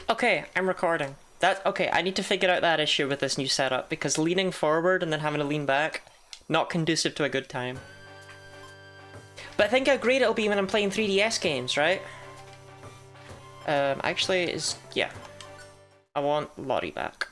Okay, I'm recording. Okay, I need to figure out that issue with this new setup, because leaning forward and then having to lean back, not conducive to a good time. But think how great it'll be when I'm playing 3DS games, right? Actually, yeah. I want Lottie back.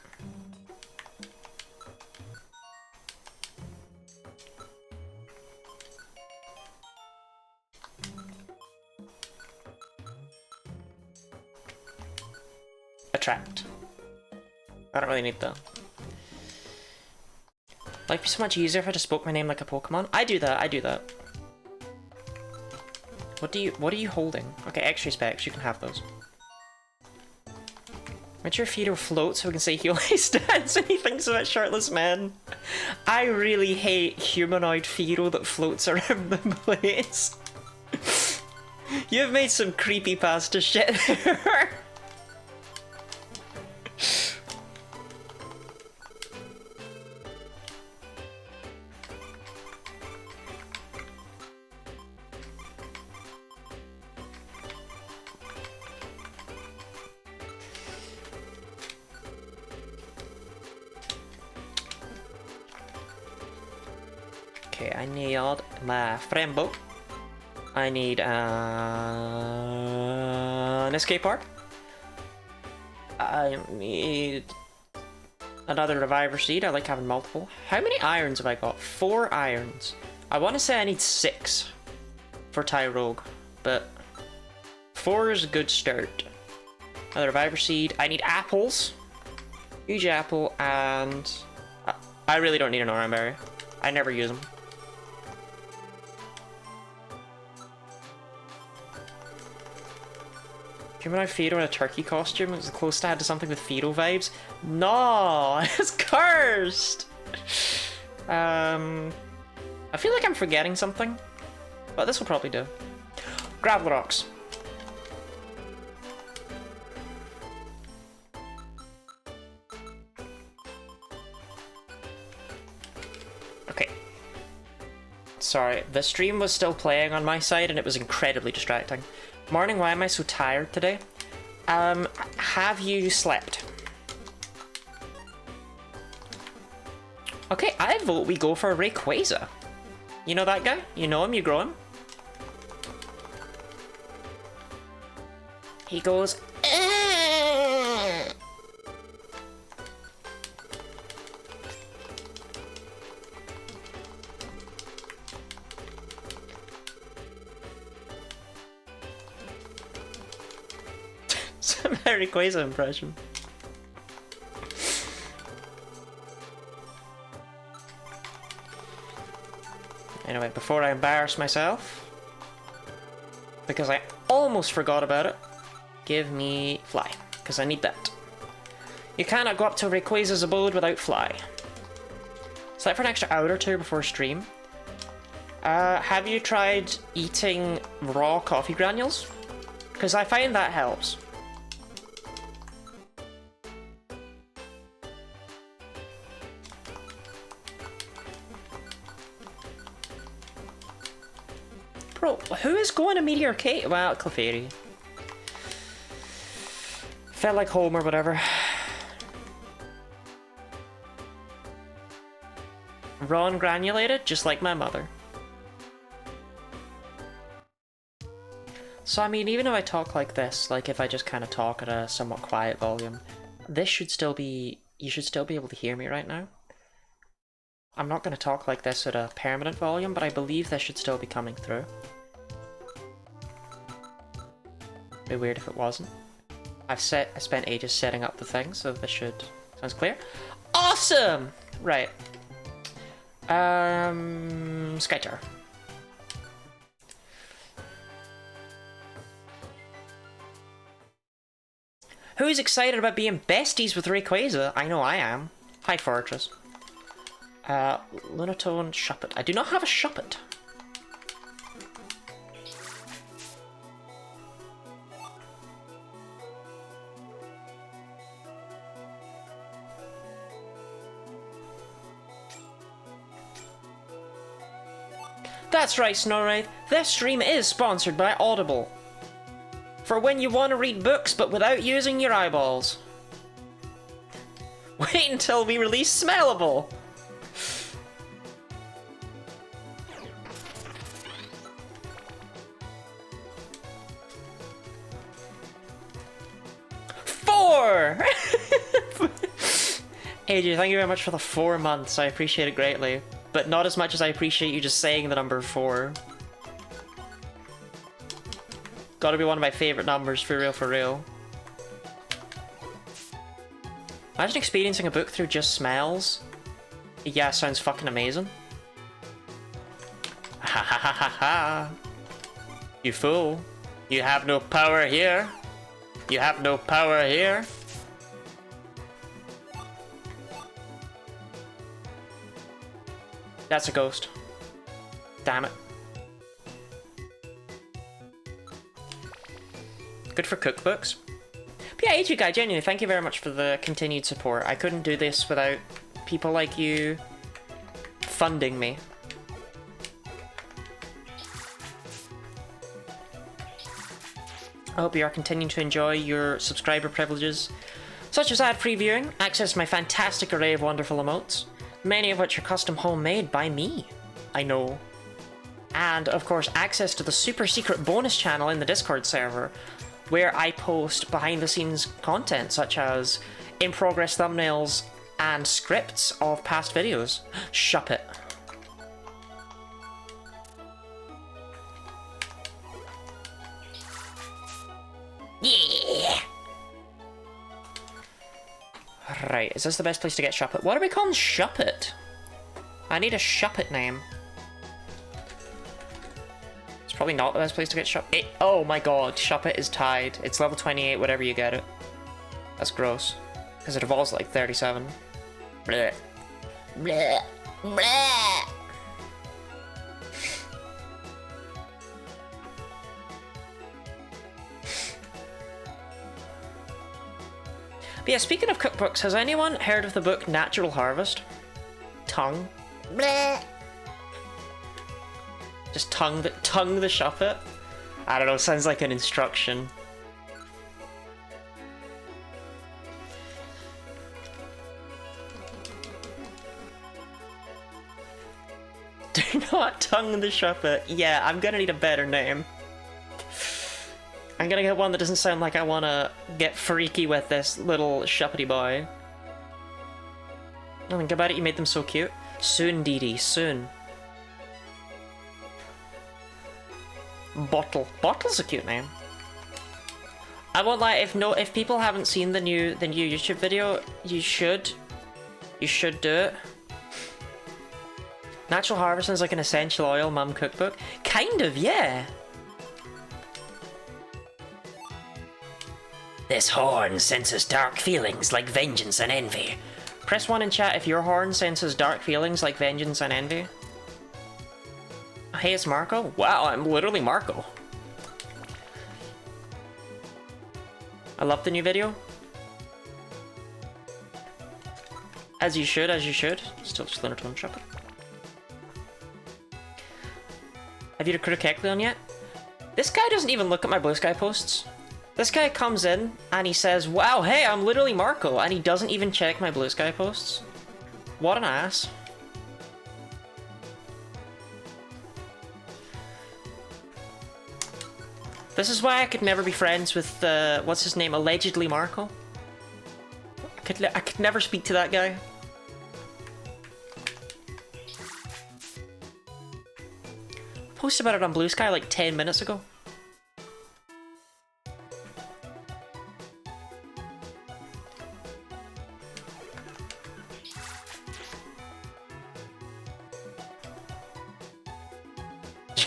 Attract. I don't really need that. Life be so much easier if I just spoke my name like a Pokemon. I do that. What are you holding? Okay, X-ray specs, you can have those. Make sure Fido floats so we can say he only stands when he thinks about shirtless men. I really hate humanoid Fido that floats around the place. You've made some creepypasta shit there. Okay, I need my Frembo. I need an escape art. I need another reviver seed. I like having multiple. How many irons have I got? 4 irons. I want to say I need 6 for Tyrogue, but 4 is a good start. Another reviver seed. I need apples. Huge apple, and I really don't need an orange berry. I never use them. Humanoid Fido in a turkey costume is the closest I had to something with Fido vibes. No, it's cursed. I feel like I'm forgetting something, but this will probably do. Gravel rocks. Okay. Sorry, the stream was still playing on my side and it was incredibly distracting. Morning, why am I so tired today? Have you slept? Okay, I vote we go for Rayquaza. You know that guy? You know him, you grow him? He goes, Rayquaza impression. Anyway, before I embarrass myself, because I almost forgot about it, give me Fly, because I need that. You cannot go up to Rayquaza's abode without Fly. Sleep for an extra hour or 2 before stream. Have you tried eating raw coffee granules? Because I find that helps. Bro, who is going to Meteor Cave? Well, Clefairy. Felt like home or whatever. Raw and granulated, just like my mother. So, I mean, even if I talk like this, like if I just kind of talk at a somewhat quiet volume, this should still be... You should still be able to hear me right now. I'm not going to talk like this at a permanent volume, but I believe this should still be coming through. It'd be weird if it wasn't. I spent ages setting up the thing, so this should... Sounds clear? Awesome! Right. Skytar. Who's excited about being besties with Rayquaza? I know I am. Hi, Fortress. Lunatone Shuppet. I do not have a Shuppet. That's right, Snorwraith. This stream is sponsored by Audible. For when you want to read books but without using your eyeballs. Wait until we release Smellable! Four! AJ, thank you very much for the 4 months. I appreciate it greatly. But not as much as I appreciate you just saying the number 4. Gotta be one of my favorite numbers, for real, for real. Imagine experiencing a book through just smells. Yeah, sounds fucking amazing. Ha ha ha ha ha. You fool. You have no power here. You have no power here. That's a ghost. Damn it. Good for cookbooks. But yeah, HU Guy, genuinely, thank you very much for the continued support. I couldn't do this without people like you funding me. I hope you are continuing to enjoy your subscriber privileges, such as ad previewing, access to my fantastic array of wonderful emotes, many of which are custom homemade by me. I know. And, of course, access to the super secret bonus channel in the Discord server, where I post behind-the-scenes content, such as in-progress thumbnails and scripts of past videos. Shup it. Yeah! Right, is this the best place to get Shuppet? What are we calling Shuppet? I need a Shuppet name. It's probably not the best place to get Shuppet. Oh my god, Shuppet is tied. It's level 28, whatever you get it. That's gross. Because it evolves at like 37. Blech. Blech. Blech. But yeah, speaking of cookbooks, has anyone heard of the book Natural Harvest? Tongue. Bleh. Just tongue the Shuppet? I don't know, sounds like an instruction. Do not tongue the Shuppet. Yeah, I'm gonna need a better name. I'm gonna get one that doesn't sound like I wanna get freaky with this little Shuppety boy. Oh, think about it, you made them so cute. Soon, Dee Dee, soon. Bottle. Bottle's a cute name. I won't lie, if people haven't seen the new YouTube video, you should do it. Natural Harvesting is like an essential oil mum cookbook. Kind of, yeah. This horn senses dark feelings like vengeance and envy. Press 1 in chat if your horn senses dark feelings like vengeance and envy. Hey, it's Marco? Wow, I'm literally Marco. I love the new video. As you should, as you should. Still just Leonard Tone Shepherd. Have you recruited Kekleon yet? This guy doesn't even look at my Blue Sky posts. This guy comes in and he says, wow, hey, I'm literally Marco, and he doesn't even check my Blue Sky posts. What an ass. This is why I could never be friends with, what's his name, allegedly Marco. I could never speak to that guy. Posted about it on Blue Sky like 10 minutes ago.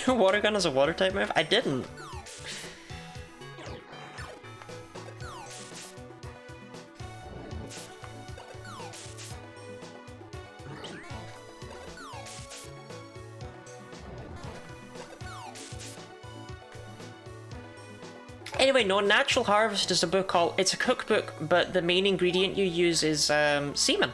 Water gun is a water type move? I didn't. Anyway, no, Natural Harvest is a book called... It's a cookbook, but the main ingredient you use is semen.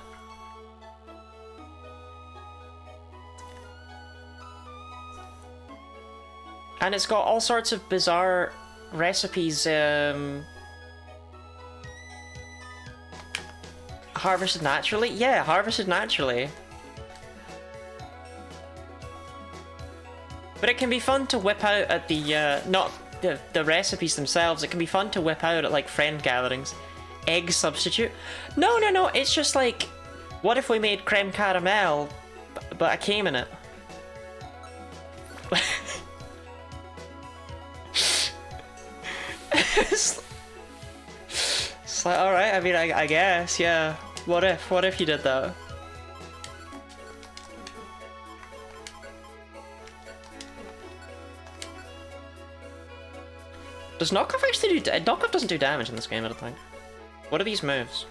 And it's got all sorts of bizarre recipes, harvested naturally? Yeah, harvested naturally. But it can be fun to whip out at the, not the recipes themselves, it can be fun to whip out at, like, friend gatherings. Egg substitute? No, no, no, it's just like, what if we made creme caramel, but I came in it? It's like, alright, I mean, I guess, yeah. What if you did that? Does knockoff actually do knockoff doesn't do damage in this game, I don't think. What are these moves?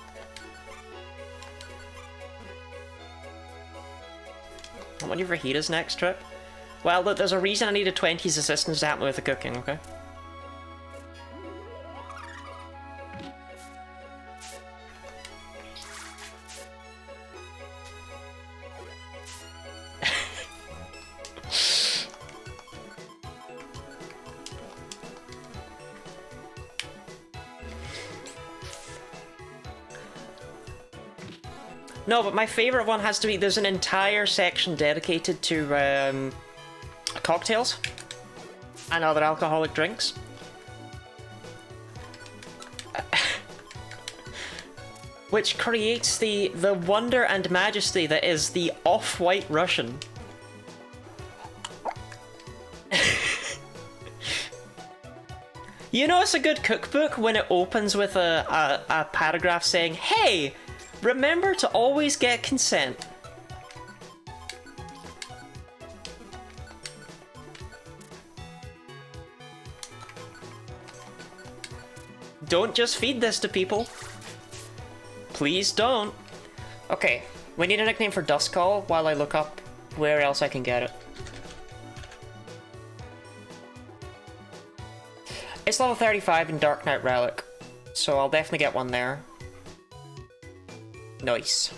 I want you for Hita's next trip. Well, look, there's a reason I needed 20's assistance to help me with the cooking, okay? No, but my favorite one has to be, there's an entire section dedicated to cocktails and other alcoholic drinks. Which creates the wonder and majesty that is the off-white Russian. You know it's a good cookbook when it opens with a paragraph saying, "Hey! Remember to always get consent." Don't just feed this to people. Please don't. Okay, we need a nickname for Dustcall while I look up where else I can get it. It's level 35 in Dark Knight Relic, so I'll definitely get one there. Nice.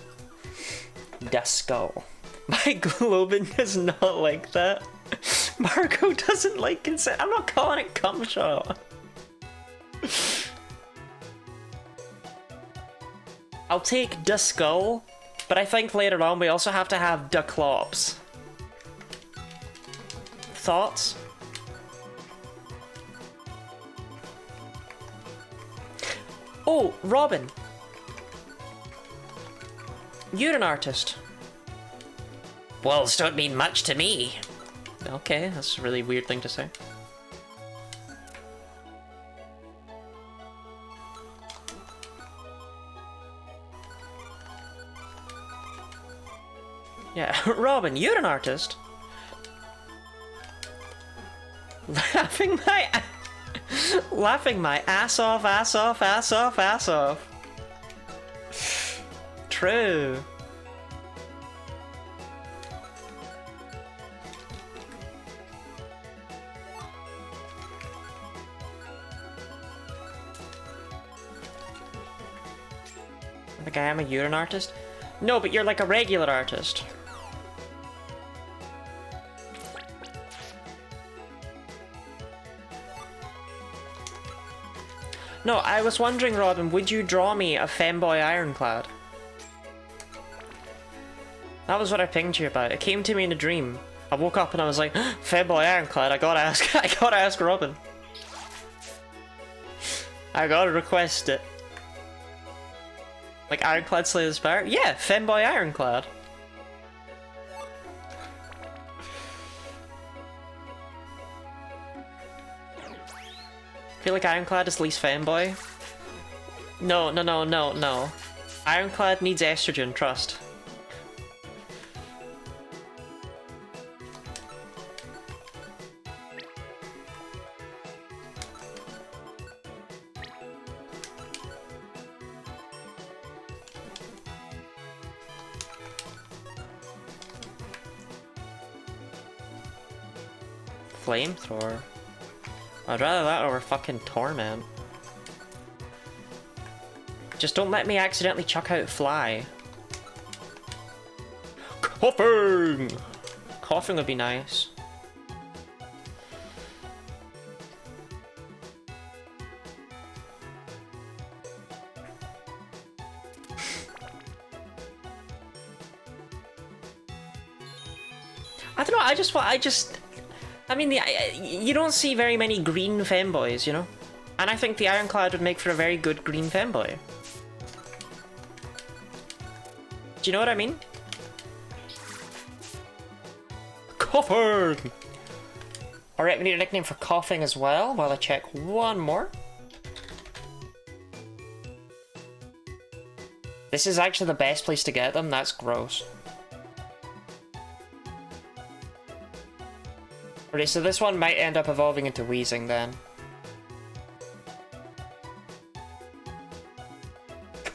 Duskull. My Globin does not like that. Marco doesn't like consent. I'm not calling it cum shot. I'll take Duskull, but I think later on we also have to have Duclops. Thoughts? Oh, Robin. You're an artist. Walls don't mean much to me. Okay, that's a really weird thing to say. Yeah, Robin, you're an artist. Laughing my ass off, ass off, ass off, ass off. True. I think I am a urine artist. No, but you're like a regular artist. No, I was wondering, Robin, would you draw me a femboy ironclad? That was what I pinged you about. It came to me in a dream. I woke up and I was like, femboy ironclad, I gotta ask Robin. I gotta request it. Like Ironclad Slay the Spire? Yeah, femboy ironclad. I feel like Ironclad is least femboy. No, no, no, no, no. Ironclad needs estrogen, trust. Flamethrower. I'd rather that over fucking Torment. Just don't let me accidentally chuck out Fly. Coughing! Coughing would be nice. I don't know, I mean, you don't see very many green femboys, you know? And I think the Ironclad would make for a very good green femboy. Do you know what I mean? Coughing! Alright, we need a nickname for Coughing as well, while I check one more. This is actually the best place to get them, that's gross. Okay, so this one might end up evolving into Wheezing then.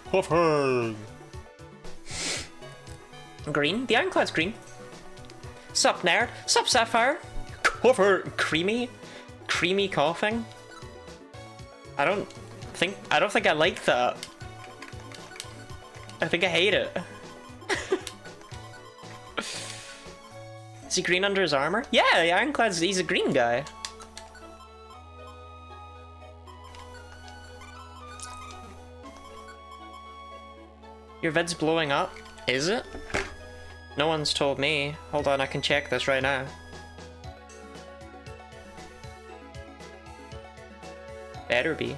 Coughing! Green? The Ironclad's green. Sup, nerd? Sup, Sapphire? Coughing! Creamy? Creamy coughing? I don't think I like that. I think I hate it. Is he green under his armor? Yeah, the Ironclad's, he's a green guy. Your vid's blowing up? Is it? No one's told me. Hold on, I can check this right now. Better be.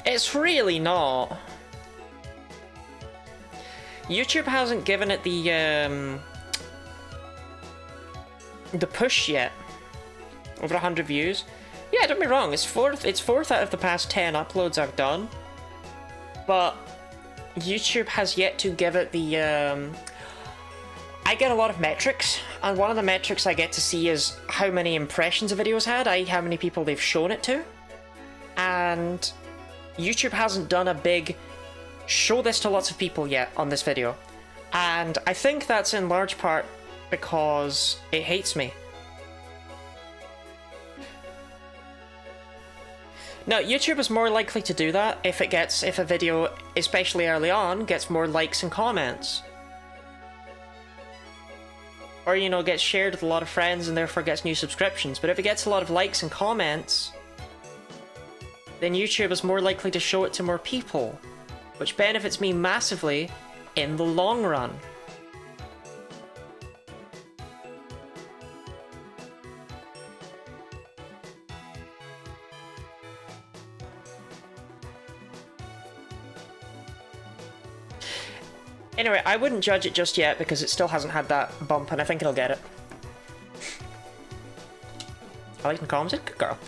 It's really not. YouTube hasn't given it the push yet. Over 100 views. Yeah, don't be wrong. It's fourth out of the past 10 uploads I've done. But YouTube has yet to give it the I get a lot of metrics, and one of the metrics I get to see is how many impressions a video's had, i.e. how many people they've shown it to. And YouTube hasn't done a big show this to lots of people yet on this video. And I think that's in large part because it hates me. Now, YouTube is more likely to do that if a video, especially early on, gets more likes and comments. Or, you know, gets shared with a lot of friends and therefore gets new subscriptions. But if it gets a lot of likes and comments, then YouTube is more likely to show it to more people, which benefits me massively in the long run. Anyway, I wouldn't judge it just yet because it still hasn't had that bump, and I think it'll get it. I like the comments. Good girl.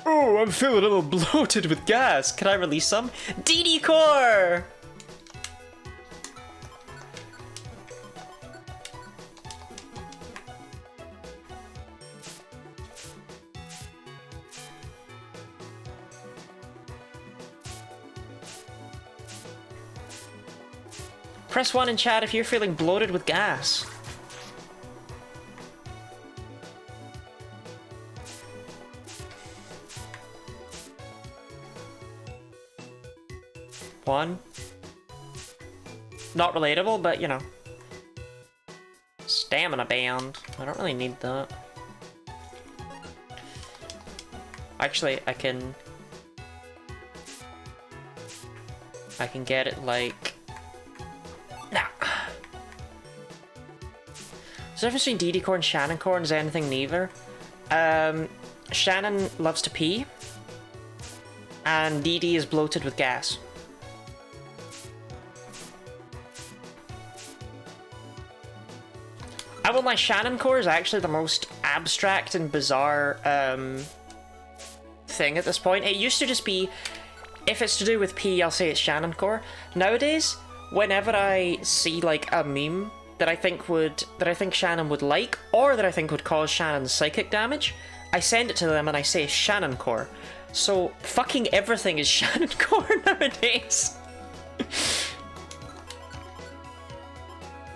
Oh, I'm feeling a little bloated with gas. Can I release some? DD Core! Press 1 in chat if you're feeling bloated with gas. One. Not relatable, but you know. Stamina band. I don't really need that. Actually, I can get it like... Nah. So the difference between DD Core and Shannon Core is anything neither. Shannon loves to pee. And DD is bloated with gas. I won't lie, Shannon Core is actually the most abstract and bizarre thing at this point. It used to just be, if it's to do with P, I'll say it's Shannon Core. Nowadays, whenever I see like a meme that I think Shannon would like, or that I think would cause Shannon psychic damage, I send it to them and I say Shannon Core. So fucking everything is Shannon Core nowadays.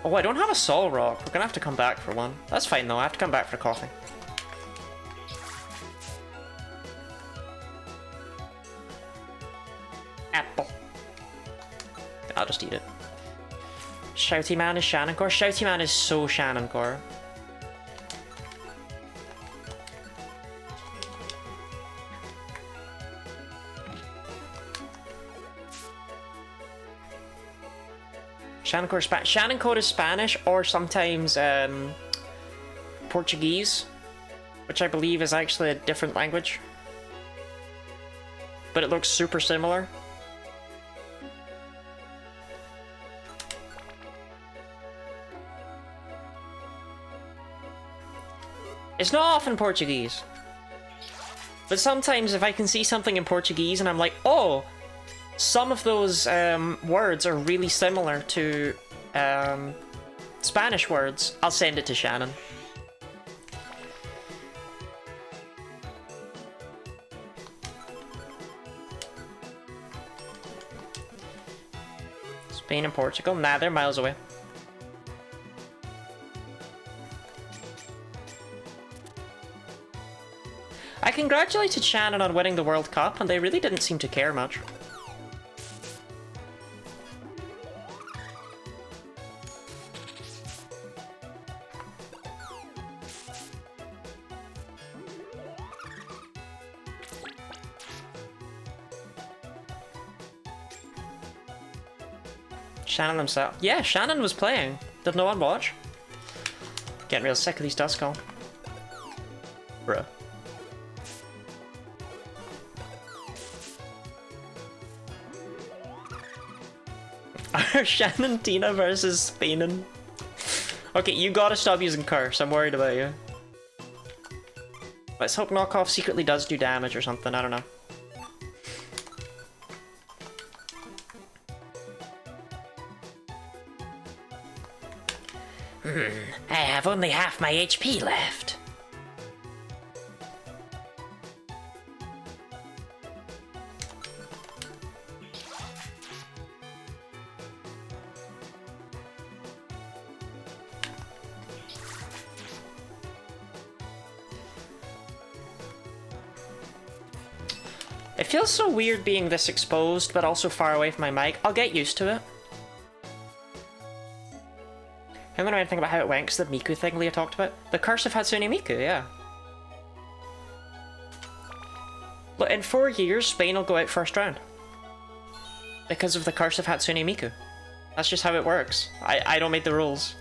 Oh, I don't have a Sol Rock. We're gonna have to come back for one. That's fine though, I have to come back for coffee. Apple. I'll just eat it. Shouty Man is Shannon Core. Shouty Man is so Shannon Core. Shannon Code is Spanish. Shannon Code is Spanish, or sometimes Portuguese, which I believe is actually a different language. But it looks super similar. It's not often Portuguese. But sometimes if I can see something in Portuguese and I'm like, oh, some of those words are really similar to Spanish words, I'll send it to Shannon. Spain and Portugal? Nah, they're miles away. I congratulated Shannon on winning the World Cup, and they really didn't seem to care much. Shannon himself. Yeah, Shannon was playing. Did no one watch? Getting real sick of these Duskull. Bruh. Shannon Tina versus Spainin. Okay, you gotta stop using Curse. I'm worried about you. Let's hope Knockoff secretly does do damage or something. I don't know. I have only half my HP left. It feels so weird being this exposed, but also far away from my mic. I'll get used to it. I don't know anything about how it went, because the Miku thing Leah talked about. The Curse of Hatsune Miku, yeah. Look, in 4 years, Spain will go out first round. Because of the Curse of Hatsune Miku. That's just how it works. I don't make the rules.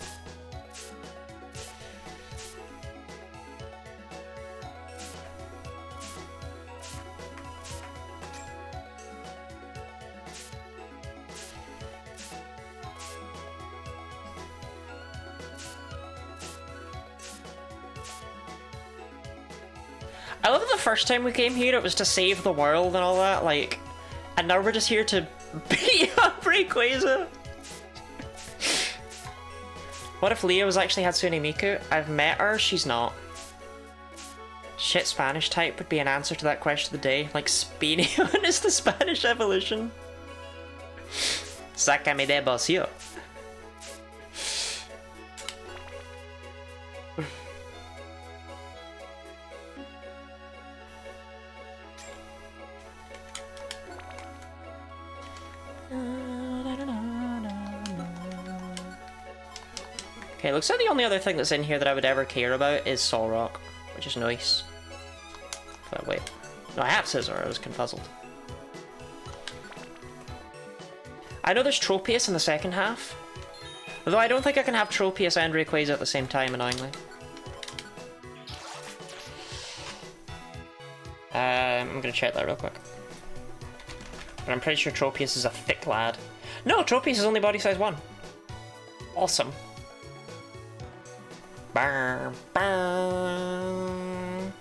I love that the first time we came here, it was to save the world and all that, like, and now we're just here to beat up Rayquaza. What if Leah was actually Hatsune Miku? I've met her, she's not. Shit Spanish type would be an answer to that question of the day, like Spainion is the Spanish evolution. Sácame de bolsillo. Okay, looks like the only other thing that's in here that I would ever care about is Solrock, which is nice. But wait. No, I have Scizor, I was confuzzled. I know there's Tropius in the second half. Although I don't think I can have Tropius and Rayquaza at the same time, annoyingly. I'm gonna check that real quick. But I'm pretty sure Tropius is a thick lad. No, Tropius is only body size 1. Awesome. Bam, bam.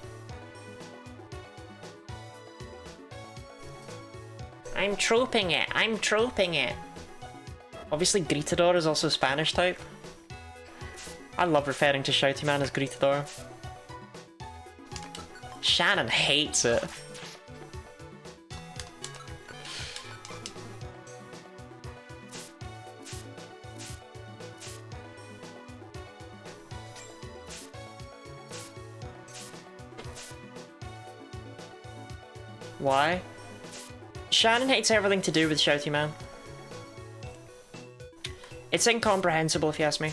I'm troping it. I'm troping it. Obviously, Gritador is also Spanish type. I love referring to Shouty Man as Gritador. Shannon hates it. Why? Shannon hates everything to do with Shouty Man. It's incomprehensible if you ask me.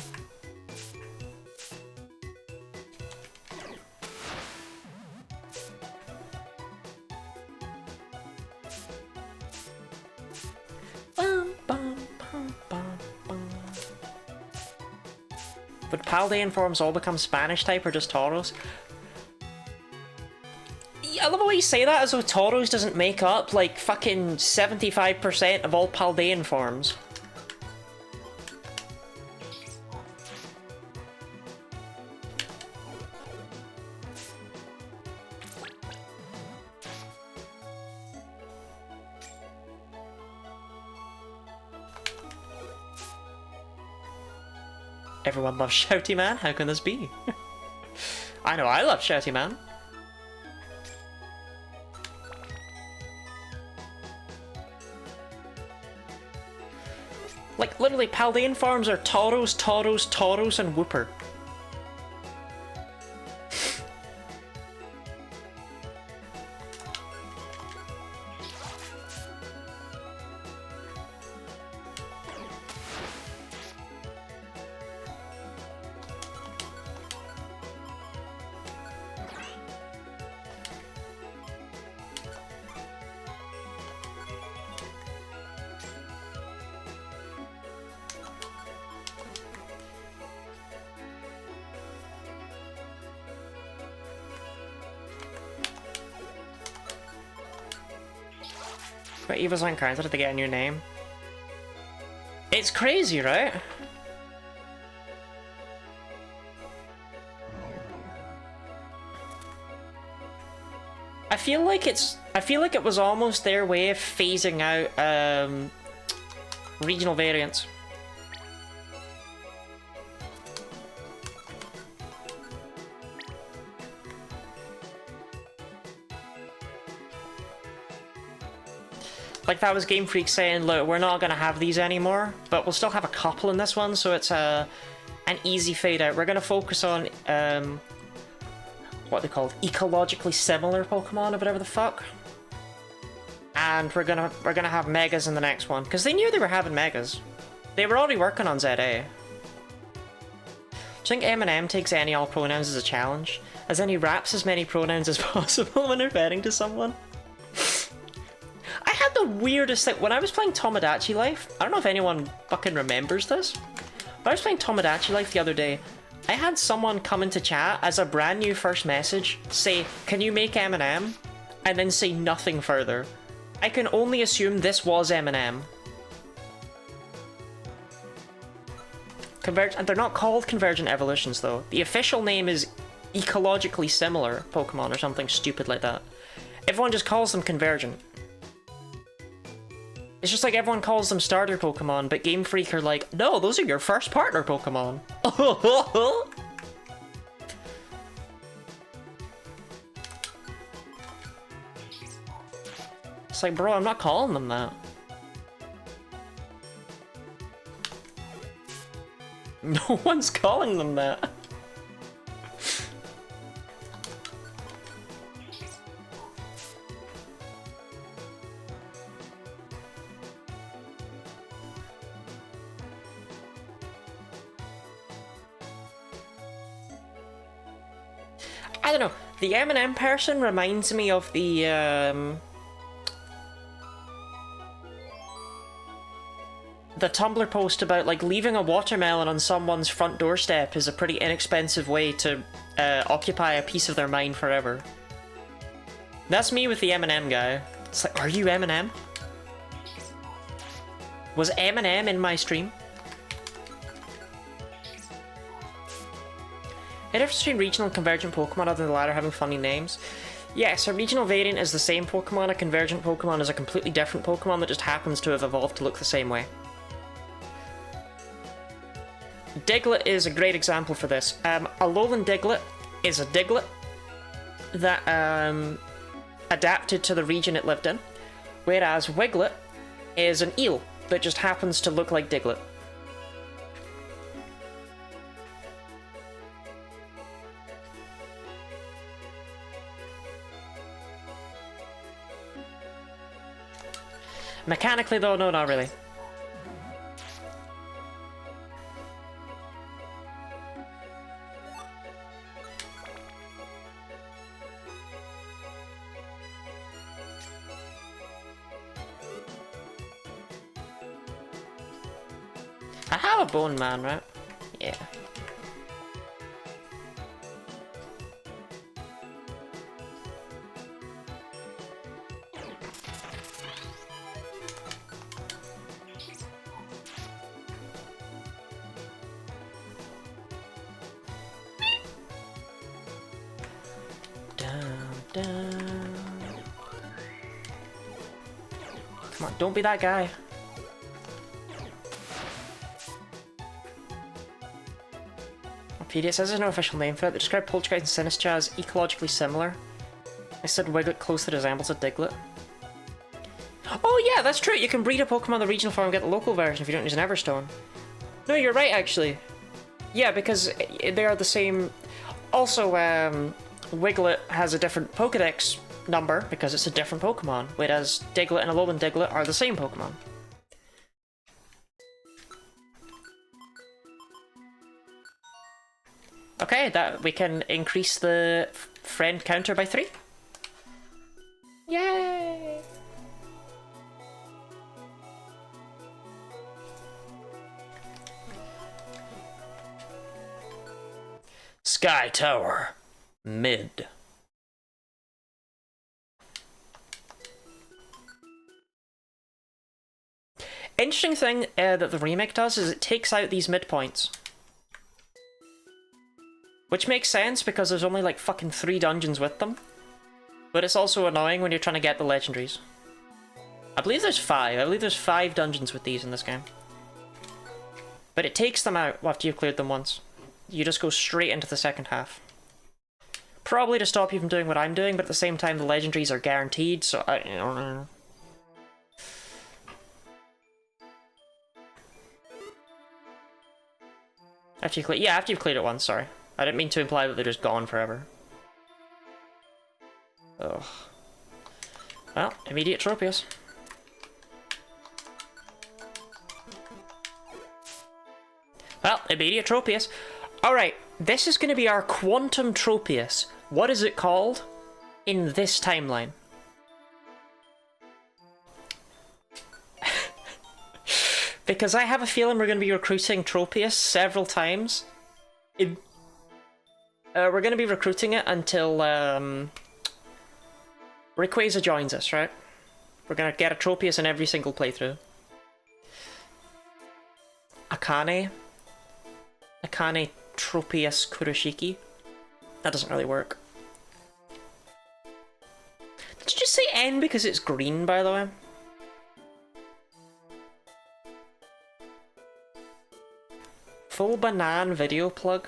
Bum, bum, bum, bum, bum. Would Paldean forms all become Spanish type or just Tauros? I love the way you say that, as though Tauros doesn't make up like fucking 75% of all Paldean forms. Everyone loves Shouty Man, how can this be? I know I love Shouty Man. Like, literally, Paldean forms are Tauros, Tauros, Tauros, and Whooper. But Eva's uncounted to get a new name. It's crazy, right? I feel like it was almost their way of phasing out regional variants. Like, that was Game Freak saying, look, we're not going to have these anymore, but we'll still have a couple in this one, so it's an easy fade out. We're going to focus on, what they called, ecologically similar Pokemon, or whatever the fuck. And we're gonna have Megas in the next one, because they knew they were having Megas. They were already working on ZA. Do you think Eminem takes any all pronouns as a challenge? As in he raps as many pronouns as possible when referring to someone? I had the weirdest thing when I was playing Tomodachi Life. I don't know if anyone fucking remembers this, but I was playing Tomodachi Life the other day. I had someone come into chat as a brand new first message say, "Can you make Eminem?" and then say nothing further. I can only assume this was Eminem. And they're not called Convergent Evolutions though. The official name is Ecologically Similar Pokemon or something stupid like that. Everyone just calls them Convergent. It's just like everyone calls them starter Pokemon, but Game Freak are like, no, those are your first partner Pokemon. It's like, bro, I'm not calling them that. No one's calling them that. I don't know. The Eminem person reminds me of the Tumblr post about like leaving a watermelon on someone's front doorstep is a pretty inexpensive way to occupy a piece of their mind forever. That's me with the Eminem guy. It's like, are you Eminem? Was Eminem in my stream? The difference between regional and convergent Pokemon other than the latter having funny names? Yes, a regional variant is the same Pokemon, a convergent Pokemon is a completely different Pokemon that just happens to have evolved to look the same way. Diglett is a great example for this. A Lowland Diglett is a Diglett that adapted to the region it lived in, whereas Wiglet is an eel that just happens to look like Diglett. Mechanically though, no, not really. I have a Bone Man, right? Yeah. Come on, don't be that guy. Wikipedia says there's no official name for it. They describe Poltergeist and Sinistcha as ecologically similar. They said Wiglet closely resembles a Diglett. Oh yeah, that's true. You can breed a Pokemon in the regional form and get the local version if you don't use an Everstone. No, you're right, actually. Yeah, because they are the same. Also, Wiglet has a different Pokedex number because it's a different Pokemon, whereas Diglett and Alolan Diglett are the same Pokemon. Okay, that we can increase the friend counter by 3. Yay! Sky Tower. Mid. Interesting thing that the remake does is it takes out these midpoints. Which makes sense because there's only like fucking 3 dungeons with them. But it's also annoying when you're trying to get the legendaries. I believe there's 5. I believe there's 5 dungeons with these in this game. But it takes them out after you've cleared them once. You just go straight into the second half. Probably to stop you from doing what I'm doing, but at the same time the legendaries are guaranteed, so I don't know. After you clear, yeah, after you've cleared it once, sorry. I didn't mean to imply that they're just gone forever. Ugh. Well, immediate Tropius. Well, immediate Tropius. Alright, this is going to be our Quantum Tropius. What is it called in this timeline? Because I have a feeling we're going to be recruiting Tropius several times. We're going to be recruiting it until Rayquaza joins us, right? We're going to get a Tropius in every single playthrough. Akane Tropius Kuroshiki. That doesn't really work. Did you just say N because it's green, by the way? Full Banan video plug.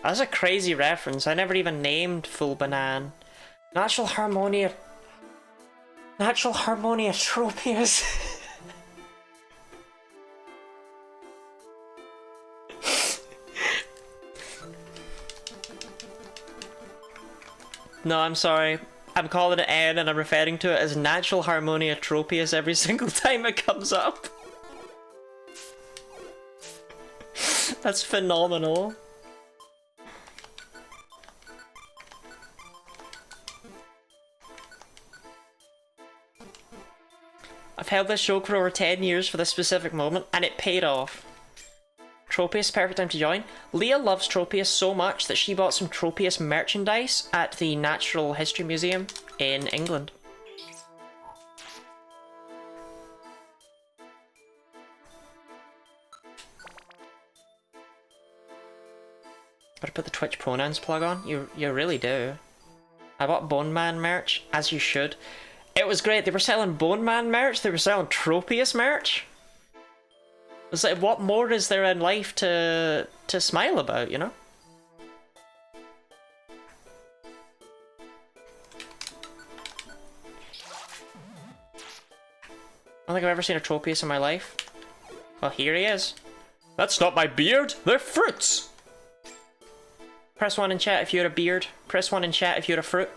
That's a crazy reference. I never even named Full Banan. Natural Harmonia Tropius. No, I'm sorry. I'm calling it N and I'm referring to it as Natural Harmonia Tropius every single time it comes up. That's phenomenal. I've held this joke for over 10 years for this specific moment, and it paid off. Tropius, perfect time to join. Leah loves Tropius so much that she bought some Tropius merchandise at the Natural History Museum in England. Gotta put the Twitch pronouns plug on. You really do. I bought Bone Man merch, as you should. It was great. They were selling Bone Man merch. They were selling Tropius merch. It's like, what more is there in life to smile about, you know? I don't think I've ever seen a Tropius in my life. Well, here he is. That's not my beard. They're fruits. Press 1 in chat if you had a beard. Press 1 in chat if you had a fruit.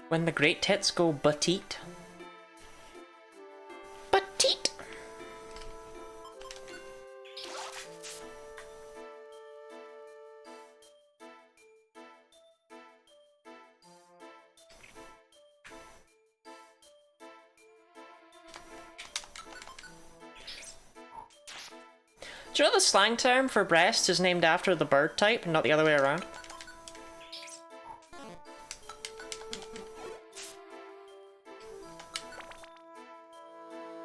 When the great tits go butteet. Butteet! Do you know the slang term for breasts is named after the bird type, not the other way around?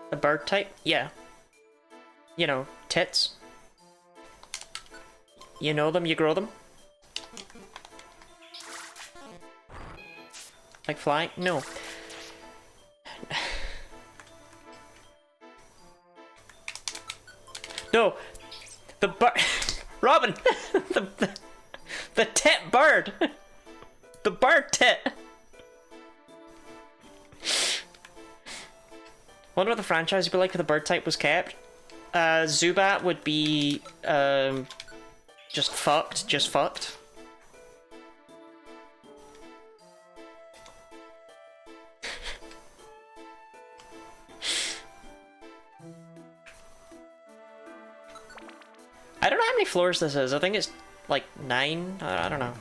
The bird type? Yeah. You know, tits. You know them, you grow them. Like flying? No. No. The bird... Robin! the tit bird! The bird tit! Wonder what the franchise would be like if the bird type was kept. Zubat would be... just fucked. I don't know how many floors this is. I think it's like 9. I don't know.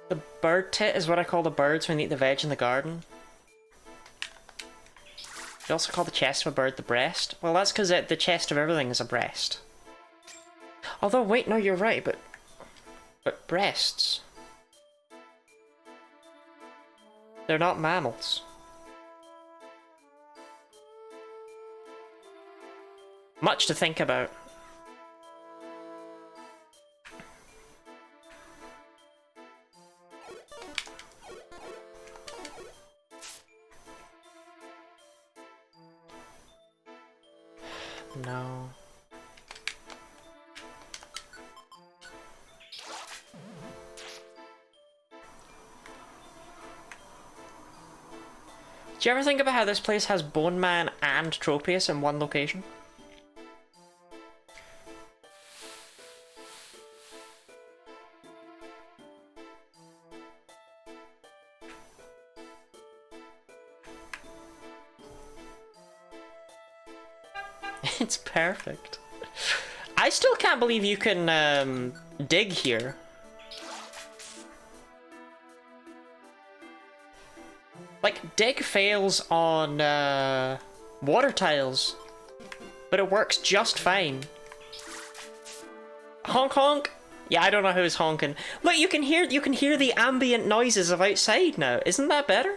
The bird tit is what I call the birds when they eat the veg in the garden. You also call the chest of a bird the breast. Well, that's because the chest of everything is a breast. Although, wait, no, you're right, but breasts. They're not mammals. Much to think about. No. Do you ever think about how this place has Bone Man and Tropius in one location? It's perfect. I still can't believe you can dig here. Like, dig fails on water tiles, but it works just fine. Honk honk. Yeah, I don't know who's honking. Look, you can hear the ambient noises of outside now. Isn't that better?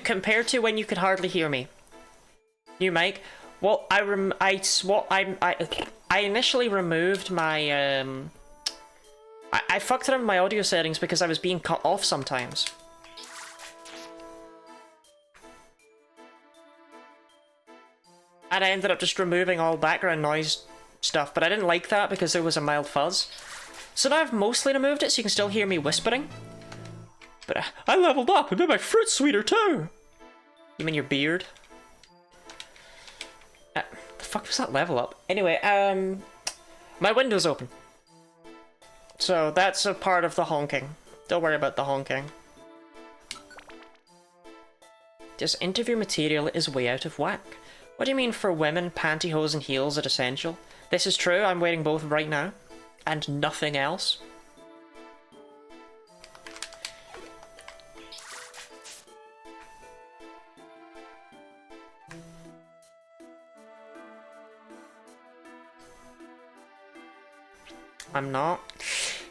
Compared to when you could hardly hear me. New mic. Well, I initially removed my I fucked it up in my audio settings because I was being cut off sometimes. And I ended up just removing all background noise stuff, but I didn't like that because there was a mild fuzz. So now I've mostly removed it so you can still hear me whispering. But I leveled up and made my fruit sweeter too! You mean your beard? The fuck was that level up? Anyway, my window's open. So that's a part of the honking. Don't worry about the honking. This interview material is way out of whack. What do you mean for women, pantyhose and heels are essential? This is true, I'm wearing both right now. And nothing else. I'm not.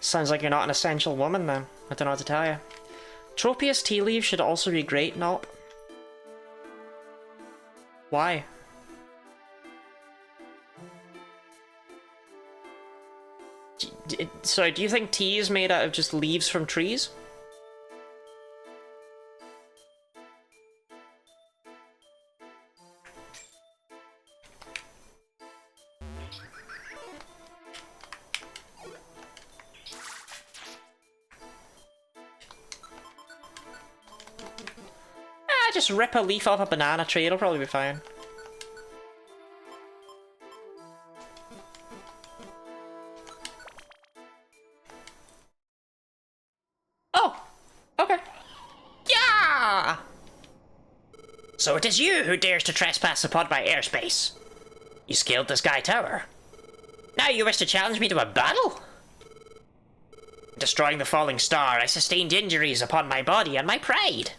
Sounds like you're not an essential woman then. I don't know what to tell you. Tropius tea leaves should also be great, Nop. Why? Sorry, do you think tea is made out of just leaves from trees? Just rip a leaf off a banana tree, it'll probably be fine. So it is you who dares to trespass upon my airspace. You scaled the Sky Tower. Now you wish to challenge me to a battle? Destroying the falling star, I sustained injuries upon my body and my pride.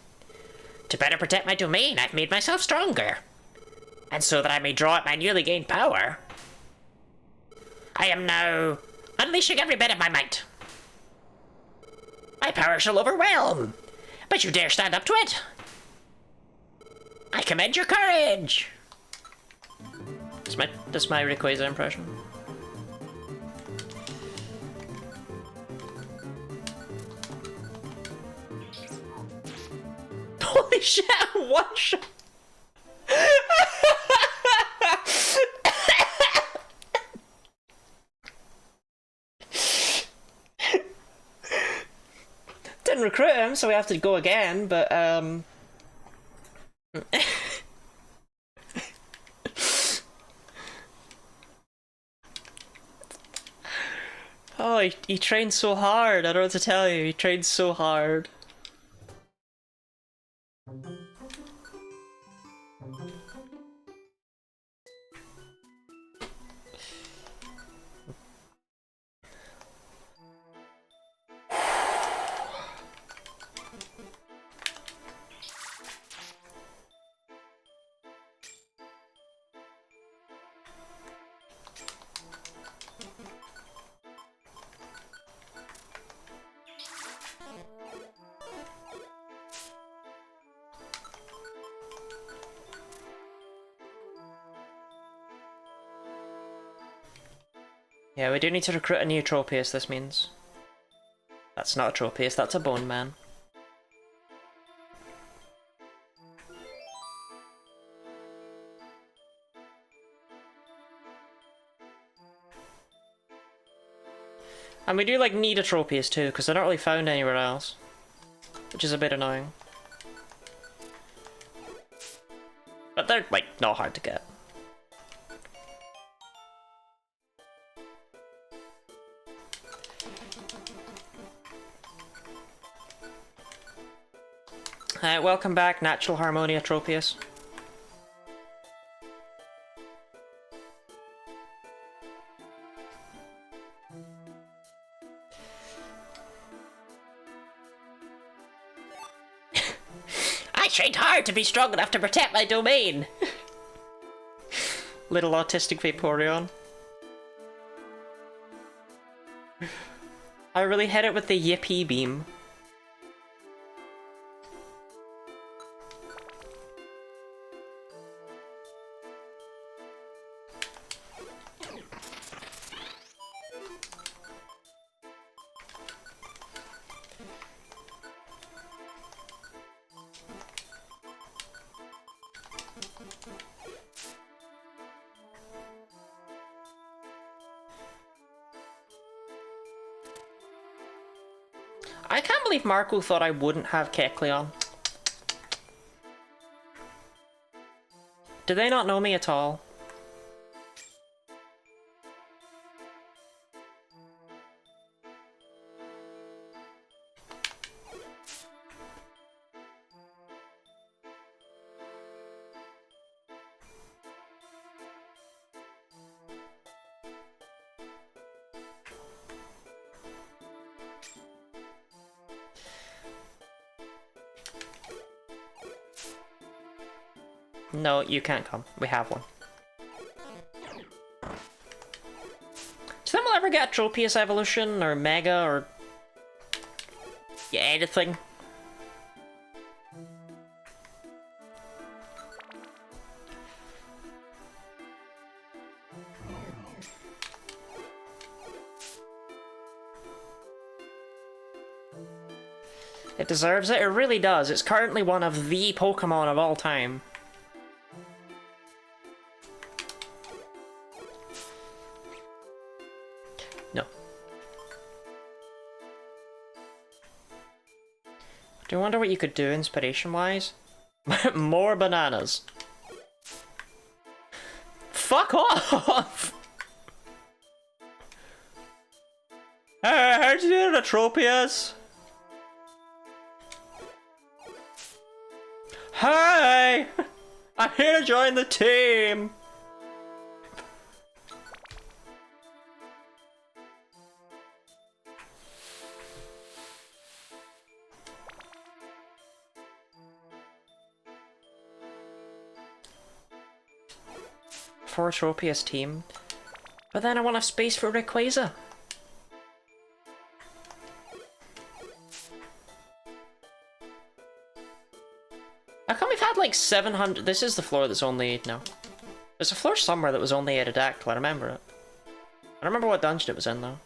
To better protect my domain, I've made myself stronger. And so that I may draw out my newly gained power, I am now unleashing every bit of my might. My power shall overwhelm, but you dare stand up to it? I commend your courage! That's my Rayquaza impression. Holy shit, one shot! Didn't recruit him, so we have to go again, but oh, he trained so hard, I don't know what to tell you, he trained so hard. Yeah, we do need to recruit a new Tropius, this means. That's not a Tropius, that's a Bone Man. And we do, like, need a Tropius too, because they're not really found anywhere else. Which is a bit annoying. But they're, like, not hard to get. Welcome back, Natural Harmonia Tropius. I trained hard to be strong enough to protect my domain! Little autistic Vaporeon. I really hit it with the Yippee beam. I can't believe Marco thought I wouldn't have Kecleon. Do they not know me at all? No, you can't come. We have one. Do you think we'll ever get a Tropius evolution, or Mega, or... yeah, anything? It deserves it, it really does. It's currently one of the Pokemon of all time. No. Do you wonder what you could do inspiration-wise? More bananas. Fuck off! Hey, how'd you do the Tropius? Hey! I'm here to join the team! For Tropius team. But then I want to have space for Rayquaza. How come we've had like 700? This is the floor that's only... No. There's a floor somewhere that was only Aerodactyl, I remember it. I don't remember what dungeon it was in though.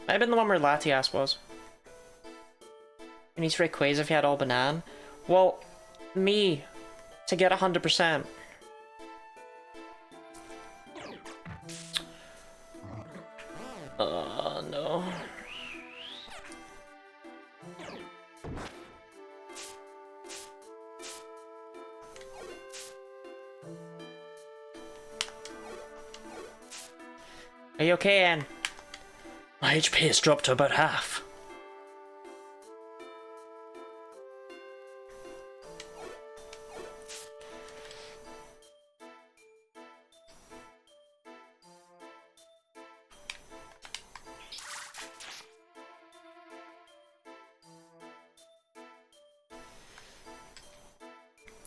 Might have been the one where Latias was. You need Rayquaza if you had all Banan. Well, me. To get 100%. No. Are you okay, Anne? My HP has dropped to about half.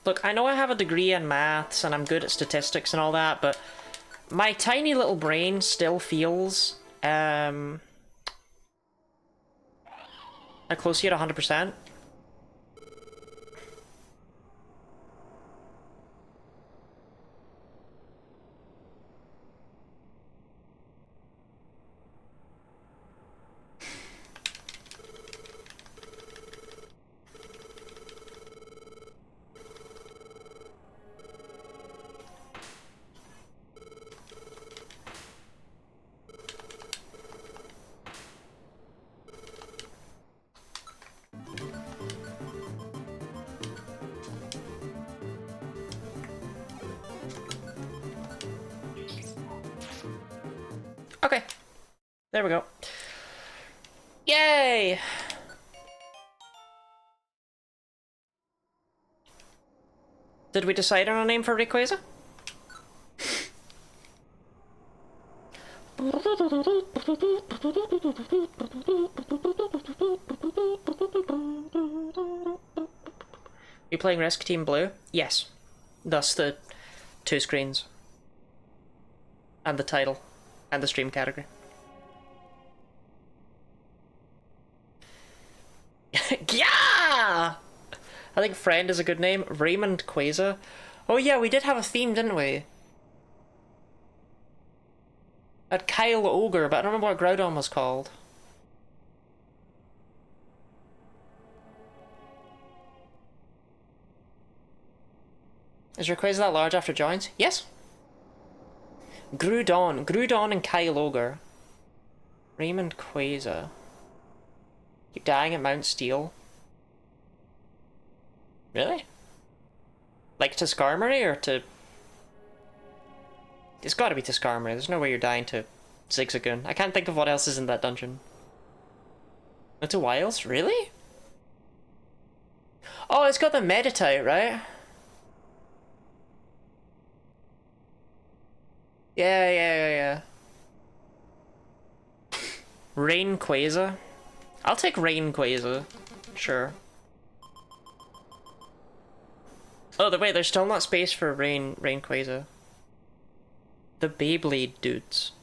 Look, I know I have a degree in maths and I'm good at statistics and all that, but my tiny little brain still feels how close you at 100%. Okay. There we go. Yay! Did we decide on a name for Rayquaza? You playing Rescue Team Blue? Yes. Thus the 2 screens. And the title. And the stream category. Yeah! I think Friend is a good name. Raymond Quaza. Oh yeah, we did have a theme, didn't we? At Kyle Ogre, but I don't remember what Groudon was called. Is Rayquaza that large after joins? Yes. Groudon and Kyle Ogre. Raymond Quaza. Keep dying at Mount Steel. Really? Like to Skarmory or to... It's gotta be to Skarmory. There's no way you're dying to Zigzagoon. I can't think of what else is in that dungeon. No to Wiles? Really? Oh, it's got the Meditite, right? Yeah. Rain Quaza. I'll take Rain Quaza. Sure. Oh, wait, there's still not space for Rain Quaza. The Beyblade dudes.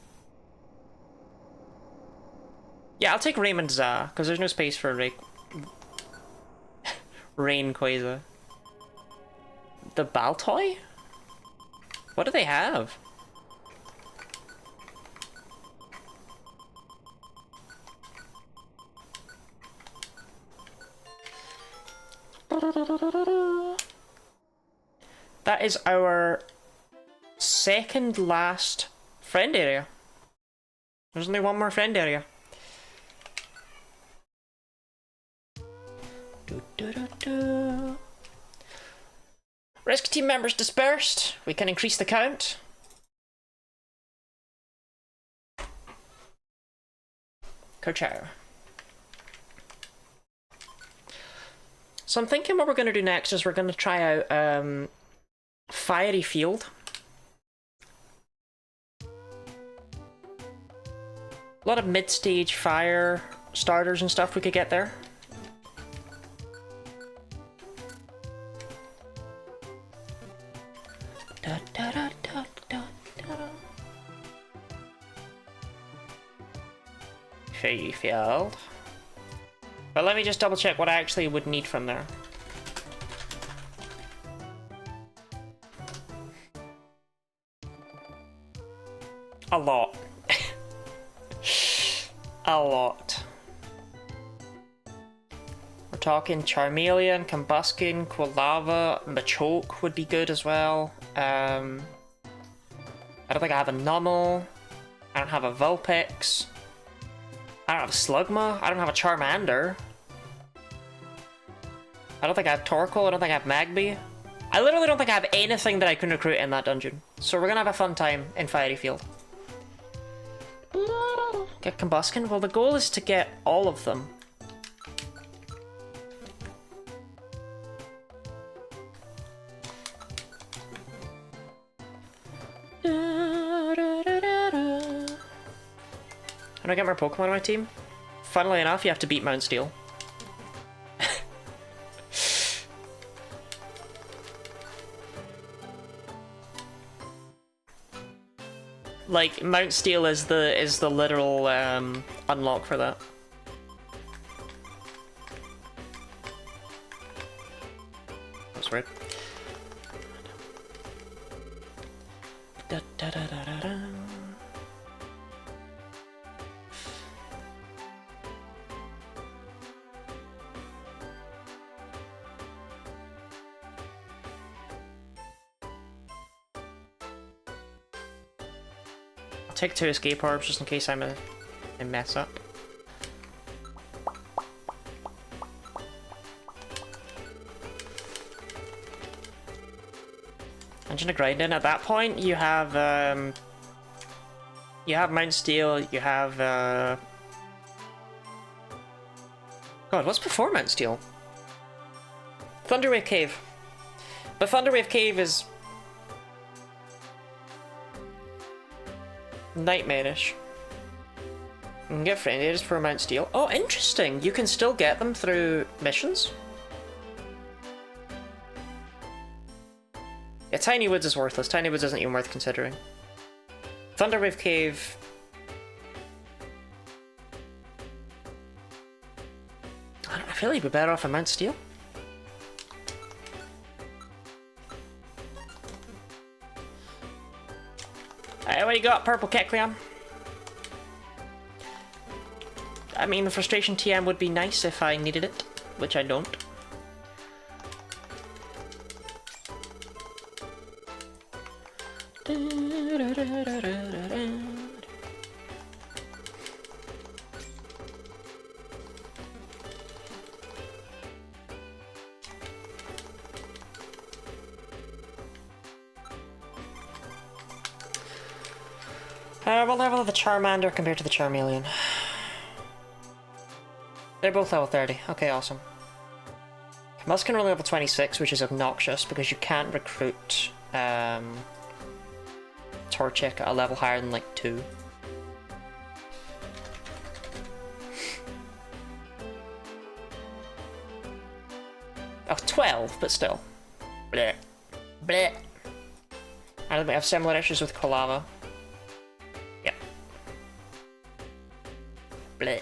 Yeah, I'll take Raymond Za, because there's no space for Rain Quaza. The Baltoy? What do they have? That is our second last friend area. There's only one more friend area. Rescue team members dispersed. We can increase the count. Kochar. So I'm thinking what we're going to do next is we're going to try out Fiery Field. A lot of mid-stage fire starters and stuff we could get there. Da, da, da, da, da, da. Fiery Field. But let me just double check what I actually would need from there. A lot. A lot. We're talking Charmeleon, Combuskin, Quilava, Machoke would be good as well. I don't think I have a Numel. I don't have a Vulpix. I don't have a Slugma. I don't have a Charmander. I don't think I have Torkoal. I don't think I have Magby. I literally don't think I have anything that I can recruit in that dungeon. So we're gonna have a fun time in Fiery Field. Get Combuskin? Well, the goal is to get all of them. How do I get more Pokemon on my team? Funnily enough, you have to beat Mount Steel. Like, Mount Steel is the literal unlock for that. That's weird. Da, da, da, da, da, da. Take 2 escape orbs just in case I mess up. I'm just gonna grind in. At that point, you have Mount Steel. You have God, what's before Mount Steel? Thunderwave Cave. But Thunderwave Cave is nightmarish. You can get friend aids for Mount Steel. Oh, interesting. You can still get them through missions. Yeah, Tiny Woods is worthless. Tiny Woods isn't even worth considering. Thunderwave Cave. I feel like you'd be better off at Mount Steel. Alright, what do you got, Purple Kecleon? I mean, the Frustration TM would be nice if I needed it, which I don't. What level of the Charmander compared to the Charmeleon? They're both level 30. Okay, awesome. Combuskin are only level 26, which is obnoxious because you can't recruit Torchic at a level higher than like 2. Oh, 12, but still. Bleh. Bleh. And we have similar issues with Quilava. Yep. Bleh.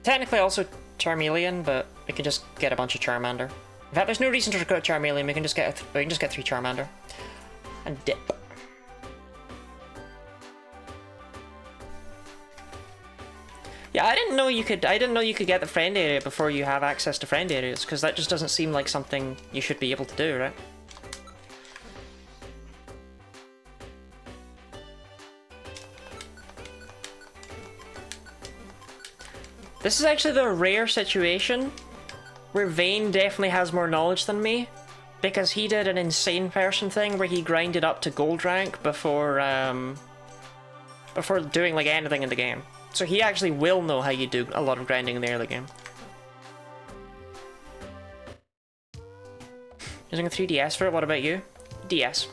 Technically also Charmeleon, but we can just get a bunch of Charmander. In fact, there's no reason to recruit Charmeleon. We can just get 3 Charmander and dip. Yeah, I didn't know you could get the friend area before you have access to friend areas, because that just doesn't seem like something you should be able to do, right? This is actually the rare situation where Vayne definitely has more knowledge than me, because he did an insane person thing where he grinded up to gold rank before doing like anything in the game. So he actually will know how you do a lot of grinding in the early game. Using a 3DS for it, what about you? DS.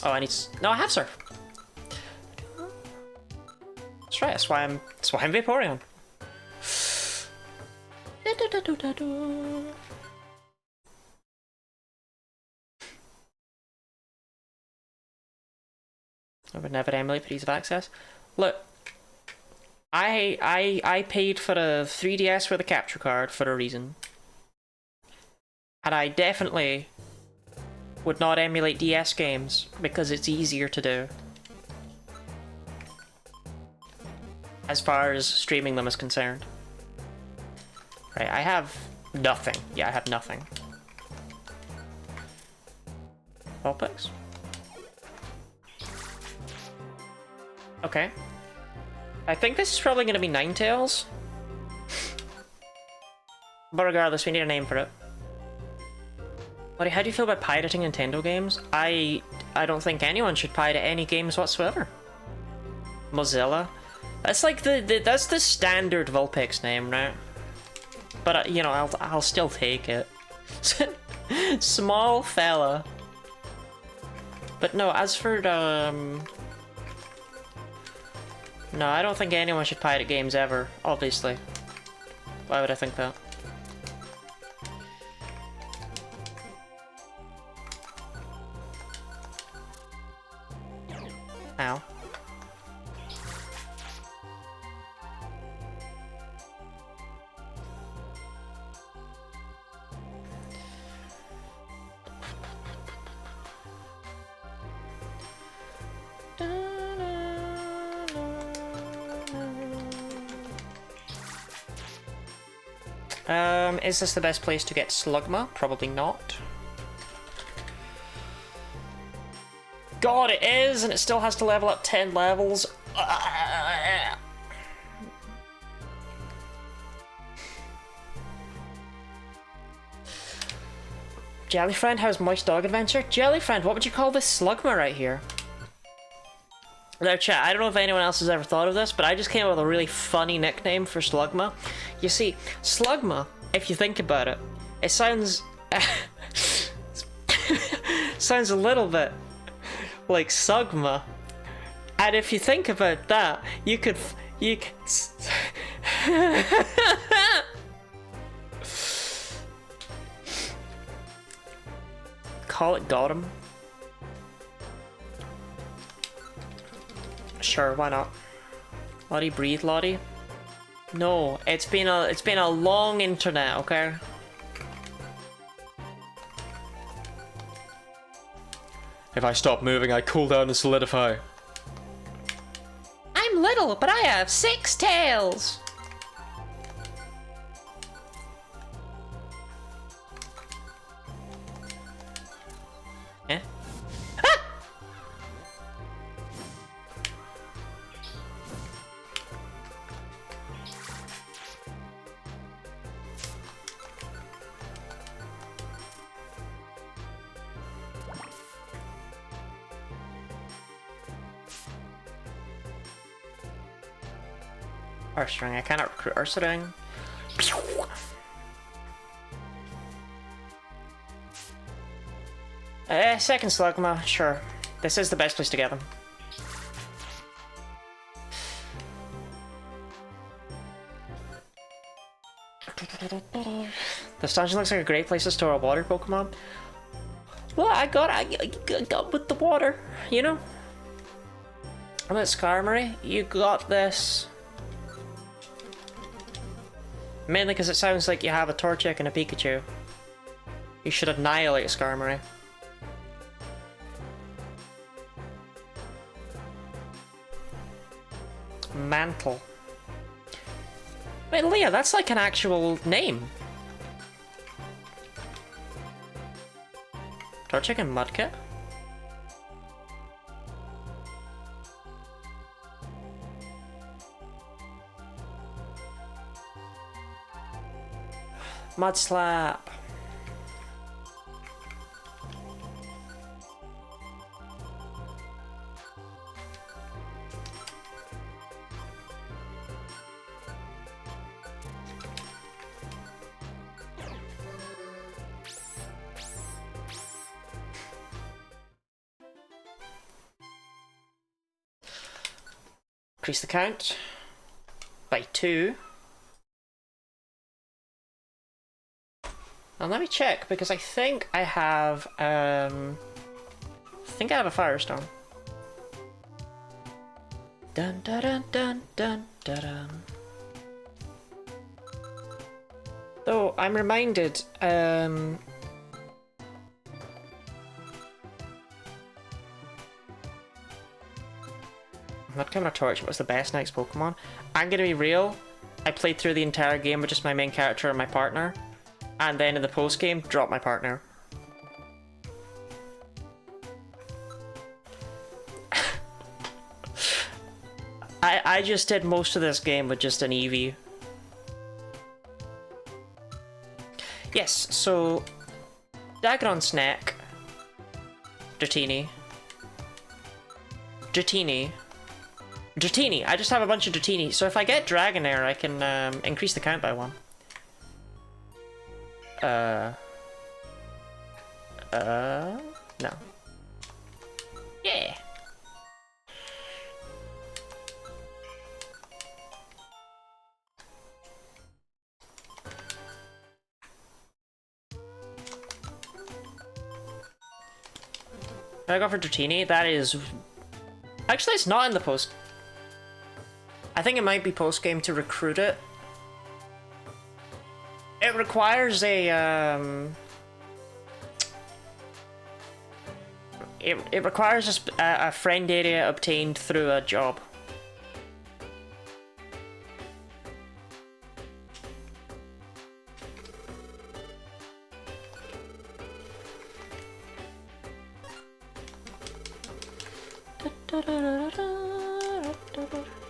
Oh, I need no, I have surf. That's right, that's why I'm Vaporeon. I would never emulate for ease of access. Look, I paid for a 3DS with a capture card for a reason. And I definitely would not emulate DS games because it's easier to do. As far as streaming them is concerned. Right, I have nothing. Yeah, I have nothing. Vulpix? Okay. I think this is probably going to be Ninetales. But regardless, we need a name for it. Buddy, how do you feel about pirating Nintendo games? I don't think anyone should pirate any games whatsoever. Mozilla. That's like that's the standard Vulpix name, right? But you know, I'll still take it. Small fella. But no, as for no, I don't think anyone should pirate games ever, obviously. Why would I think that? Ow. Is this the best place to get Slugma? Probably not. God, it is, and it still has to level up 10 levels. Jellyfriend, how's Moist Dog Adventure? Jellyfriend, what would you call this Slugma right here? Now chat, I don't know if anyone else has ever thought of this, but I just came up with a really funny nickname for Slugma. You see, Slugma, if you think about it, it sounds... sounds a little bit like Sugma. And if you think about that, you could... Call it Gotham. Sure, why not? Lottie, breathe, Lottie. No, it's been a long internet, okay? If I stop moving, I cool down and solidify. I'm little, but I have 6 tails. Eh? Ah! Ursaring, I cannot recruit Ursaring. Second Slugma, sure. This is the best place to get them. This dungeon looks like a great place to store a water Pokemon. Well, I got with the water, you know? I'm at Skarmory. You got this. Mainly because it sounds like you have a Torchic and a Pikachu. You should annihilate Skarmory. Mantle. Wait, Leah, that's like an actual name. Torchic and Mudkip? Mud Slap. increase the count by 2. And let me check, because I think I have a Firestone. Dun dun dun dun dun dun dun. Though I'm reminded, not Camera Torch was the best next Pokemon. I'm gonna be real. I played through the entire game with just my main character and my partner. And then in the post-game, drop my partner. I just did most of this game with just an Eevee. Yes, so... Dagron Snack. Dratini. Dratini. Dratini! I just have a bunch of Dratini. So if I get Dragonair, I can increase the count by 1. No. Yeah. I go for Dratini. That is... Actually, it's not in the post. I think it might be post-game to recruit it. It requires a, It requires a friend area obtained through a job.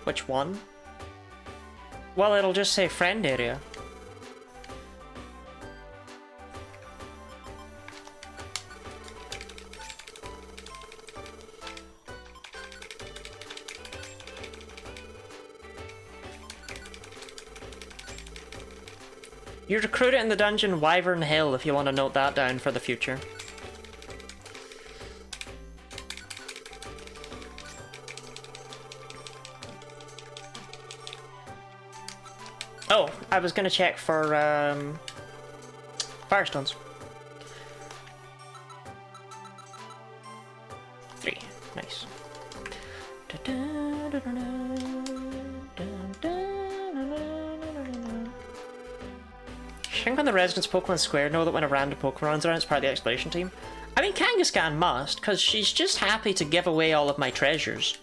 Which one? Well, it'll just say friend area. You recruit it in the dungeon Wyvern Hill if you want to note that down for the future. Oh, I was gonna check for Firestones. 3, nice. Shrink on the residence Pokemon Square know that when a random Pokemon runs around, it's part of the exploration team. I mean, Kangaskhan must, because she's just happy to give away all of my treasures.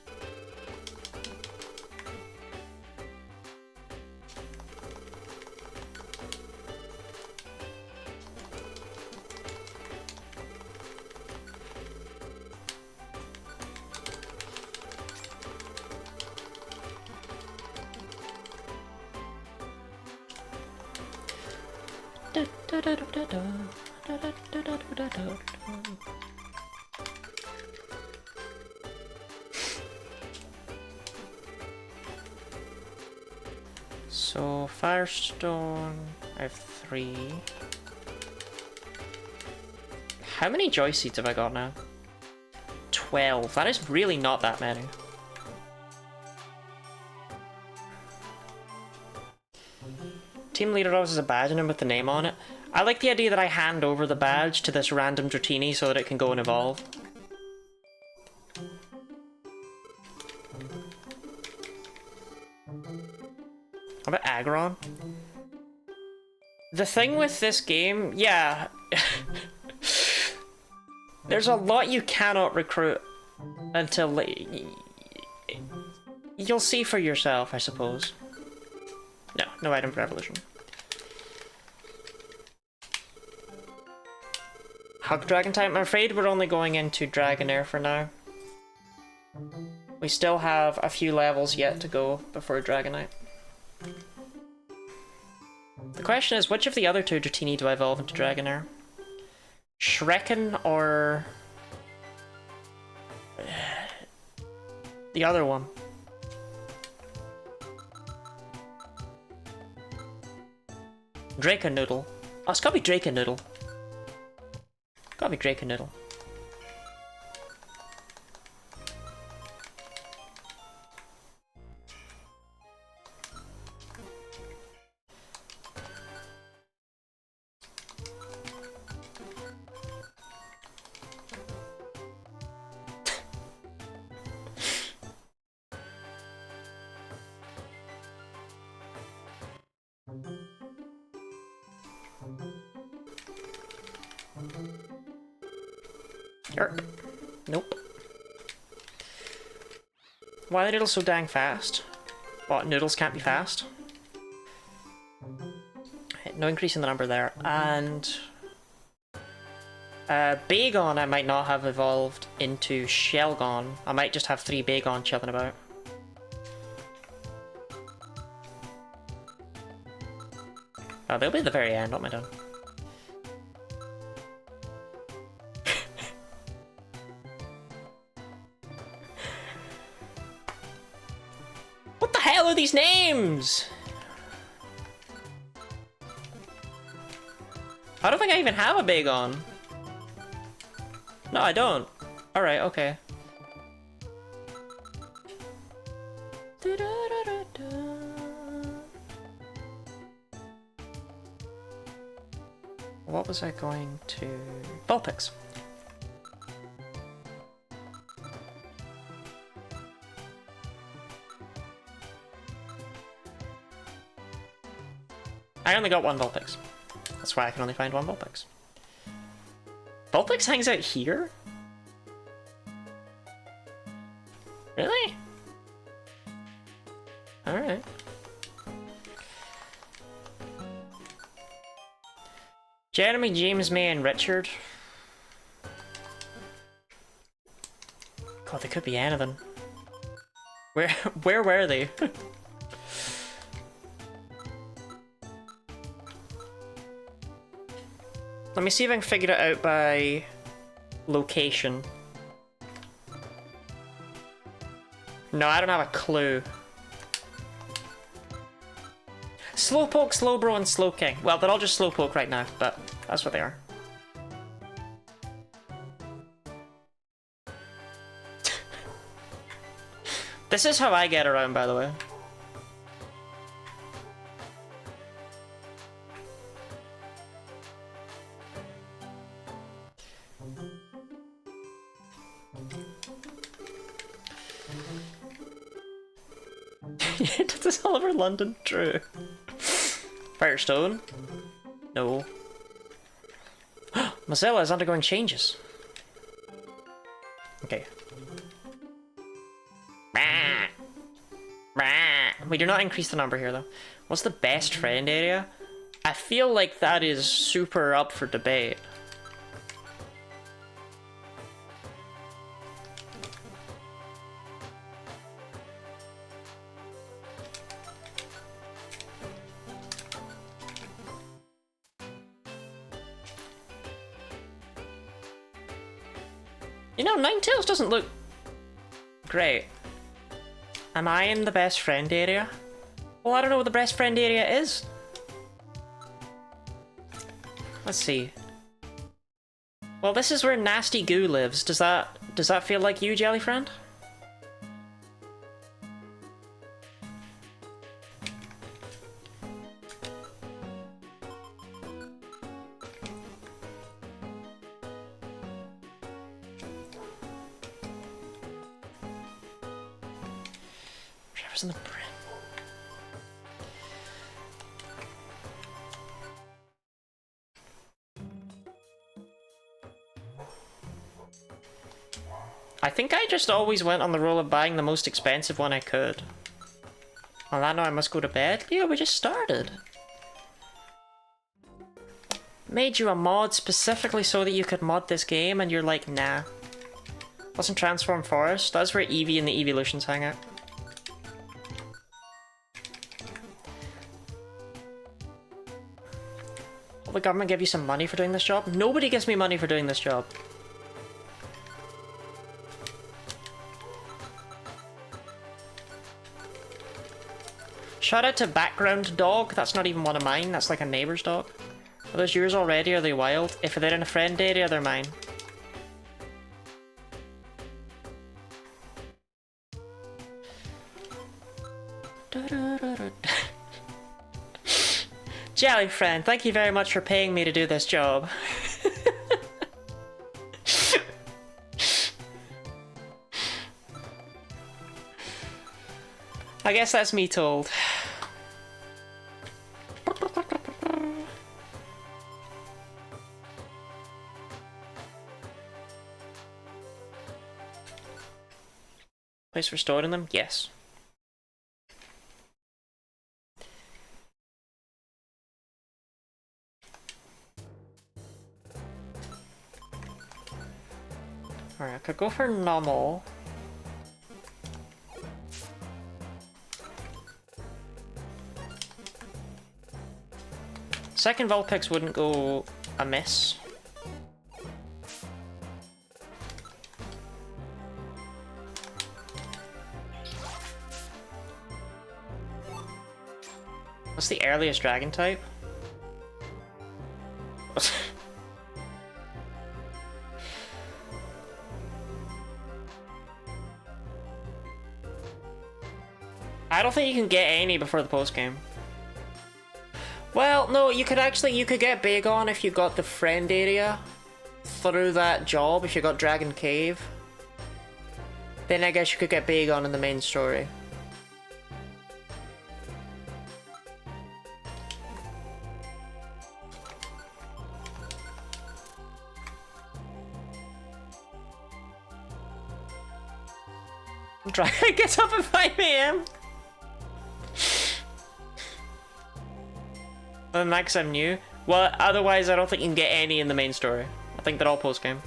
So, Firestone, I have 3. How many Joy Seeds have I got now? 12. That is really not that many. Team Leader always has a badge in him with the name on it. I like the idea that I hand over the badge to this random Dratini so that it can go and evolve. How about Aggron? The thing with this game, yeah. There's a lot you cannot recruit until... You'll see for yourself, I suppose. No, no item for evolution. Hug Dragon type. I'm afraid we're only going into Dragonair for now. We still have a few levels yet to go before Dragonite. The question is, which of the other 2 Dratini do I evolve into Dragonair? Shrekken or... the other one? Dracanoodle. Oh, it's gotta be Dracanoodle. Gotta be Dracanoodle. Yerp. Nope. Why are the noodles so dang fast? What, noodles can't be fast? No increase in the number there. And... Bagon I might not have evolved into Shelgon. I might just have 3 Bagon chilling about. Oh, they'll be at the very end, what am I doing? What the hell are these names? I don't think I even have a Bagon. No, I don't. Alright, okay. What was I going to... Vulpix. I only got 1 Vulpix. That's why I can only find 1 Vulpix. Vulpix hangs out here? Really? Alright. Jeremy, James, May, and Richard. God, they could be anything. Where were they? Let me see if I can figure it out by location. No, I don't have a clue. Slowpoke, Slowbro, and Slowking. Well, they're all just Slowpoke right now, but that's what they are. This is how I get around, by the way. Did this all over London? True. Firestone? No. Mozilla is undergoing changes. Okay. We do not increase the number here, though. What's the best friend area? I feel like that is super up for debate. You know, Ninetales doesn't look great. Am I in the best friend area? Well, I don't know what the best friend area is. Let's see. Well, this is where Nasty Goo lives. Does that feel like you, Jelly Friend? In the brain. I think I just always went on the roll of buying the most expensive one I could. On that note, I must go to bed. Yeah, we just started. Made you a mod specifically so that you could mod this game, and you're like, nah. Wasn't Transform Forest? That's where Eevee and the Evolutions hang out. Will the government give you some money for doing this job? Nobody gives me money for doing this job. Shout out to Background Dog. That's not even one of mine. That's like a neighbour's dog. Are those yours already? Or are they wild? If they're in a friend area, they're mine. Jelly Friend, thank you very much for paying me to do this job. I guess that's me told. Place for storing them? Yes. Alright, I could go for normal. Second Vulpix wouldn't go amiss. What's the earliest dragon type? I don't think you can get any before the post game. Well, no, you could get Bagon if you got the friend area through that job, if you got Dragon Cave. Then I guess you could get Bagon in the main story. Dragon gets up at 5 AM. Other than that, 'cause I'm new. Well, otherwise I don't think you can get any in the main story. I think they're all post-game.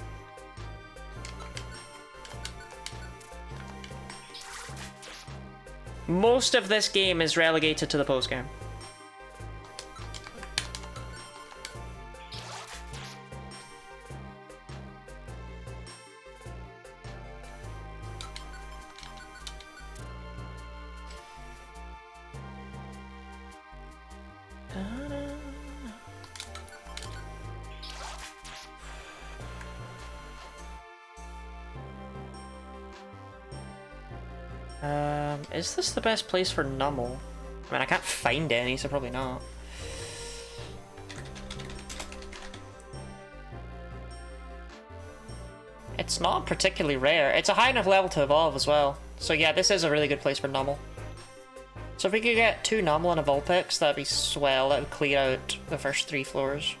Most of this game is relegated to the post-game. Is this the best place for Nummel? I mean, I can't find any, so probably not. It's not particularly rare. It's a high enough level to evolve as well. So yeah, this is a really good place for Nummel. So if we could get 2 Nummel and a Vulpix, that'd be swell. That would clear out the first 3 floors.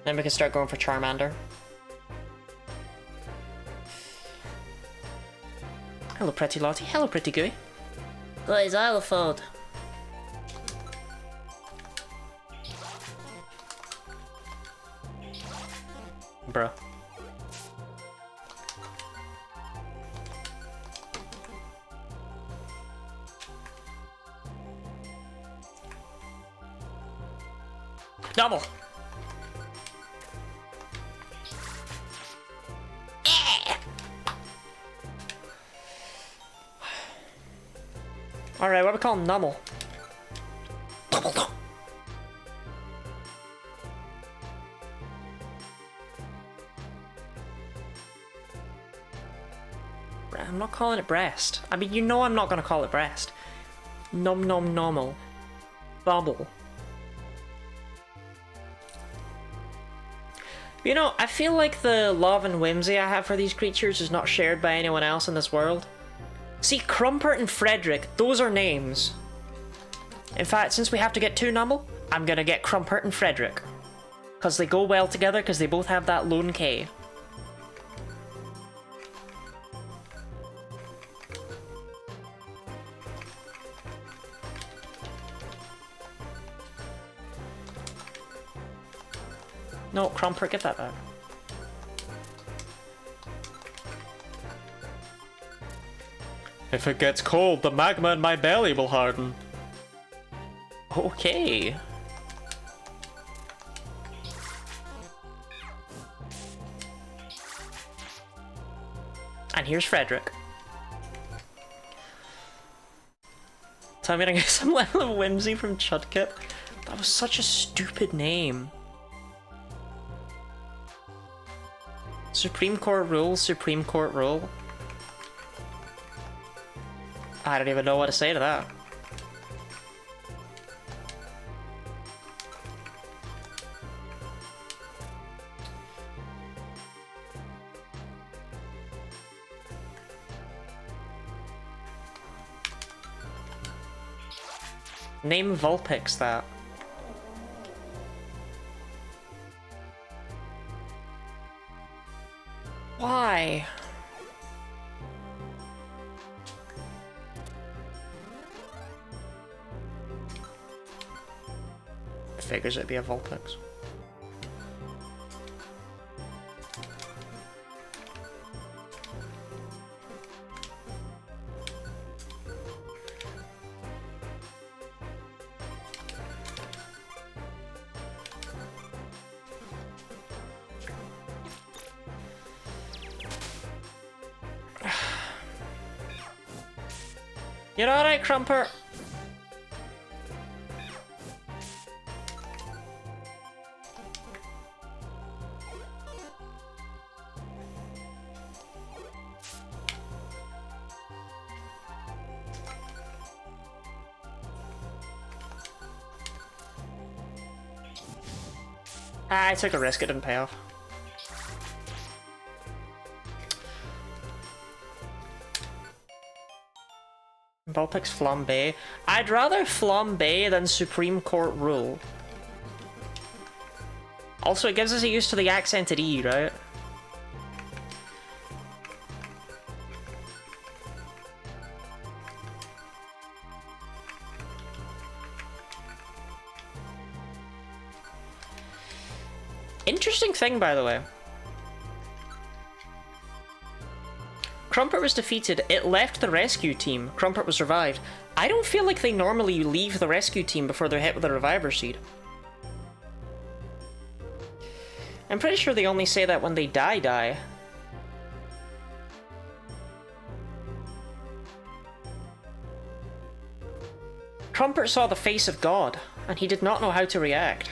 Then we can start going for Charmander. Hello, pretty Lottie. Hello, pretty Gooey. Guys, I'll afford. Bruh. Double! Alright, what do we call Nummel? I'm not calling it breast. I mean, you know I'm not gonna call it breast. Nom nom nommel. Bubble. You know, I feel like the love and whimsy I have for these creatures is not shared by anyone else in this world. See, Crumpert and Frederick, those are names. In fact, since we have to get 2 Nummel, I'm gonna get Crumpert and Frederick. Because they go well together, because they both have that lone K. No, Crumpert, get that back. If it gets cold, the magma in my belly will harden. Okay. And here's Frederick. Tell me to get some level of whimsy from Chudkip. That was such a stupid name. Supreme Court rule, Supreme Court rule. I don't even know what to say to that. Name Vulpix that. Why? figures it'd be a Vulpix. You're alright, Crumper. I took a risk, it didn't pay off. Vulpix Flambe. I'd rather Flambe than Supreme Court Rule. Also, it gives us a use to the accented E, right? Interesting thing, by the way. Crumpert was defeated, it left the rescue team. Crumpert was revived. I don't feel like they normally leave the rescue team before they're hit with a reviver seed. I'm pretty sure they only say that when they die. Crumpert saw the face of God, and he did not know how to react.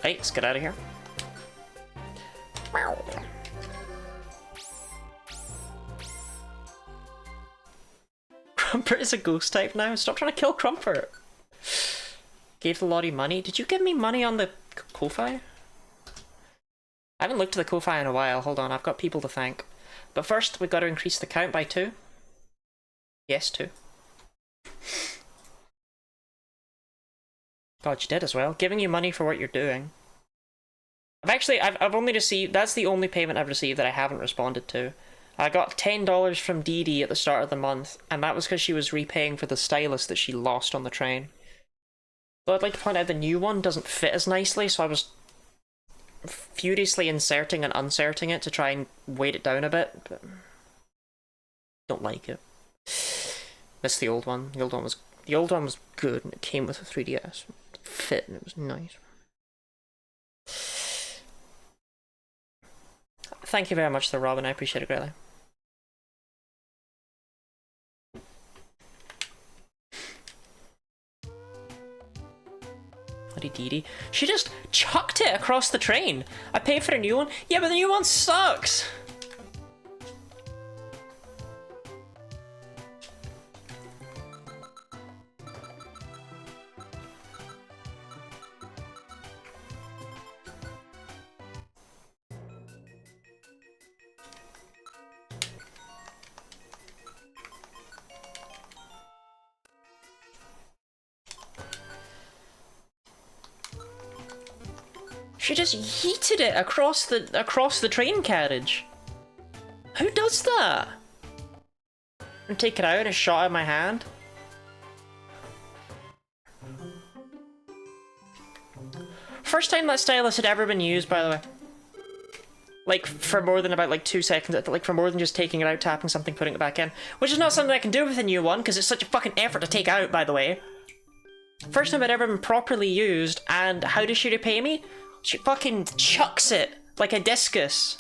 Hey, let's get out of here. Crumpert is a ghost type now. Stop trying to kill Crumpert. Gave the Lottie money. Did you give me money on the Ko-Fi? I haven't looked at the Ko-Fi in a while. Hold on, I've got people to thank. But first, we've got to increase the count by 2. Yes, 2. God, you did as well. Giving you money for what you're doing. I've only received, that's the only payment I've received that I haven't responded to. I got $10 from Dee Dee at the start of the month, and that was because she was repaying for the stylus that she lost on the train. But I'd like to point out the new one doesn't fit as nicely, so I was furiously inserting and unserting it to try and weight it down a bit, but don't like it. Miss the old one. The old one was good, and it came with a 3DS. It fit, and it was nice. Thank you very much, though, Robin. I appreciate it greatly. Bloody Dee Dee. She just chucked it across the train. I paid for a new one. Yeah, but the new one sucks. She just yeeted it across the train carriage. Who does that? And take it out and it shot out of my hand. First time that stylus had ever been used, by the way. Like, for more than about, like, 2 seconds. Like, for more than just taking it out, tapping something, putting it back in. Which is not something I can do with a new one, because it's such a fucking effort to take out, by the way. First time I'd ever been properly used, and how does she repay me? She fucking chucks it like a discus.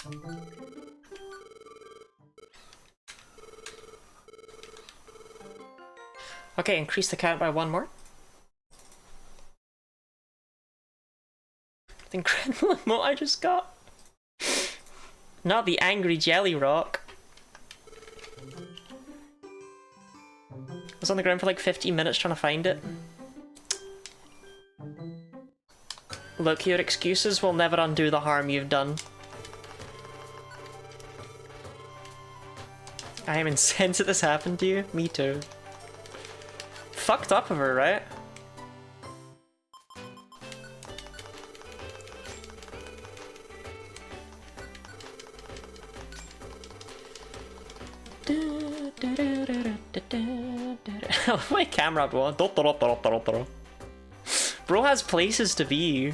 Okay, increase the count by 1 more. The incredible emote I just got. Not the angry jelly rock. I was on the ground for like 15 minutes trying to find it. Look, your excuses will never undo the harm you've done. I am incensed that this happened to you. Me too. Fucked up of her, right? My camera, bro. Bro has places to be.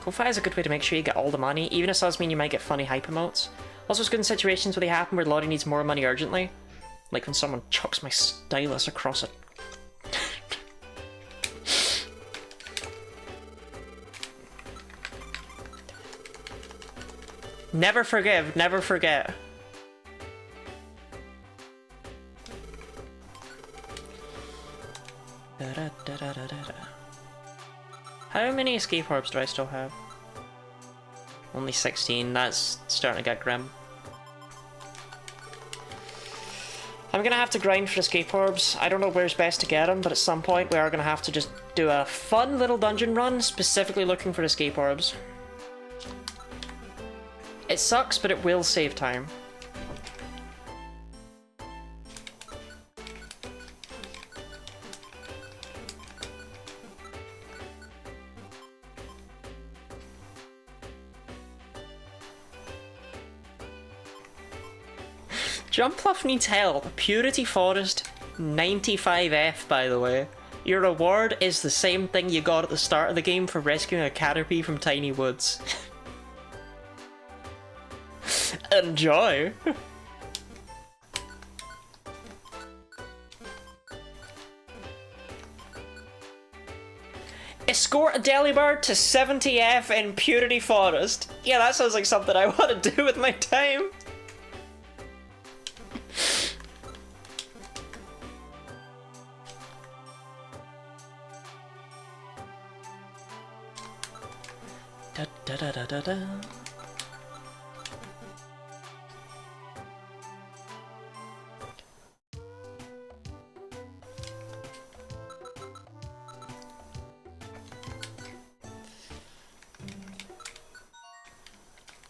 Ko-Fi is a good way to make sure you get all the money, even if it does mean you might get funny hype emotes. Also, it's good in situations where they happen where Lottie needs more money urgently. Like when someone chucks my stylus across it. Never forgive, never forget. How many escape orbs do I still have? Only 16, that's starting to get grim. I'm gonna have to grind for escape orbs. I don't know where's best to get them, but at some point we are gonna have to just do a fun little dungeon run, specifically looking for escape orbs. It sucks, but it will save time. Jumpluff needs help. Purity Forest 95F, by the way. Your reward is the same thing you got at the start of the game for rescuing a Caterpie from Tiny Woods. Enjoy! Escort a Delibird to 70F in Purity Forest. Yeah, that sounds like something I want to do with my time. Da da da da da da.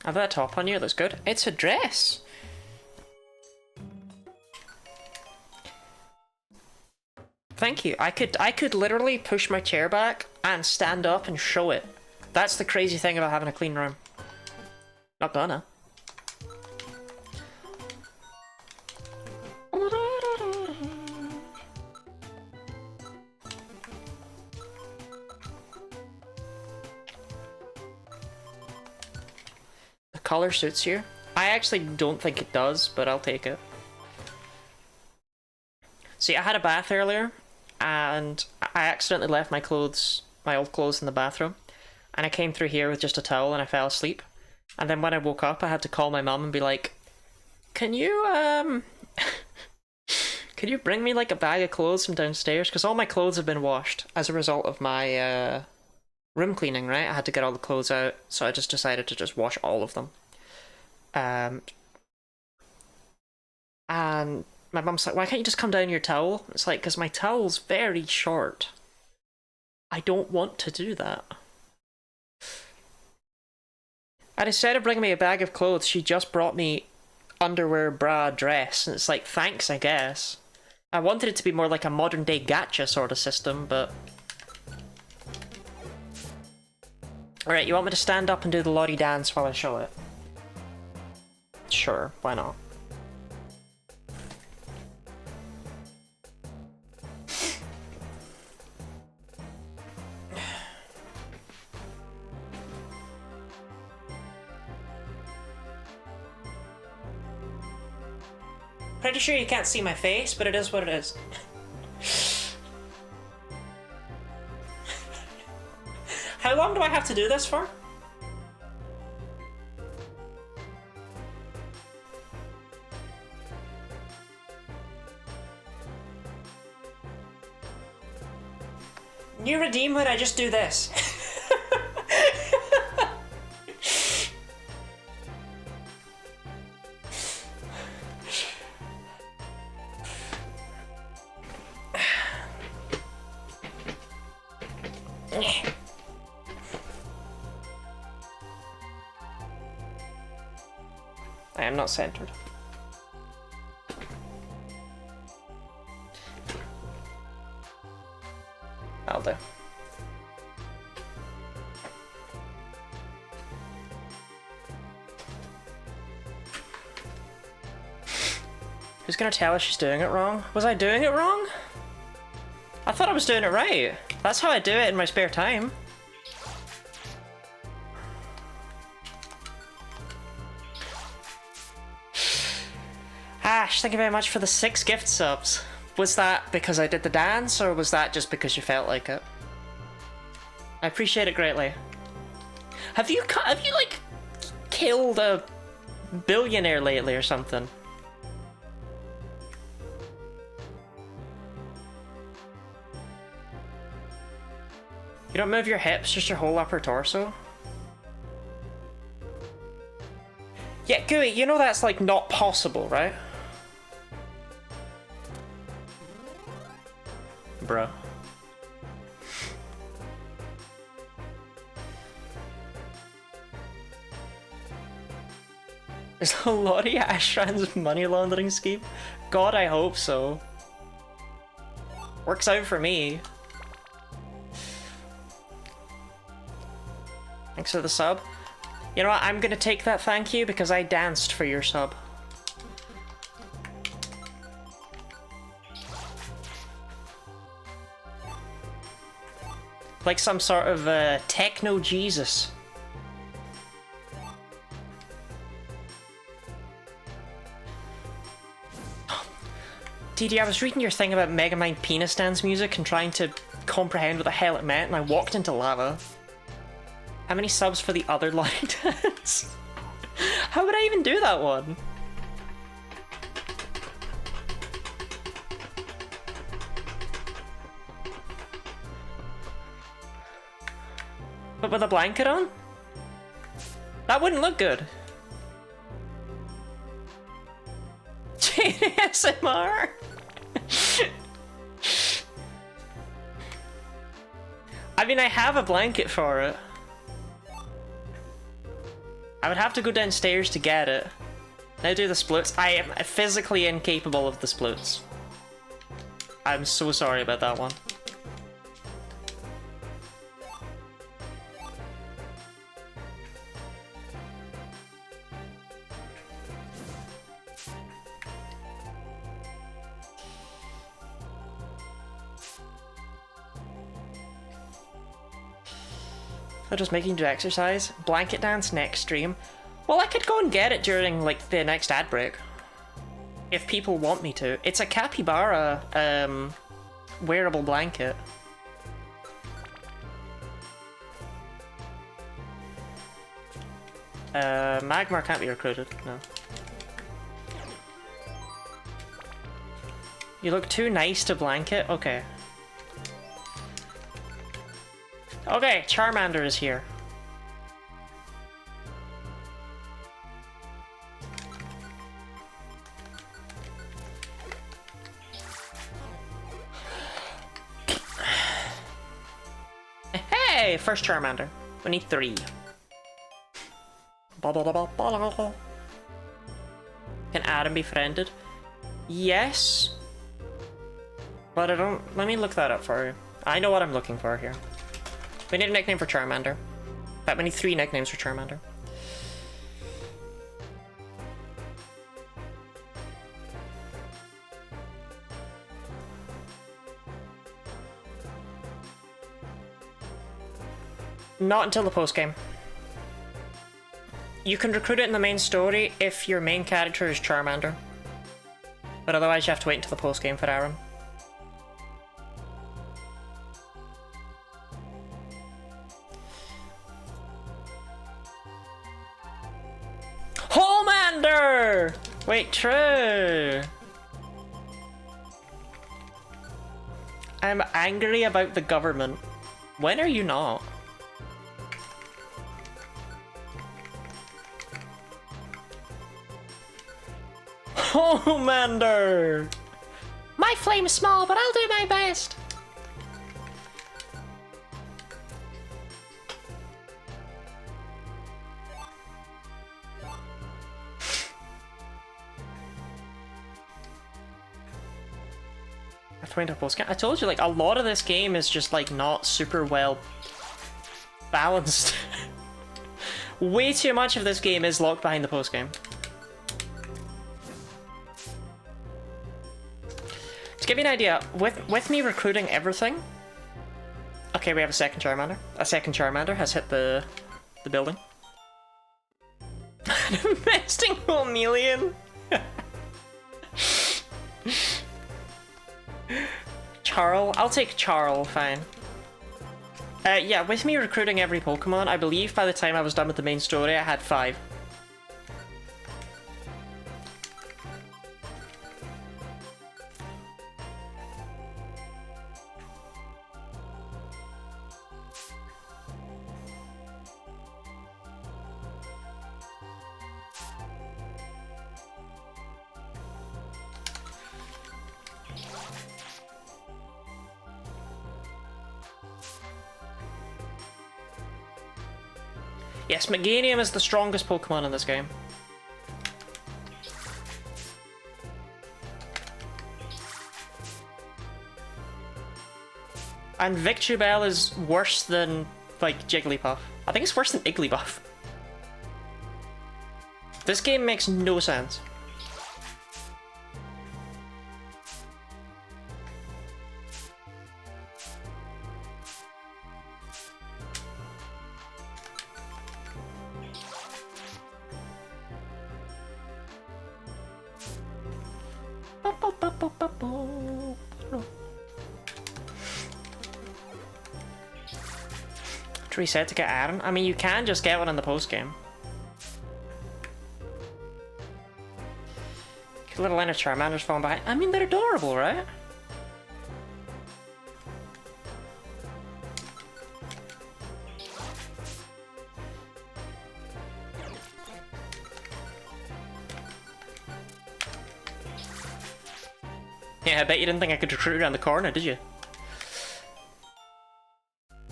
Have that top on you, looks good. It's a dress! Thank you. I could literally push my chair back and stand up and show it. That's the crazy thing about having a clean room. Not gonna. The color suits you. I actually don't think it does, but I'll take it. See, I had a bath earlier, and I accidentally left my clothes, my old clothes in the bathroom. And I came through here with just a towel and I fell asleep. And then when I woke up, I had to call my mum and be like, can you, can you bring me like a bag of clothes from downstairs? Because all my clothes have been washed as a result of my room cleaning, right? I had to get all the clothes out, so I just decided to just wash all of them. And my mum's like, why can't you just come down your towel? It's like, because my towel's very short. I don't want to do that. And instead of bringing me a bag of clothes, she just brought me underwear, bra, dress. And it's like, thanks, I guess. I wanted it to be more like a modern day gacha sort of system, but... Alright, you want me to stand up and do the Lottie dance while I show it? Sure, why not? Pretty sure you can't see my face, but it is what it is. How long do I have to do this for? You redeem when I just do this. I am not centered. I'll do. Who's gonna tell us she's doing it wrong? Was I doing it wrong? I thought I was doing it right. That's how I do it in my spare time. Ash, thank you very much for the 6 gift subs. Was that because I did the dance, or was that just because you felt like it? I appreciate it greatly. Have you like killed a billionaire lately or something? You don't move your hips, just your whole upper torso? Yeah, Gooey, you know that's like not possible, right? Bruh. Is a lot of Ashran's money laundering scheme? God, I hope so. Works out for me. Thanks for the sub. You know what, I'm gonna take that thank you because I danced for your sub. Like some sort of techno Jesus. DD, I was reading your thing about Megamind penis dance music and trying to comprehend what the hell it meant, and I walked into lava. How many subs for the other line dance? How would I even do that one? But with a blanket on? That wouldn't look good. ASMR? I mean, I have a blanket for it. I would have to go downstairs to get it. Now do the splits. I am physically incapable of the splits. I'm so sorry about that one. I'm just making you do exercise. Blanket dance next stream. Well, I could go and get it during like the next ad break. If people want me to. It's a capybara wearable blanket. Magmar can't be recruited, no. You look too nice to blanket? Okay. Okay, Charmander is here. Hey, first Charmander. We need 3. Can Adam be friended? Yes. But I don't... Let me look that up for you. I know what I'm looking for here. We need a nickname for Charmander. In fact, we need 3 nicknames for Charmander. Not until the post-game. You can recruit it in the main story if your main character is Charmander. But otherwise you have to wait until the post-game for Aaron. Homelander! Wait, true. I'm angry about the government. When are you not? Homelander! My flame is small, but I'll do my best. I told you, like, a lot of this game is just, like, not super well balanced. Way too much of this game is locked behind the postgame. To give you an idea, with me recruiting everything... Okay, we have a second Charmander. A second Charmander has hit the building. Domestic Homelian! Charl? I'll take Charl, fine. Yeah, with me recruiting every Pokemon, I believe by the time I was done with the main story, I had 5. Yes, Meganium is the strongest Pokemon in this game. And Victreebel is worse than, like, Jigglypuff. I think it's worse than Igglybuff. This game makes no sense. To reset to get Aaron? I mean, you can just get one in the post-game. Little inner Charmander's falling behind. I mean, they're adorable, right? Yeah, I bet you didn't think I could recruit around the corner, did you?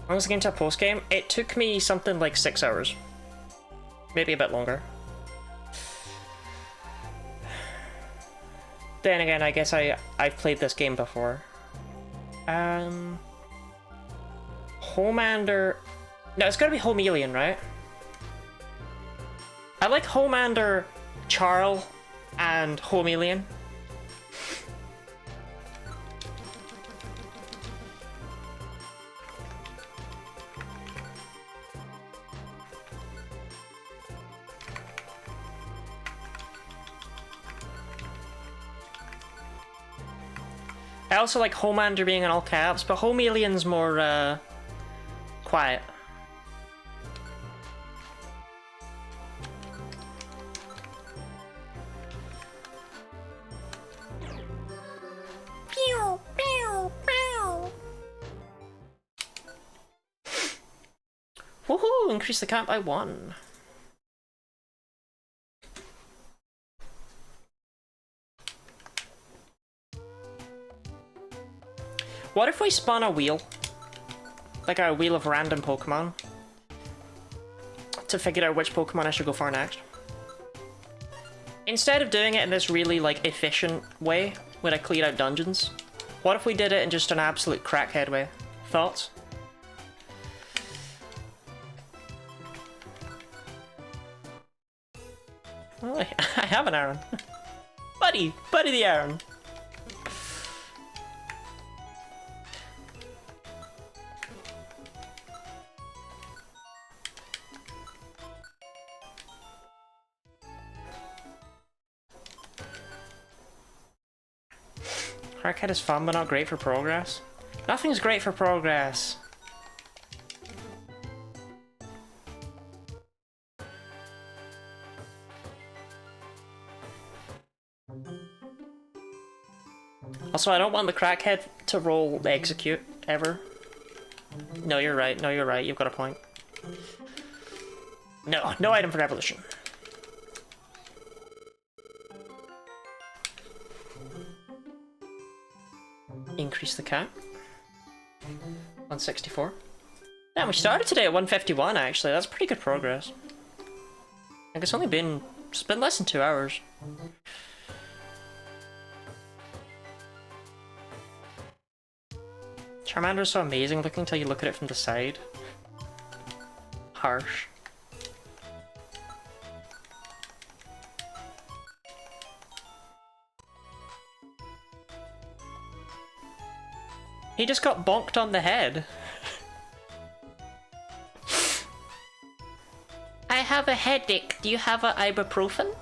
When was the game to a post-game? It took me something like 6 hours. Maybe a bit longer. Then again, I guess I've played this game before. Homelander... No, it's gotta be Homelian, right? I like Homelander, Charl, and Homelian. I also like Homelander being in all caps, but Homelian's more, quiet. Pew, pew, pew. Woohoo! Increase the count by 1. What if we spun a wheel? Like a wheel of random Pokemon? To figure out which Pokemon I should go for next. Instead of doing it in this really, like, efficient way, when I clear out dungeons, what if we did it in just an absolute crackhead way? Thoughts? Oh, I have an Aaron. Buddy the Aaron. Crackhead is fun, but not great for progress. Nothing's great for progress. Also, I don't want the crackhead to roll execute, ever. No, you're right. No, you're right. You've got a point. No, no item for evolution. Increase the count. 164. Damn, we started today at 151 actually. That's pretty good progress. Like it's been less than 2 hours. Charmander's so amazing looking until you look at it from the side. Harsh. He just got bonked on the head. I have a headache. Do you have a ibuprofen?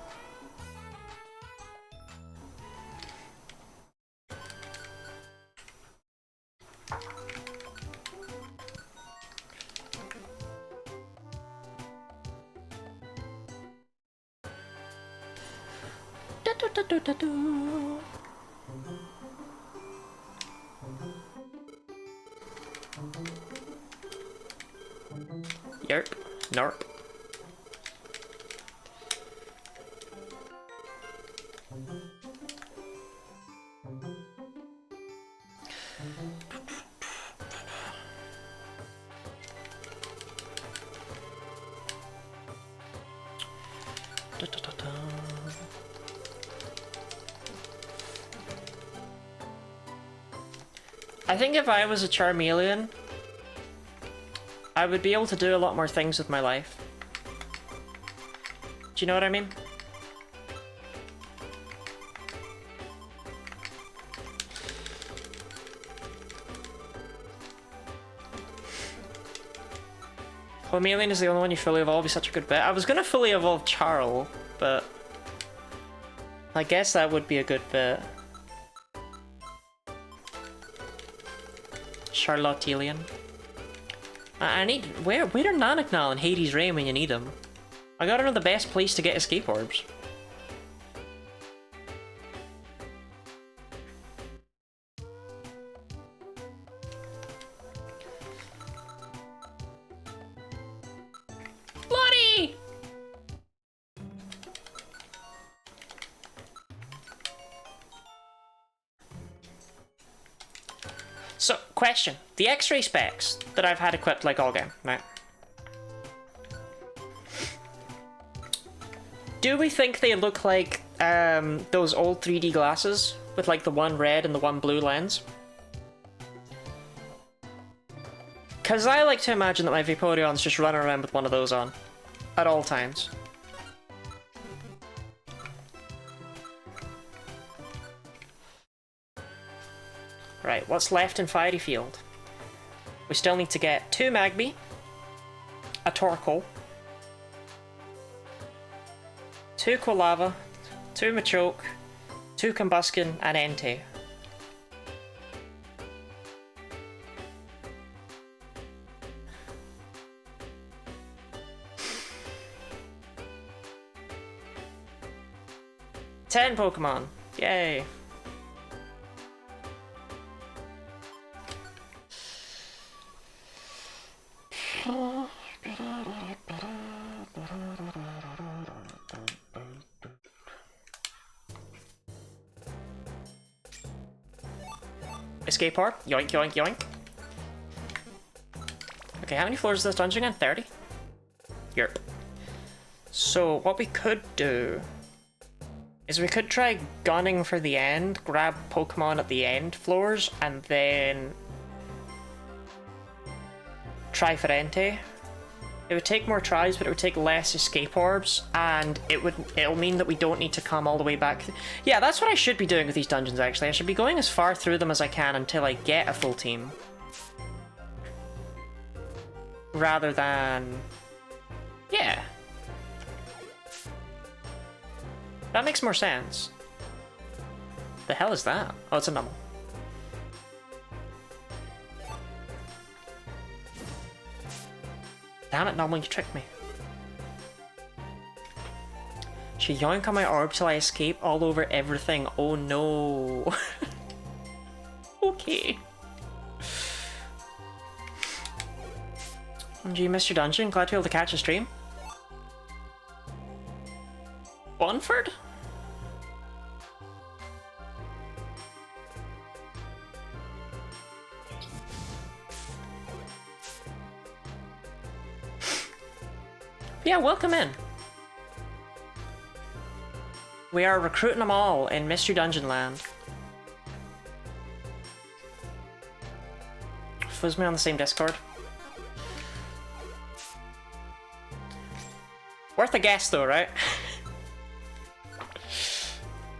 Yerp. Narp. I think if I was a Charmeleon, I would be able to do a lot more things with my life. Do you know what I mean? Charmeleon is the only one you fully evolve. He's such a good bet. I was gonna fully evolve Charl, but I guess that would be a good bet. Charlotelian. I need... Where are Nanognal and Hades Rain when you need them? I gotta know the best place to get escape orbs. Bloody! So, question. The X-ray specs that I've had equipped like all game, right? Do we think they look like those old 3D glasses with like the one red and the one blue lens? Because I like to imagine that my Vaporeon's just running around with one of those on at all times. Right, what's left in Fiery Field? We still need to get 2 Magby, a Torkoal, 2 Quilava, 2 Machoke, 2 Combuskin, and Entei. Ten Pokemon! Yay! Escape Orb. Yoink, yoink, yoink. Okay, how many floors is this dungeon again? 30? Yerp. So, what we could do is we could try gunning for the end, grab Pokemon at the end floors, and then try for Entei. It would take more tries, but it would take less escape orbs, and it'll mean that we don't need to come all the way back. Yeah, that's what I should be doing with these dungeons, actually. I should be going as far through them as I can until I get a full team. Rather than... yeah. That makes more sense. The hell is that? Oh, it's a Numel. Damn it, Numel, you tricked me. Should yoink on my orb till I escape all over everything. Oh no. Okay. Do you miss your dungeon? Glad to be able to catch a stream. Bunford? Yeah, welcome in. We are recruiting them all in Mystery Dungeon Land. Fuzz me on the same Discord. Worth a guess though, right?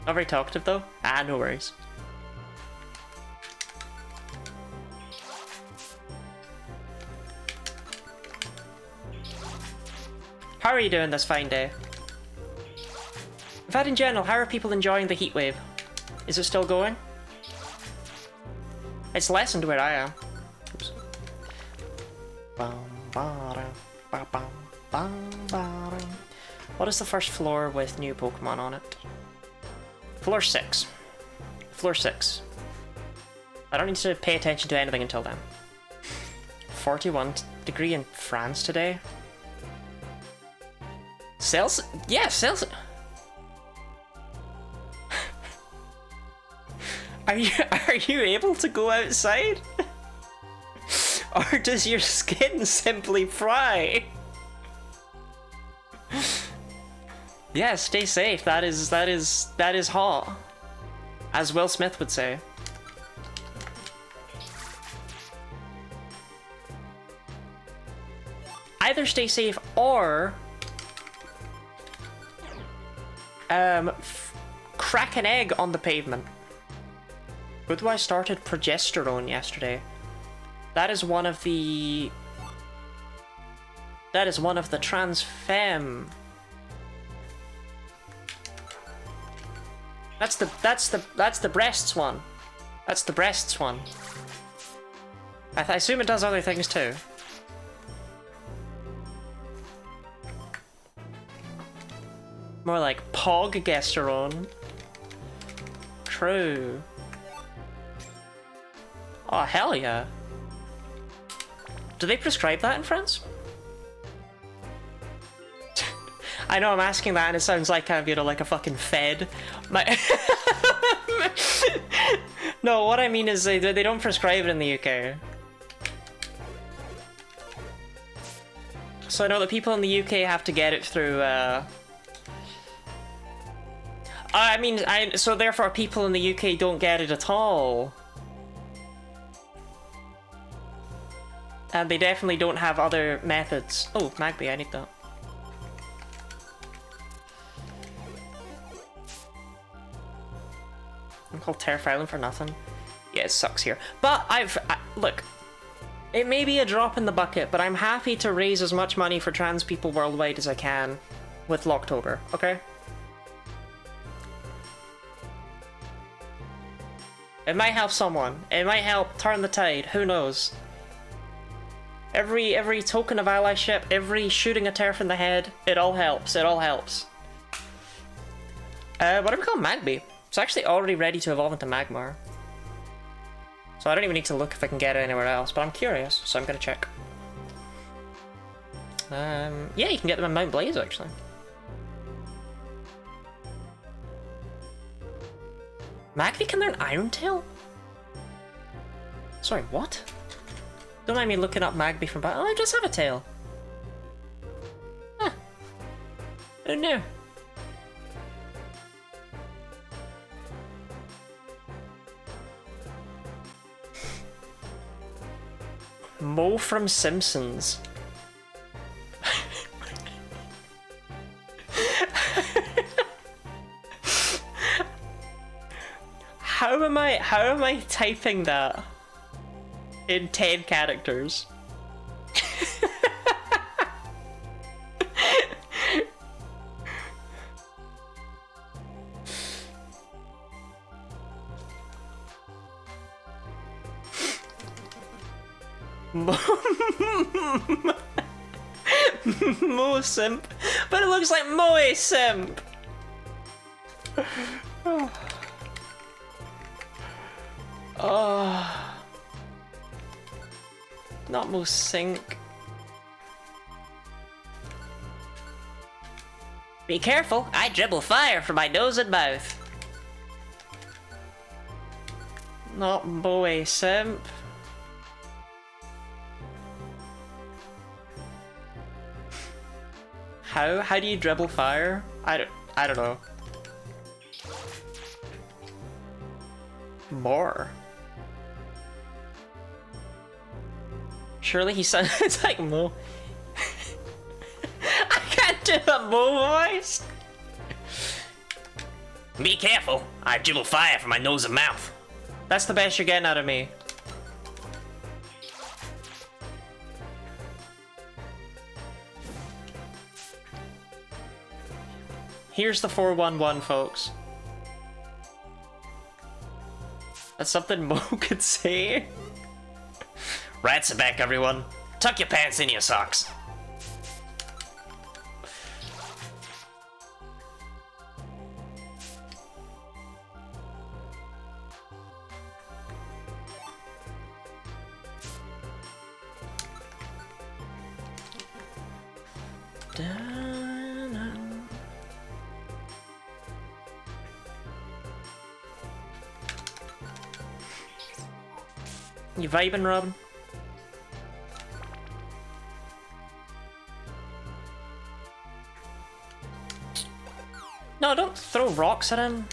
Not very talkative though. Ah, no worries. are you doing this fine day? In fact, in general, how are people enjoying the heat wave? Is it still going? It's lessened where I am. Oops. What is the first floor with new Pokemon on it? Floor 6. Floor 6. I don't need to pay attention to anything until then. 41 degree in France today. Celsius? Yeah, Celsius. Are you able to go outside? Or does your skin simply fry? Yeah, stay safe. That is hot. As Will Smith would say. Either stay safe or crack an egg on the pavement. Good, I started progesterone yesterday. That is one of the trans femme. That's the breasts one. That's the breasts one. I assume it does other things too. More like poggesterone. True. Oh, hell yeah. Do they prescribe that in France? I know I'm asking that and it sounds like kind of, you know, like a fucking fed. No, what I mean is they don't prescribe it in the UK. So I know that people in the UK have to get it through, so therefore people in the UK don't get it at all. And they definitely don't have other methods. Oh, Magby, I need that. I'm called Turf Island for nothing. Yeah, it sucks here. But look, it may be a drop in the bucket, but I'm happy to raise as much money for trans people worldwide as I can with Locktober, okay? It might help someone. It might help turn the tide. Who knows? Every token of allyship, every shooting a turf in the head, it all helps. It all helps. What do we call Magby? It's actually already ready to evolve into Magmar. So I don't even need to look if I can get it anywhere else, but I'm curious, so I'm gonna check. Yeah, you can get them in Mount Blaze, actually. Magby can learn Iron Tail? Sorry, what? Don't mind me looking up Magby from back. Oh, I just have a tail. Huh. Oh no. Mo from Simpsons. How am I typing that in 10 characters? Mo Simp, but it looks like Moe Simp. Oh, not Mo Sink. Be careful, I dribble fire from my nose and mouth. Not Moe Simp. How do you dribble fire? I don't know. More. Surely he sounds like Mo. I can't do a Mo voice. Be careful, I dribble fire from my nose and mouth. That's the best you're getting out of me. Here's the 411, folks. That's something Mo could say. Rats are back, everyone. Tuck your pants in your socks. You vibing, Robin? No, don't throw rocks at him.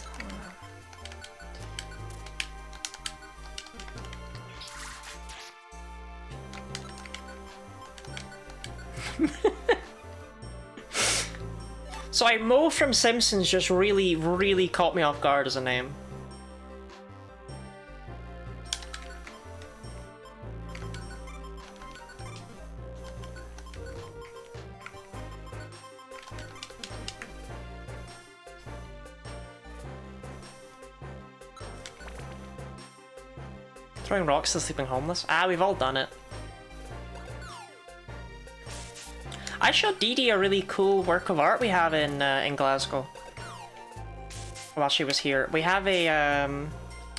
Sorry, Mo from Simpsons just really caught me off guard as a name. Throwing rocks to sleeping homeless? Ah, we've all done it. I showed Dee Dee a really cool work of art we have in Glasgow. While she was here. We have a,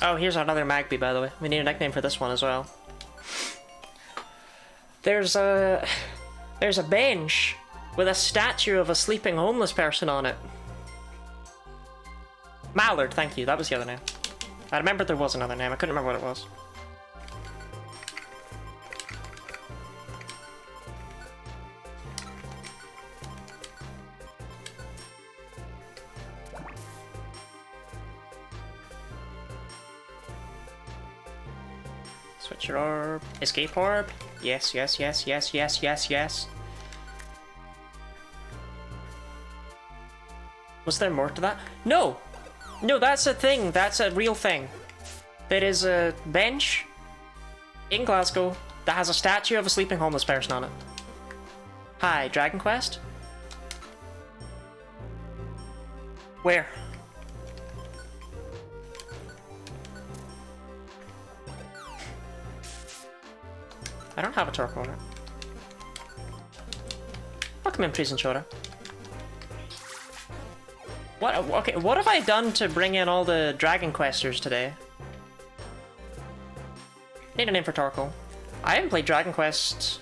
Oh, here's another Magby, by the way. We need a nickname for this one as well. There's a bench with a statue of a sleeping homeless person on it. Mallard, thank you. That was the other name. I remembered there was another name. I couldn't remember what it was. Switch your orb. Escape orb. Yes, yes, yes, yes, yes, yes, yes. Was there more to that? No! No, that's a thing. That's a real thing. There is a bench in Glasgow that has a statue of a sleeping homeless person on it. Hi, Dragon Quest? Where? I don't have a Torque owner. Welcome in, Prison Shora. What? Okay, what have I done to bring in all the Dragon Questers today? Need a name for Torkoal. I haven't played Dragon Quest.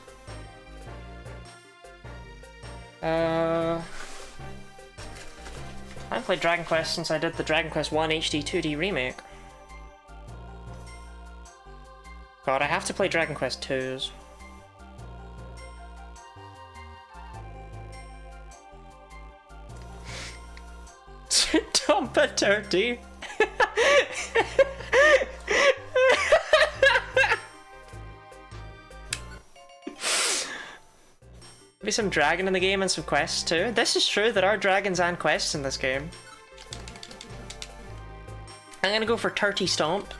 I haven't played Dragon Quest since I did the Dragon Quest 1 HD 2D remake. God, I have to play Dragon Quest 2s. Dump a turkey. Maybe some dragon in the game and some quests too. This is true, there are dragons and quests in this game. I'm gonna go for Turty Stomp.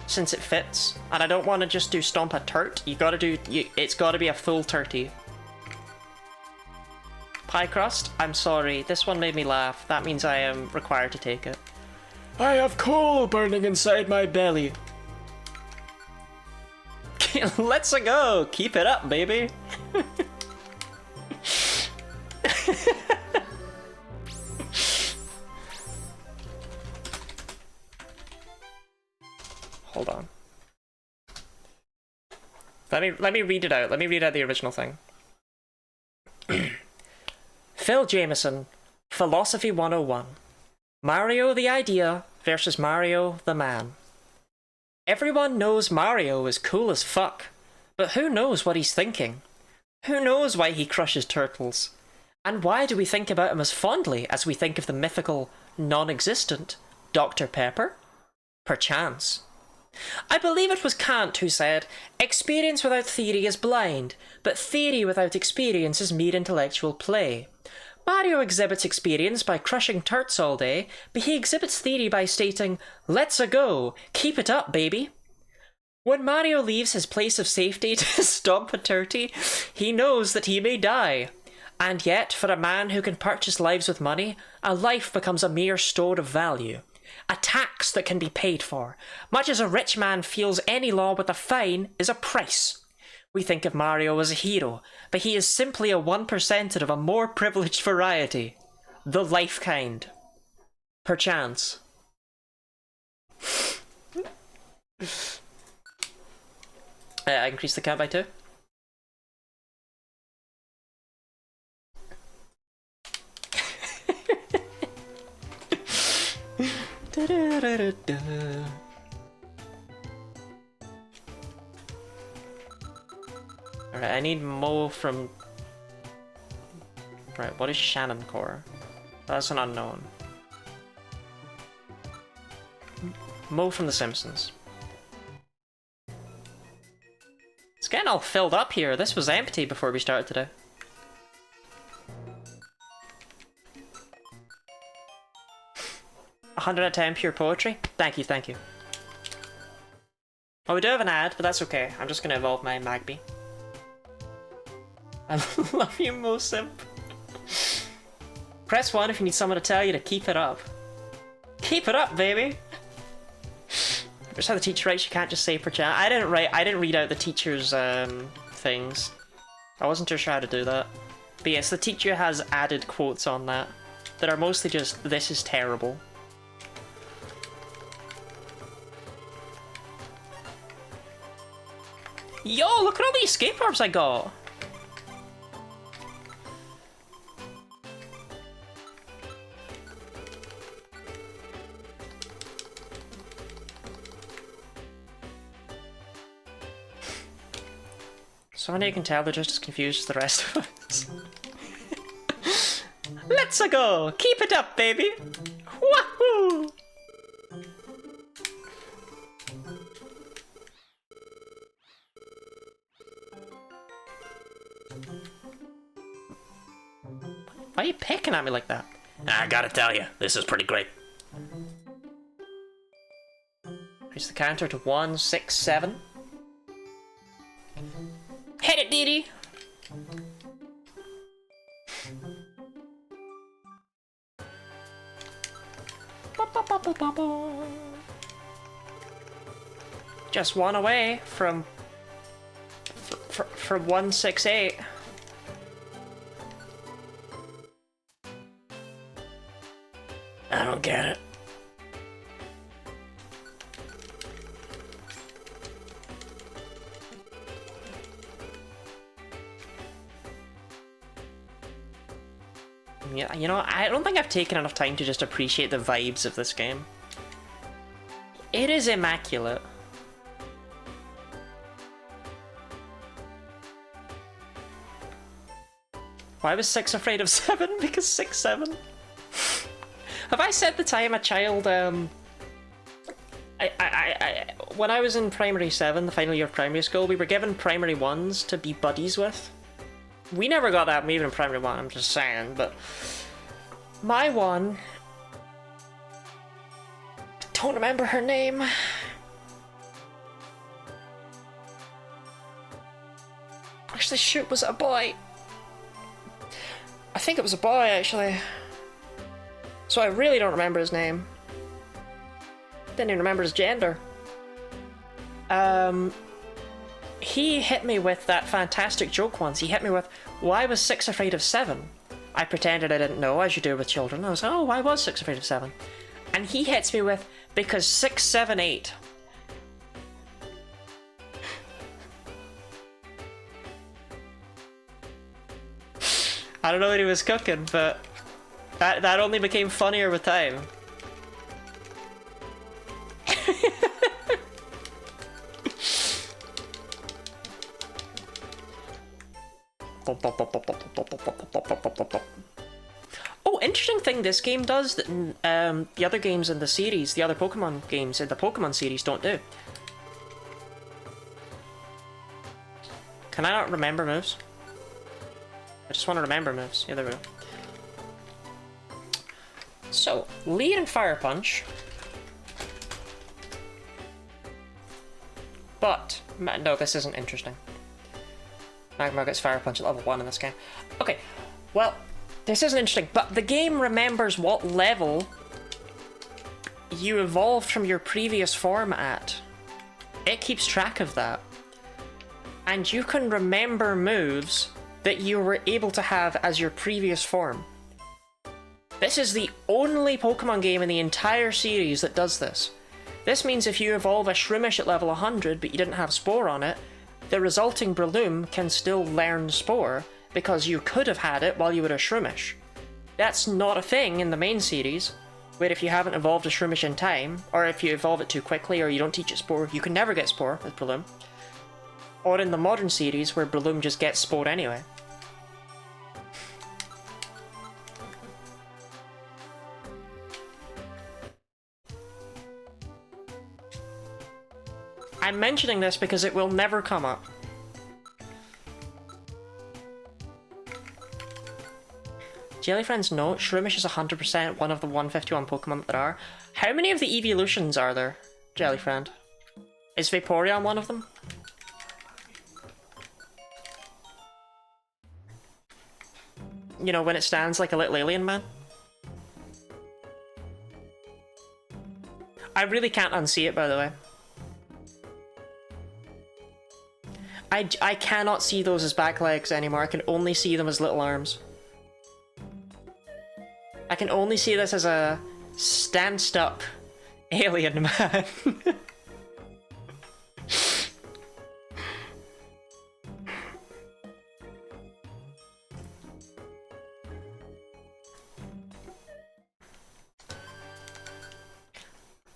Since it fits. And I don't want to just do Stomp a Turt. You gotta do... it's gotta be a full turkey. Pie crust? I'm sorry. This one made me laugh. That means I am required to take it. I have coal burning inside my belly. Let's go. Keep it up, baby. Hold on. Let me read it out. Let me read out the original thing. Phil Jameson, Philosophy 101. Mario the idea versus Mario the man. Everyone knows Mario is cool as fuck, but who knows what he's thinking? Who knows why he crushes turtles? And why do we think about him as fondly as we think of the mythical, non-existent Dr. Pepper? Perchance. I believe it was Kant who said, experience without theory is blind, but theory without experience is mere intellectual play. Mario exhibits experience by crushing turts all day, but he exhibits theory by stating, let's-a-go, keep it up, baby. When Mario leaves his place of safety to stomp a turkey, he knows that he may die. And yet, for a man who can purchase lives with money, a life becomes a mere store of value. A tax that can be paid for, much as a rich man feels any law with a fine is a price. We think of Mario as a hero, but he is simply a 1%er of a more privileged variety. The life kind. Perchance. I increase the count by 2. Alright, I need Mo from... Right, what is Shannon Core? That's an unknown. Mo from The Simpsons. It's getting all filled up here. This was empty before we started today. $100 out of 10 pure poetry? Thank you, thank you. Oh, we do have an ad, but that's okay. I'm just gonna evolve my Magby. I love you, Mo Simp. Press 1 if you need someone to tell you to keep it up. Keep it up, baby! That's how the teacher writes, you can't just say perchance. I didn't read out the teacher's things. I wasn't too sure how to do that. But yes, the teacher has added quotes on that are mostly just, this is terrible. Yo, look at all these escape orbs I got! So now you can tell they're just as confused as the rest of us. Let's-a go! Keep it up, baby! Wahoo! Why are you picking at me like that? I gotta tell you, this is pretty great. Raise the counter to 167. Hit it, Dee. Just one away from 168. I don't get it. Yeah, you know, I don't think I've taken enough time to just appreciate the vibes of this game. It is immaculate. Why was 6 afraid of 7? Because 6-7. Have I said the time a child, when I was in primary 7, the final year of primary school, we were given primary 1s to be buddies with. We never got that even in primary 1, I'm just saying, but my one, I don't remember her name. Actually, shoot, was it a boy? I think it was a boy, actually. So I really don't remember his name. Didn't even remember his gender. He hit me with that fantastic joke once. He hit me with, why was 6 afraid of 7? I pretended I didn't know, as you do with children. I was like, oh, why was 6 afraid of 7? And he hits me with, because 6, 7, 8. I don't know what he was cooking, but that only became funnier with time. Oh, interesting thing this game does that the other games in the series, the other Pokemon games in the Pokemon series don't do. Can I not remember moves? I just want to remember moves. Yeah, there we go. So, lead and Fire Punch. But, no, this isn't interesting. Magmar gets Fire Punch at level 1 in this game. Okay, Well, this isn't interesting, but the game remembers what level you evolved from your previous form at. It keeps track of that. And you can remember moves that you were able to have as your previous form. This is the only Pokemon game in the entire series that does this. This means if you evolve a Shroomish at level 100 but you didn't have Spore on it, the resulting Breloom can still learn Spore because you could have had it while you were a Shroomish. That's not a thing in the main series, where if you haven't evolved a Shroomish in time, or if you evolve it too quickly or you don't teach it Spore, you can never get Spore with Breloom. Or in the modern series where Breloom just gets Spore anyway. I'm mentioning this because it will never come up. Jellyfriend's note, Shroomish is 100% one of the 151 Pokemon that there are. How many of the evolutions are there, Jellyfriend? Is Vaporeon one of them? You know, when it stands like a little alien man? I really can't unsee it, by the way. I cannot see those as back legs anymore. I can only see them as little arms. I can only see this as a stanced-up alien man.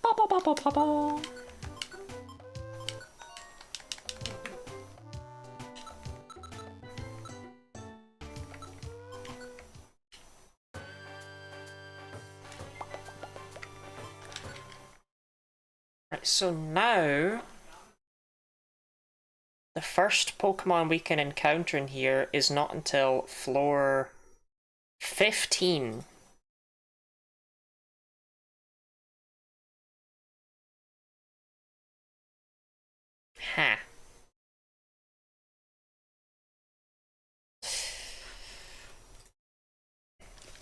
Ba-ba-ba-ba-ba-ba. Right, so now the first Pokemon we can encounter in here is not until floor 15. Huh.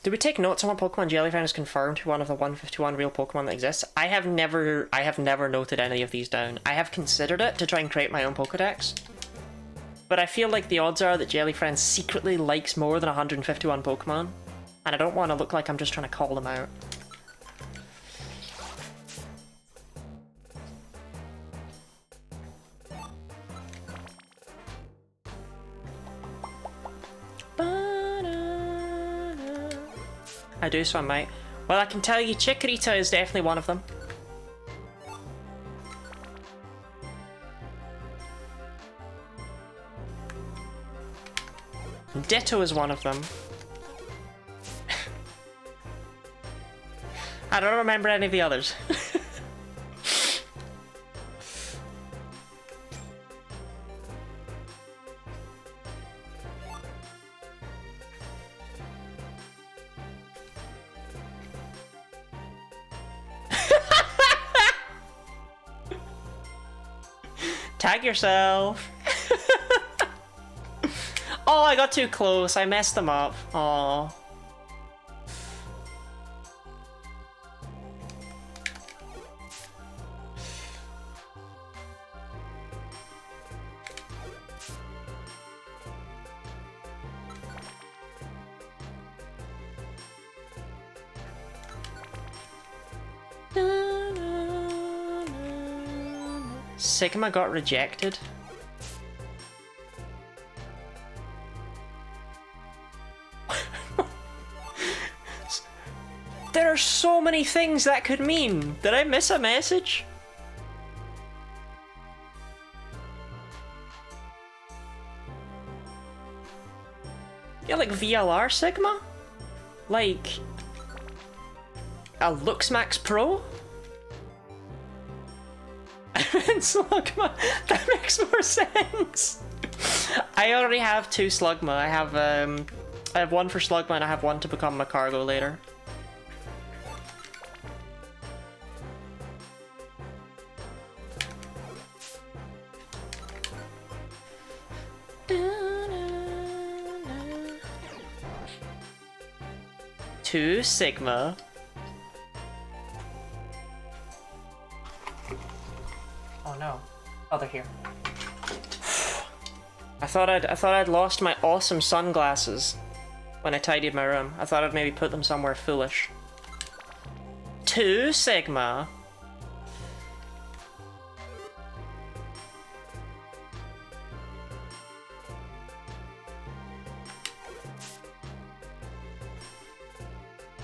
Do we take notes on what Pokemon Jellyfriend is confirmed to one of the 151 real Pokemon that exists? I have never noted any of these down. I have considered it to try and create my own Pokedex. But I feel like the odds are that Jellyfriend secretly likes more than 151 Pokemon. And I don't want to look like I'm just trying to call them out. I do, so I might. Well, I can tell you Chikorita is definitely one of them. Ditto is one of them. I don't remember any of the others. Tag yourself. Oh, I got too close. I messed them up. Aww. Sigma got rejected. There are so many things that could mean. Did I miss a message? Yeah, like VLR Sigma? Like a Luxmax Pro? Slugma. That makes more sense. I already have 2 Slugma. I have one for Slugma and I have one to become my cargo later. 2 Sigma. Oh no. Oh, they're here. I thought I'd lost my awesome sunglasses when I tidied my room. I thought I'd maybe put them somewhere foolish. 2 Sigma.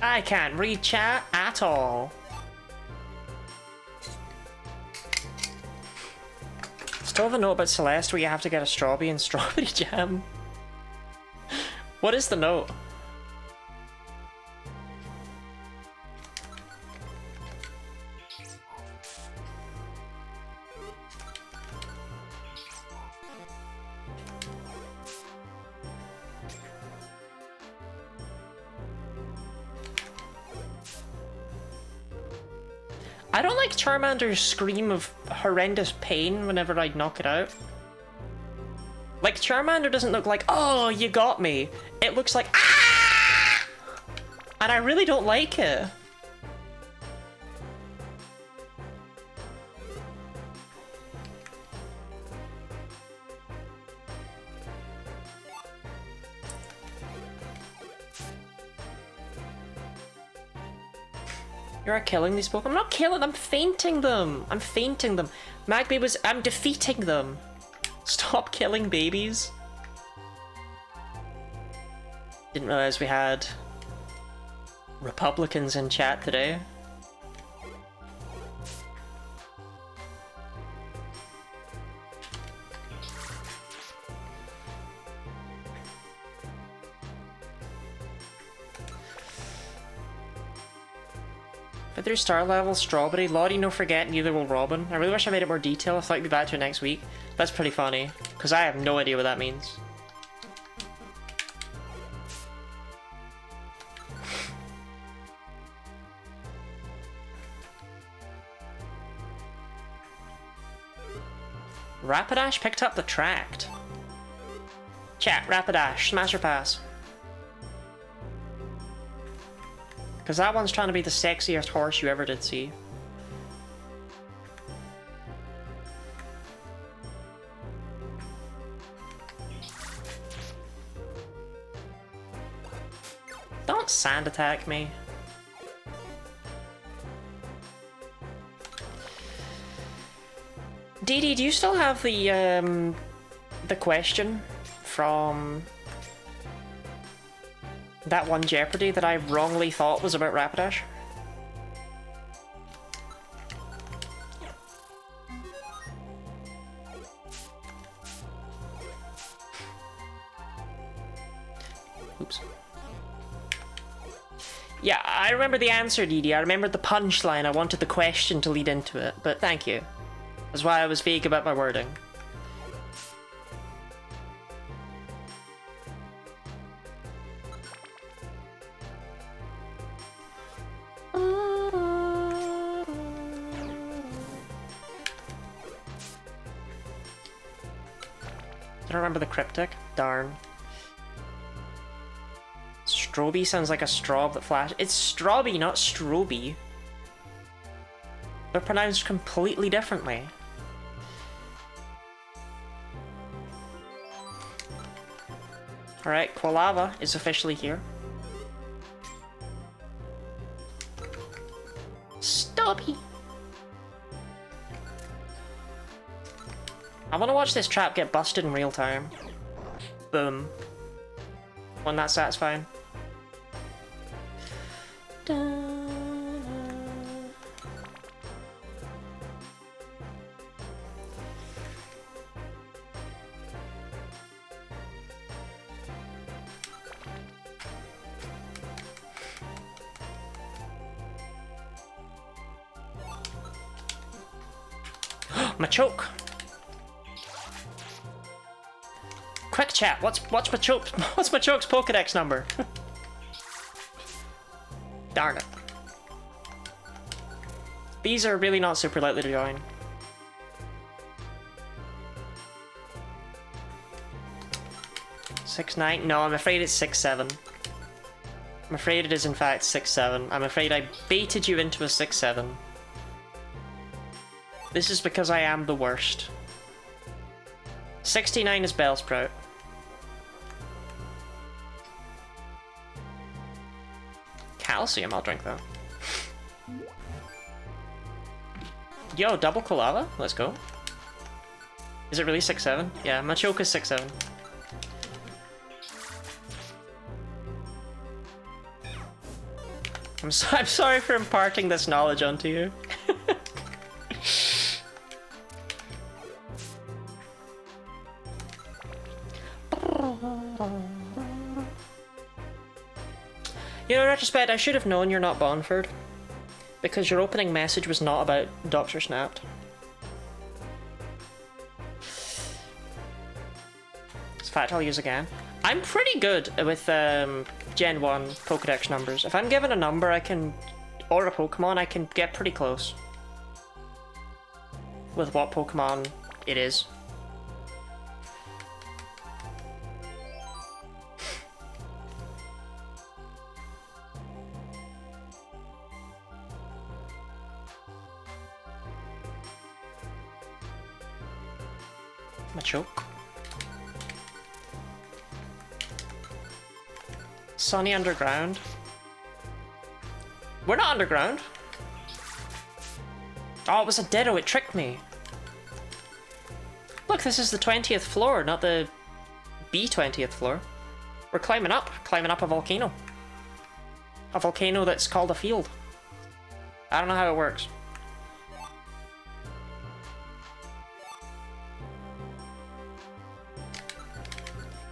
I can't read chat at all. Still have a note about Celeste where you have to get a strawberry and strawberry jam. What is the note? I don't like Charmander's scream of horrendous pain whenever I knock it out. Like, Charmander doesn't look like, oh, you got me. It looks like, ah! And I really don't like it. You're killing these Pokemon. I'm not killing them, I'm fainting them. I'm fainting them. Magby was, I'm defeating them. Stop killing babies. Didn't realize we had Republicans in chat today. Feather star level, strawberry, Lottie no forget, neither will Robin. I really wish I made it more detailed. I thought I'd be back to it next week. That's pretty funny, because I have no idea what that means. Rapidash picked up the tract. Chat, Rapidash, smash or pass. Because that one's trying to be the sexiest horse you ever did see. Don't sand attack me. Dee Dee, do you still have the question from that one Jeopardy that I wrongly thought was about Rapidash? Oops. Yeah, I remember the answer, Dee Dee. I remembered the punchline. I wanted the question to lead into it, but thank you. That's why I was vague about my wording. I don't remember the cryptic. Darn. Stroby sounds like a straw that flash. It's Strawby, not Stroby. They're pronounced completely differently. Alright, Quilava is officially here. Stubby! I want to watch this trap get busted in real time. Boom. Wasn't that satisfying? My choke. Quick chat. What's my choke? What's my choke's Pokedex number? Darn it. These are really not super likely to join. (6-9) No, I'm afraid it's 6-7. I'm afraid it is in fact 6-7. I'm afraid I baited you into a 6-7. This is because I am the worst. 69 is Bellsprout. Calcium, I'll drink that. Yo, double Kolava? Let's go. Is it really 6-7? Yeah, Machoka's 6-7. I'm sorry for imparting this knowledge onto you. You know, in retrospect, I should have known you're not Bonford. Because your opening message was not about Dr. Snapped. This fact I'll use again. I'm pretty good with Gen 1 Pokedex numbers. If I'm given a number I can, or a Pokemon, I can get pretty close. With what Pokemon it is. Machoke. Sunny Underground. We're not underground. Oh, it was a Ditto, it tricked me. Look, this is the 20th floor, not the B20th floor. We're climbing up a volcano. A volcano that's called a field. I don't know how it works.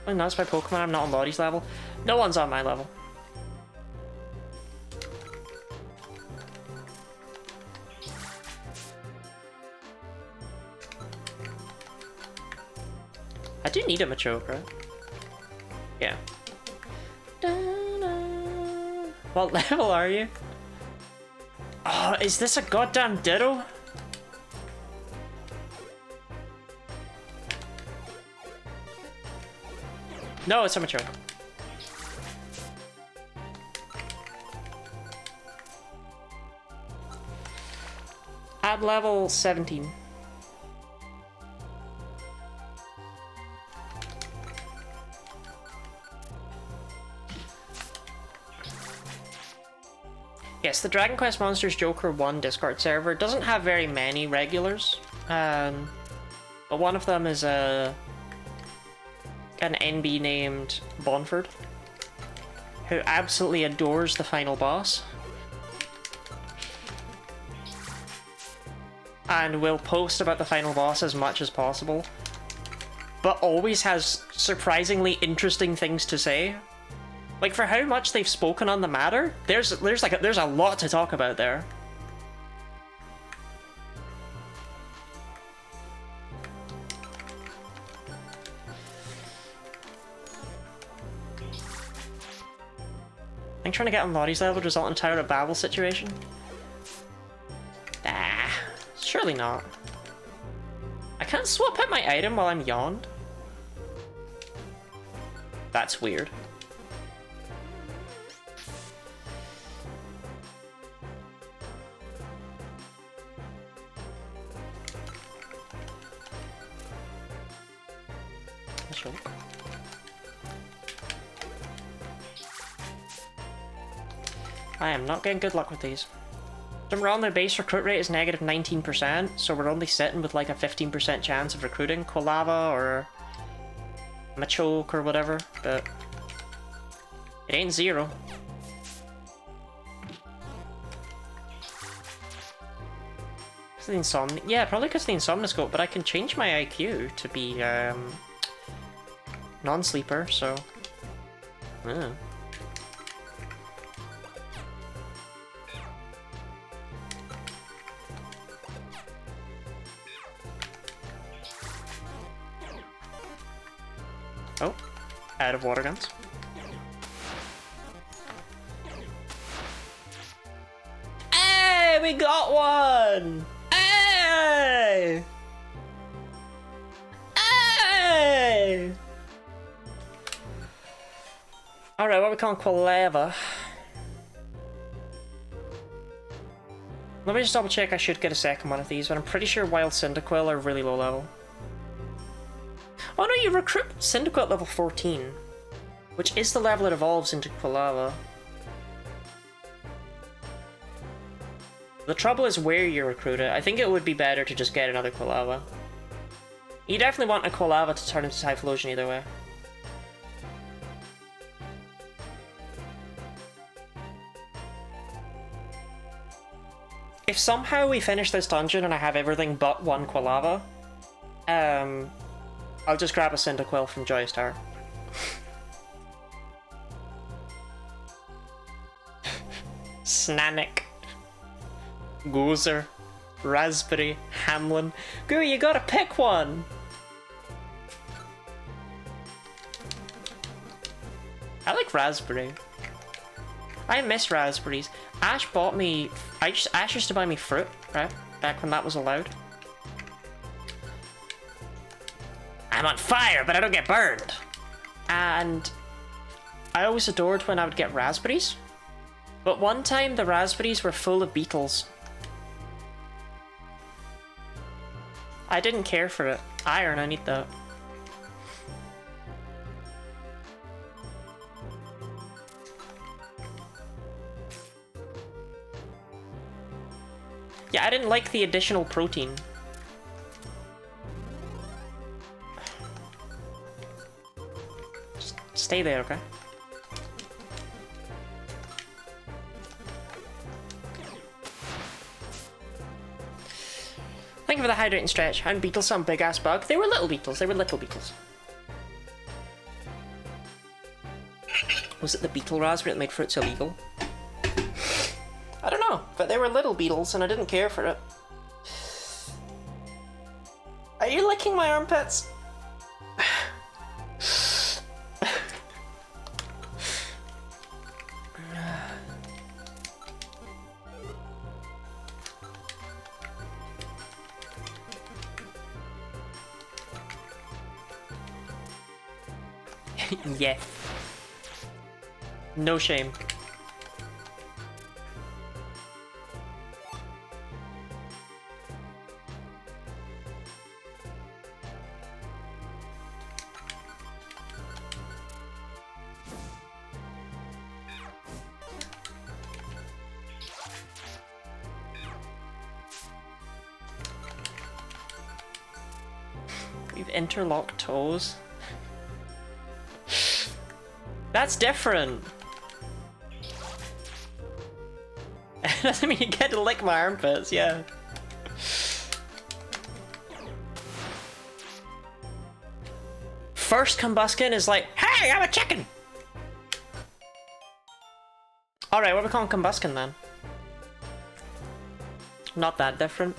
And that's my Pokemon, I'm not on Lottie level. No one's on my level. I do need a Machoke, right? Yeah. What level are you? Oh, is this a goddamn Ditto? No, it's a Machoke. At level 17. Yes, the Dragon Quest Monsters Joker 1 Discord server doesn't have very many regulars, but one of them is an NB named Bonford, who absolutely adores the final boss. And will post about the final boss as much as possible, but always has surprisingly interesting things to say. Like, for how much they've spoken on the matter, there's a lot to talk about there. I'm trying to get on Lottie's level would result in Tower of Babel situation. Ah, surely not. I can't swap out my item while I'm yawned. That's weird. I am not getting good luck with these. Don't get me wrong, the base recruit rate is negative 19%, so we're only sitting with like a 15% chance of recruiting Quilava or Machoke or whatever, but it ain't zero. Because the Insomnia, yeah, probably because the Insomnoscope, but I can change my IQ to be non-sleeper, so yeah. Oh, out of water guns. Hey, we got one! Hey! Hey! Alright, what are we calling Quilava? Let me just double check. I should get a second one of these, but I'm pretty sure Wild Cyndaquil are really low level. Oh no, you recruit Cyndaquil at level 14, which is the level it evolves into Quilava. The trouble is where you recruit it. I think it would be better to just get another Quilava. You definitely want a Quilava to turn into Typhlosion either way. If somehow we finish this dungeon and I have everything but one Quilava, I'll just grab a Cyndaquil from Joyous Tower. Snanic. Gozer. Raspberry. Hamlin. Goo, you gotta pick one! I like raspberry. I miss raspberries. Ash bought me... Ash used to buy me fruit, right? Back when that was allowed. I'm on fire, but I don't get burned! And... I always adored when I would get raspberries. But one time the raspberries were full of beetles. I didn't care for it. Iron, I need that. Yeah, I didn't like the additional protein. Just stay there, okay? Thank you for the hydrating stretch. And beetles, some big ass bug. They were little beetles. They were little beetles. Was it the beetle raspberry that made fruits illegal? I don't know, but they were little beetles and I didn't care for it. Are you licking my armpits? Yeah. No shame. We've interlocked toes. That's different. It doesn't mean you get to lick my armpits, yeah. First Combuskin is like, hey, I'm a chicken! Alright, what are we calling Combuskin then? Not that different.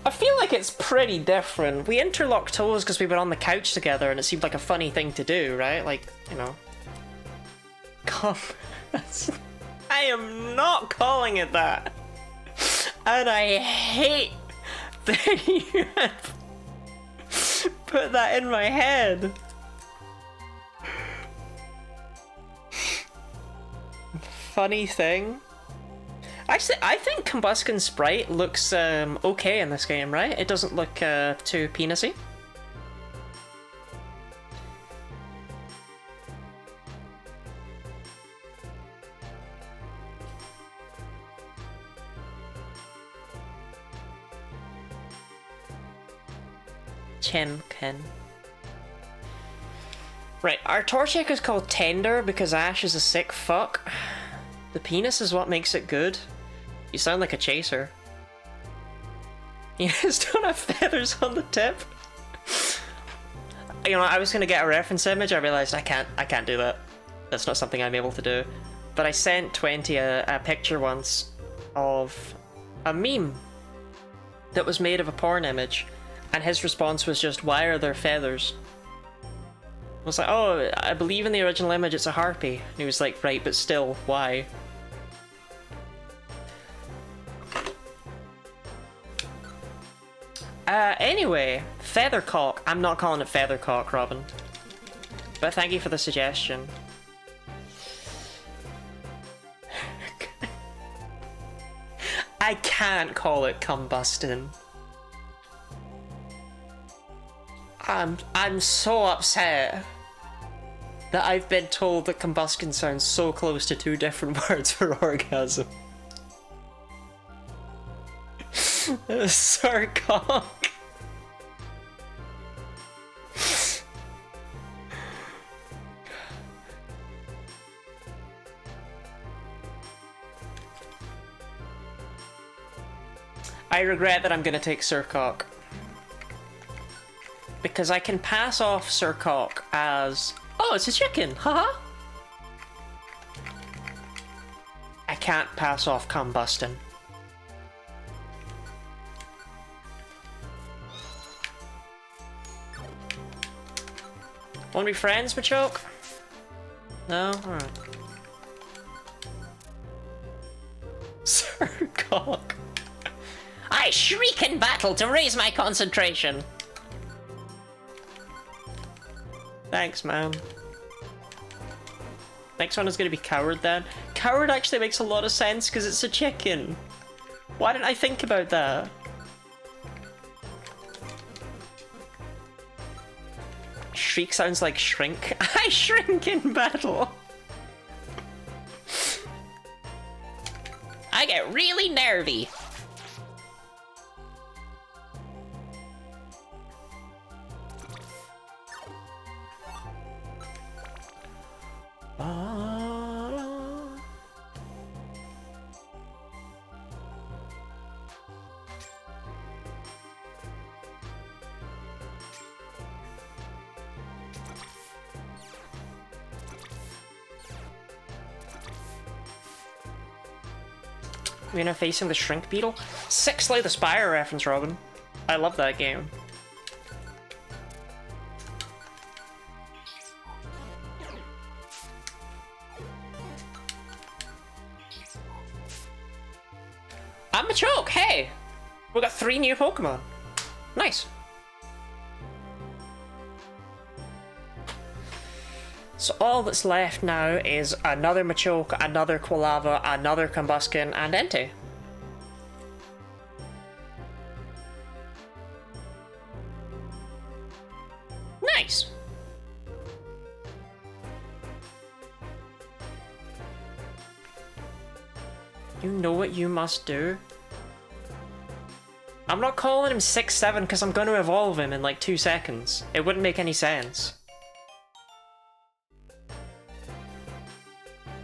I feel like it's pretty different. We interlocked toes because we were on the couch together and it seemed like a funny thing to do, right? Like, you know. I am not calling it that. And I hate that you put that in my head. Funny thing. Actually, I think Combuskin Sprite looks okay in this game, right? It doesn't look too penisy. Chimkin. Right, our Torchic is called Tender because Ash is a sick fuck. The penis is what makes it good. You sound like a chaser. You guys don't have feathers on the tip? You know, I was gonna get a reference image, I realized I can't do that. That's not something I'm able to do. But I sent 20 a picture once of a meme that was made of a porn image. And his response was just, why are there feathers? I was like, oh, I believe in the original image it's a harpy. And he was like, right, but still, why? Anyway, Feathercock. I'm not calling it Feathercock, Robin. But thank you for the suggestion. I can't call it combusting. I'm so upset that I've been told that combustion sounds so close to two different words for orgasm. Surcock. I regret that I'm gonna take Surcock. Because I can pass off Surcock as... Oh, it's a chicken! Haha! I can't pass off combusting. Wanna be friends, Machoke? No? Alright. Surcock. I shriek in battle to raise my concentration. Thanks, man. Next one is gonna be Coward then. Coward actually makes a lot of sense because it's a chicken. Why didn't I think about that? Shriek sounds like shrink. I shrink in battle. I get really nervy. You know, facing the Shrink Beetle? Sick Slay the Spire reference, Robin. I love that game. I'm Machoke, hey! We got 3 new Pokemon. Nice. So all that's left now is another Machoke, another Quilava, another Combuskin, and Entei. Nice! You know what you must do? I'm not calling him 6'7" because I'm going to evolve him in like 2 seconds. It wouldn't make any sense.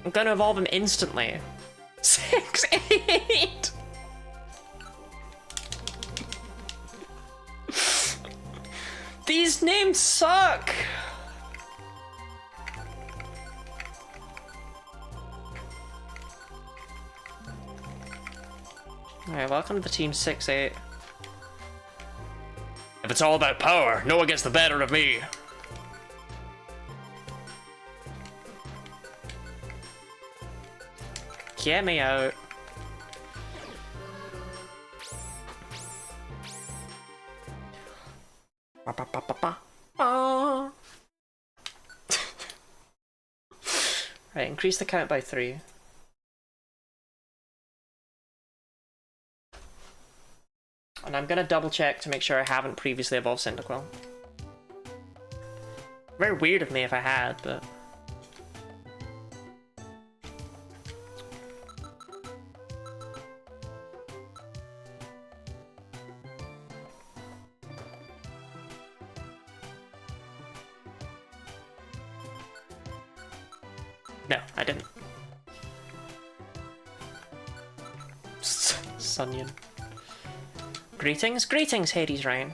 I'm gonna evolve him instantly. 6'8". These names suck. Alright, welcome to the team 6'8". If it's all about power, no one gets the better of me. Get me out. Right, increase the count by 3. And I'm gonna double check to make sure I haven't previously evolved Cyndaquil. Very weird of me if I had, but... No, I didn't. Sunyon. Greetings, greetings, Hades Ryan.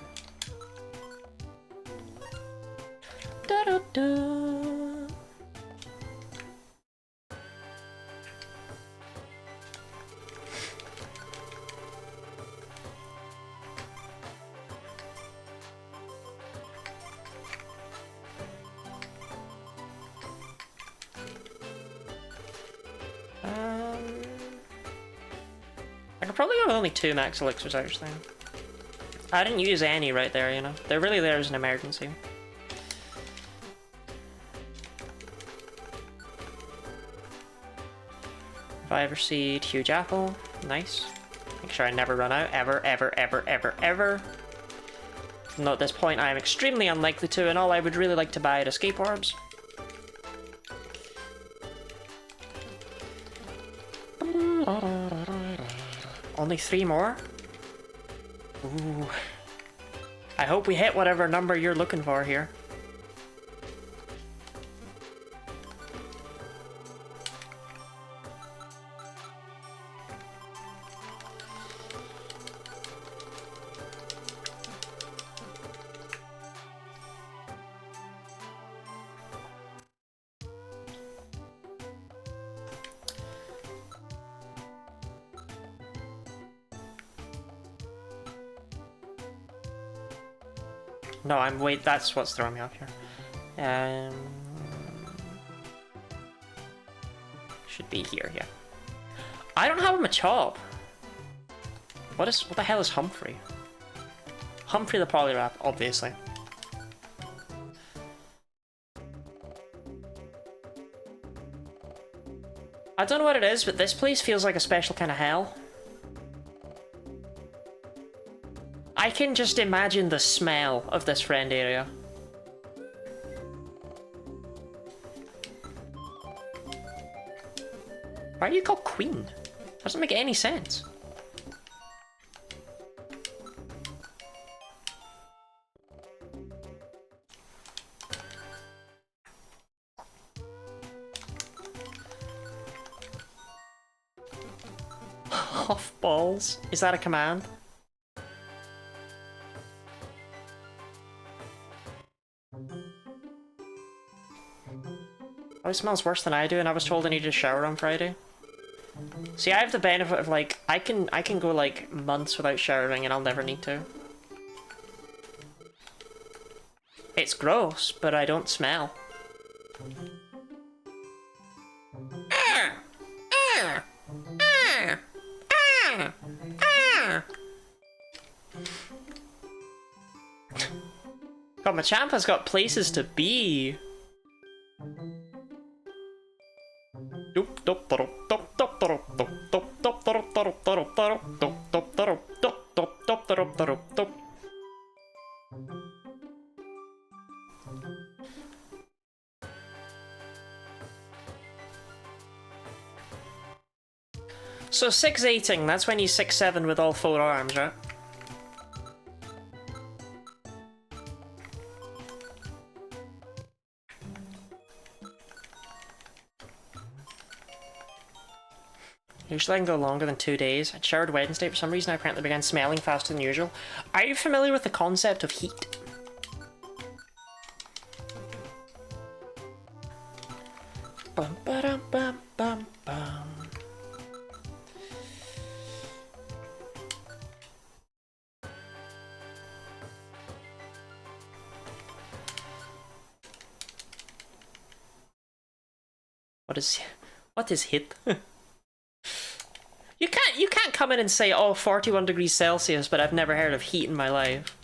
Da -da -da. I could probably go with only 2 max elixirs actually. I didn't use any right there, you know. They're really there as an emergency. Viper Seed, Huge Apple, nice. Make sure I never run out, ever, ever, ever, ever, ever. No, at this point I am extremely unlikely to, and all I would really like to buy are escape orbs. Only 3 more? Ooh. I hope we hit whatever number you're looking for here. No, wait, that's what's throwing me off here. Should be here, yeah. I don't have a Machop. What the hell is Humphrey? Humphrey the Poliwrath, obviously. I don't know what it is, but this place feels like a special kind of hell. I can just imagine the smell of this friend area. Why are you called Queen? Doesn't make any sense. Huff balls? Is that a command? Oh, it smells worse than I do, and I was told I needed to shower on Friday. See, I have the benefit of, like, I can go, like, months without showering and I'll never need to. It's gross, but I don't smell. God, Machamp has got places to be. So 6-8ing, that's when you 6-7 with all 4 arms, right? Usually I can go longer than 2 days. I showered Wednesday. For some reason I apparently began smelling faster than usual. Are you familiar with the concept of heat? Bum ba dum bum bum bum. What is hit? You can't come in and say, oh, 41 degrees Celsius, but I've never heard of heat in my life.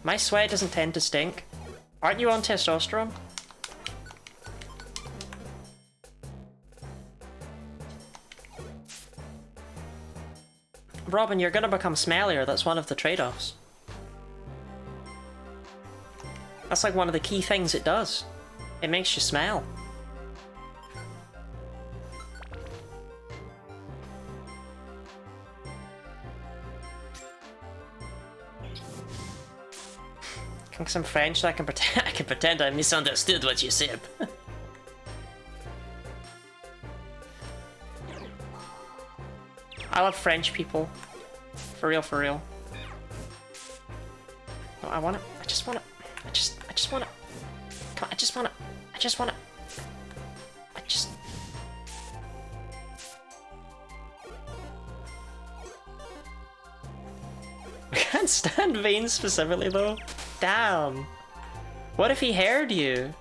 My sweat doesn't tend to stink. Aren't you on testosterone? Robin, you're gonna become smellier. That's one of the trade-offs. That's like one of the key things it does. It makes you smell. Some French so I can pretend I misunderstood what you said. I love French people. For real, for real. No, I want it. I just want it. I just want it. Come on, I just want it. I just want it. I just... I can't stand Vayne specifically though. Damn. What if he heard you?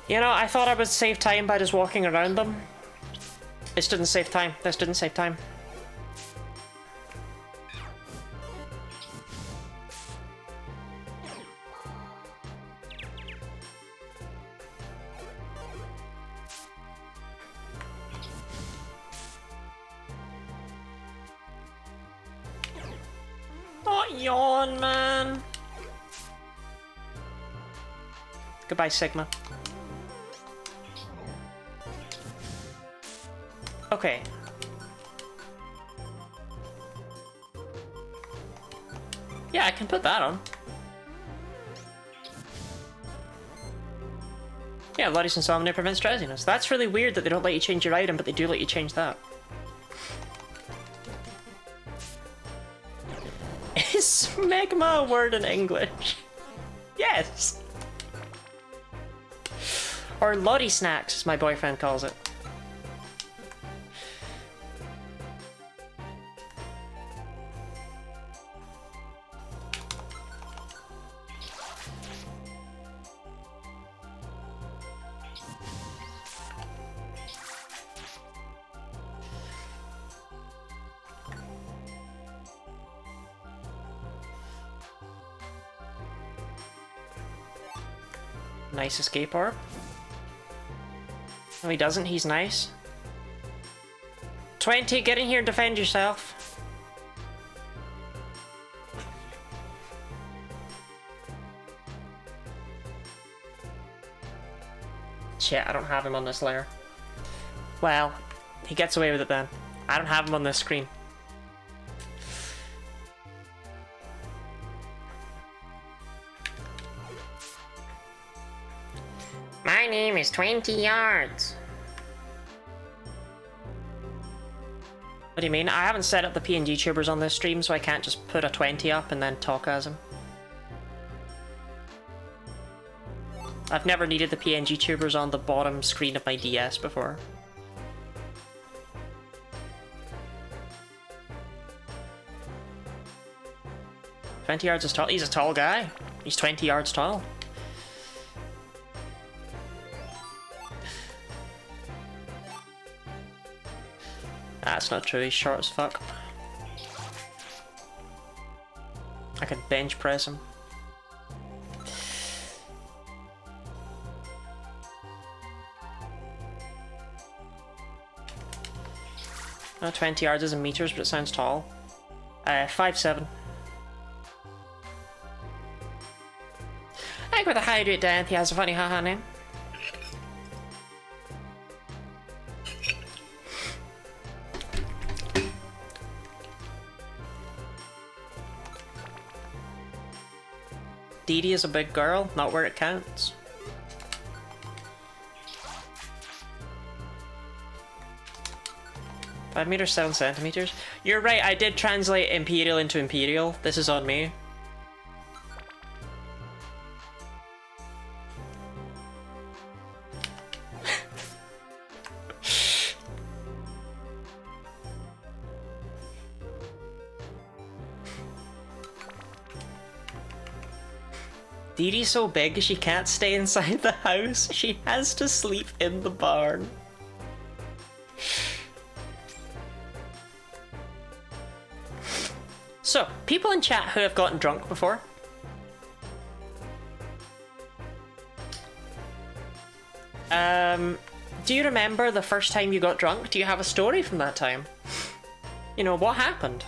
You know, I thought I would save time by just walking around them. This didn't save time. This didn't save time. yawn, man. Goodbye, Sigma. Okay. Yeah, I can put that on. Yeah, Lotte's Insomnia prevents drowsiness. That's really weird that they don't let you change your item, but they do let you change that. Is smegma a word in English? Yes! Or Lottie Snacks, as my boyfriend calls it. Nice escape orb. No, he doesn't. He's nice. 20, get in here and defend yourself. Shit, I don't have him on this layer. Well, he gets away with it then. I don't have him on this screen. My name is 20 yards. What do you mean? I haven't set up the PNG tubers on this stream, so I can't just put a 20 up and then talk as him. I've never needed the PNG tubers on the bottom screen of my DS before. "20 yards is tall." He's a tall guy. He's 20 yards tall. That's not true, he's short as fuck. I could bench press him. No, 20 yards isn't meters, but it sounds tall. 5'7". I think with a hydrate down, he has a funny haha name. Dee Dee is a big girl, not where it counts. "5 meters, 7 centimeters. You're right, I did translate Imperial into Imperial. This is on me. Dee Dee's so big she can't stay inside the house. She has to sleep in the barn. So, people in chat who have gotten drunk before. Do you remember the first time you got drunk? Do you have a story from that time? You know, what happened?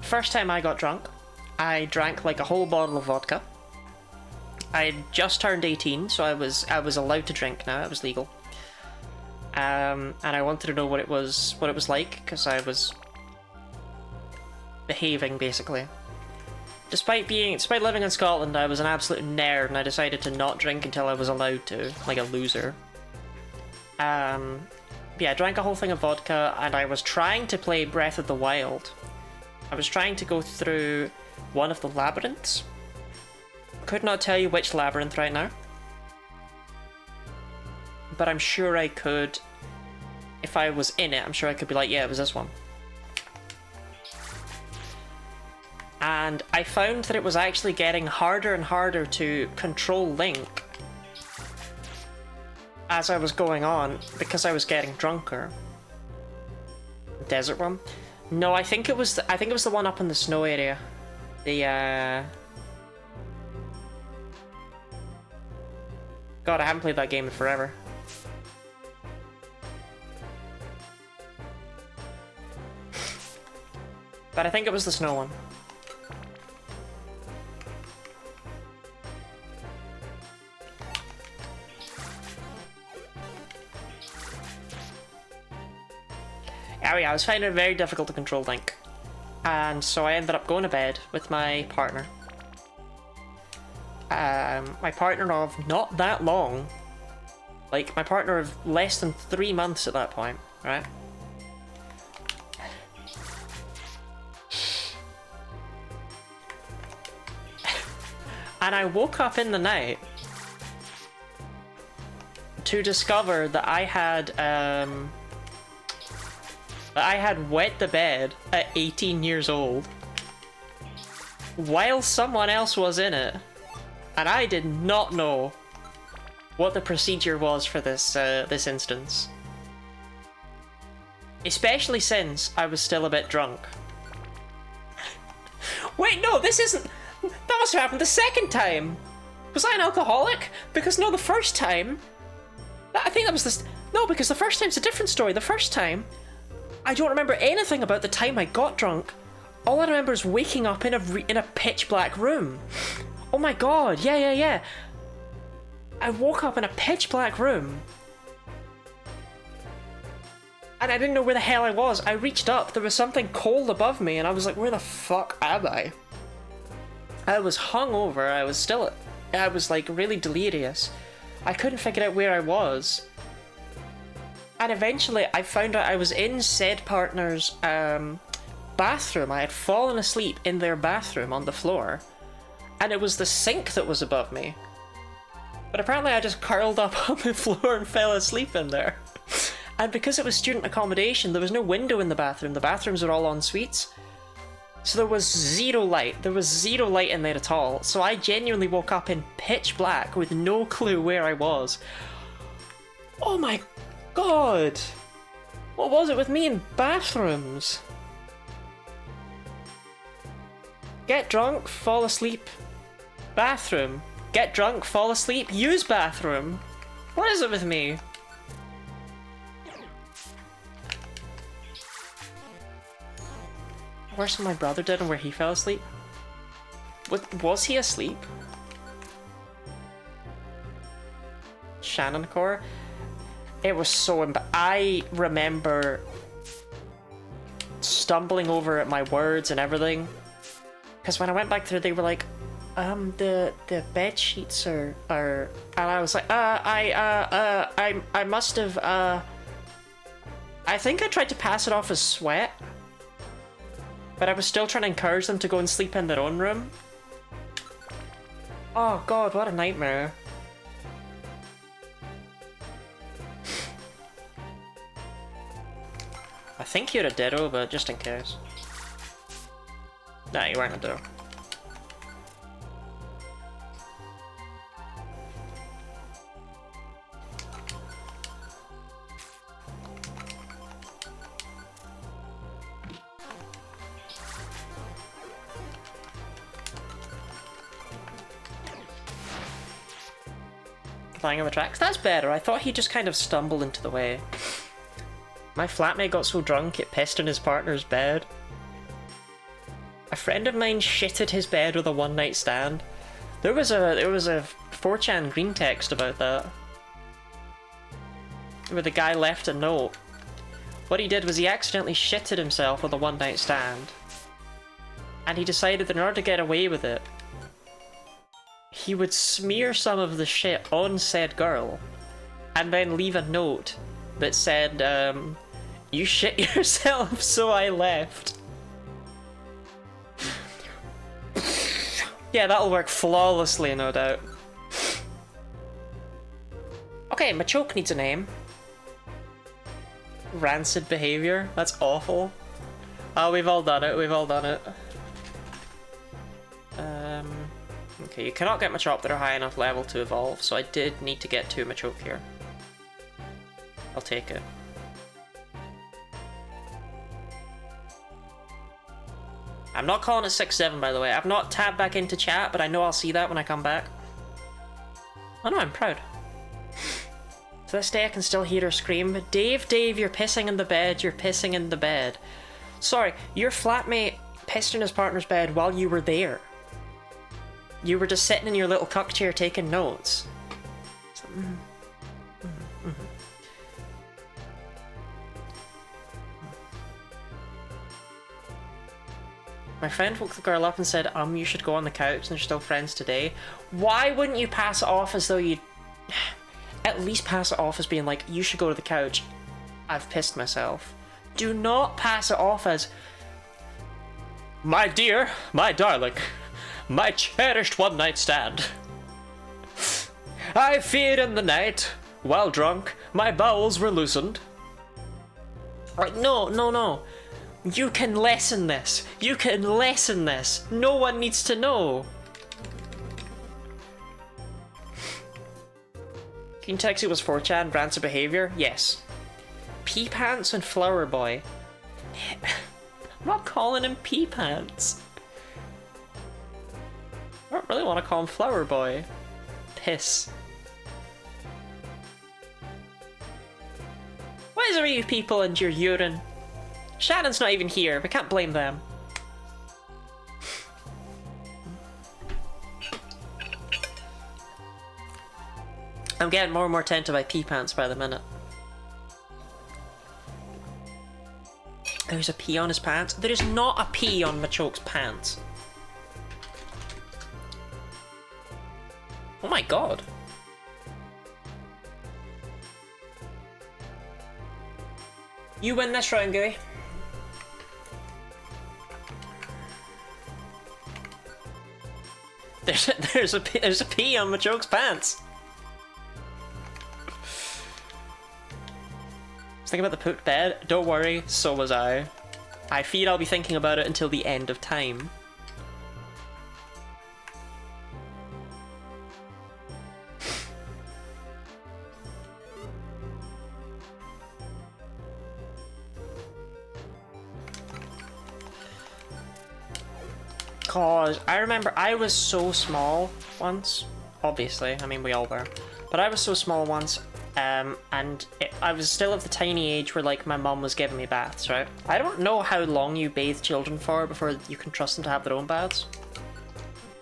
First time I got drunk, I drank like a whole bottle of vodka. I had just turned 18, so I was allowed to drink now. It was legal. And I wanted to know what it was like, because I was behaving basically. Despite living in Scotland, I was an absolute nerd, and I decided to not drink until I was allowed to, like a loser. Yeah, I drank a whole thing of vodka, and I was trying to play Breath of the Wild. I was trying to go through one of the labyrinths. Could not tell you which labyrinth right now, but I'm sure I could, if I was in it, I'm sure I could be like, yeah, it was this one. And I found that it was actually getting harder and harder to control Link as I was going on, because I was getting drunker. Desert one? No, I think it was the one up in the snow area. God, I haven't played that game in forever. But I think it was the snow one. Oh yeah, I was finding it very difficult to control Link. And so I ended up going to bed with my partner. My partner of not that long. Like, my partner of less than 3 months at that point, right? And I woke up in the night to discover that I had wet the bed at 18 years old while someone else was in it, and I did not know what the procedure was for this this instance. Especially since I was still a bit drunk. Wait, no, this isn't... That must have happened the second time! Was I an alcoholic? Because no, the first time... I think that was the... No, because the first time's a different story. The first time, I don't remember anything about the time I got drunk. All I remember is waking up in a pitch black room. Oh my god, yeah. I woke up in a pitch black room. And I didn't know where the hell I was. I reached up, there was something cold above me, and I was like, where the fuck am I? I was hungover, I was like really delirious. I couldn't figure out where I was. And eventually I found out I was in said partner's bathroom. I had fallen asleep in their bathroom on the floor. And it was the sink that was above me. But apparently I just curled up on the floor and fell asleep in there. And because it was student accommodation, there was no window in the bathroom. The bathrooms were all en suites. So there was zero light. There was zero light in there at all. So I genuinely woke up in pitch black with no clue where I was. Oh my god! What was it with me in bathrooms? Get drunk, fall asleep. Bathroom. Get drunk, fall asleep, use bathroom. What is it with me? Worse than my brother did and where he fell asleep. Was he asleep? Shannon Core? It was so I remember stumbling over at my words and everything. Because when I went back through, they were like, the bed sheets are, and I was like, I must have, I think I tried to pass it off as sweat. But I was still trying to encourage them to go and sleep in their own room. Oh god, what a nightmare. I think you're a ditto, but just in case. Nah, you weren't a ditto. Flying on the tracks? That's better. I thought he just kind of stumbled into the way. My flatmate got so drunk it pissed in his partner's bed. A friend of mine shitted his bed with a one-night stand. There was a 4chan green text about that. Where the guy left a note. What he did was he accidentally shitted himself with a one-night stand. And he decided that in order to get away with it, he would smear some of the shit on said girl, and then leave a note that said, you shit yourself, so I left. Yeah, that'll work flawlessly, no doubt. Okay, Machoke needs a name. Rancid behavior? That's awful. Oh, we've all done it, we've all done it. Okay, you cannot get Machop that are high enough level to evolve, so I did need to get 2 Machoke here. I'll take it. I'm not calling it 6-7, by the way. I've not tabbed back into chat, but I know I'll see that when I come back. Oh no, I'm proud. To this day I can still hear her scream, Dave, you're pissing in the bed, you're pissing in the bed. Sorry, your flatmate pissed in his partner's bed while you were there. You were just sitting in your little cuck chair taking notes. So, My friend woke the girl up and said, you should go on the couch and they're still friends today. Why wouldn't you pass it off as though you'd... At least pass it off as being like, you should go to the couch. I've pissed myself. Do not pass it off as... My dear, my darling, my cherished one-night stand. I feared in the night, while drunk, my bowels were loosened. Right, no. You can lessen this. You can lessen this. No one needs to know. King Texi was 4chan, brands of behavior? Yes. Pee Pants and Flower Boy. I'm not calling him Pee Pants. I don't really want to call him Flower Boy. Piss. Why is there you people and your urine? Shannon's not even here. We can't blame them. I'm getting more and more tempted by pee pants by the minute. There's a pee on his pants. There is not a pee on Machoke's pants. Oh my god. You win this round, Gooey. There's a pee on Machoke's pants. I was thinking about the pooped bed. Don't worry, so was I. I fear I'll be thinking about it until the end of time. Cause I remember I was so small once. Obviously, I mean we all were. But I was so small once. I was still of the tiny age where like my mum was giving me baths, right? I don't know how long you bathe children for before you can trust them to have their own baths.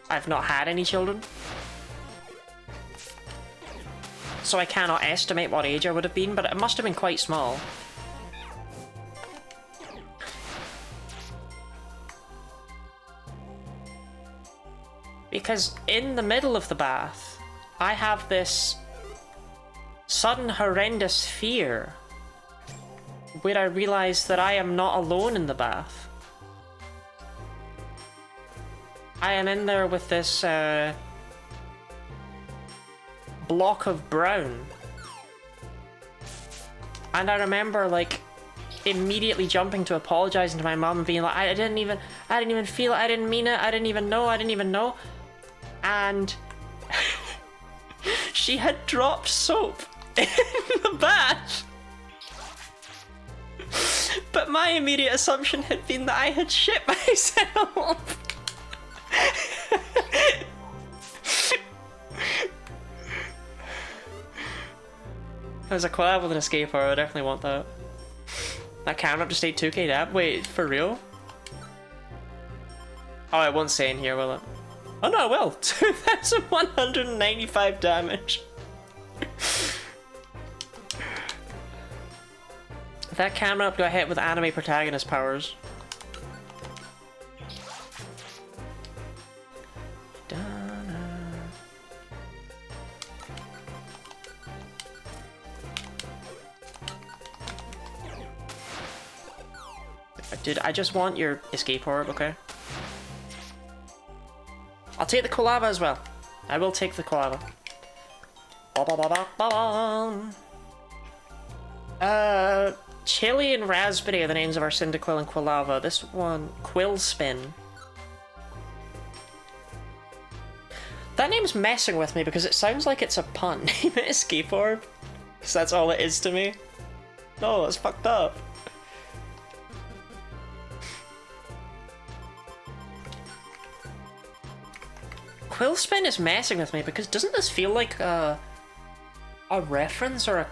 I've not had any children. So I cannot estimate what age I would have been, but it must have been quite small. Because in the middle of the bath, I have this sudden horrendous fear where I realize that I am not alone in the bath. I am in there with this block of brown. And I remember like immediately jumping to apologizing to my mom and being like, I didn't even feel it, I didn't mean it, I didn't even know. And she had dropped soap in the bath. But my immediate assumption had been that I had shit myself. There's a collab with an escape horror, I definitely want that. That camera up to state 2k dab? Wait, for real? Oh, it won't say in here, will it? Oh no, it will! 2,195 damage. If that camera up got hit with anime protagonist powers. Dude, I just want your escape orb, okay? I'll take the Kolava as well. I will take the Kolava. Chili and Raspberry are the names of our Cyndaquil and Quilava. This one, Quillspin. That name's messing with me because it sounds like it's a pun. Name it Escape Orb. Because that's all it is to me. No, it's fucked up. Quillspin is messing with me because doesn't this feel like a reference or a...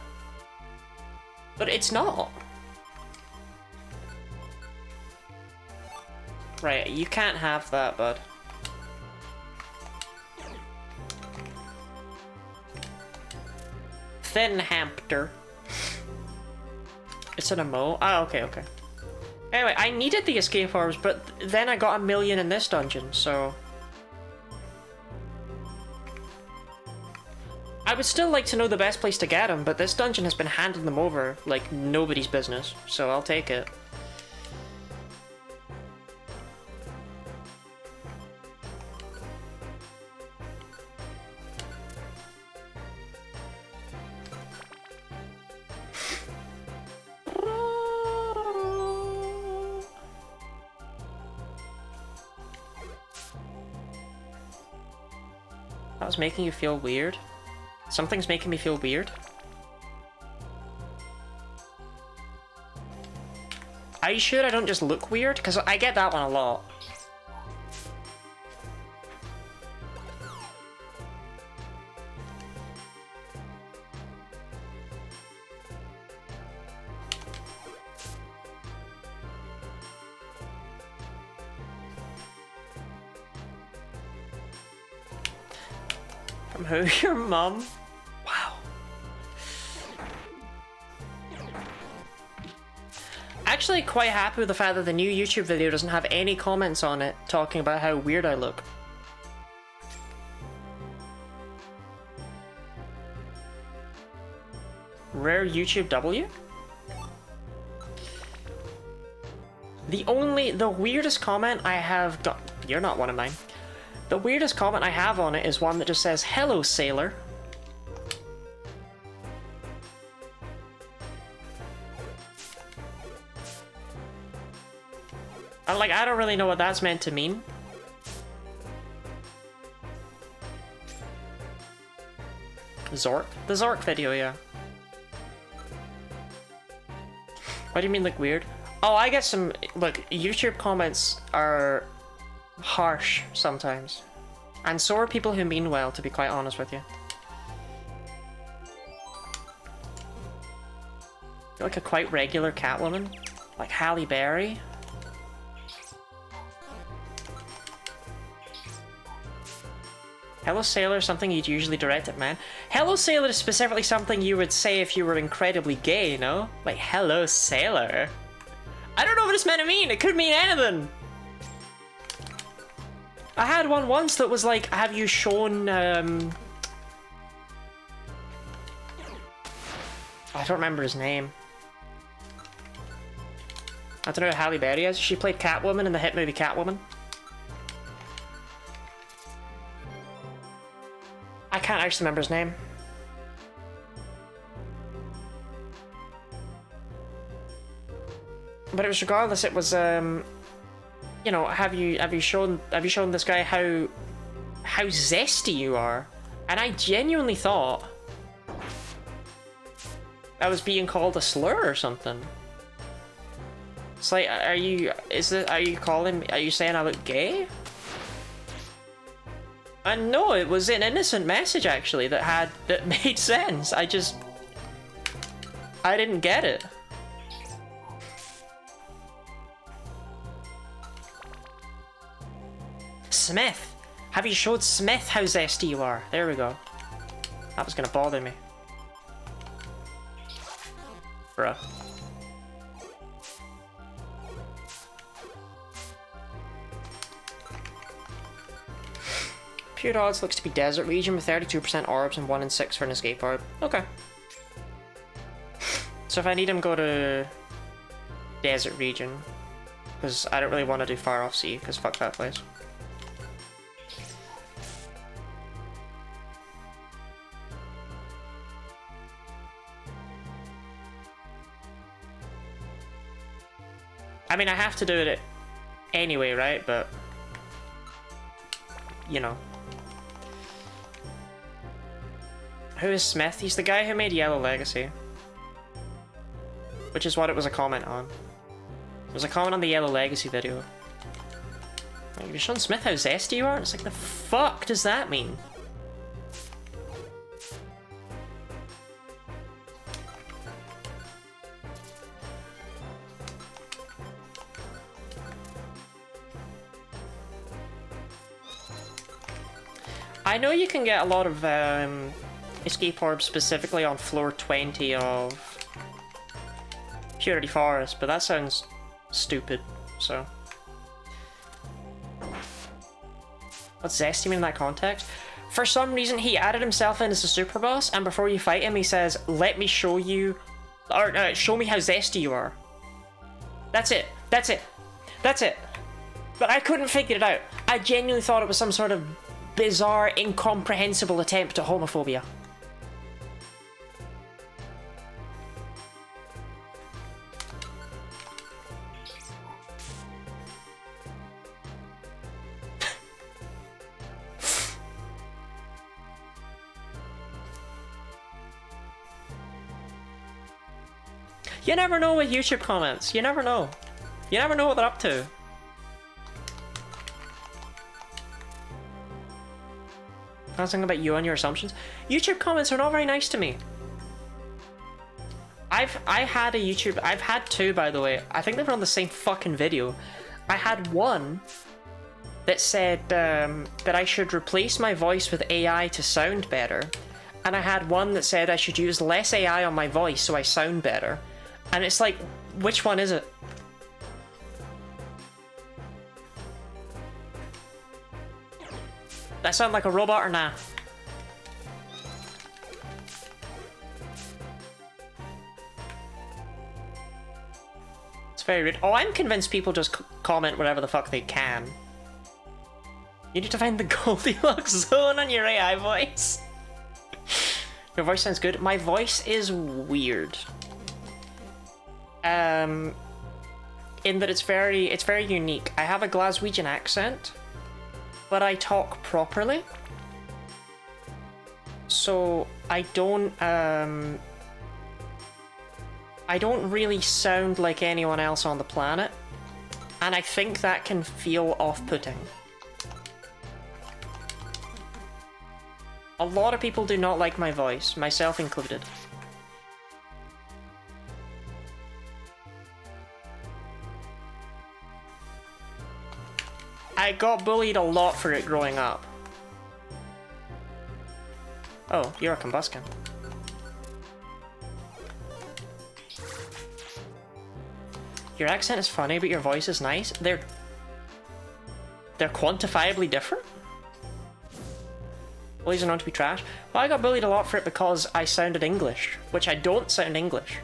But it's not. Right, you can't have that, bud. Thin hamster. It's an emo. Oh, okay, okay. Anyway, I needed the escape orbs, but then I got 1,000,000 in this dungeon, so... I would still like to know the best place to get them, but this dungeon has been handing them over like nobody's business, so I'll take it. That was making you feel weird? Something's making me feel weird. Are you sure I don't just look weird? Because I get that one a lot. From who? Your mum? Wow. Actually quite happy with the fact that the new YouTube video doesn't have any comments on it talking about how weird I look. Rare YouTube W? The weirdest comment I have got... You're not one of mine. The weirdest comment I have on it is one that just says, "Hello, sailor." I'm like, I don't really know what that's meant to mean. Zork? The Zork video, yeah. What do you mean, like, weird? Oh, I get some... Look, YouTube comments are... harsh sometimes, and so are people who mean well, to be quite honest with you. You're like a quite regular Catwoman, like Halle Berry. Hello Sailor, something you'd usually direct at men. Hello Sailor is specifically something you would say if you were incredibly gay, you know? Like, hello Sailor. I don't know what it's meant to mean, it could mean anything. I had one once that was like, have you shown, I don't remember his name. I don't know who Halle Berry is. She played Catwoman in the hit movie Catwoman. I can't actually remember his name. But it was regardless, it was, you know, have you shown this guy how zesty you are? And I genuinely thought I was being called a slur or something. It's like, are you saying I look gay? And no, it was an innocent message actually that made sense. I didn't get it. Smith! Have you showed Smith how zesty you are? There we go. That was gonna bother me. Bruh. Pure odds looks to be desert region with 32% orbs and 1 in 6 for an escape orb. Okay. So if I need him, go to desert region. Because I don't really want to do far off sea, because fuck that place. I mean, I have to do it anyway, right? But, you know. Who is Smith? He's the guy who made Yellow Legacy. Which is what it was a comment on. It was a comment on the Yellow Legacy video. Like, you've shown Smith how zesty you are? It's like, the fuck does that mean? I know you can get a lot of escape orbs specifically on floor 20 of Purity Forest, but that sounds stupid, so. What's Zesty mean in that context? For some reason, he added himself in as a super boss, and before you fight him, he says, let me show you, or show me how zesty you are. That's it. That's it. That's it. But I couldn't figure it out. I genuinely thought it was some sort of bizarre, incomprehensible attempt at homophobia. You never know with YouTube comments. You never know. You never know what they're up to. I was thinking about you and your assumptions. YouTube comments are not very nice to me. I've had two, by the way. I think they were on the same fucking video. I had one that said that I should replace my voice with AI to sound better. And I had one that said I should use less AI on my voice so I sound better. And it's like, which one is it? That sound like a robot or nah? It's very rude. Oh, I'm convinced people just comment whatever the fuck they can. You need to find the Goldilocks zone on your AI voice. Your voice sounds good. My voice is weird. In that it's very unique. I have a Glaswegian accent, but I talk properly. So I don't really sound like anyone else on the planet. And I think that can feel off-putting. A lot of people do not like my voice, myself included. I got bullied a lot for it growing up. Oh, you're a combustion. Your accent is funny, but your voice is nice. They're quantifiably different? Bullies are known to be trash. Well, I got bullied a lot for it because I sounded English, which I don't sound English.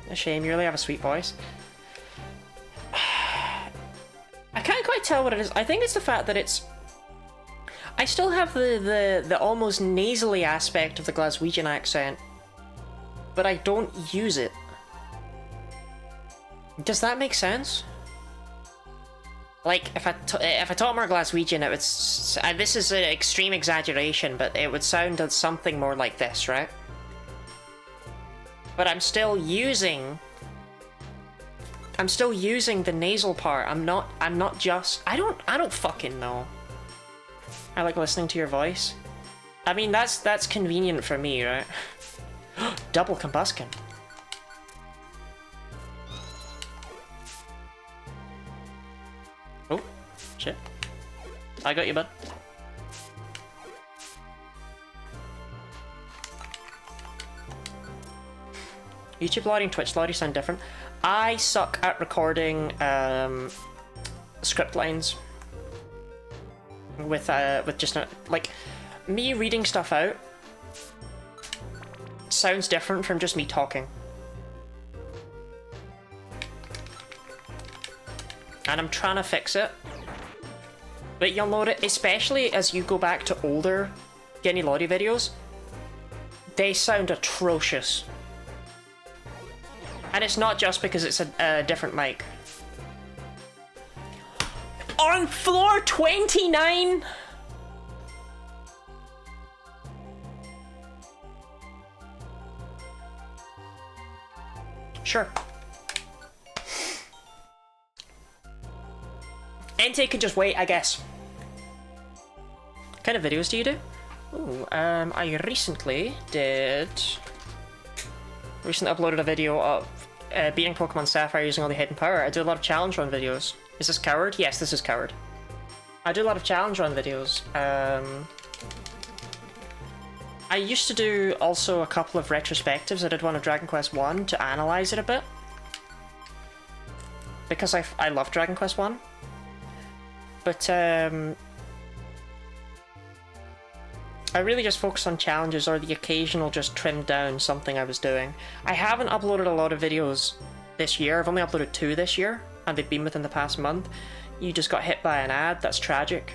A shame, you really have a sweet voice. I can't quite tell what it is. I think it's the fact that it's... I still have the almost nasally aspect of the Glaswegian accent, but I don't use it. Does that make sense? Like, if I talk more Glaswegian, it would... this is an extreme exaggeration, but it would sound something more like this, right? But I'm still using the nasal part. I'm not just... I don't fucking know. I like listening to your voice. I mean, that's convenient for me, right? Double combustion. Oh, shit. I got you, bud. YouTube loading, Twitch loading sound different. I suck at recording script lines with just like me reading stuff out sounds different from just me talking. And I'm trying to fix it. But you'll notice, especially as you go back to older Genny Lodi videos, they sound atrocious. And it's not just because it's a different mic. On floor 29? Sure. Entei can just wait, I guess. What kind of videos do you do? Ooh, I recently did recently uploaded a video of beating Pokemon Sapphire using all the hidden power. I do a lot of challenge run videos. Is this Coward? Yes, this is Coward. I do a lot of challenge run videos. I used to do also a couple of retrospectives. I did one of Dragon Quest 1 to analyze it a bit. Because I love Dragon Quest 1. But I really just focused on challenges or the occasional just trimmed down something I was doing. I haven't uploaded a lot of videos this year. I've only uploaded 2 this year, and they've been within the past month. You just got hit by an ad. That's tragic.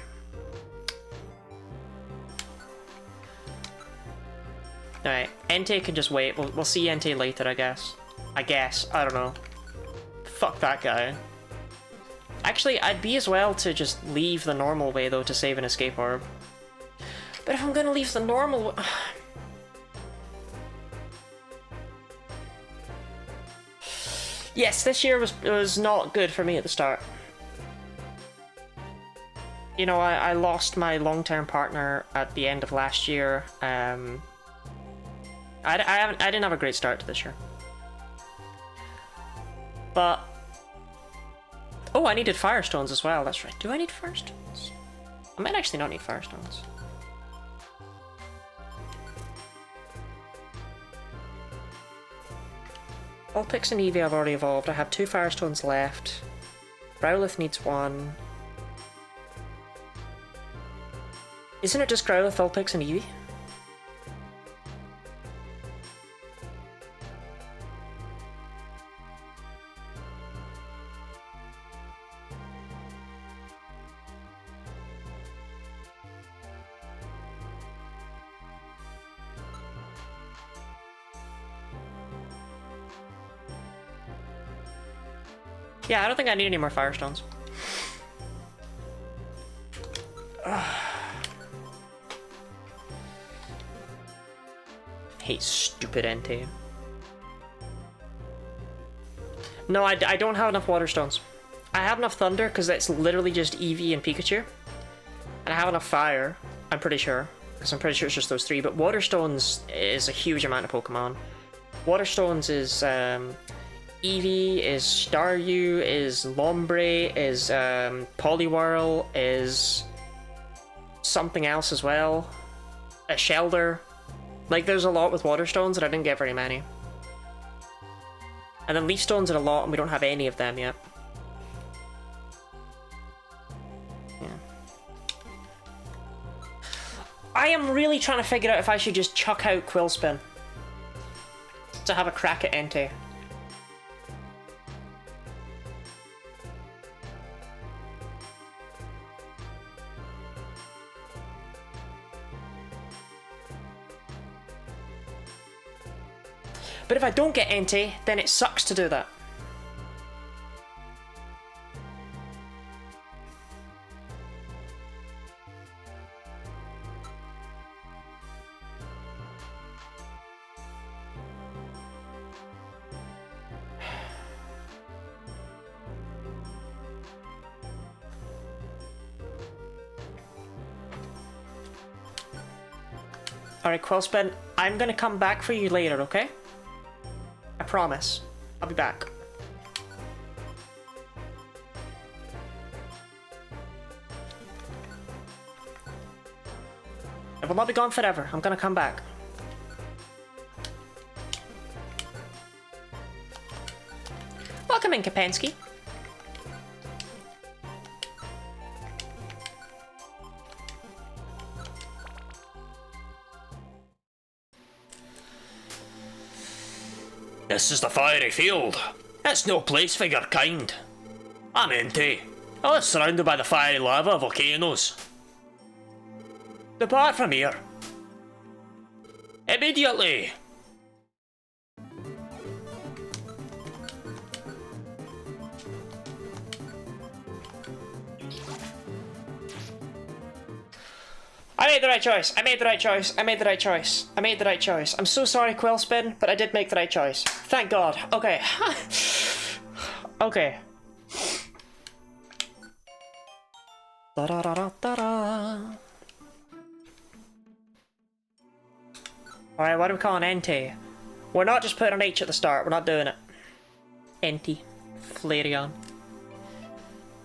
Alright, Entei can just wait. We'll see Entei later, I guess. I don't know. Fuck that guy. Actually, I'd be as well to just leave the normal way, though, to save an escape orb. But if I'm gonna leave the normal... Yes, this year was not good for me at the start. You know, I lost my long-term partner at the end of last year. I didn't have a great start to this year. But... Oh, I needed Firestones as well, that's right. Do I need Firestones? I might actually not need Firestones. Vulpix and Eevee I've already evolved. I have 2 Firestones left. Growlithe needs 1. Isn't it just Growlithe, Vulpix, and Eevee? Yeah, I don't think I need any more Firestones. Hate stupid Entei. No, I don't have enough Water Stones. I have enough Thunder because it's literally just Eevee and Pikachu. And I have enough Fire, I'm pretty sure. Because I'm pretty sure it's just those 3. But Water Stones is a huge amount of Pokemon. Water Stones is... Eevee, is Staryu, is Lombre, is Poliwhirl, is something else as well. A Shelder. Like, there's a lot with Water Stones and I didn't get very many. And then Leaf Stones are a lot and we don't have any of them yet. Yeah. I am really trying to figure out if I should just chuck out Quillspin to have a crack at Entei. But if I don't get Entei, then it sucks to do that. Alright, Quillspin, I'm gonna come back for you later, okay? I promise. I'll be back. I will not be gone forever. I'm gonna come back. Welcome in, Kapensky. This is the fiery field. It's no place for your kind. I'm Entei. I live surrounded by the fiery lava volcanoes. Depart from here. Immediately. I made the right choice. I made the right choice. I made the right choice. I made the right choice. I'm so sorry, Quillspin, but I did make the right choice. Thank God. Okay. Okay. Alright, what are we calling Entei? We're not just putting an H at the start. We're not doing it. Enti. Flareon.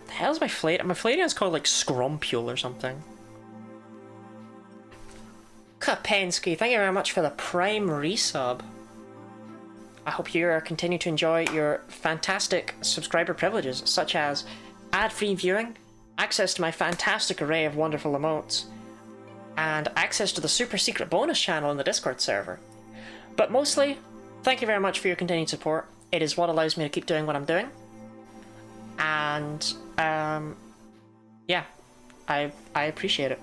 The hell's my Flareon? My Flareon's called like Scrumpule or something. Kapensky, thank you very much for the Prime resub. I hope you continue to enjoy your fantastic subscriber privileges, such as ad-free viewing, access to my fantastic array of wonderful emotes, and access to the super secret bonus channel in the Discord server. But mostly, thank you very much for your continued support. It is what allows me to keep doing what I'm doing. And, yeah, I appreciate it.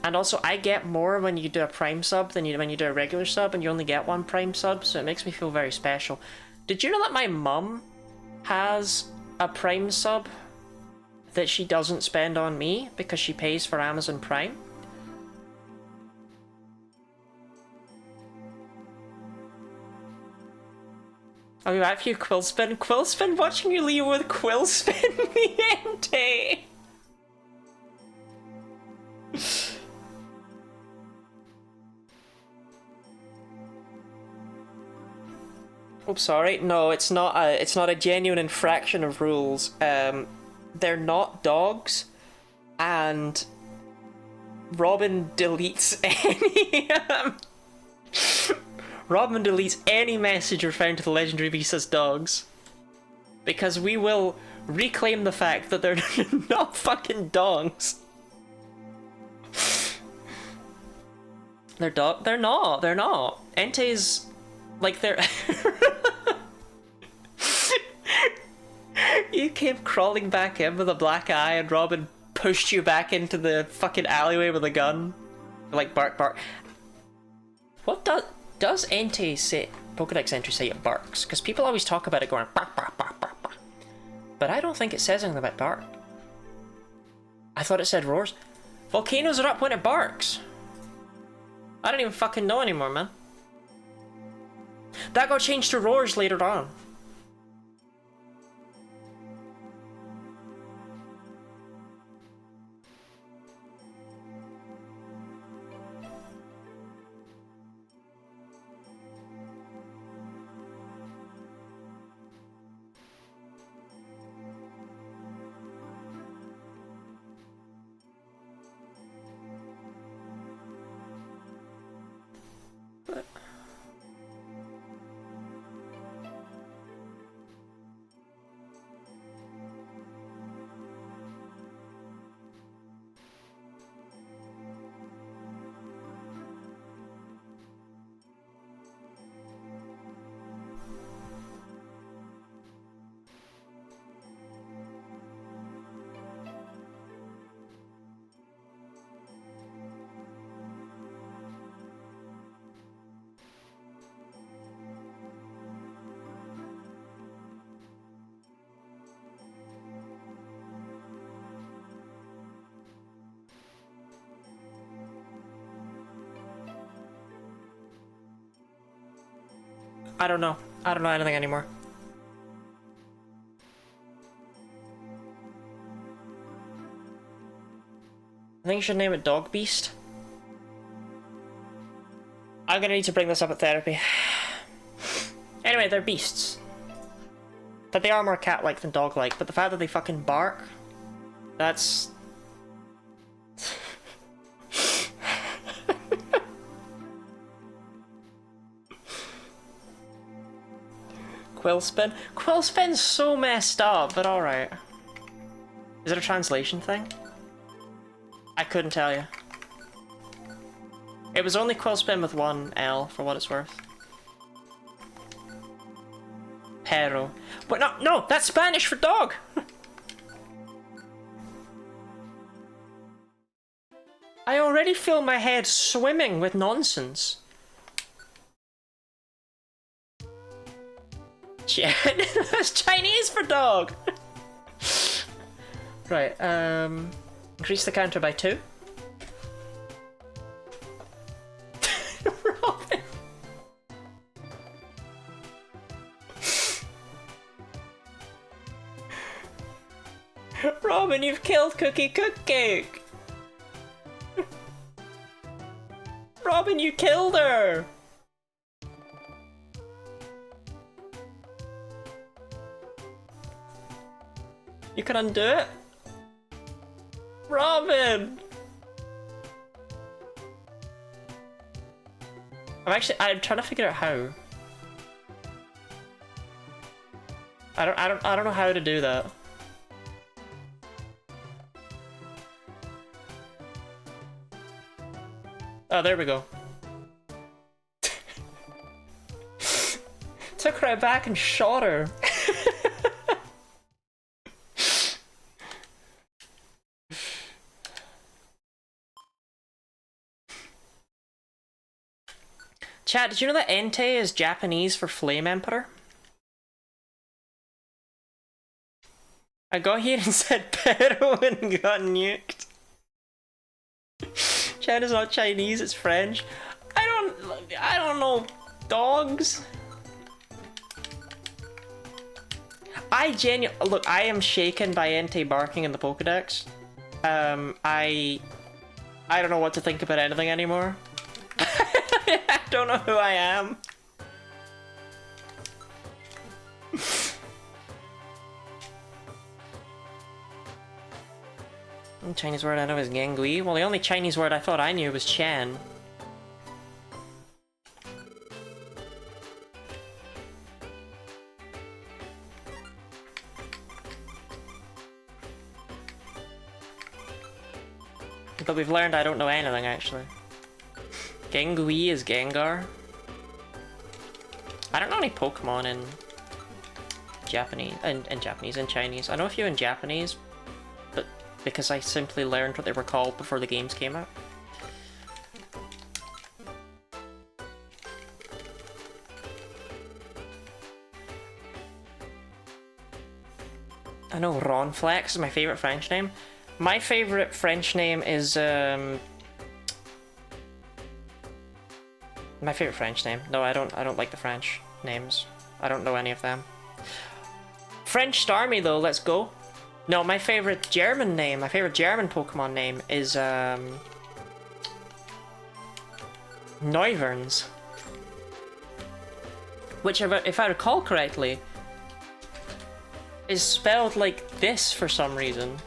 And also, I get more when you do a Prime sub than when you do a regular sub, and you only get one Prime sub, so it makes me feel very special. Did you know that my mum has a Prime sub that she doesn't spend on me because she pays for Amazon Prime? I'll be back for you, Quillspin. Quillspin, watching you leave with Quillspin the empty. Oh, sorry. No, it's not a genuine infraction of rules. They're not dogs, and Robin deletes any Robin deletes any message referring to the legendary beast as dogs, because we will reclaim the fact that they're not fucking dogs. They're not. They're not. Ente's like they're. You came crawling back in with a black eye, and Robin pushed you back into the fucking alleyway with a gun. Like, bark, bark. What does Entei say? Pokedex entry say it barks? Because people always talk about it going bark, bark, bark, bark, bark. But I don't think it says anything about bark. I thought it said roars. Volcanoes are up when it barks. I don't even fucking know anymore, man. That got changed to roars later on. I don't know. I don't know anything anymore. I think you should name it Dog Beast. I'm gonna need to bring this up at therapy. Anyway, they're beasts. But they are more cat-like than dog-like, but the fact that they fucking bark, that's... Quillspin? Quillspin's so messed up, but alright. Is it a translation thing? I couldn't tell you. It was only Quillspin with one L, for what it's worth. Pero. But no, that's Spanish for dog! I already feel my head swimming with nonsense. Yeah, that's Chinese for dog! Right, increase the counter by 2. Robin! Robin, you've killed Cookie Cookcake! Robin, you killed her! You can undo it? Robin! I'm trying to figure out how. I don't know how to do that. Oh, there we go. Took her out back and shot her. Chat, did you know that Entei is Japanese for Flame Emperor? I got here and said Pero and got nuked. Chat is not Chinese, it's French. I don't know dogs. Look, I am shaken by Entei barking in the Pokedex. I don't know what to think about anything anymore. I don't know who I am. The Chinese word I know is Gangui. Well, the only Chinese word I thought I knew was Chen. But we've learned I don't know anything, actually. Gangui is Gengar. I don't know any Pokemon in Japanese, in Chinese. I know a few in Japanese, but because I simply learned what they were called before the games came out. I know Ronflex is my favorite French name. My favorite French name is my favorite French name. No, I don't like the French names. I don't know any of them. French Starmie though, let's go. No, my favorite German name, my favorite German Pokemon name is Neuverns. Which, if I recall correctly, is spelled like this for some reason.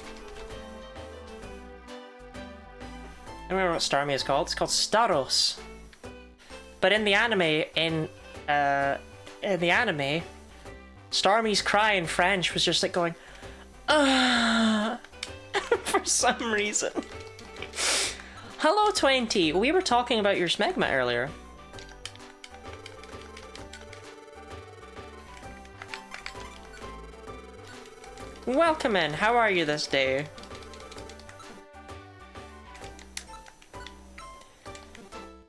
I don't remember what Starmie is called. It's called Staros. But in the anime, Starmie's cry in French was just like going, ah, for some reason. Hello, 20. We were talking about your smegma earlier. Welcome in. How are you this day?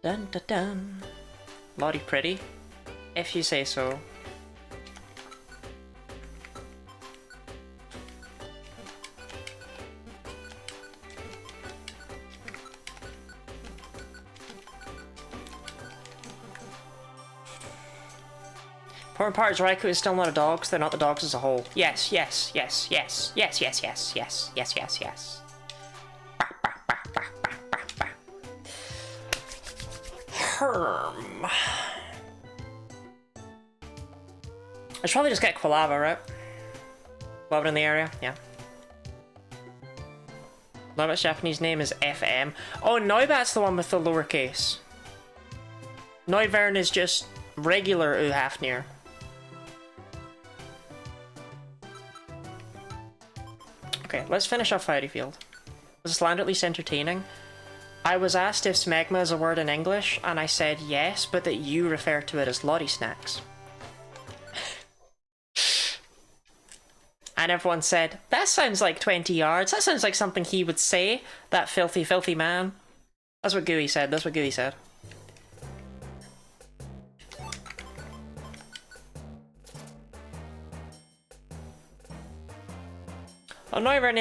Dun dun dun. Lottie pretty, if you say so. Important part is Raikou is still not a dog, so they're not the dogs as a whole. Yes, yes, yes, yes, yes, yes, yes, yes, yes, yes, yes. I should probably just get Quilava, right? Quilava in the area, yeah. Noibat's Japanese name is FM. Oh, Noibat's the one with the lowercase. Noivern is just regular Uhafnir. Okay, let's finish off Fiery Field. Was this land at least entertaining? I was asked if smegma is a word in English, and I said yes, but that you refer to it as lorry snacks. And everyone said, that sounds like 20 yards, that sounds like something he would say, that filthy, filthy man. That's what Gooey said, that's what Gooey said. Oh, Noivern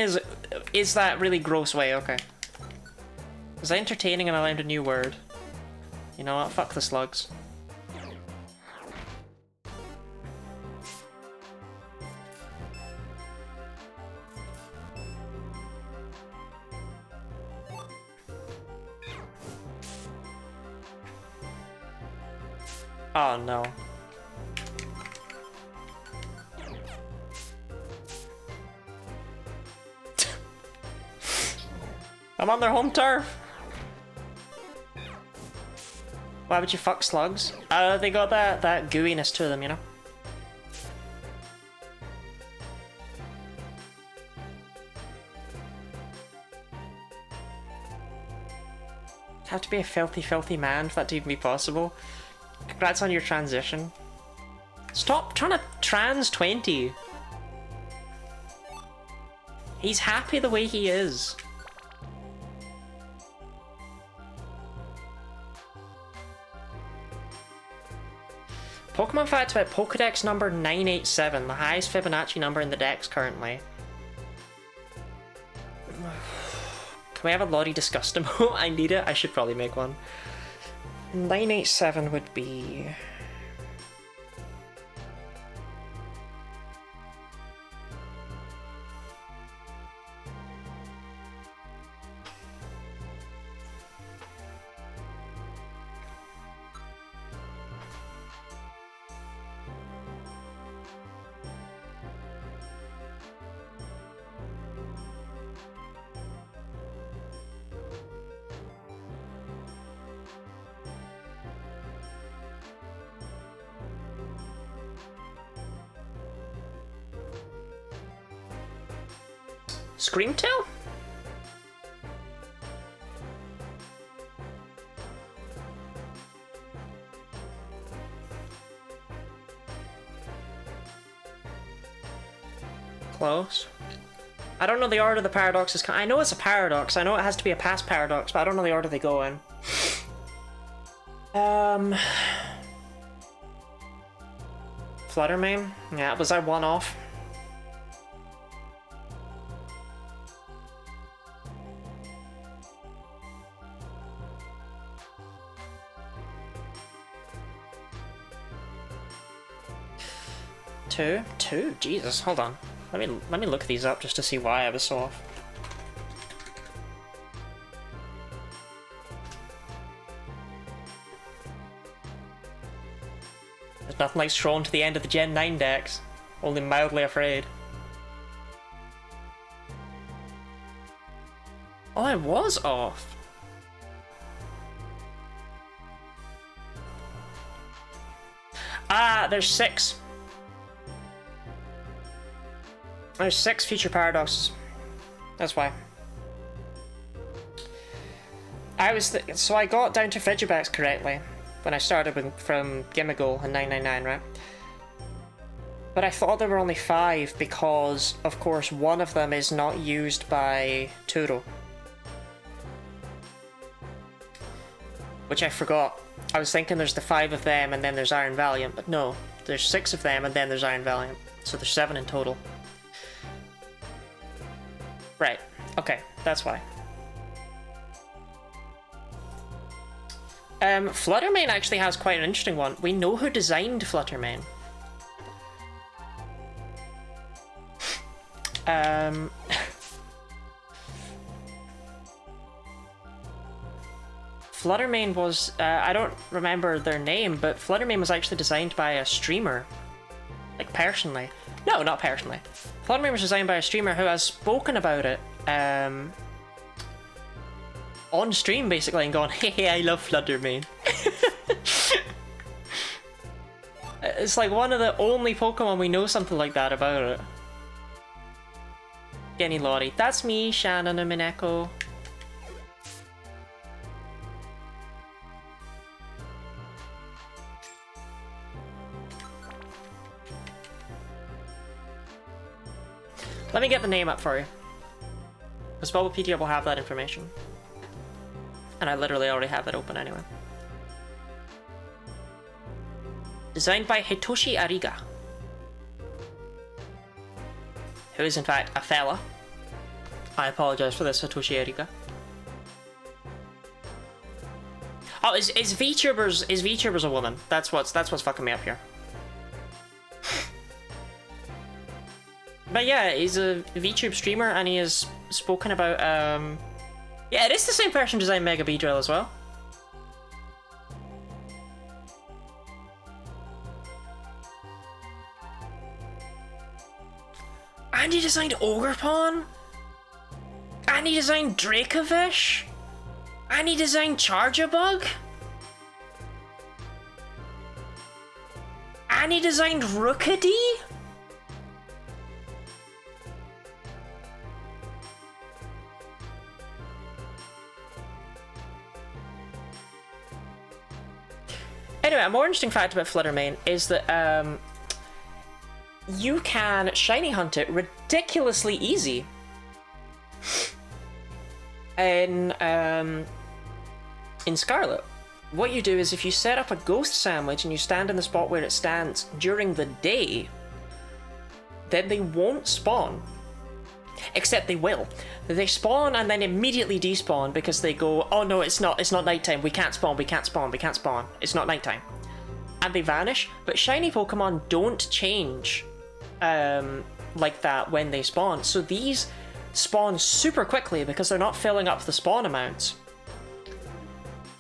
is that really gross way, okay. It was entertaining and I learned a new word. You know what? Fuck the slugs. Oh no. I'm on their home turf. Why would you fuck slugs? They got that gooiness to them, you know? Have to be a filthy, filthy man for that to even be possible. Congrats on your transition. Stop trying to trans 20. He's happy the way he is. Pokemon facts about Pokedex number 987, the highest Fibonacci number in the Dex currently. Can we have a Lottie Disgust emote? I need it. I should probably make one. 987 would be... Screamtail? Close. I don't know the order the paradoxes. I know it's a paradox. I know it has to be a past paradox, but I don't know the order they go in. Fluttermane? Yeah, was I one off? Two? Jesus, hold on. Let me look these up just to see why I was so off. There's nothing like strolling to the end of the Gen 9 decks. Only mildly afraid. Oh, I was off. Ah, there's 6. There's 6 future paradoxes. That's why. So I got down to Frigibax correctly when I started from Gimmighoul in 999, right? But I thought there were only 5 because, of course, one of them is not used by Turo. Which I forgot. I was thinking there's the 5 of them and then there's Iron Valiant, but no. There's 6 of them and then there's Iron Valiant. So there's 7 in total. Right, okay, that's why. Fluttermane actually has quite an interesting one. We know who designed Fluttermane. Fluttermane was, I don't remember their name, but Fluttermane was actually designed by a streamer. Like, personally. No, not personally. Fluttermane was designed by a streamer who has spoken about it on stream, basically, and gone, hey, I love Fluttermane. It's like one of the only Pokemon we know something like that about it. Genny Lottie. That's me, Shannon and Mineko. Let me get the name up for you. Because Bulbapedia will have that information. And I literally already have it open anyway. Designed by Hitoshi Ariga. Who is in fact a fella. I apologize for this, Hitoshi Ariga. Oh, is VTubers a woman? That's what's fucking me up here. But yeah, he's a VTube streamer and he has spoken about, yeah, it is the same person who designed Mega Beedrill as well. And he designed Ogerpon? And he designed Dracovish? And he designed Charjabug? And he designed Rookidee? Anyway, a more interesting fact about Fluttermane is that you can shiny hunt it ridiculously easy. In Scarlet, what you do is if you set up a ghost sandwich and you stand in the spot where it stands during the day, then they won't spawn. Except they will. They spawn and then immediately despawn because they go, oh no, it's not nighttime, we can't spawn, it's not nighttime. And they vanish, but shiny Pokemon don't change like that when they spawn. So these spawn super quickly because they're not filling up the spawn amounts.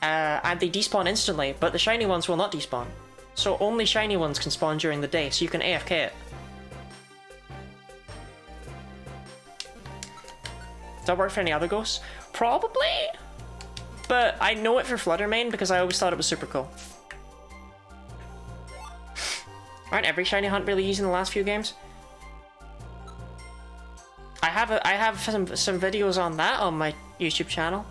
And they despawn instantly, but the shiny ones will not despawn. So only shiny ones can spawn during the day, so you can AFK it. Does that work for any other ghosts? Probably! But I know it for Fluttermane because I always thought it was super cool. Aren't every shiny hunt really easy in the last few games? I have some videos on that on my YouTube channel.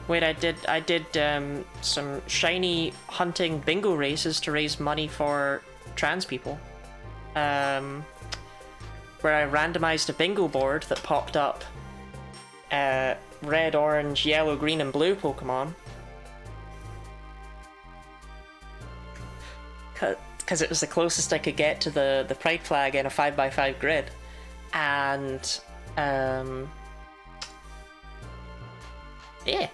Wait, I did some shiny hunting bingo races to raise money for trans people. Where I randomized a bingo board that popped up red, orange, yellow, green, and blue Pokemon. Because it was the closest I could get to the pride flag in a 5x5 grid. And, yeah. It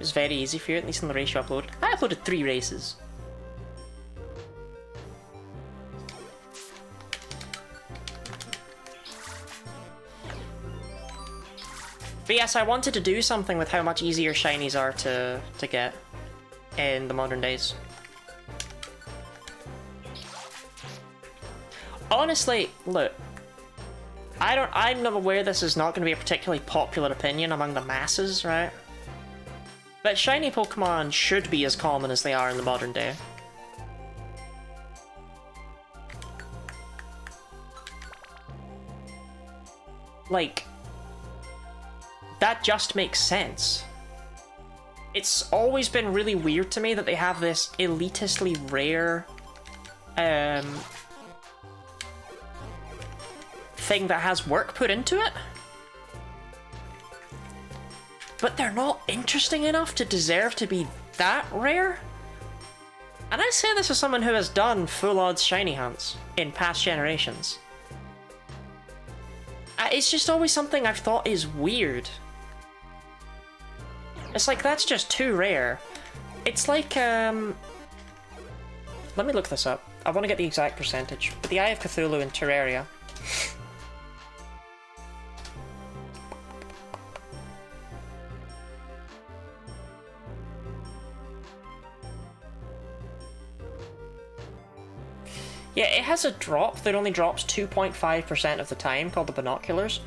was very easy for you, at least in the race you upload. I uploaded 3 races. But yes, I wanted to do something with how much easier shinies are to get in the modern days. Honestly, look, I'm not aware this is not going to be a particularly popular opinion among the masses, right? But shiny Pokemon should be as common as they are in the modern day. Like, that just makes sense. It's always been really weird to me that they have this elitistly rare thing that has work put into it. But they're not interesting enough to deserve to be that rare. And I say this as someone who has done full odds shiny hunts in past generations. It's just always something I've thought is weird. It's like, that's just too rare. It's like, let me look this up. I want to get the exact percentage. But the Eye of Cthulhu in Terraria. Yeah, it has a drop that only drops 2.5% of the time, called the Binoculars.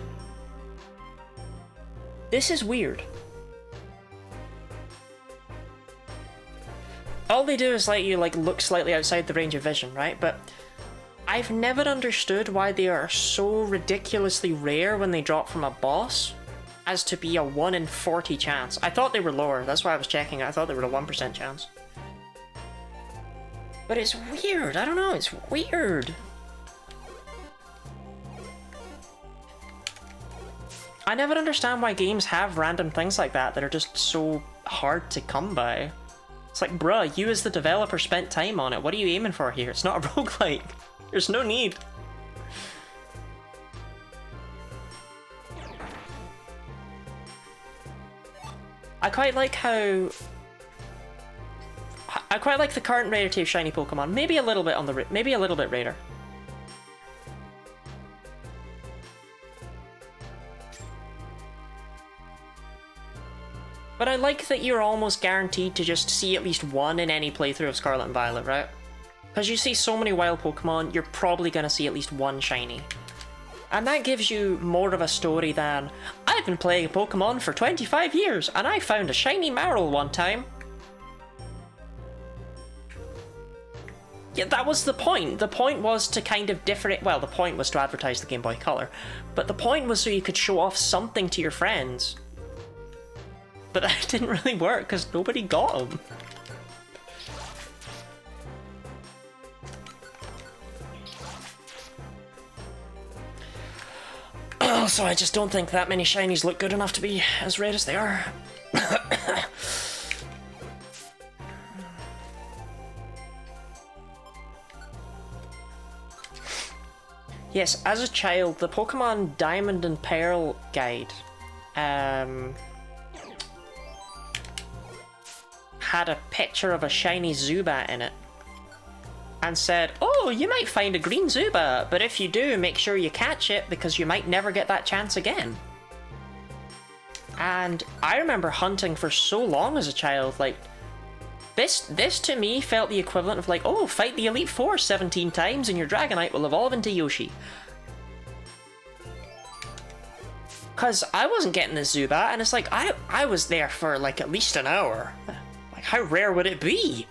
This is weird. All they do is let you look slightly outside the range of vision, right? But I've never understood why they are so ridiculously rare when they drop from a boss as to be a 1 in 40 chance. I thought they were lower, that's why I was checking. I thought they were a 1% chance. But it's weird, I don't know, it's weird. I never understand why games have random things like that are just so hard to come by. It's like, bruh, you as the developer spent time on it. What are you aiming for here? It's not a roguelike. There's no need. I quite like how... I quite like the current rarity of shiny Pokemon. Maybe a little bit on the... maybe a little bit rarer. But I like that you're almost guaranteed to just see at least one in any playthrough of Scarlet and Violet, right? Because you see so many wild Pokemon, you're probably going to see at least one shiny. And that gives you more of a story than, I've been playing Pokemon for 25 years, and I found a shiny Marill one time. Yeah, that was the point. The point was to kind of different. Well, the point was to advertise the Game Boy Color, but the point was so you could show off something to your friends. But that didn't really work because nobody got them. Also, I just don't think that many shinies look good enough to be as rare as they are. Yes, as a child, the Pokemon Diamond and Pearl guide had a picture of a shiny Zubat in it and said, oh, you might find a green Zubat, but if you do, make sure you catch it because you might never get that chance again. And I remember hunting for so long as a child, like, this to me felt the equivalent of like, oh, fight the Elite Four 17 times and your Dragonite will evolve into Yoshi. Because I wasn't getting this Zubat, and it's like, I was there for like at least an hour. Like, how rare would it be?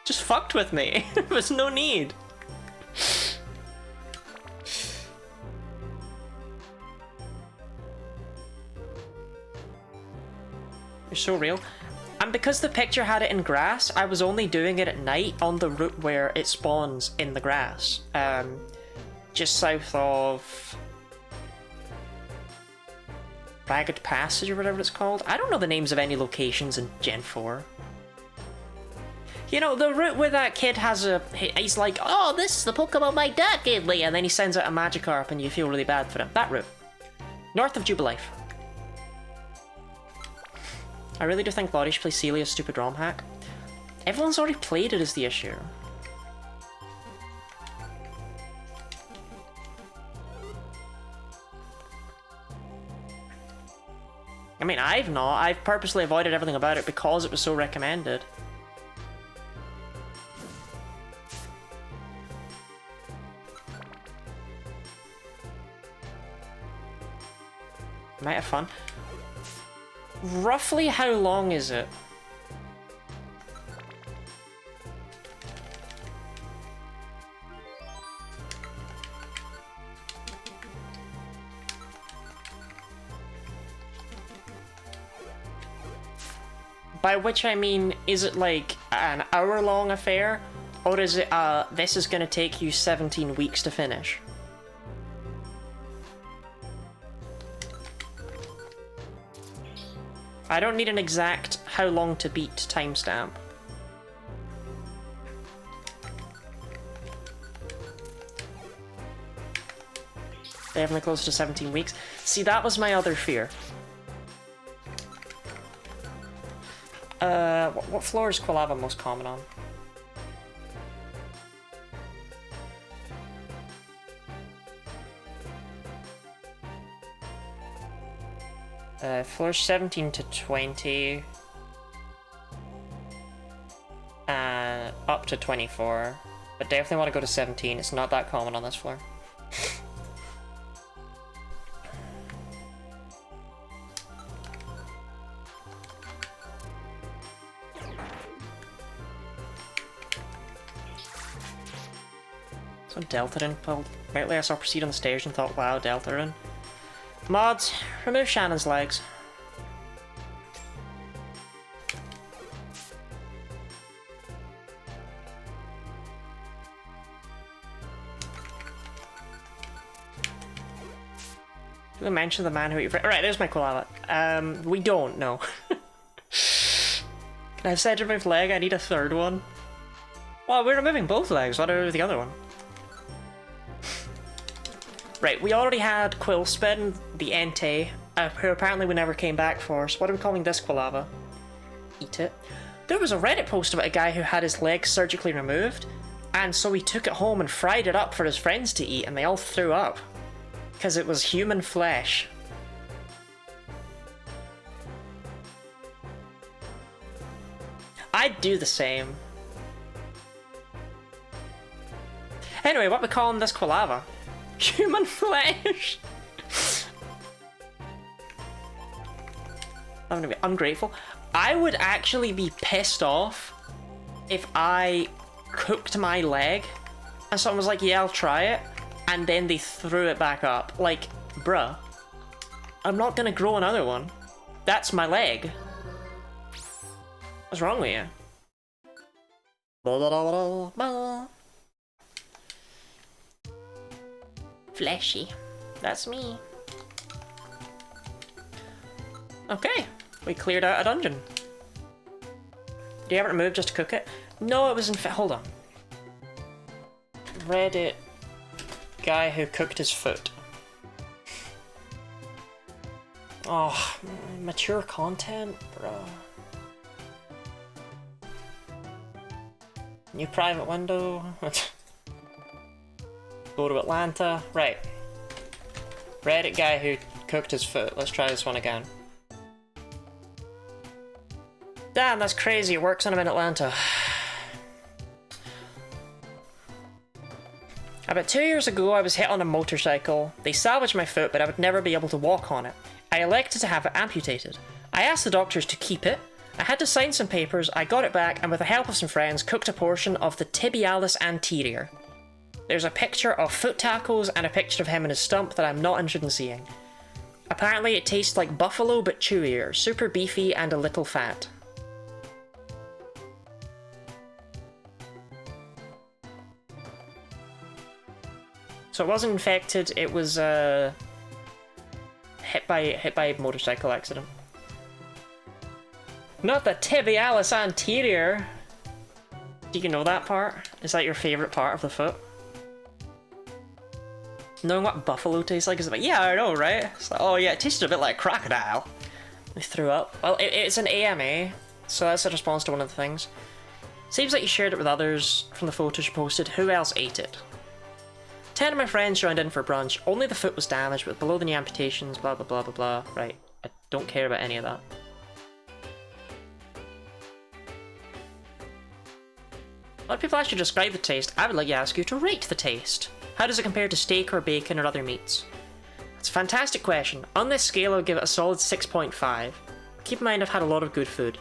Just fucked with me. There was no need. You're so real. And because the picture had it in grass, I was only doing it at night on the route where it spawns in the grass. Just south of Ragged Passage or whatever it's called. I don't know the names of any locations in Gen 4. You know, the route where that kid has he's like, oh, this is the Pokemon my dad gave me, and then he sends out a Magikarp and you feel really bad for him. That route. North of Jubilife. I really do think Lottie should play Celia's stupid ROM hack. Everyone's already played it is the issue. I mean, I've not. I've purposely avoided everything about it because it was so recommended. Might have fun. Roughly how long is it? By which I mean, is it like an hour-long affair? Or is it, this is gonna take you 17 weeks to finish? I don't need an exact how long to beat timestamp. Definitely close to 17 weeks. See, that was my other fear. What floor is Quilava most common on? Floor 17 to 20. Up to 24. But definitely want to go to 17. It's not that common on this floor. So Deltarune pulled. Rightly I saw Proceed on the stage and thought, wow, Deltarune. Mods, remove Shannon's legs. Did I mention the man who ate... Right, there's my Quilava. We don't know. Can I have said remove leg? I need a third one. Well, we're removing both legs. What about the other one? Right, we already had Quillspin, the Entei, who apparently we never came back for, so what are we calling this Quilava? Eat it. There was a Reddit post about a guy who had his legs surgically removed, and so he took it home and fried it up for his friends to eat, and they all threw up. Because it was human flesh. I'd do the same. Anyway, what we calling this quilava? Human flesh! I'm gonna be ungrateful. I would actually be pissed off if I cooked my leg and someone was like, yeah, I'll try it, and then they threw it back up. Like, bruh, I'm not gonna grow another one. That's my leg. What's wrong with you? Fleshy. That's me. Okay, we cleared out a dungeon. Do you ever move just to cook it? No, it was in fact. Hold on. Reddit guy who cooked his foot. Oh, mature content, bro. New private window. Go to Atlanta. Right. Reddit guy who cooked his foot. Let's try this one again. Damn, that's crazy. It works when I'm in Atlanta. About 2 years ago, I was hit on a motorcycle. They salvaged my foot, but I would never be able to walk on it. I elected to have it amputated. I asked the doctors to keep it. I had to sign some papers, I got it back, and with the help of some friends, cooked a portion of the tibialis anterior. There's a picture of foot tacos and a picture of him and his stump that I'm not interested in seeing. Apparently it tastes like buffalo but chewier, super beefy and a little fat. So it wasn't infected, it was hit by a motorcycle accident. Not the tibialis anterior! Do you know that part? Is that your favourite part of the foot? Knowing what buffalo tastes like is like, yeah, I know, right? It's like, oh yeah, it tasted a bit like crocodile. I threw up. Well, it's an AMA, so that's a response to one of the things. Seems like you shared it with others from the photos you posted. Who else ate it? 10 of my friends joined in for brunch. Only the foot was damaged, but below the knee amputations, blah blah blah blah blah. Right, I don't care about any of that. A lot of people actually describe the taste. I would like to ask you to rate the taste. How does it compare to steak or bacon or other meats? It's a fantastic question. On this scale, I would give it a solid 6.5. Keep in mind I've had a lot of good food.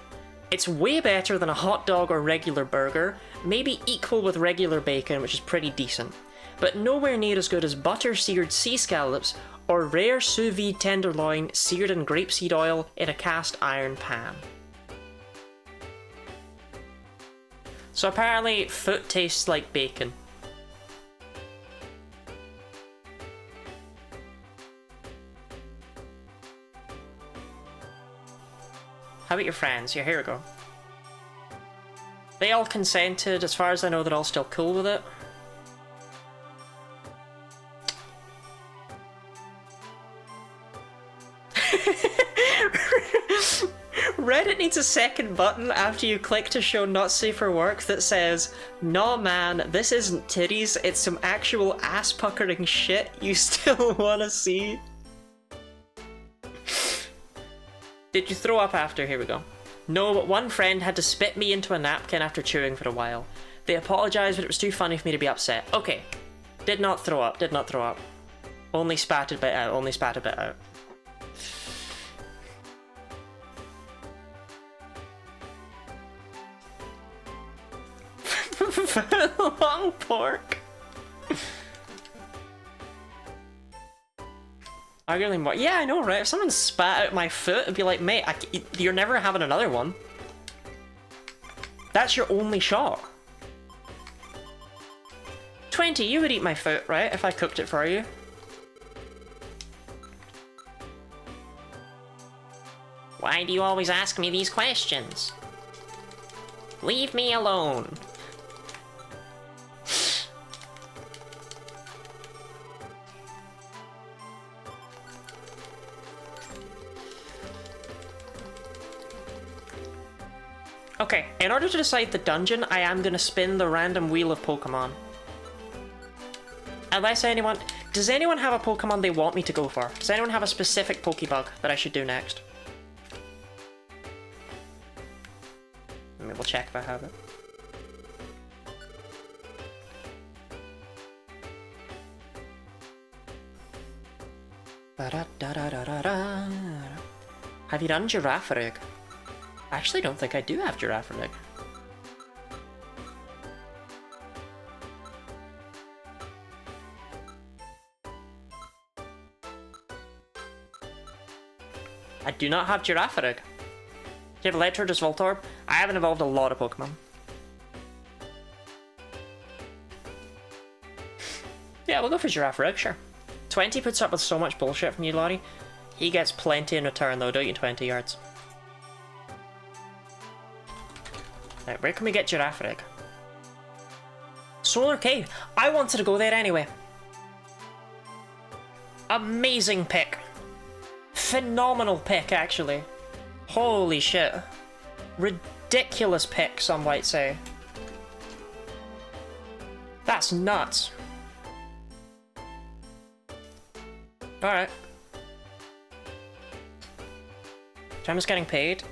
It's way better than a hot dog or regular burger, maybe equal with regular bacon, which is pretty decent, but nowhere near as good as butter-seared sea scallops or rare sous vide tenderloin seared in grapeseed oil in a cast iron pan. So apparently, foot tastes like bacon. How about your friends? Yeah, here we go. They all consented. As far as I know, they're all still cool with it. Reddit needs a second button after you click to show not safe for work that says, "Nah man, this isn't titties, it's some actual ass-puckering shit you still wanna see." Did you throw up after? Here we go. No, but one friend had to spit me into a napkin after chewing for a while. They apologised, but it was too funny for me to be upset. Okay. Did not throw up, did not throw up. Only spat a bit out, only spat a bit out. Long pork. Arguably more. Yeah, I know, right? If someone spat out my foot, I'd be like, mate, you're never having another one. That's your only shot. 20, you would eat my foot, right? If I cooked it for you. Why do you always ask me these questions? Leave me alone. Okay, in order to decide the dungeon, I am going to spin the random wheel of Pokémon. Unless anyone... Does anyone have a Pokémon they want me to go for? Does anyone have a specific Pokébug that I should do next? I mean, we'll check if I have it. Have you done Girafarig? I actually don't think I do have Girafarig. I do not have Girafarig. Do you have Electro Voltorb? I haven't evolved a lot of Pokemon. Yeah, we'll go for Girafarig, sure. 20 puts up with so much bullshit from you, Lottie. He gets plenty in return, though, don't you? 20 yards. Right, where can we get Girafarig? Solar Cave. I wanted to go there anyway. Amazing pick. Phenomenal pick, actually. Holy shit. Ridiculous pick, some might say. That's nuts. Alright. Gemma's getting paid.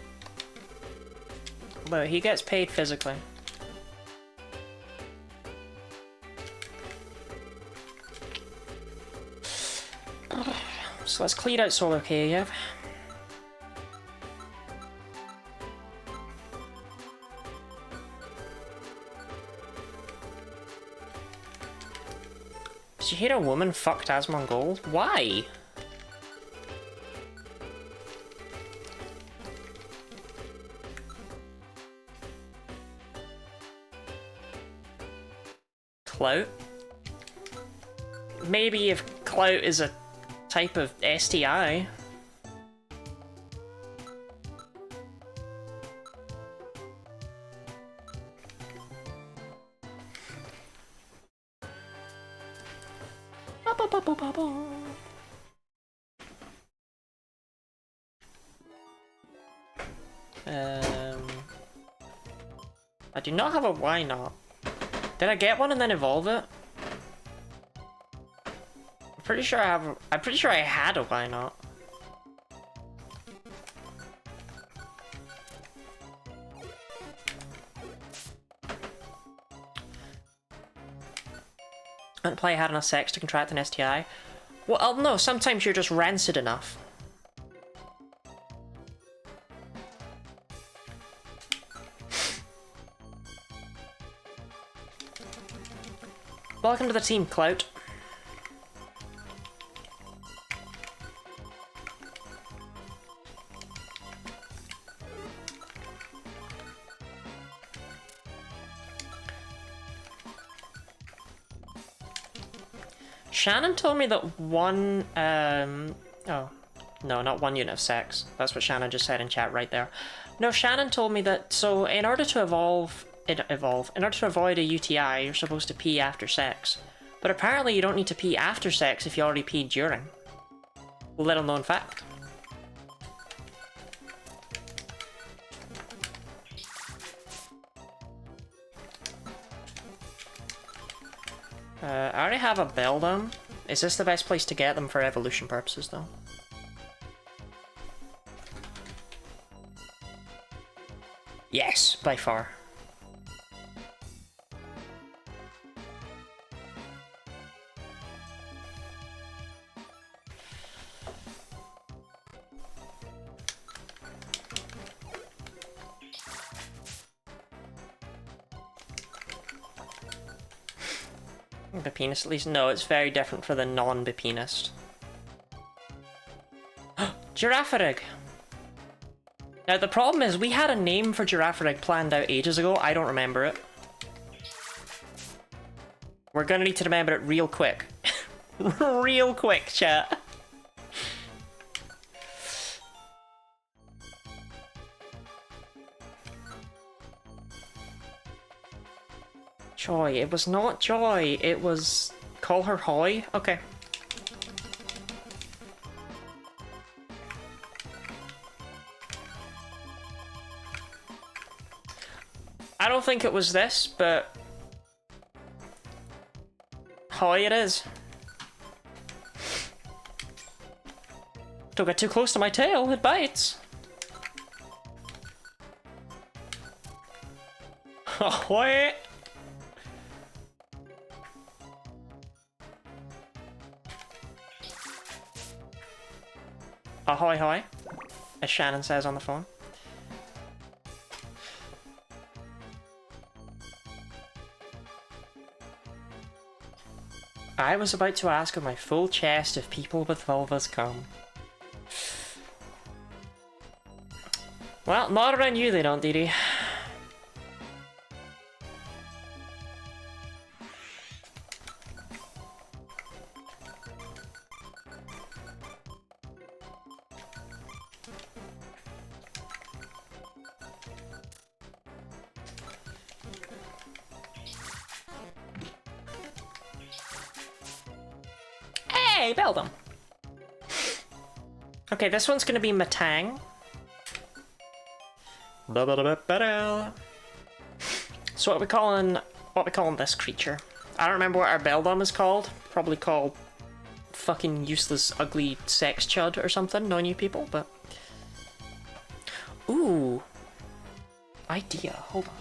But he gets paid physically. So let's clear out Solar Cave. Did you hear a woman fucked Asmongold? Why? Clout? Maybe if clout is a type of STI. I do not have a why not. Did I get one and then evolve it? I'm pretty sure I had a why not. I didn't play had enough sex to contract an STI. Well, no, sometimes you're just rancid enough. Welcome to the team, Clout. Shannon told me that one, oh, no, not one unit of sex. That's what Shannon just said in chat right there. No, Shannon told me that, so in order to in order to avoid a UTI, you're supposed to pee after sex. But apparently you don't need to pee after sex if you already peed during. Little known fact. I already have a Beldum. Is this the best place to get them for evolution purposes, though? Yes, by far. Bipinist, at least. No, it's very different for the non-Bipinist. Girafarig! Now, the problem is, we had a name for Girafarig planned out ages ago. I don't remember it. We're gonna need to remember it real quick. Real quick, chat. Joy. It was not Joy. It was... Call her Hoy? Okay. I don't think it was this, but... Hoy it is. Don't get too close to my tail, it bites. Ahoy! Ahoy hoy, as Shannon says on the phone. I was about to ask on my full chest if people with vulvas come. Well, not around you they don't, Dee Dee. Hey, Beldum. Okay, this one's gonna be Matang. So what we calling this creature? I don't remember what our Beldum is called. Probably called fucking useless, ugly sex chud or something. No new people, but ooh, idea. Hold on.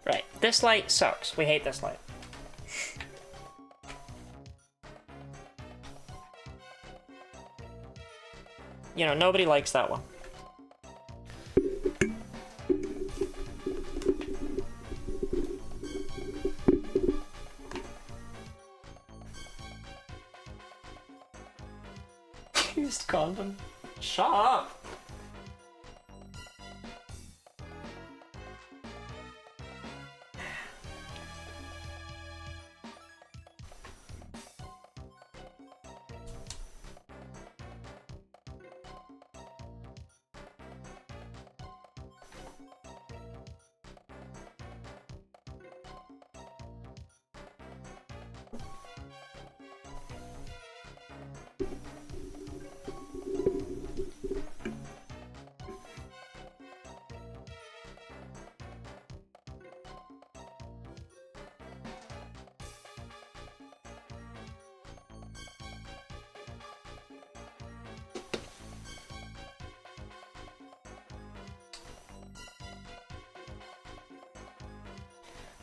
Right, this light sucks. We hate this light. You know, nobody likes that one. Used condom. Shut up!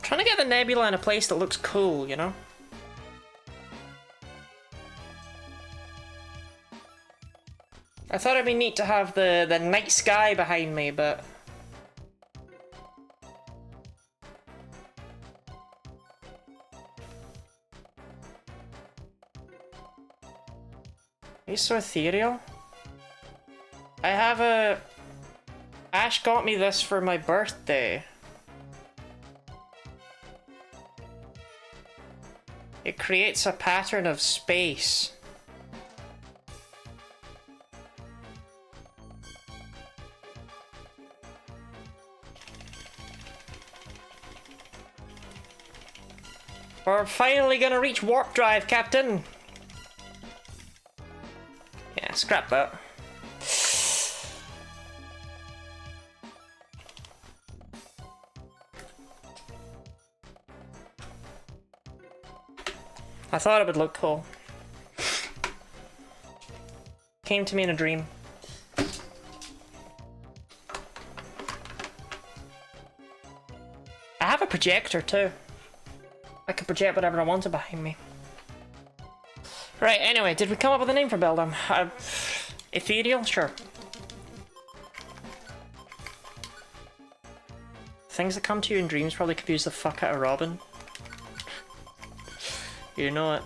Trying to get the nebula in a place that looks cool, you know? I thought it'd be neat to have the night sky behind me, but he's so ethereal. I have a... Ash got me this for my birthday. It creates a pattern of space. We're finally gonna reach warp drive, Captain. Yeah, scrap that. I thought it would look cool. Came to me in a dream. I have a projector too. I can project whatever I wanted behind me. Right, anyway, did we come up with a name for Beldum? Ethereal? Sure. Things that come to you in dreams probably confuse the fuck out of Robin. You know it.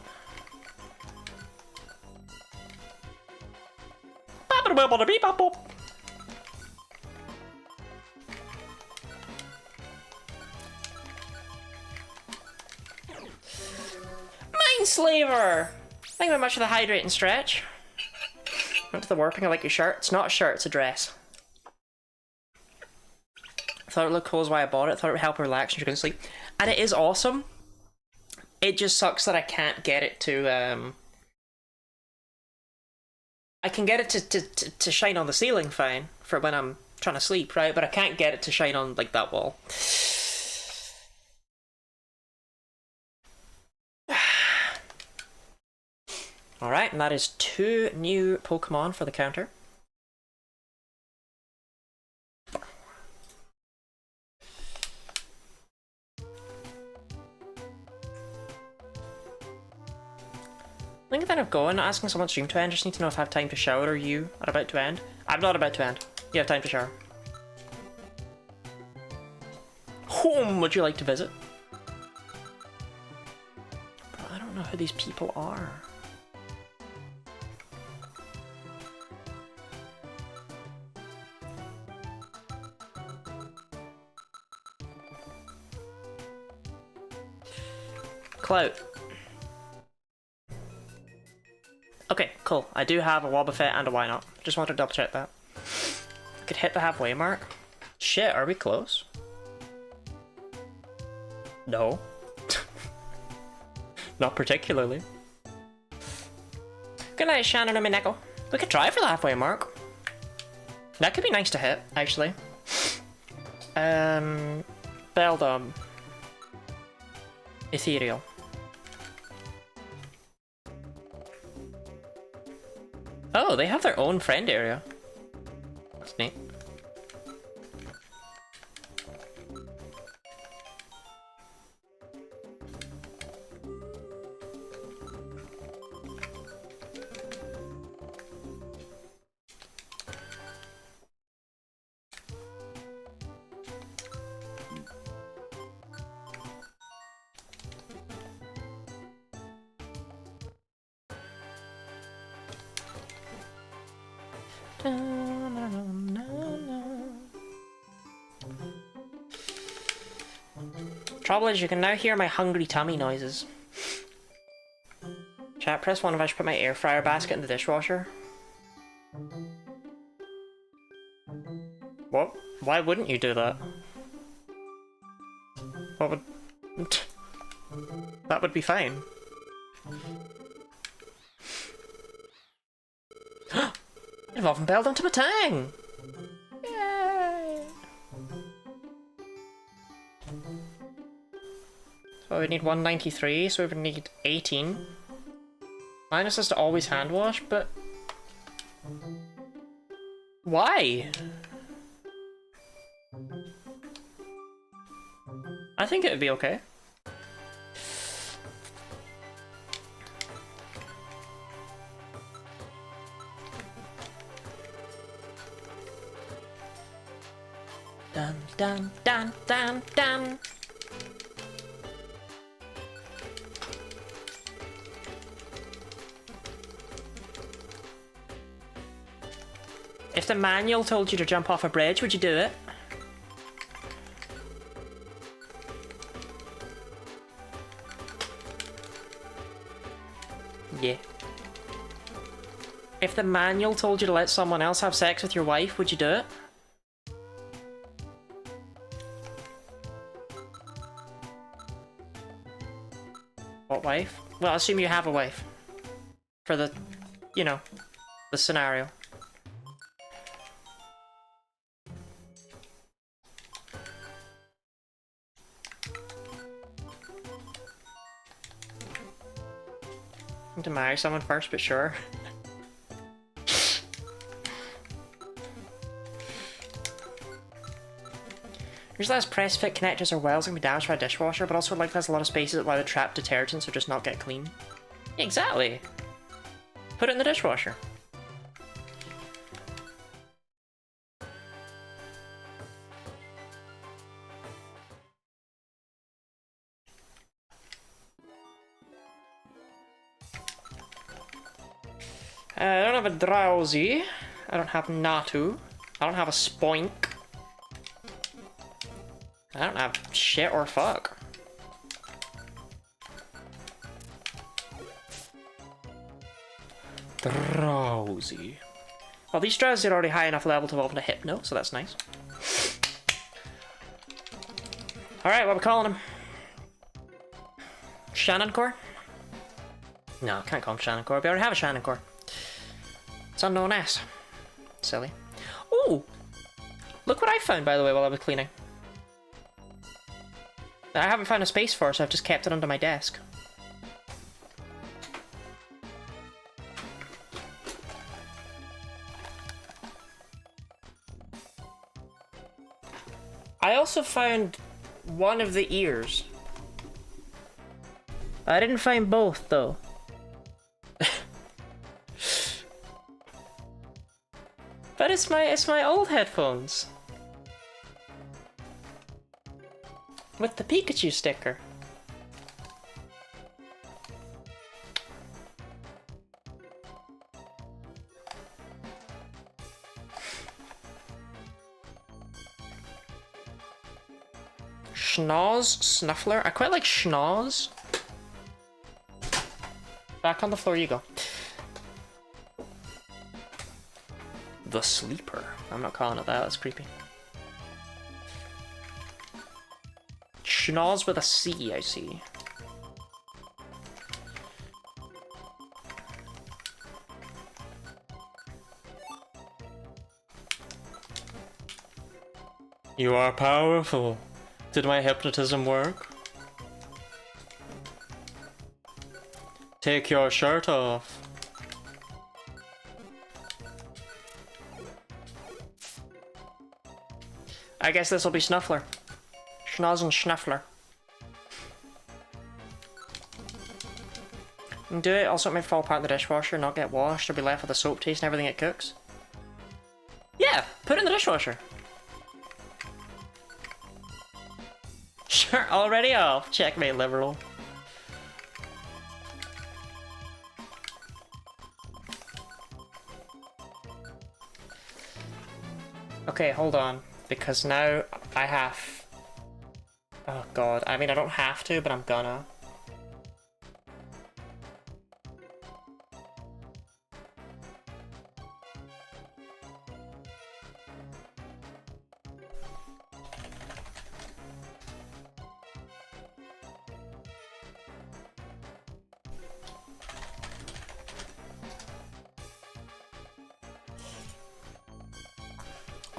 Mindslaver! Thank you very much for the hydrate and stretch. Went to the warping, I like your shirt. It's not a shirt, it's a dress. I thought it looked cool is why I bought it. I thought it would help her relax when you're going to sleep. And it is awesome. It just sucks that I can't get it to, I can get it to shine on the ceiling fine for when I'm trying to sleep, right? But I can't get it to shine on, like, that wall. Alright, and that is 2 new Pokemon for the counter. Thinking of going, asking someone's stream to end, just need to know if I have time to shower or you are about to end. I'm not about to end. You have time to shower. Home would you like to visit? But I don't know who these people are. Clout. Okay, cool. I do have a Wobbuffet and a Why Not. Just wanted to double check that. I could hit the halfway mark. Shit, are we close? No. Not particularly. Good night, Shannon and Mineko. We could try for the halfway mark. That could be nice to hit, actually. Beldum. Ethereal. Oh, they have their own friend area. That's neat. Trouble is, you can now hear my hungry tummy noises. Chat, press 1 if I should put my air fryer basket in the dishwasher. What? Why wouldn't you do that? What would... That would be fine. I've impaled onto my tang! Yay! So we need 193, so we would need 18. Minus us to always hand wash, but... Why? I think it would be okay. Dun dun dun dun dun. If the manual told you to jump off a bridge, would you do it? Yeah. If the manual told you to let someone else have sex with your wife, would you do it? What wife? Well, assume you have a wife. For the, you know, the scenario. To marry someone first, but sure. There's less press fit connectors or wells can be damaged by a dishwasher, but also like there's a lot of spaces that allow the trapped detergents or just not get clean. Exactly. Put it in the dishwasher. I don't have a Drowsy. I don't have Natu. I don't have a Spoink. I don't have shit or fuck. Drowsy. Well, these Drowsy are already high enough level to evolve into Hypno, so that's nice. Alright, what are we calling him? Shannon core? No, can't call him Shannon core. We already have a Shannon core. It's unknown S. Silly. Oh! Look what I found, by the way, while I was cleaning. That I haven't found a space for, so I've just kept it under my desk. I also found one of the ears. I didn't find both, though. But it's my old headphones. With the Pikachu sticker. Schnoz Snuffler. I quite like Schnoz. Back on the floor you go. The Sleeper. I'm not calling it that, that's creepy. Schnoz with a C, I see. You are powerful. Did my hypnotism work? Take your shirt off. I guess this will be Snuffler. Schnoz and Schnuffler. And do it, also it may fall apart in the dishwasher, not get washed, or be left with a soap taste and everything it cooks. Yeah, put it in the dishwasher. Sure, already off. Checkmate, liberal. Okay, hold on. Because now I have... Oh god, I mean I don't have to, but I'm gonna.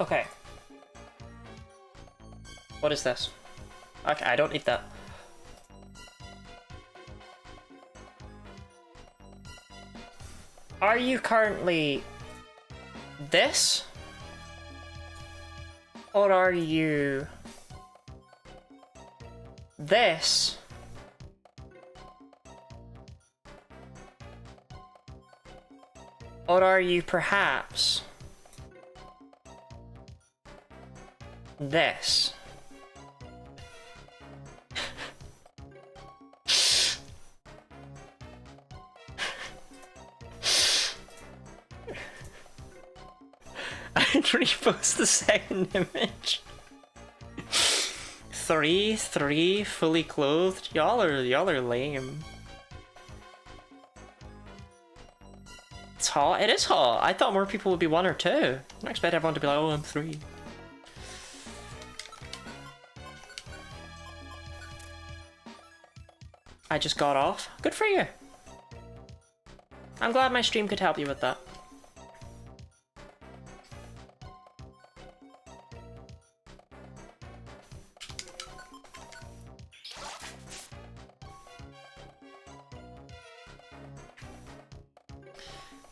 Okay. What is this? Okay, I don't need that. Are you currently this? Or are you this? Or are you perhaps this? I'd repost the second image. 3, fully clothed. Y'all are lame. It's hot. It is hot. I thought more people would be 1 or 2. I don't expect everyone to be like, oh, I'm 3. I just got off. Good for you. I'm glad my stream could help you with that.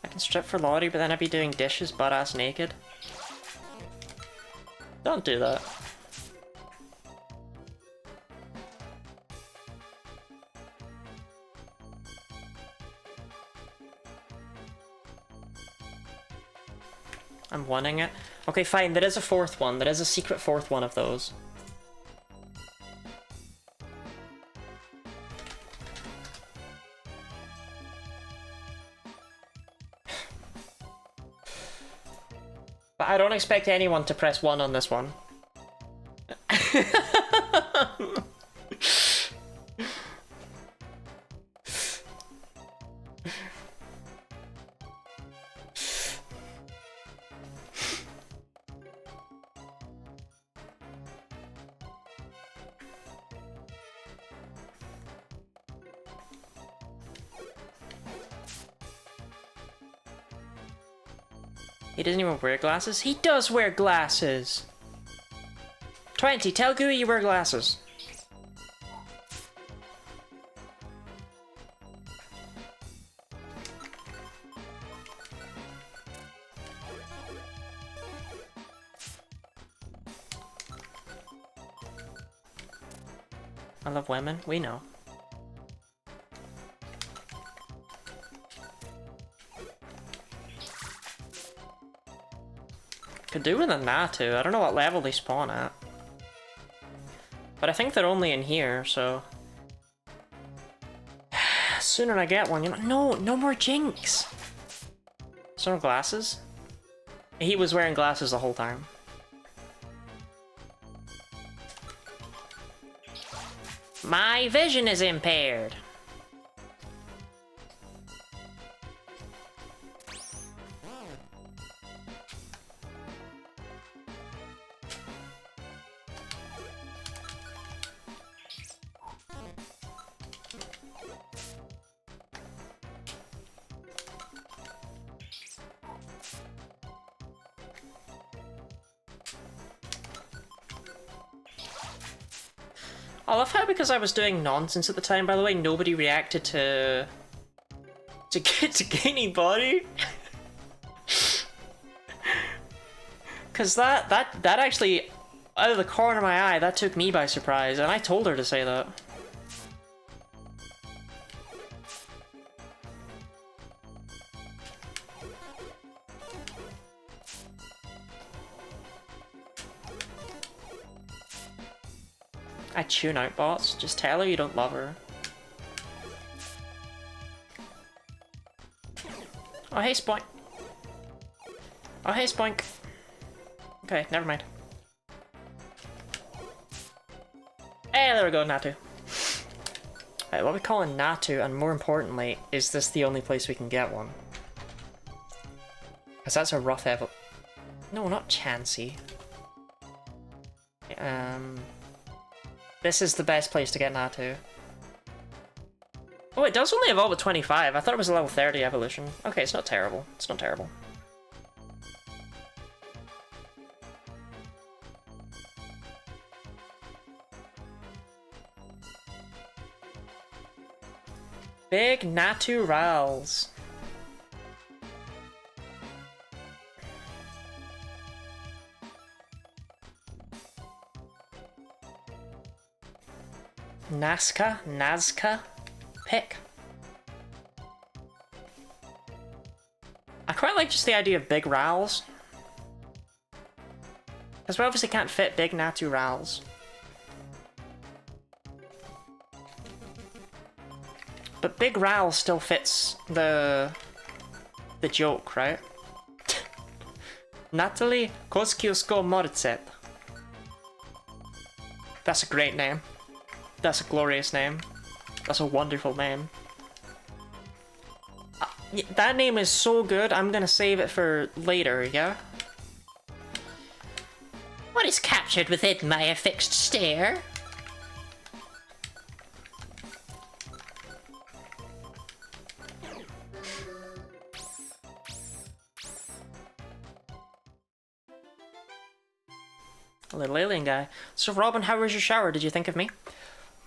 I can strip for Lottie, but then I'd be doing dishes butt-ass naked. Don't do that. I'm wanting it. Okay, fine, there is a 4th one. There is a secret 4th one of those. But I don't expect anyone to press 1 on this one. He doesn't even wear glasses? He does wear glasses! 20, tell Gooey you wear glasses. I love women, we know. Could do with a Natu. I don't know what level they spawn at. But I think they're only in here, so... Sooner I get one, you know. No, no more Jinx! So no glasses? He was wearing glasses the whole time. My vision is impaired. I love how, because I was doing nonsense at the time, by the way, nobody reacted to gaining body. Because that actually, out of the corner of my eye, that took me by surprise, and I told her to say that. I tune out bots. Just tell her you don't love her. Oh hey Spoink. Oh hey Spoink. Okay, never mind. Hey, there we go, Natu. Right, what we call a Natu, and more importantly, is this the only place we can get one? Because that's a rough evo... No, not Chansey. This is the best place to get Natu. Oh, it does only evolve at 25. I thought it was a level 30 evolution. Okay, it's not terrible. It's not terrible. Big Naturals. Nazca, pick. I quite like just the idea of big Rals. Because we obviously can't fit big Naturals. But big Ral still fits the joke, right? Natalie Kosciusko-Morizet. That's a great name. That's a glorious name. That's a wonderful name. That name is so good, I'm gonna save it for later, yeah? What is captured within my affixed stare? A little alien guy. So Robin, how was your shower? Did you think of me?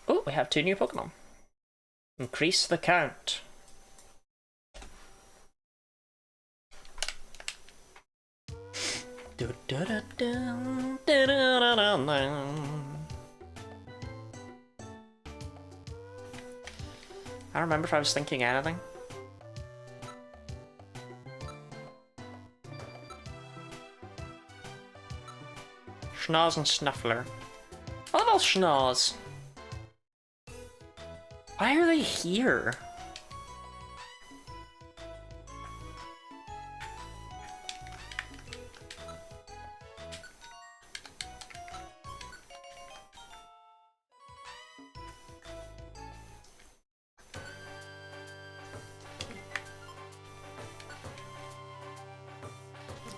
Oh, we have 2 new Pokemon. Increase the count. I don't remember if I was thinking anything. Schnoz and Snuffler. I love all Schnoz. Why are they here?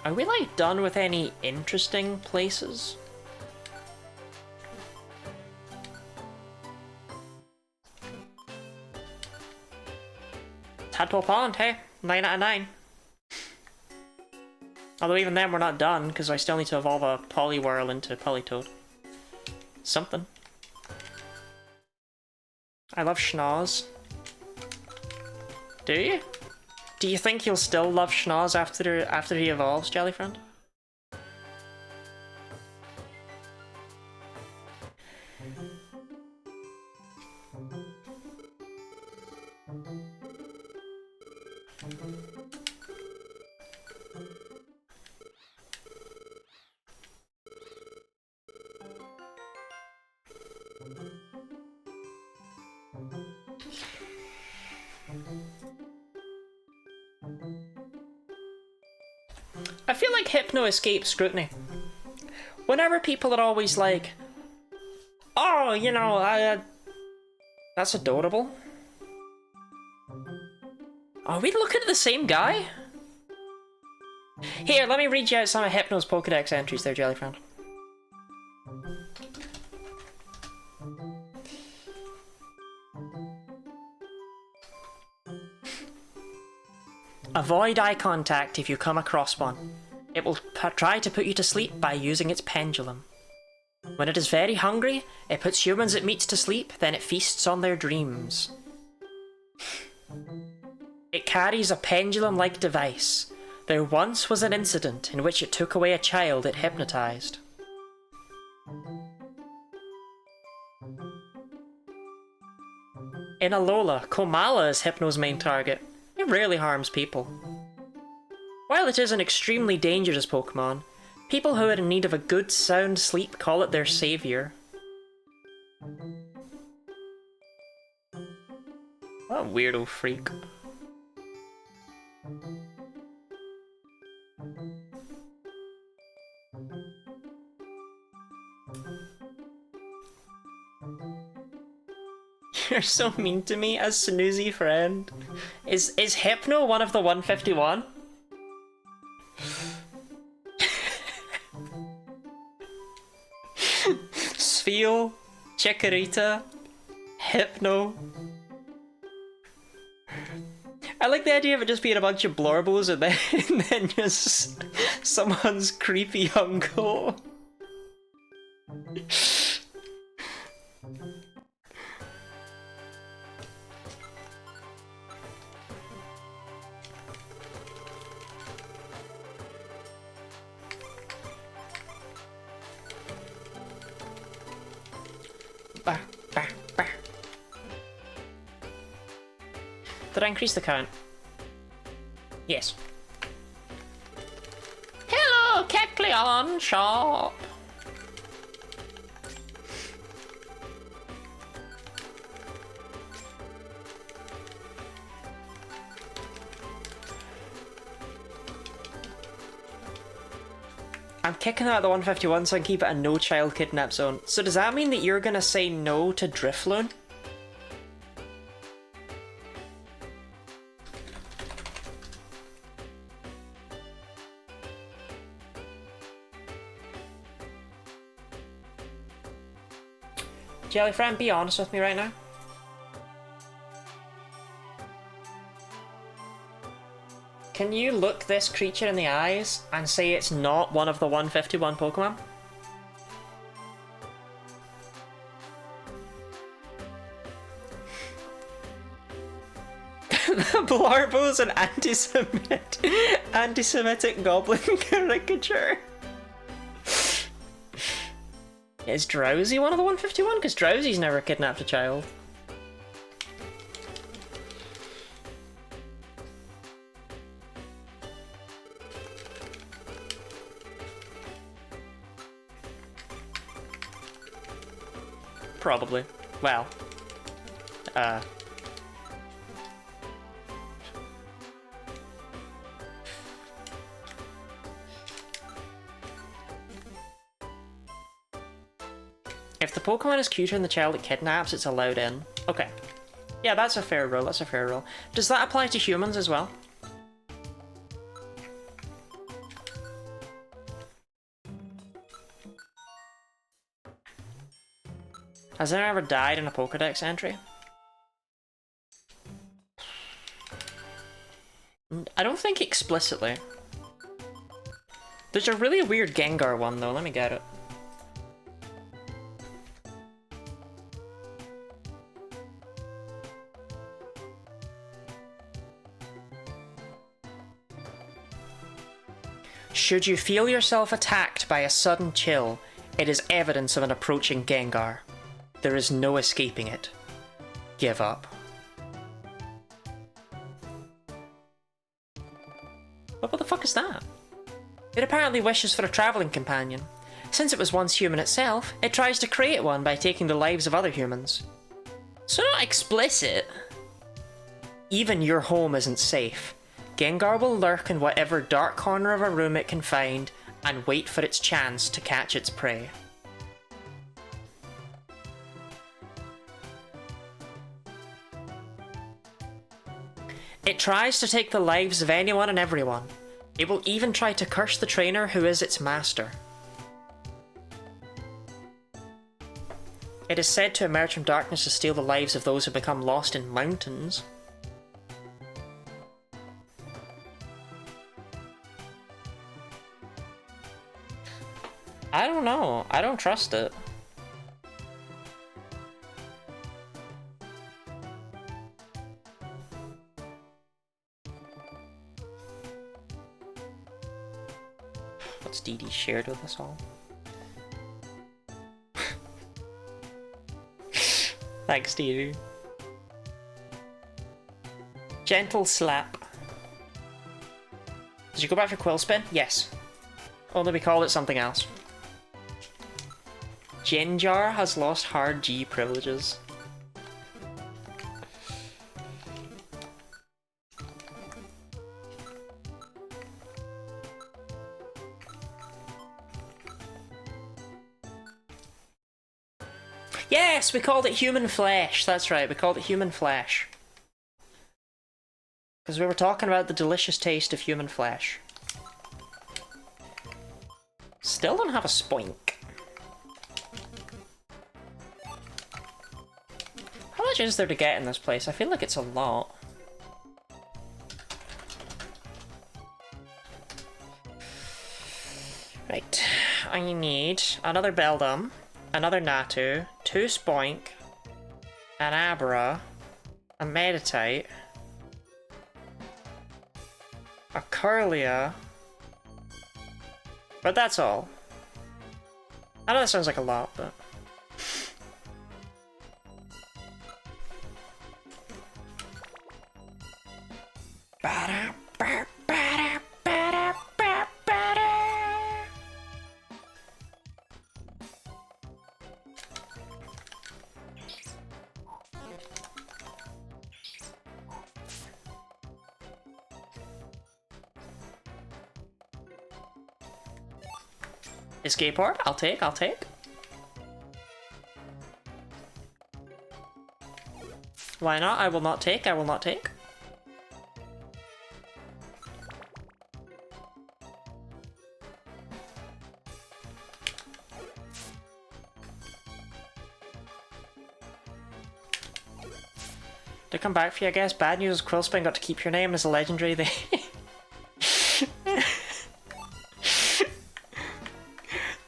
Are we like done with any interesting places? Tadpole Pond, hey, 9 out of 9. Although even then we're not done, because I still need to evolve a Poliwhirl into Politoed. Something. I love Schnoz. Do you? Do you think you'll still love Schnoz after he evolves, Jellyfriend? I feel like Hypno escapes scrutiny. Whenever people are always like, oh, you know, that's adorable. Are we looking at the same guy? Here, let me read you out some of Hypno's Pokedex entries there, Jellyfriend. Avoid eye contact if you come across one. It will try to put you to sleep by using its pendulum. When it is very hungry, it puts humans it meets to sleep, then it feasts on their dreams. It carries a pendulum-like device. There once was an incident in which it took away a child it hypnotized. In Alola, Komala is Hypno's main target. It rarely harms people. While it is an extremely dangerous Pokemon, people who are in need of a good sound sleep call it their savior. What a weirdo freak. You're so mean to me as Snoozy friend. Is Hypno one of the 151? Spheal, Chikorita, Hypno. I like the idea of it just being a bunch of Blorbos and then just someone's creepy uncle. Bah, bah, bah. Did I increase the count? Yes. Hello, Kecleon shop. I'm kicking out the 151 so I can keep it a no child kidnap zone. So does that mean that you're gonna say no to Drifloon? Jellyfriend, be honest with me right now. Can you look this creature in the eyes and say it's not one of the 151 Pokemon? The Blarbo's an anti-Semitic goblin caricature. Is Drowsy one of the 151? Because Drowsy's never kidnapped a child. Probably. Well. If the Pokemon is cuter than the child it kidnaps, it's allowed in. Okay. Yeah, that's a fair rule, that's a fair rule. Does that apply to humans as well? Has anyone ever died in a Pokedex entry? I don't think explicitly. There's a really weird Gengar one though, let me get it. Should you feel yourself attacked by a sudden chill, it is evidence of an approaching Gengar. There is no escaping it. Give up. But what the fuck is that? It apparently wishes for a travelling companion. Since it was once human itself, it tries to create one by taking the lives of other humans. So not explicit. Even your home isn't safe. Gengar will lurk in whatever dark corner of a room it can find and wait for its chance to catch its prey. It tries to take the lives of anyone and everyone. It will even try to curse the trainer who is its master. It is said to emerge from darkness to steal the lives of those who become lost in mountains. I don't know. I don't trust it. What's DD shared with us all? Thanks, DD. Gentle slap. Did you go back for Quill Spin? Yes. Only we called it something else. Genjar has lost hard G privileges. Yes, we called it human flesh. That's right, we called it human flesh. Because we were talking about the delicious taste of human flesh. Still don't have a spoink. How much is there to get in this place? I feel like it's a lot. Right, I need another Beldum, another Natu, 2 Spoink, an Abra, a Meditite, a Curlia, but that's all. I know that sounds like a lot, but... Escape orb? I'll take. Why not? I will not take. To come back for you, I guess. Bad news is Quillspin got to keep your name as a legendary. They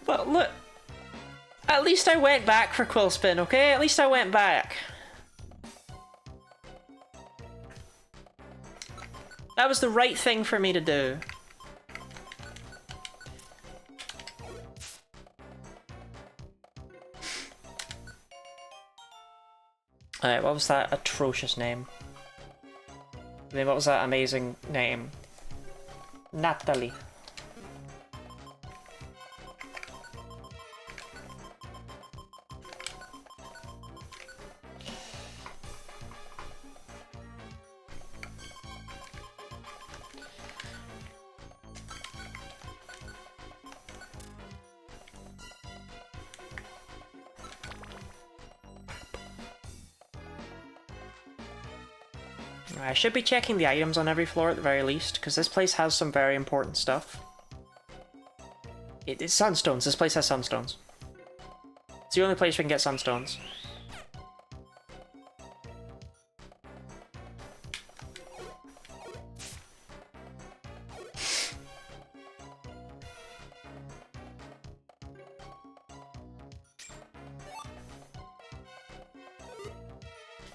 But look, at least I went back for Quillspin, okay? At least I went back. That was the right thing for me to do. Alright, what was that atrocious name? I mean, what was that amazing name? Natalie. I should be checking the items on every floor at the very least, because this place has some very important stuff. It's sunstones. This place has sunstones. It's the only place we can get sunstones.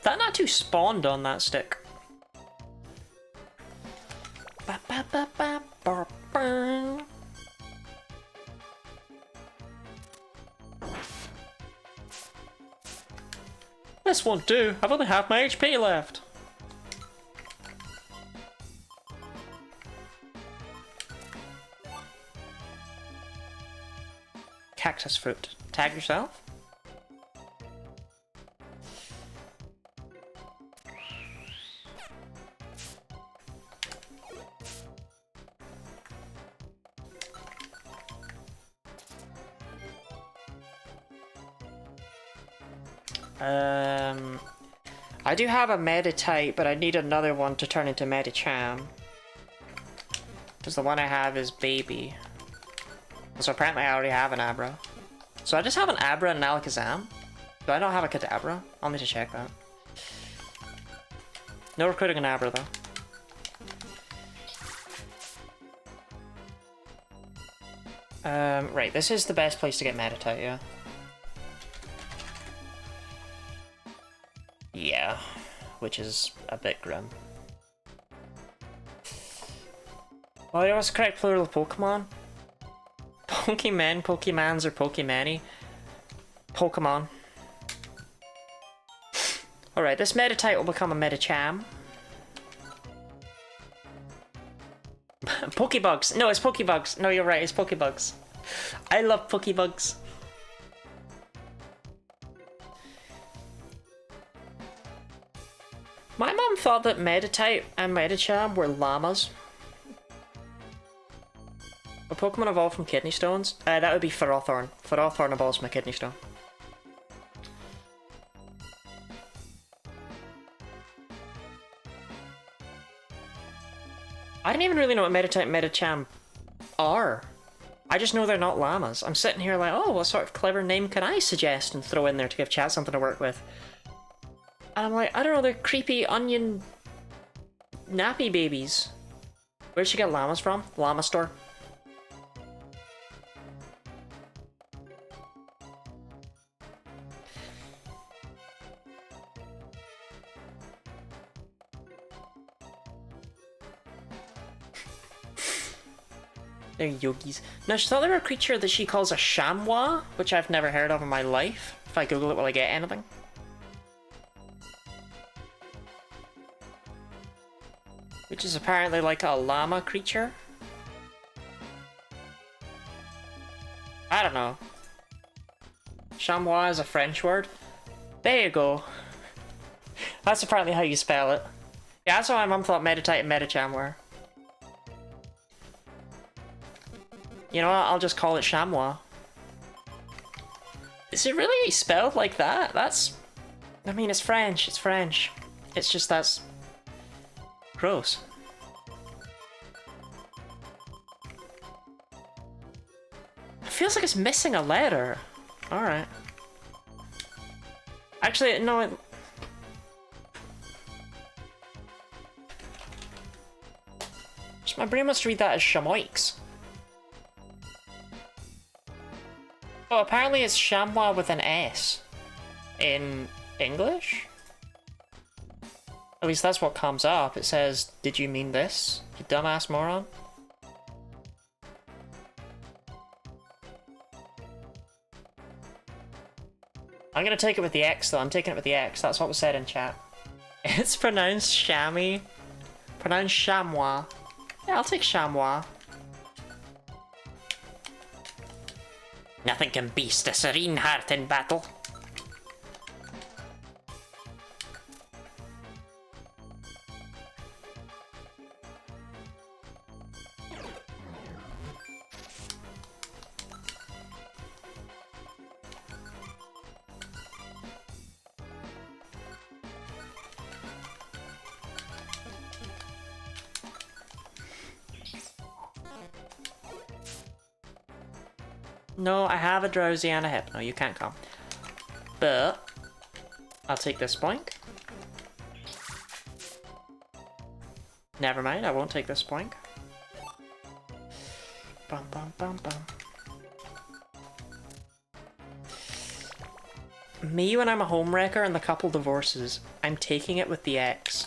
That Natu spawned on that stick. This won't do. I've only half my HP left. Cactus fruit. Tag yourself. I do have a Meditite, but I need another one to turn into Medicham. Because the one I have is Baby. So apparently I already have an Abra. So I just have an Abra and an Alakazam. Do I not have a Kadabra? I'll need to check that. No recruiting an Abra though. Right, this is the best place to get Meditite, yeah. Yeah, which is a bit grim. Oh, yeah, what's the correct plural of Pokemon? Pokemon, Pokemans, or Pokemani? Pokemon. Alright, this Meditite will become a Medicham. Pokebugs! No, it's Pokebugs! No, you're right, it's Pokebugs. I love Pokebugs. My mom thought that Meditite and Medicham were llamas. A Pokemon evolved from kidney stones? That would be Ferrothorn. Ferrothorn evolves from a kidney stone. I didn't even really know what Meditite and Medicham are. I just know they're not llamas. I'm sitting here like, oh, what sort of clever name can I suggest and throw in there to give chat something to work with? And I'm like, I don't know, they're creepy onion nappy babies. Where'd she get llamas from? Llama store. They're yogis. Now, she thought they were a creature that she calls a chamois, which I've never heard of in my life. If I Google it, will I get anything? Which is apparently like a llama creature. I don't know. Chamois is a French word. There you go. That's apparently how you spell it. Yeah, that's why my mum thought Meditite and Medicham were. You know what, I'll just call it Chamois. Is it really spelled like that? That's... I mean, it's French, it's French. It's just that's... gross. It feels like it's missing a letter. Alright. Actually, no, my brain must read that as Chamoix. Oh, apparently it's chamois with an S. In English? At least that's what comes up. It says, did you mean this, you dumbass moron? I'm gonna take it with the X though, I'm taking it with the X, that's what was said in chat. It's pronounced chamois. Pronounced chamois. Yeah, I'll take chamois. Nothing can beast a serene heart in battle. No, I have a Drowsy and a Hypno, you can't come. But, I'll take this Boink. Never mind, I won't take this Boink. Bum bum bum bum. Me when I'm a homewrecker and the couple divorces, I'm taking it with the ex.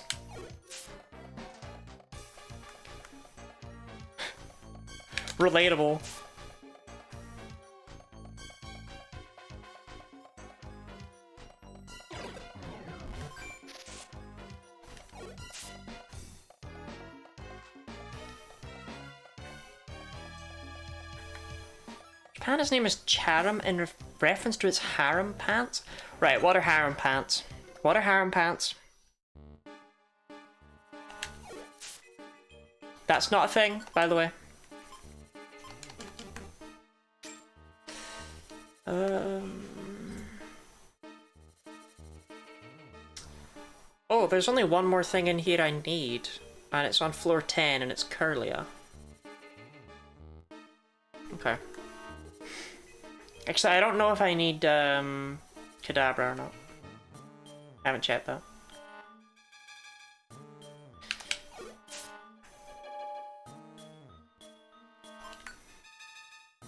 Relatable. Panda's name is Charum in reference to its harem pants? Right, what are harem pants? What are harem pants? That's not a thing, by the way. Oh, there's only one more thing in here I need. And it's on floor 10 and it's Curlia. Okay. Actually, I don't know if I need Kadabra or not. I haven't checked that.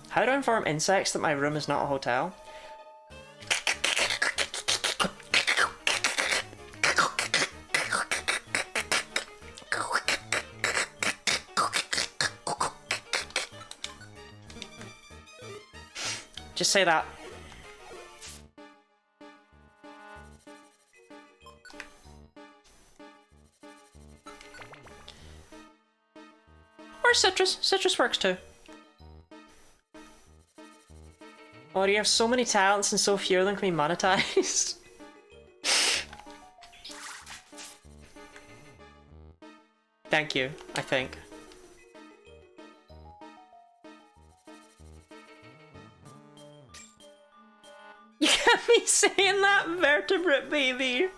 How do I inform insects that my room is not a hotel? Just say that. Or citrus. Citrus works too. Oh, you have so many talents and so few of them can be monetized. Thank you, I think. You got me saying that, vertebrate baby.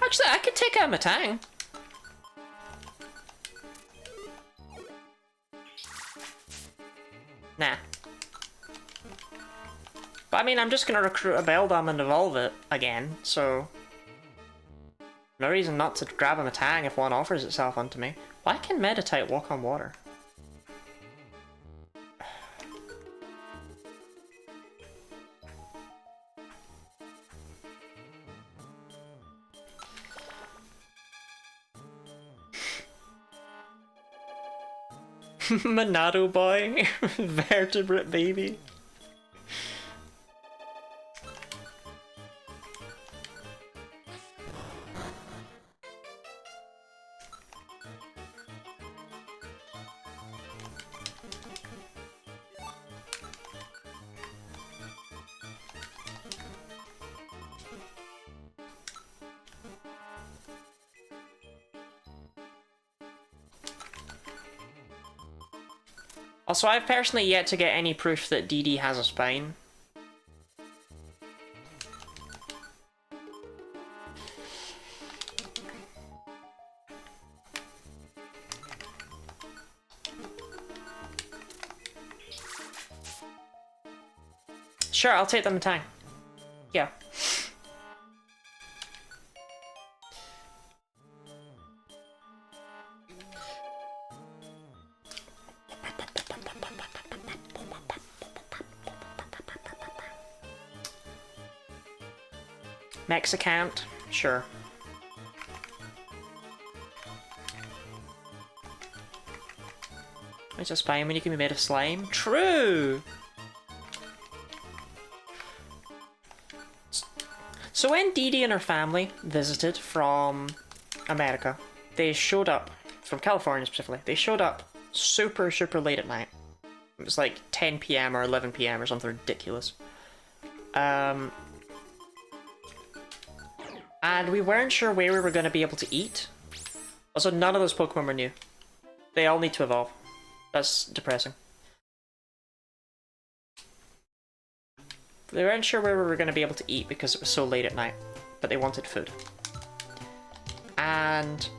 Actually, I could take out Matang. Nah. But I mean, I'm just gonna recruit a Beldum and evolve it again, so... No reason not to grab a Matang if one offers itself onto me. Why can Meditite walk on water? Monado boy, vertebrate baby. Also, I've personally yet to get any proof that DD has a spine. Sure, I'll take them in time. Yeah. Mex account? Sure. It's a spine when you can be made of slime? True! So when Dee Dee and her family visited from America, they showed up, from California specifically, they showed up super, super late at night. It was like 10 PM or 11 PM or something ridiculous. And we weren't sure where we were going to be able to eat. Also, none of those Pokemon were new. They all need to evolve. That's depressing. They weren't sure where we were going to be able to eat because it was so late at night. But they wanted food. And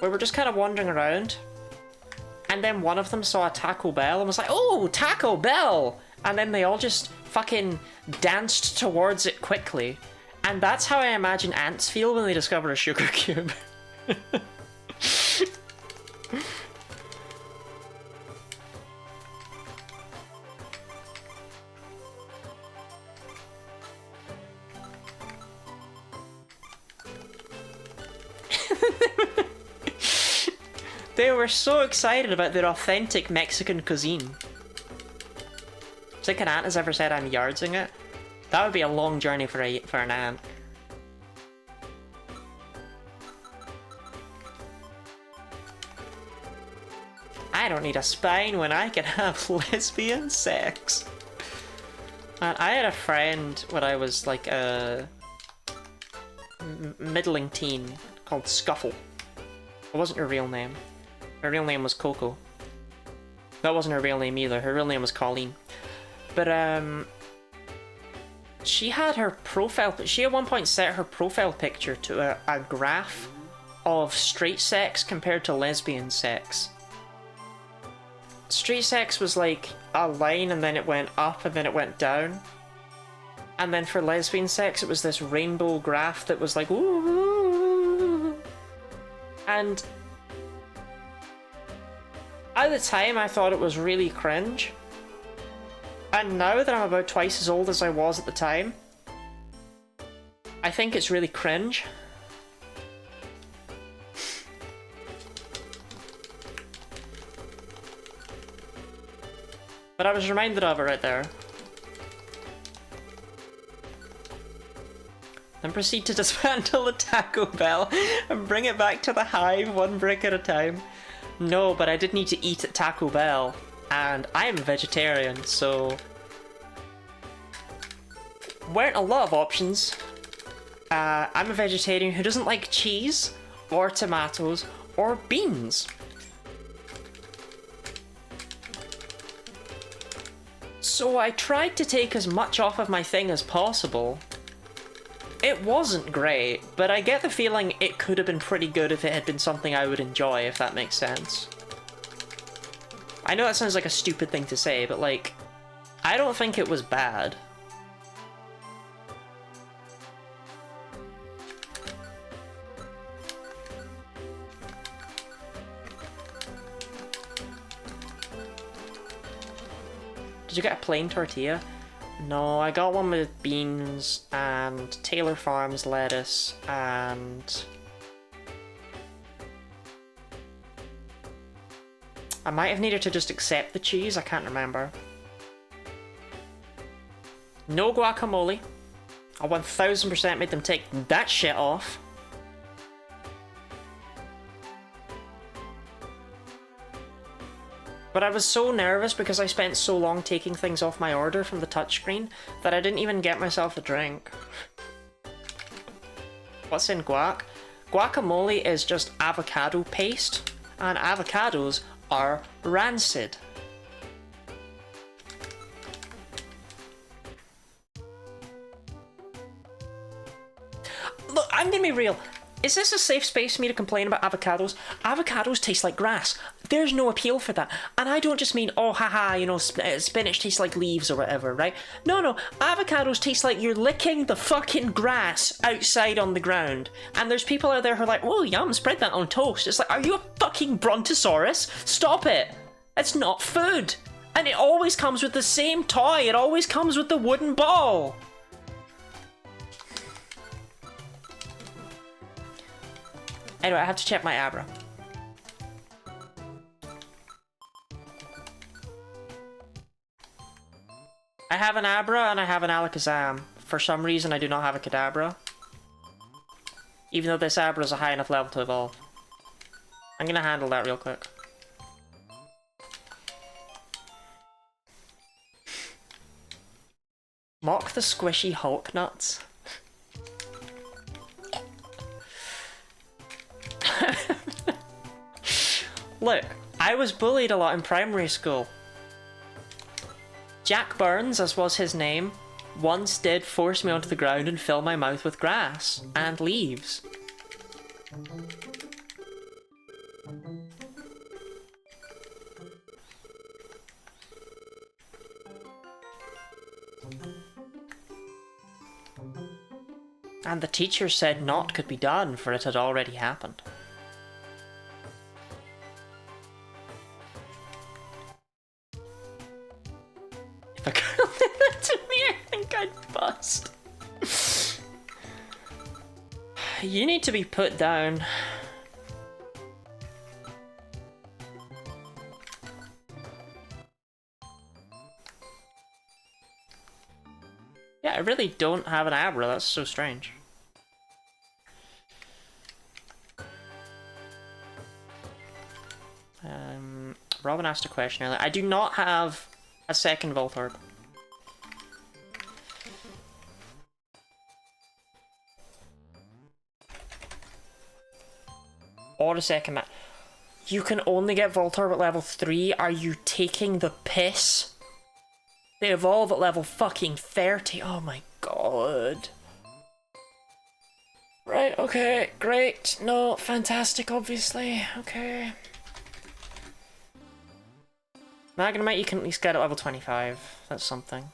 we were just kind of wandering around. And then one of them saw a Taco Bell and was like, oh, Taco Bell! And then they all just fucking danced towards it quickly. And that's how I imagine ants feel when they discover a sugar cube. They were so excited about their authentic Mexican cuisine. Do you think an ant has ever said I'm yardsing it? That would be a long journey for an ant. I don't need a spine when I can have lesbian sex. And I had a friend when I was like a middling teen called Scuffle. It wasn't her real name. Her real name was Coco. That wasn't her real name either. Her real name was Colleen. But she had her profile. She at one point set her profile picture to a graph of straight sex compared to lesbian sex. Straight sex was like a line and then it went up and then it went down. And then for lesbian sex it was this rainbow graph that was like ooh. And at the time I thought it was really cringe. And now that I'm about twice as old as I was at the time, I think it's really cringe. But I was reminded of it right there. Then proceed to dismantle the Taco Bell and bring it back to the hive one brick at a time. No, but I did need to eat at Taco Bell. And I am a vegetarian, so... weren't a lot of options. I'm a vegetarian who doesn't like cheese, or tomatoes, or beans. So I tried to take as much off of my thing as possible. It wasn't great, but I get the feeling it could have been pretty good if it had been something I would enjoy, if that makes sense. I know that sounds like a stupid thing to say, but like, I don't think it was bad. Did you get a plain tortilla? No, I got one with beans and Taylor Farms lettuce and... I might have needed to just accept the cheese, I can't remember. No guacamole. I 1000% made them take that shit off. But I was so nervous because I spent so long taking things off my order from the touchscreen that I didn't even get myself a drink. What's in guac? Guacamole is just avocado paste, and avocados are rancid. Look, I'm gonna be real. Is this a safe space for me to complain about avocados? Avocados taste like grass. There's no appeal for that. And I don't just mean, oh haha, you know, spinach tastes like leaves or whatever, right? No, avocados taste like you're licking the fucking grass outside on the ground. And there's people out there who are like, oh yum, spread that on toast. It's like, are you a fucking brontosaurus? Stop it. It's not food. And it always comes with the same toy. It always comes with the wooden ball. Anyway, I have to check my Abra. I have an Abra and I have an Alakazam. For some reason, I do not have a Kadabra. Even though this Abra is a high enough level to evolve. I'm gonna handle that real quick. Mock the squishy Hulk nuts. Look, I was bullied a lot in primary school. Jack Burns, as was his name, once did force me onto the ground and fill my mouth with grass and leaves. And the teacher said naught could be done, for it had already happened. If a girl did that to me, I think I'd bust. You need to be put down. Yeah, I really don't have an Abra, that's so strange. Robin asked a question earlier. I do not have a second Voltorb. Or a second map. You can only get Voltorb at level 3? Are you taking the piss? They evolve at level fucking 30. Oh my god. Right, okay, great. No, fantastic, obviously. Okay. Magnemite you can at least get at level 25. That's something.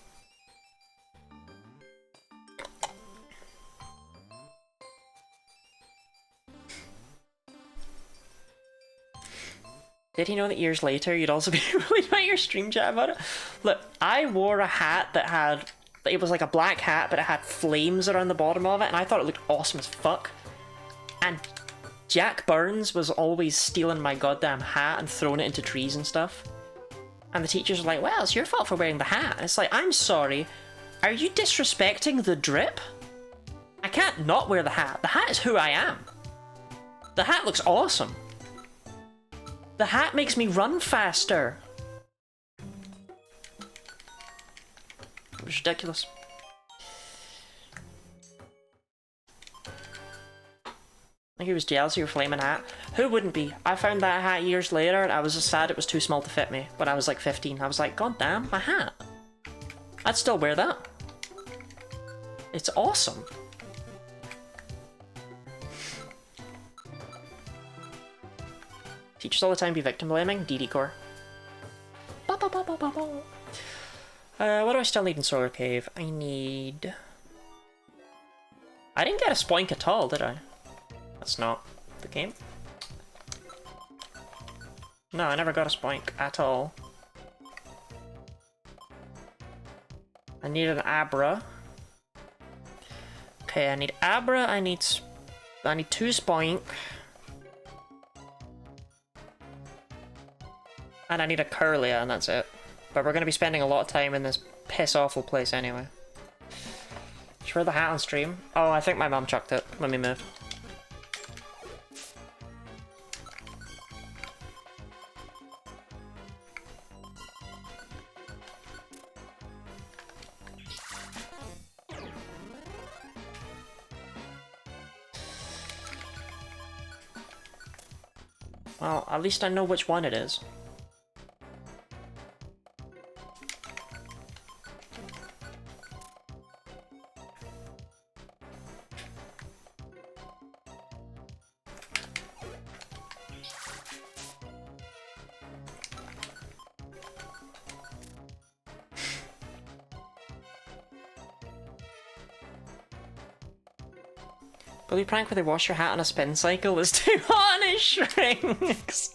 Did he know that years later you'd also be really about your stream chat about it? Look, I wore a hat that had... It was like a black hat, but it had flames around the bottom of it, and I thought it looked awesome as fuck. And Jack Burns was always stealing my goddamn hat and throwing it into trees and stuff. And the teachers were like, well, it's your fault for wearing the hat. And it's like, I'm sorry, are you disrespecting the drip? I can't not wear the hat. The hat is who I am. The hat looks awesome. The hat makes me run faster. It was ridiculous. I think he was jealous of your flaming hat. Who wouldn't be? I found that hat years later and I was just sad it was too small to fit me when I was like 15. I was like, god damn, my hat. I'd still wear that. It's awesome. Teachers all the time be victim blaming? DD core. What do I still need in Solar Cave? I need... I didn't get a Spoink at all, did I? That's not the game. No, I never got a Spoink at all. I need an Abra. Okay, I need Abra, I need 2 Spoink. And I need a Curlia, and that's it. But we're going to be spending a lot of time in this piss-awful place anyway. Should I wear the hat on stream? Oh, I think my mum chucked it. Let me move. Well, at least I know which one it is. Bully prank where they wash your hat on a spin cycle is too hot and it shrinks.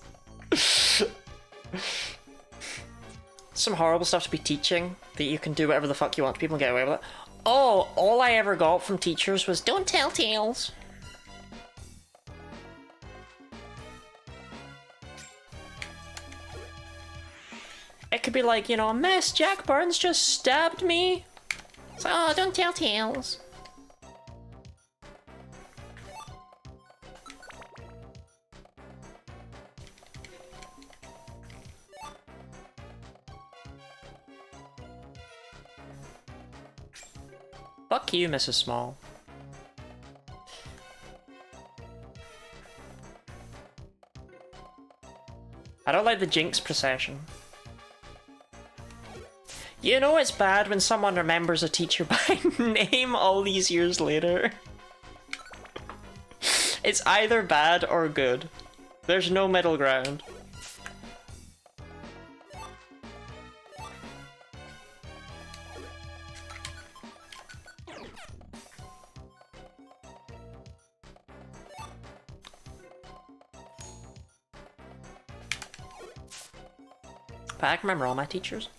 Some horrible stuff to be teaching, that you can do whatever the fuck you want to people and get away with it. Oh, all I ever got from teachers was, don't tell tales. It could be like, you know, Miss Jack Burns just stabbed me. It's like, oh, don't tell tales. Fuck you, Mrs. Small. I don't like the Jinx procession. You know it's bad when someone remembers a teacher by name all these years later. It's either bad or good. There's no middle ground. But I can remember all my teachers.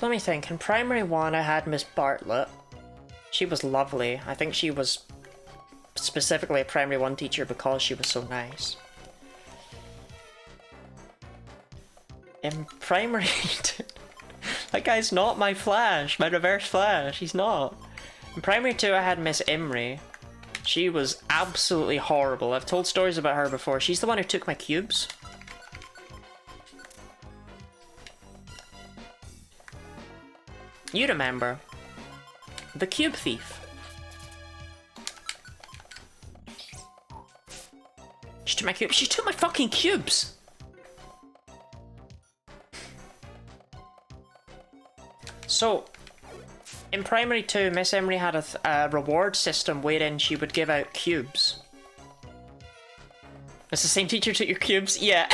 Let me think. In primary 1, I had Miss Bartlett. She was lovely. I think she was specifically a primary 1 teacher because she was so nice. In primary 2... That guy's not my Flash, my reverse Flash. He's not. In primary 2, I had Miss Imrie. She was absolutely horrible. I've told stories about her before. She's the one who took my cubes. You remember. The cube thief. She took my cubes. She took my fucking cubes! So, in primary 2, Miss Emery had a reward system wherein she would give out cubes. It's the same teacher who took your cubes? Yeah.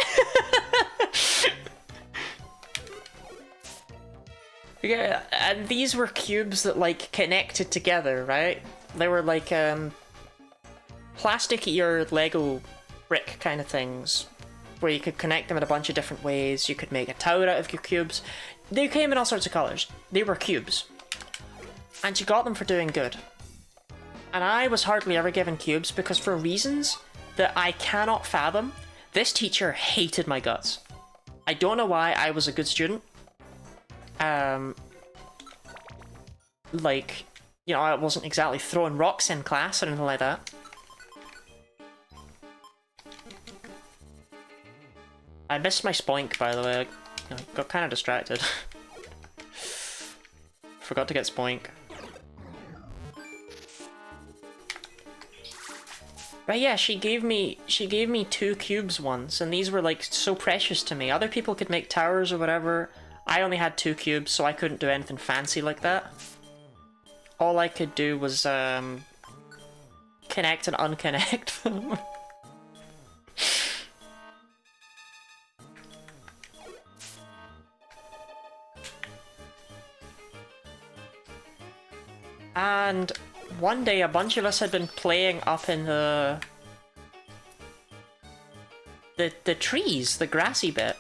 Yeah, and these were cubes that, like, connected together, right? They were like, plasticky or Lego brick kind of things, where you could connect them in a bunch of different ways. You could make a tower out of your cubes. They came in all sorts of colours. They were cubes. And you got them for doing good. And I was hardly ever given cubes because for reasons that I cannot fathom, this teacher hated my guts. I don't know why. I was a good student. Like, you know, I wasn't exactly throwing rocks in class or anything like that. I missed my spoink, by the way. I got kind of distracted. Forgot to get spoink. But yeah, she gave me 2 cubes once, and these were like so precious to me. Other people could make towers or whatever. I only had 2 cubes, so I couldn't do anything fancy like that. All I could do was connect and unconnect them. And one day a bunch of us had been playing up in the trees, the grassy bit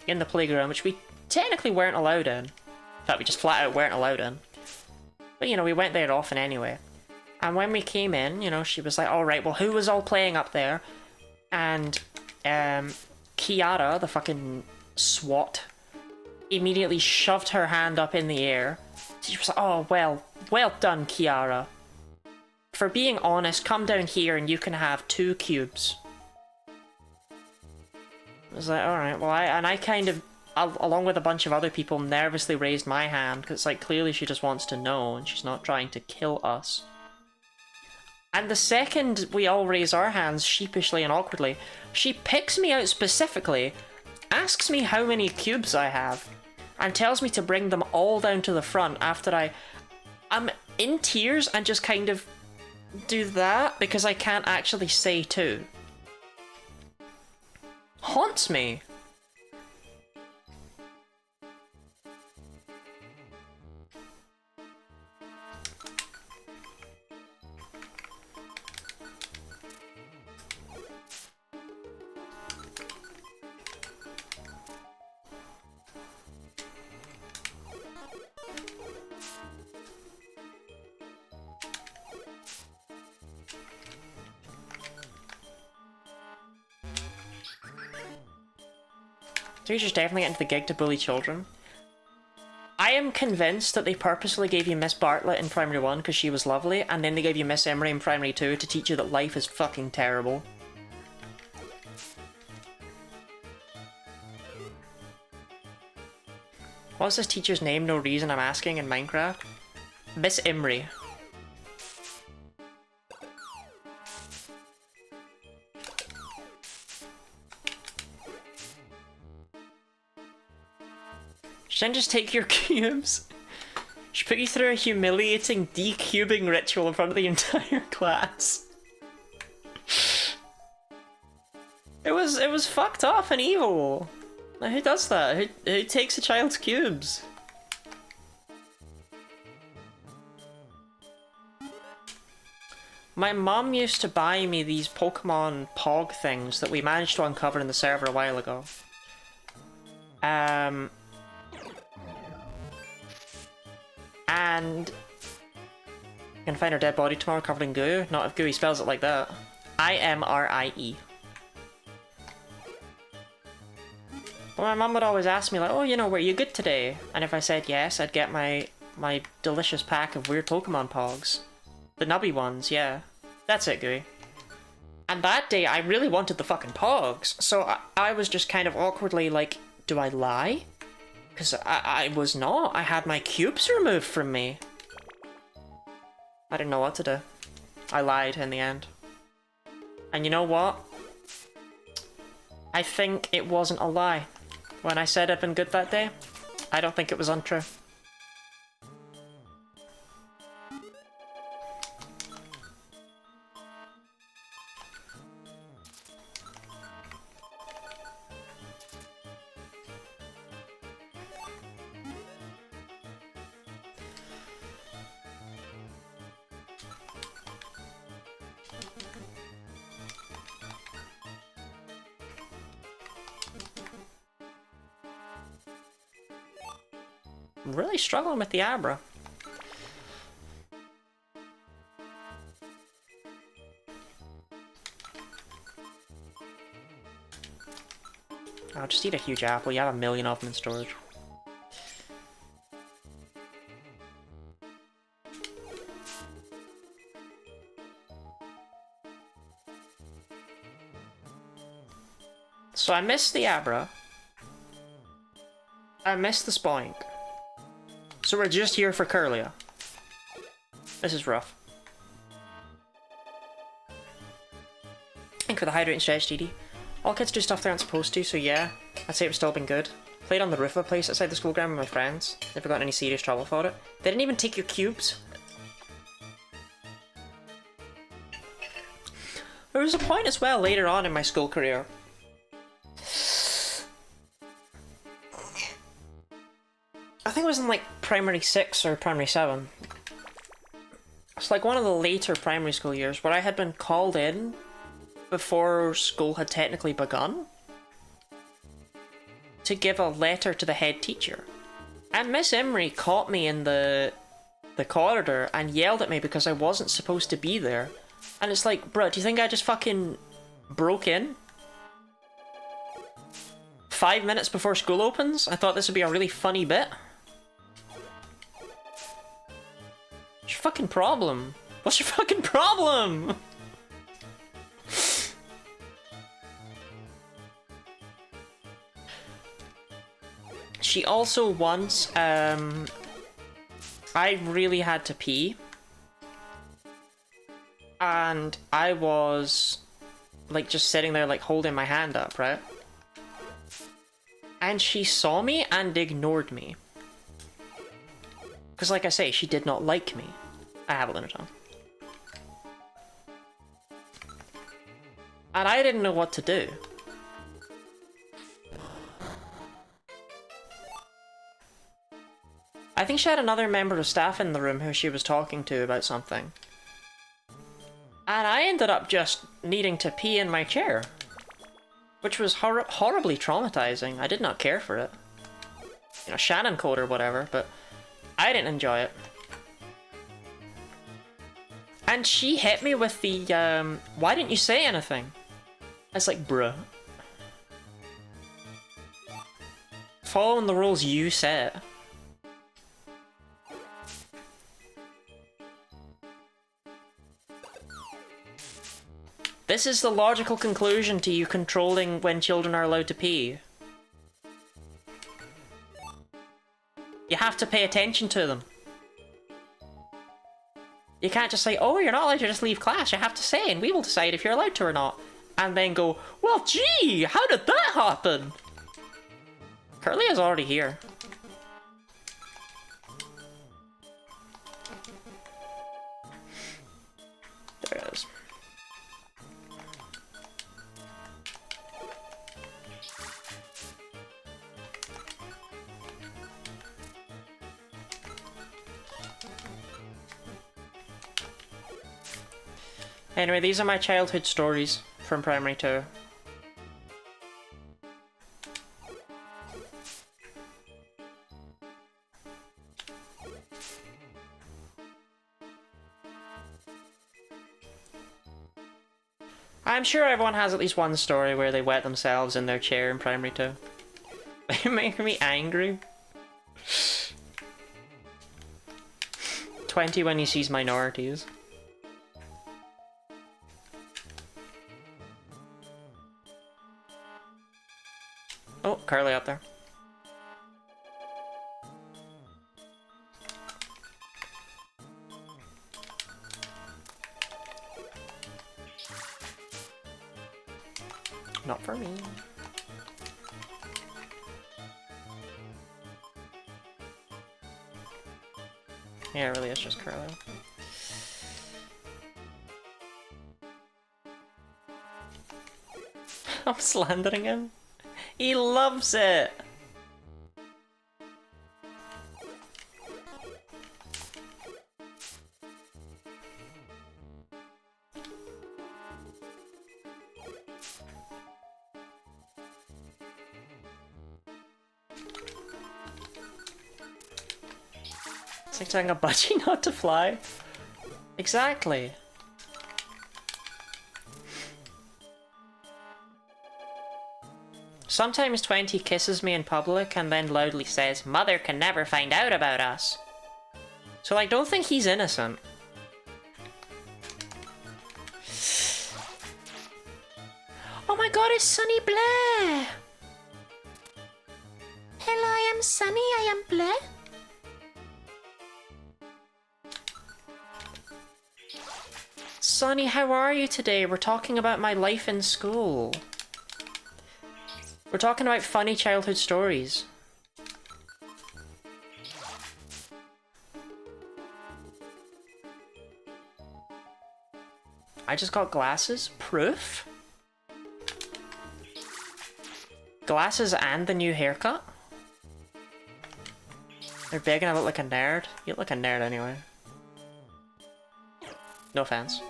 in the playground, which we technically weren't allowed in. In fact, we just flat out weren't allowed in. But, you know, we went there often anyway. And when we came in, you know, she was like, alright, well, who was all playing up there? And, Kiara, the fucking SWAT, immediately shoved her hand up in the air. She was like, oh, well done, Kiara. For being honest, come down here and you can have 2 cubes. I was like, alright, well, I kind of, along with a bunch of other people, nervously raised my hand, because it's like, clearly she just wants to know, and she's not trying to kill us. And the second we all raise our hands, sheepishly and awkwardly, she picks me out specifically, asks me how many cubes I have, and tells me to bring them all down to the front after I'm in tears and just kind of do that, because I can't actually say 2. Haunts me. Teachers definitely get into the gig to bully children. I am convinced that they purposely gave you Miss Bartlett in primary 1 because she was lovely, and then they gave you Miss Emery in primary 2 to teach you that life is fucking terrible. What's this teacher's name? No reason I'm asking in Minecraft. Miss Emery. She didn't just take your cubes. She put you through a humiliating decubing ritual in front of the entire class. It was fucked up and evil. Like, who does that? Who takes a child's cubes? My mum used to buy me these Pokemon Pog things that we managed to uncover in the server a while ago. And you can find her dead body tomorrow covered in goo. Not if Gooey spells it like that. I-M-R-I-E. Well, my mum would always ask me like, oh, you know, were you good today? And if I said yes, I'd get my delicious pack of weird Pokemon Pogs. The nubby ones, yeah. That's it, Gooey. And that day, I really wanted the fucking Pogs. So I was just kind of awkwardly like, do I lie? Because I was not. I had my cubes removed from me. I didn't know what to do. I lied in the end. And you know what? I think it wasn't a lie. When I said I'd been good that day, I don't think it was untrue. I'm really struggling with the Abra. I'll just eat a huge apple. You have a million of them in storage. So I missed the Abra. I missed the Spoink. So we're just here for Curlia. This is rough. Thank you for the hydrate and stretch, DD. All kids do stuff they aren't supposed to, so yeah, I'd say it's still been good. Played on the roof of a place outside the school ground with my friends. Never got in any serious trouble for it. They didn't even take your cubes. There was a point as well later on in my school career. I think it was in like primary 6 or primary 7. It's like one of the later primary school years where I had been called in before school had technically begun to give a letter to the head teacher. And Miss Emery caught me in the corridor and yelled at me because I wasn't supposed to be there. And it's like, bro, do you think I just fucking broke in? 5 minutes before school opens? I thought this would be a really funny bit. What's your fucking problem? What's your fucking problem? She also once, I really had to pee. And I was, like, just sitting there, like, holding my hand up, right? And she saw me and ignored me. Because, like I say, she did not like me. I have a Lunaton. And I didn't know what to do. I think she had another member of staff in the room who she was talking to about something. And I ended up just needing to pee in my chair. Which was horribly traumatizing. I did not care for it. You know, Shannon code or whatever, but I didn't enjoy it. And she hit me with the, why didn't you say anything? I was like, bruh. Following the rules you set. This is the logical conclusion to you controlling when children are allowed to pee. You have to pay attention to them. You can't just say, oh, you're not allowed to just leave class. You have to say, and we will decide if you're allowed to or not. And then go, well, gee, how did that happen? Curly is already here. There it is. Anyway, these are my childhood stories from primary 2. I'm sure everyone has at least one story where they wet themselves in their chair in primary 2. You're making me angry. 20 when he sees minorities. Oh, Curly up there. Not for me. Yeah, it really is just Curly. I'm slandering him. He loves it! It's like telling a budgie not to fly. Exactly. Sometimes 20 kisses me in public and then loudly says, "Mother can never find out about us." So, like, don't think he's innocent. Oh my god, it's Sunny Blair! Hello, I am Sunny, I am Blair. Sunny, how are you today? We're talking about my life in school. We're talking about funny childhood stories. I just got glasses? Proof? Glasses and the new haircut? They're big and I look like a nerd. You look like a nerd anyway. No offense.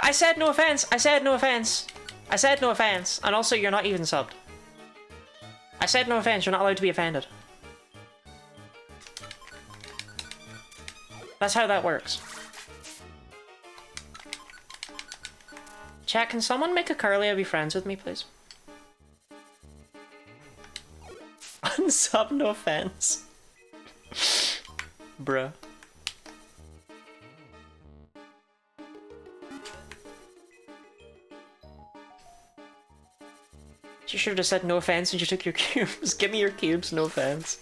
I said no offense! I said no offense! I said no offense! And also, you're not even subbed. I said no offense, you're not allowed to be offended. That's how that works. Chat, can someone make a Curly be friends with me, please? Unsub, no offense. Bruh. You should have just said no offense and you took your cubes. Give me your cubes, no offense.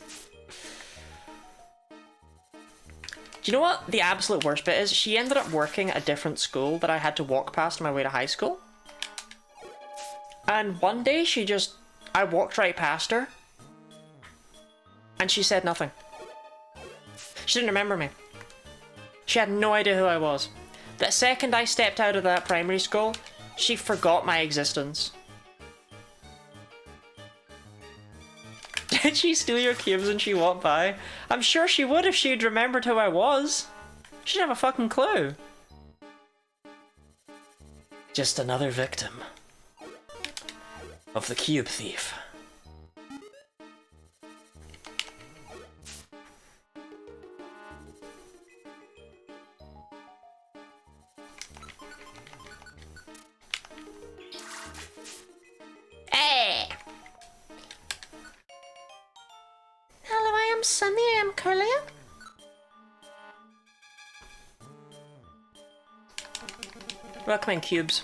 Do you know what the absolute worst bit is? She ended up working at a different school that I had to walk past on my way to high school. And one day I walked right past her. And she said nothing. She didn't remember me. She had no idea who I was. The second I stepped out of that primary school, she forgot my existence. Did she steal your cubes when she walked by? I'm sure she would if she'd remembered who I was. She'd have a fucking clue. Just another victim of the cube thief. Hey! Hello, I am Sunny, I am Curly. Welcome in, cubes.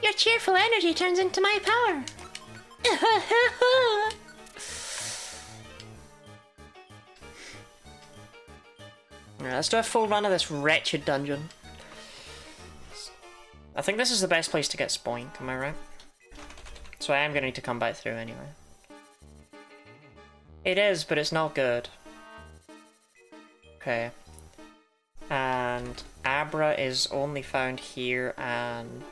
Your cheerful energy turns into my power. Alright, let's do a full run of this wretched dungeon. I think this is the best place to get Spoink, am I right? So I am going to need to come back through anyway. It is, but it's not good. Okay. And Abra is only found here and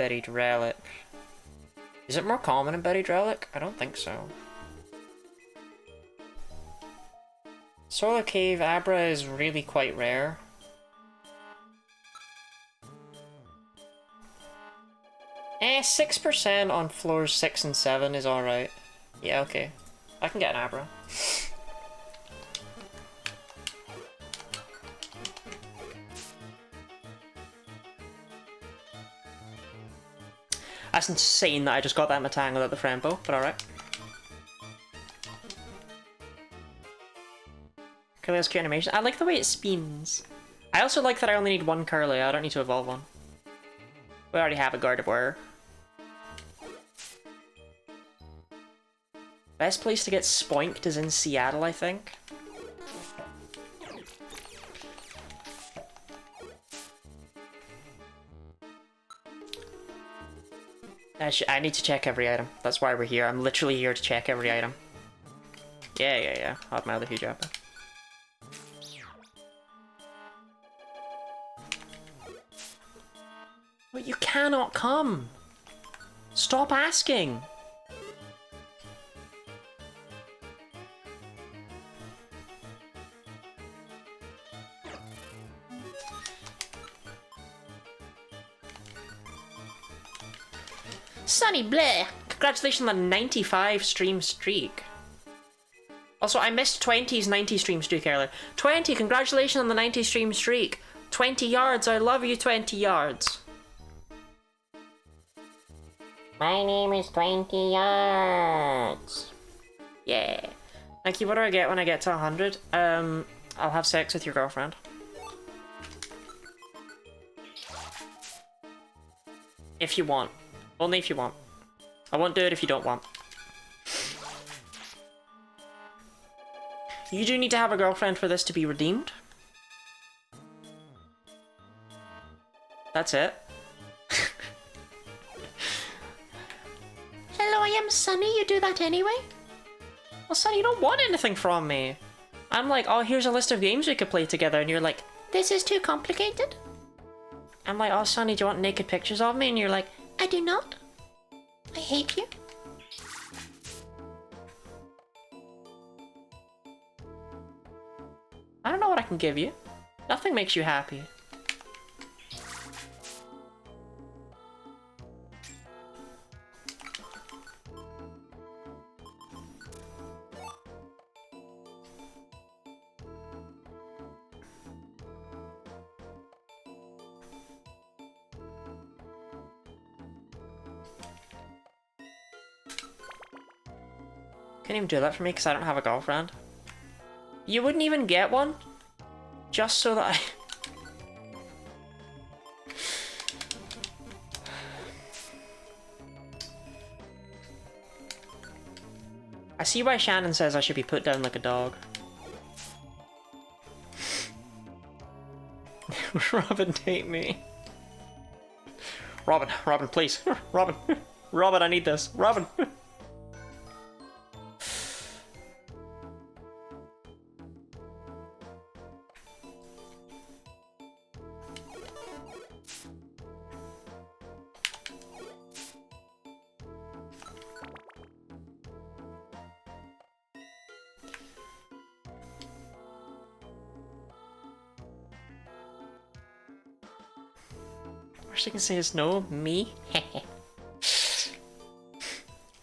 Buried relic. Is it more common in buried relic? I don't think so. Solar Cave Abra is really quite rare. Eh, 6% on floors 6 and 7 is alright. Yeah, okay. I can get an Abra. That's insane that I just got that Matang without the friend bow, but alright. Curly's cute animation. I like the way it spins. I also like that I only need one Curly, I don't need to evolve one. We already have a Gardevoir. Best place to get spoinked is in Seattle, I think. I need to check every item. That's why we're here. I'm literally here to check every item. Yeah. I'll have my other huge apple. But you cannot come! Stop asking! Sunny Blair! Congratulations on the 95 stream streak. Also, I missed 20's 90 stream streak earlier. 20, congratulations on the 90 stream streak. 20 yards, I love you 20 yards. My name is 20 yards. Yeah. Thank you, what do I get when I get to 100? I'll have sex with your girlfriend. If you want. Only if you want. I won't do it if you don't want. You do need to have a girlfriend for this to be redeemed. That's it. Hello, I am Sunny. You do that anyway? Well, Sunny, you don't want anything from me. I'm like, oh, here's a list of games we could play together. And you're like, this is too complicated. I'm like, oh, Sunny, do you want naked pictures of me? And you're like, I do not. I hate you. I don't know what I can give you. Nothing makes you happy. Can't even do that for me because I don't have a girlfriend. You wouldn't even get one? Just so that I see why Shannon says I should be put down like a dog. Robin, take me. Robin, please. Robin, I need this. Robin. Worst I can say is no, me.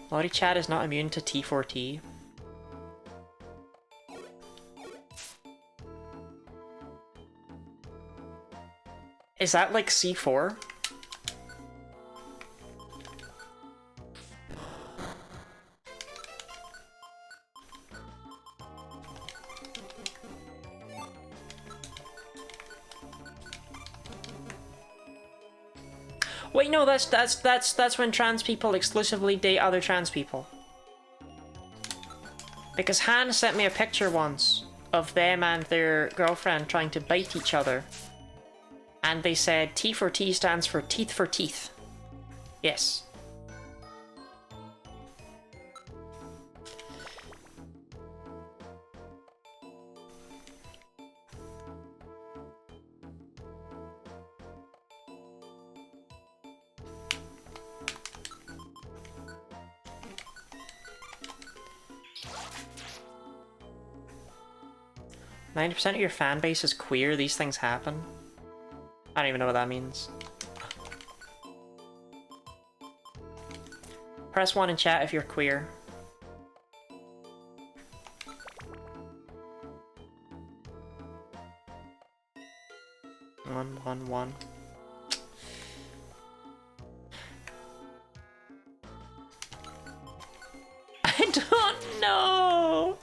Lottie Chad is not immune to T4T. Is that like C4? Wait, no, that's when trans people exclusively date other trans people. Because Han sent me a picture once of them and their girlfriend trying to bite each other. And they said T for T stands for teeth for teeth. Yes. 90% of your fan base is queer, these things happen. I don't even know what that means. Press 1 in chat if you're queer. One. I don't know.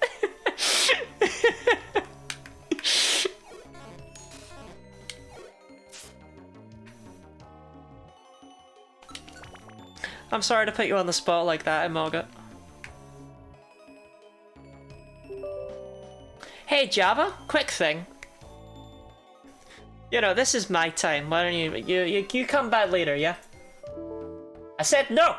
I'm sorry to put you on the spot like that, Imoga. Hey Java, quick thing. You know, this is my time. Why don't you come back later, yeah? I said no!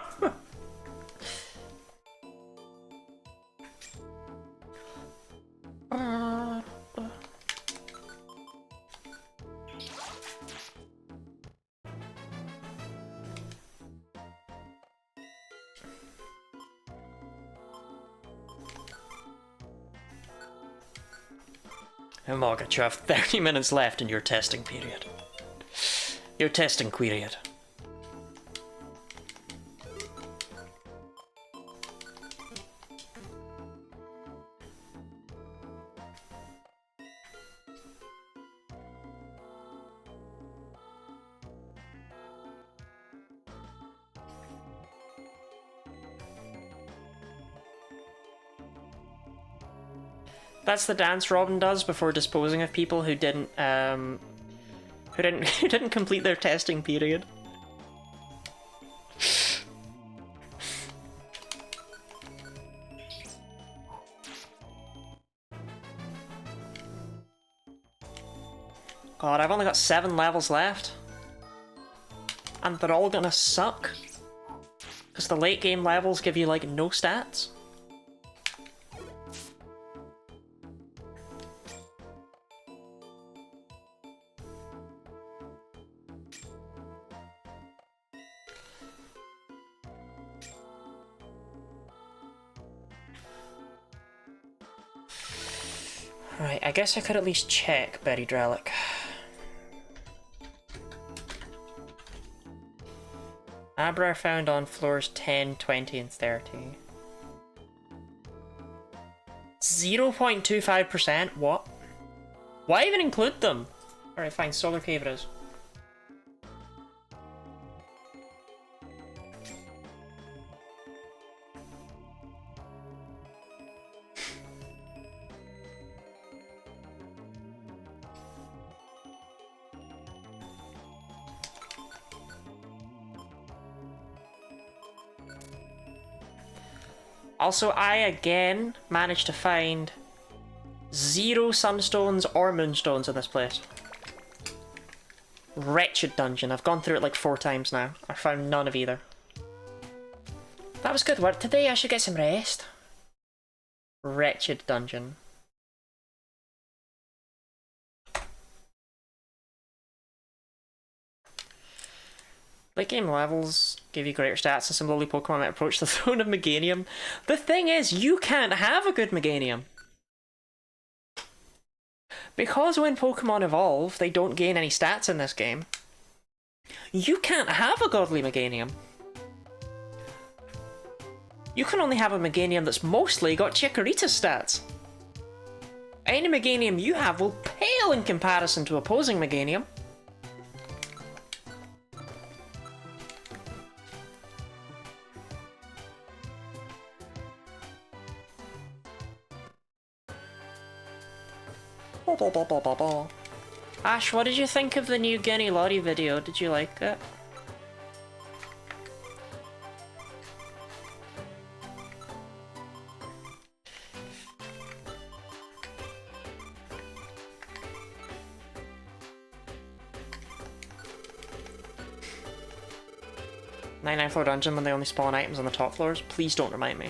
Margaret, you have 30 minutes left in your testing period. Your testing period. That's the dance Robin does before disposing of people who didn't who didn't complete their testing period. God, I've only got 7 levels left. And they're all gonna suck. Because the late game levels give you like no stats. Right, I guess I could at least check Betty Drellick. Abra found on floors 10, 20, and 30. 0.25%? What? Why even include them? Alright, fine, Solar Cave it is. Also, I again managed to find 0 sunstones or moonstones in this place. Wretched dungeon. I've gone through it like 4 times now. I found none of either. That was good work today. I should get some rest. Wretched dungeon. Late game levels give you greater stats and some lowly Pokemon might approach the throne of Meganium. The thing is, you can't have a good Meganium. Because when Pokemon evolve, they don't gain any stats in this game. You can't have a godly Meganium. You can only have a Meganium that's mostly got Chikorita stats. Any Meganium you have will pale in comparison to opposing Meganium. Ash, what did you think of the new Guinea Lottie video? Did you like it? Ninth floor dungeon when they only spawn items on the top floors? Please don't remind me.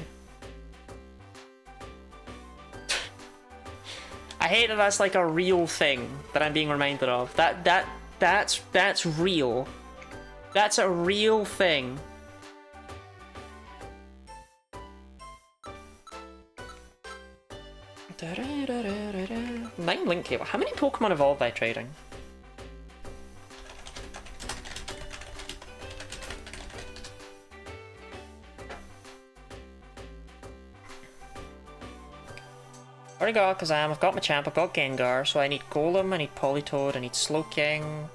I hate that that's like a real thing that I'm being reminded of. That's real. That's a real thing. 10 link cable. How many Pokemon evolve by trading? Already got Kazam, I've got Machamp, I've got Gengar, so I need Golem, I need Politoed, I need Slowking.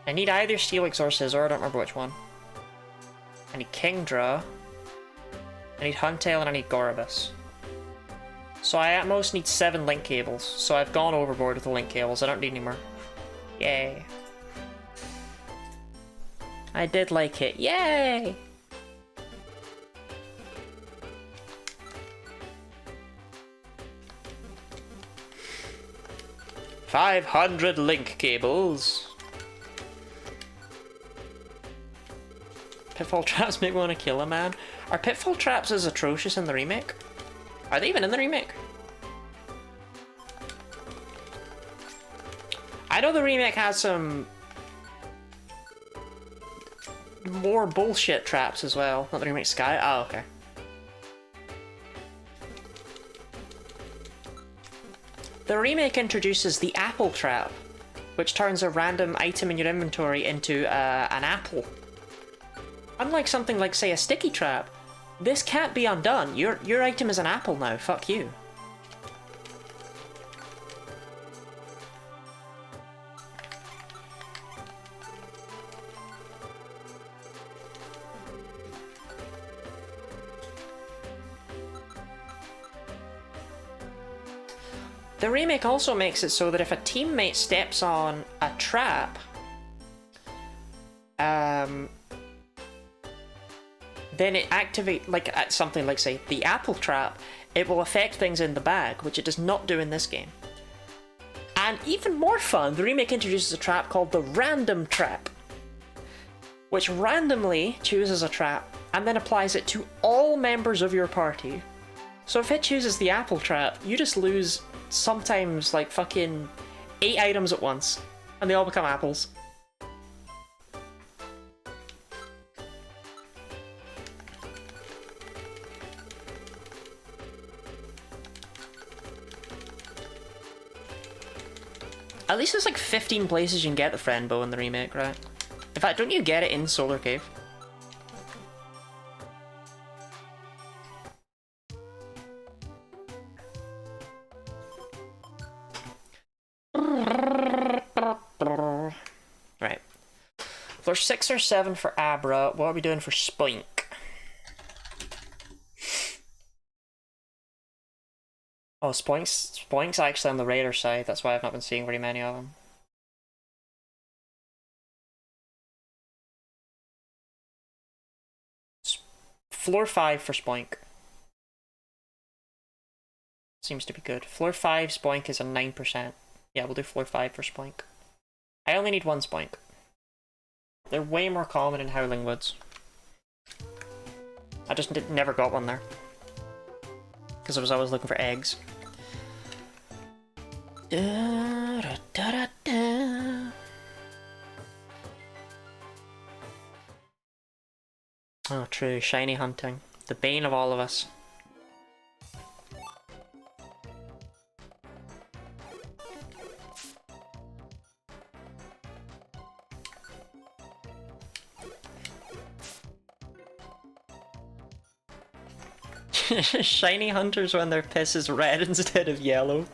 I need either Steelix or Scizor, I don't remember which one. I need Kingdra. I need Huntail and I need Gorobus. So I at most need 7 link cables, so I've gone overboard with the link cables, I don't need any more. Yay. I did like it, yay! $500 link cables. Pitfall traps make me want to kill a man. Are pitfall traps as atrocious in the remake? Are they even in the remake? I know the remake has some more bullshit traps as well. Not the remake Sky. Oh, okay. The remake introduces the apple trap, which turns a random item in your inventory into an apple. Unlike something like, say, a sticky trap, this can't be undone. Your item is an apple now. Fuck you. The remake also makes it so that if a teammate steps on a trap, then it activates, like at something like, say, the apple trap, it will affect things in the bag, which it does not do in this game. And even more fun, the remake introduces a trap called the random trap, which randomly chooses a trap and then applies it to all members of your party. So if it chooses the apple trap, you just lose sometimes like fucking 8 items at once, and they all become apples. At least there's like 15 places you can get the friend bow in the remake, right? In fact, don't you get it in Solar Cave? Right. Floor 6 or 7 for Abra. What are we doing for Spoink? Oh, Spoink's actually on the radar side. That's why I've not been seeing very many of them. Floor 5 for Spoink. Seems to be good. Floor 5 Spoink is a 9%. Yeah, we'll do floor 5 for Spoink. I only need 1 Spoink. They're way more common in Howling Woods. I just never got one there. Because I was always looking for eggs. Da, da, da, da, da. Oh, true. Shiny hunting. The bane of all of us. Shiny hunters when their piss is red instead of yellow.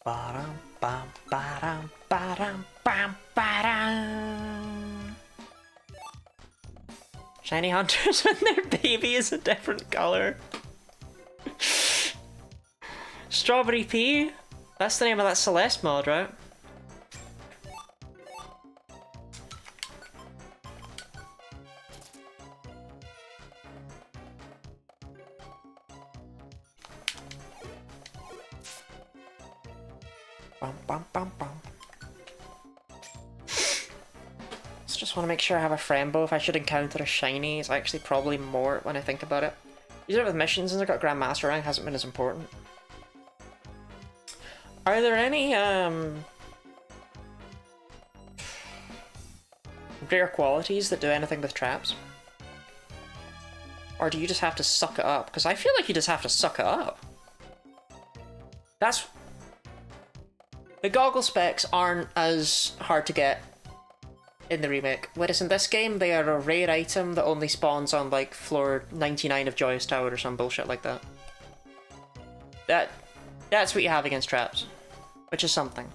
Ba-dum, bam, ba-dum, ba-dum, bam, ba-dum. Shiny hunters when their baby is a different color. Strawberry Pea? That's the name of that Celeste mod, right? Bum, bum, bum, bum. just want to make sure I have a Frembo. If I should encounter a shiny, it's actually probably more when I think about it. Usually with missions, since I got Grandmaster rank, hasn't been as important. Are there any rare qualities that do anything with traps? Or do you just have to suck it up? Because I feel like you just have to suck it up. That's... The goggle specs aren't as hard to get in the remake. Whereas in this game, they are a rare item that only spawns on, like, floor 99 of Joyous Tower or some bullshit like that. That's what you have against traps. Which is something.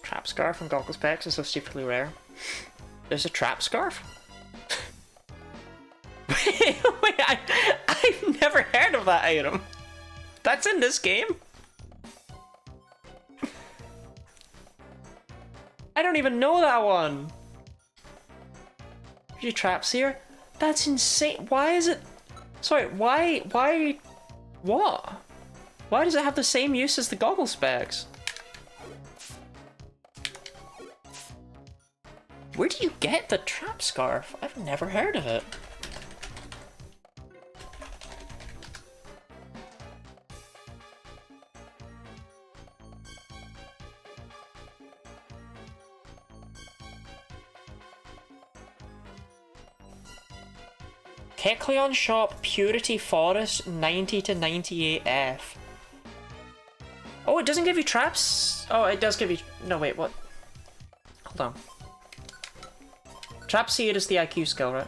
Trap Scarf and Goggle Specs is so stupidly rare. There's a Trap Scarf? wait, I've never heard of that item. That's in this game? I don't even know that one. Few traps here? That's insane. Why is it... Sorry, why... What? Why does it have the same use as the goggle specs? Where do you get the trap scarf? I've never heard of it. Kecleon Shop Purity Forest 90 to 98F. Oh, it doesn't give you traps? Oh, it does give you... No, wait, what? Hold on. Trap Seed is the IQ skill, right?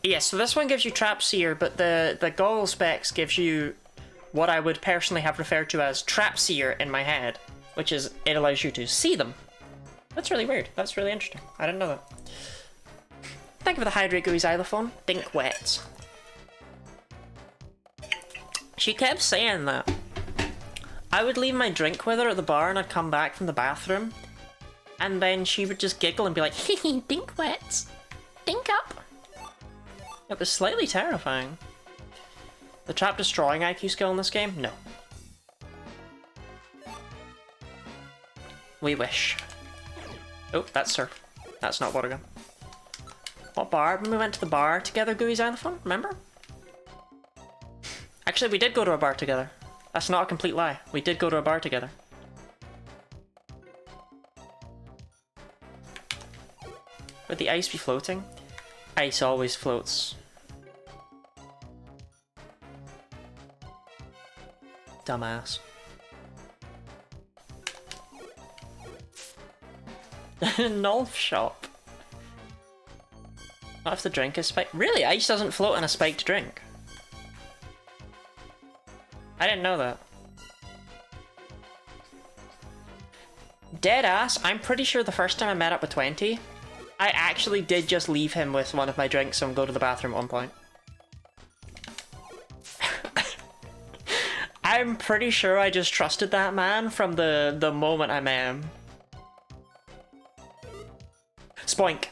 Yeah, so this one gives you Trap Seer, but the goggle specs gives you what I would personally have referred to as Trap Seer in my head, which is it allows you to see them. That's really weird. That's really interesting. I didn't know that. Thank you for the hydrate, Gooey Xylophone. Dink wet. She kept saying that. I would leave my drink with her at the bar and I'd come back from the bathroom, and then she would just giggle and be like, hee dink wet. Dink up. It was slightly terrifying. The trap destroying IQ skill in this game? No. We wish. Oh, that's surf. That's not water gun. What bar? When we went to the bar together, Gooey Xylophone, remember? Actually, we did go to a bar together. That's not a complete lie. We did go to a bar together. Would the ice be floating? Ice always floats. Dumbass. Nulf shop. Not if the drink is spiked. Really? Ice doesn't float in a spiked drink? I didn't know that. Dead ass, I'm pretty sure the first time I met up with 20, I actually did just leave him with one of my drinks and go to the bathroom at one point. I'm pretty sure I just trusted that man from the moment I met him. Spoink.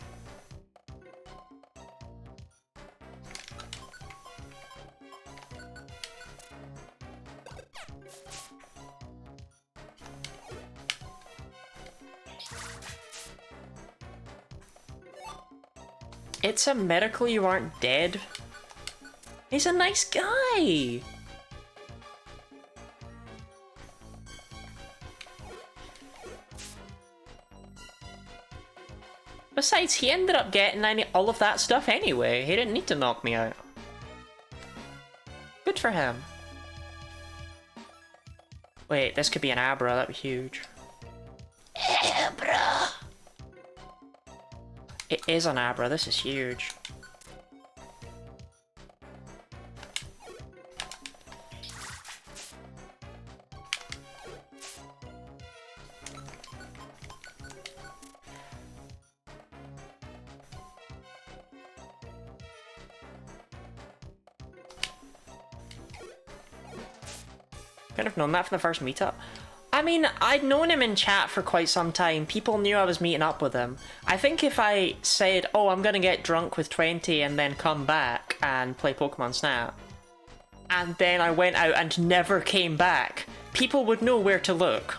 It's a miracle you aren't dead. He's a nice guy. Besides, he ended up getting all of that stuff anyway. He didn't need to knock me out. Good for him. Wait, this could be an Abra. That'd be huge. Abra. It is an Abra. This is huge. Could have known that from the first meetup. I mean, I'd known him in chat for quite some time. People knew I was meeting up with him. I think if I said, oh, I'm gonna get drunk with 20 and then come back and play Pokemon Snap, and then I went out and never came back, people would know where to look.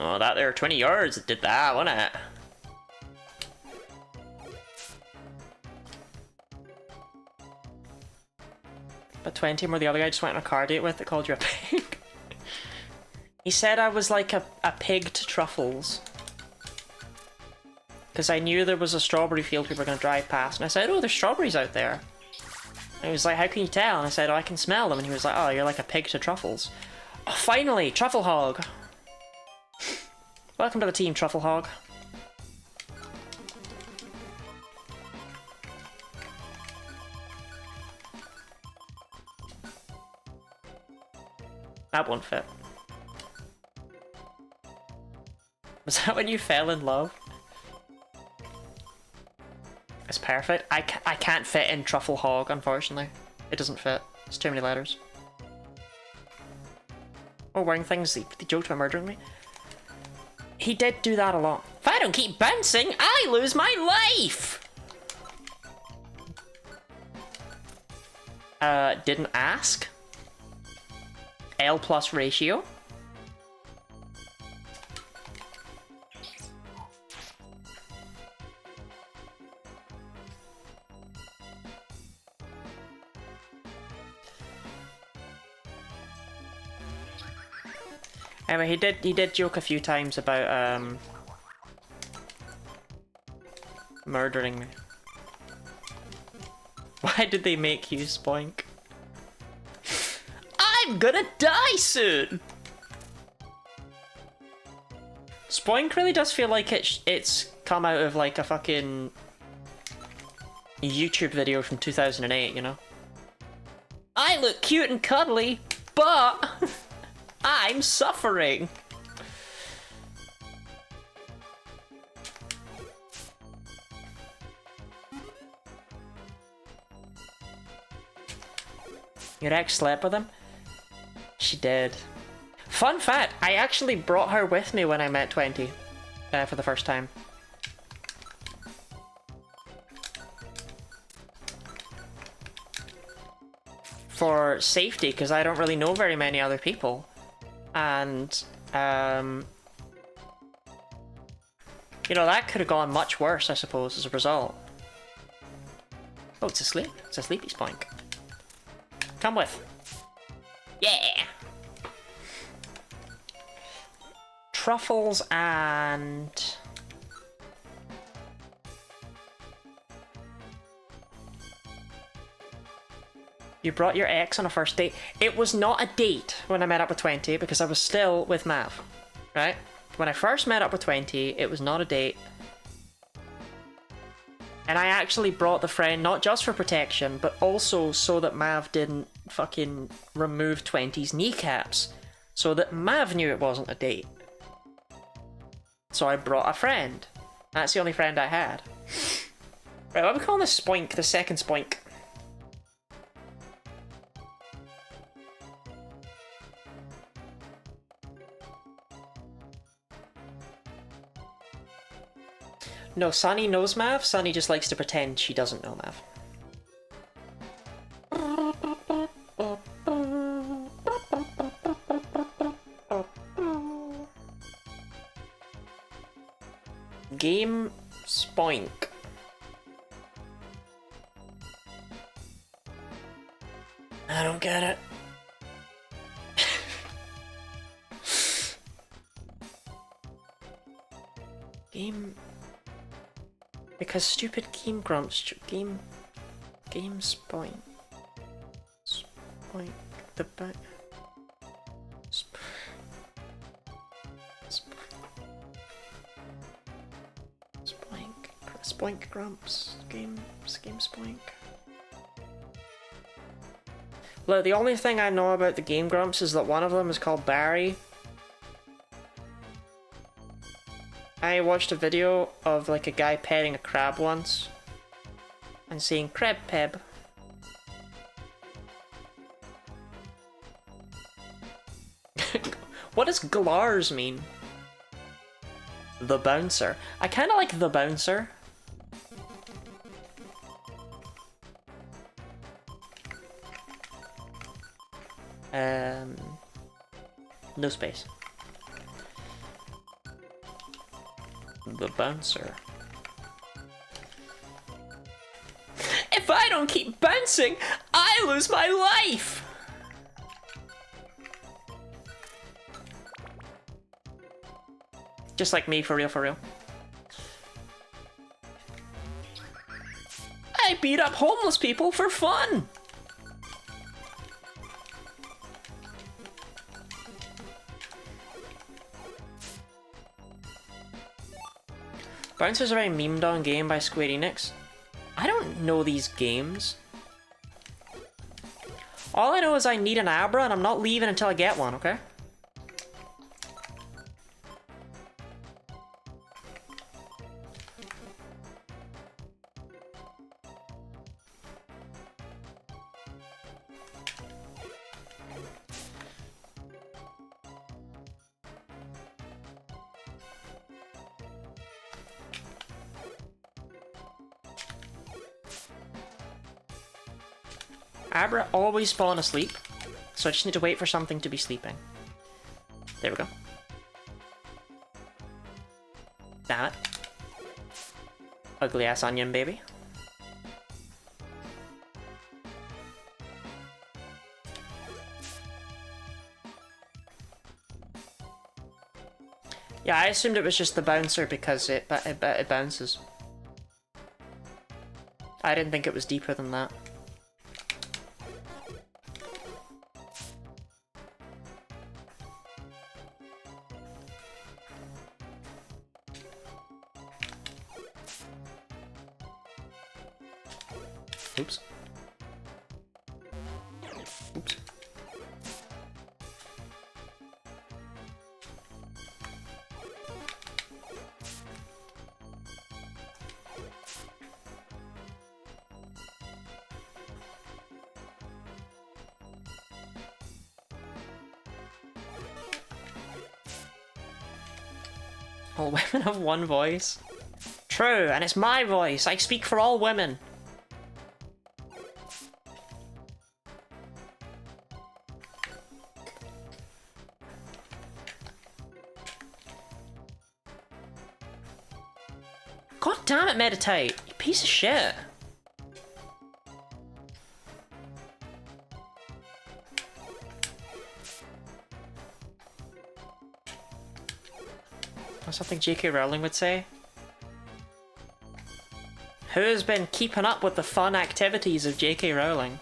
Oh, that there 20 yards did that, wasn't it? But 20 were the other guy just went on a car date with that called you a pig. He said I was like a pig to truffles. Because I knew there was a strawberry field we were going to drive past. And I said, oh, there's strawberries out there. And he was like, how can you tell? And I said, oh, I can smell them. And he was like, oh, you're like a pig to truffles. Oh, finally, Truffle Hog. Welcome to the team, Truffle Hog. That won't fit. Was that when you fell in love? It's perfect. I can't fit in Truffle Hog, unfortunately. It doesn't fit. It's too many letters. Oh, wearing things. They joked about murdering me. He did do that a lot. If I don't keep bouncing, I lose my life! Didn't ask. L plus ratio. Anyway, he did joke a few times about murdering me. Why did they make you Spoink? I'm gonna die soon! Spoink really does feel like it's come out of like a fucking YouTube video from 2008, you know? I look cute and cuddly, but I'm suffering. Your ex slept with him? She did. Fun fact, I actually brought her with me when I met 20 for the first time. For safety, because I don't really know very many other people. And, you know, that could have gone much worse, I suppose, as a result. Oh, it's asleep. It's a sleepy Spoink. Come with. Yeah! Truffles and... You brought your ex on a first date. It was not a date when I met up with 20 because I was still with Mav, right? When I first met up with 20, it was not a date. And I actually brought the friend not just for protection, but also so that Mav didn't fucking remove 20's kneecaps. So that Mav knew it wasn't a date. So I brought a friend. That's the only friend I had. Right, what are we calling this Spoink? The second Spoink. No, Sunny knows Mav. Sunny just likes to pretend she doesn't know Mav. Game Spoink. I don't get it. Game... Because stupid Game Grumps... Game Spoink. Spoink... The back... Spoink Grumps. Game Spoink. Look, the only thing I know about the Game Grumps is that one of them is called Barry. I watched a video of like a guy petting a crab once and saying crab peb. What does glars mean? The bouncer. I kind of like the bouncer. No space. The bouncer. If I don't keep bouncing, I lose my life! Just like me, for real, for real. I beat up homeless people for fun! Bouncer's a very memed on game by Square Enix. I don't know these games. All I know is I need an Abra and I'm not leaving until I get one, okay? Abra always spawn asleep, so I just need to wait for something to be sleeping. There we go. Damn it. Ugly ass onion, baby. Yeah, I assumed it was just the bouncer because it bounces. I didn't think it was deeper than that. Oops. Oops. All women have one voice. True, and it's my voice. I speak for all women. God damn it, Meditate! You piece of shit! That's something J.K. Rowling would say. Who's been keeping up with the fun activities of J.K. Rowling?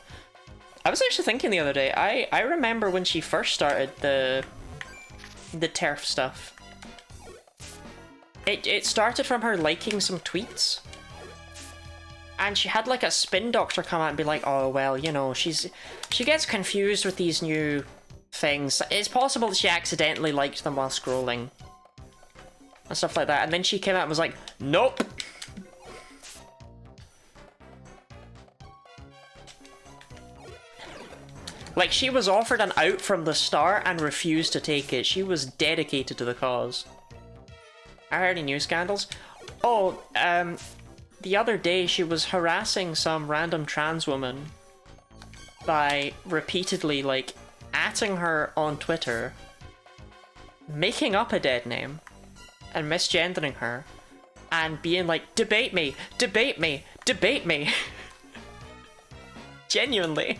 I was actually thinking the other day, I remember when she first started the TERF stuff. It started from her liking some tweets. And she had like a spin doctor come out and be like, oh well, you know, she gets confused with these new things. It's possible that she accidentally liked them while scrolling. And stuff like that. And then she came out and was like, nope! Like, she was offered an out from the start and refused to take it. She was dedicated to the cause. Are there any new scandals? Oh, the other day she was harassing some random trans woman by repeatedly, like, atting her on Twitter, making up a dead name, and misgendering her, and being like, debate me, debate me, debate me. Genuinely.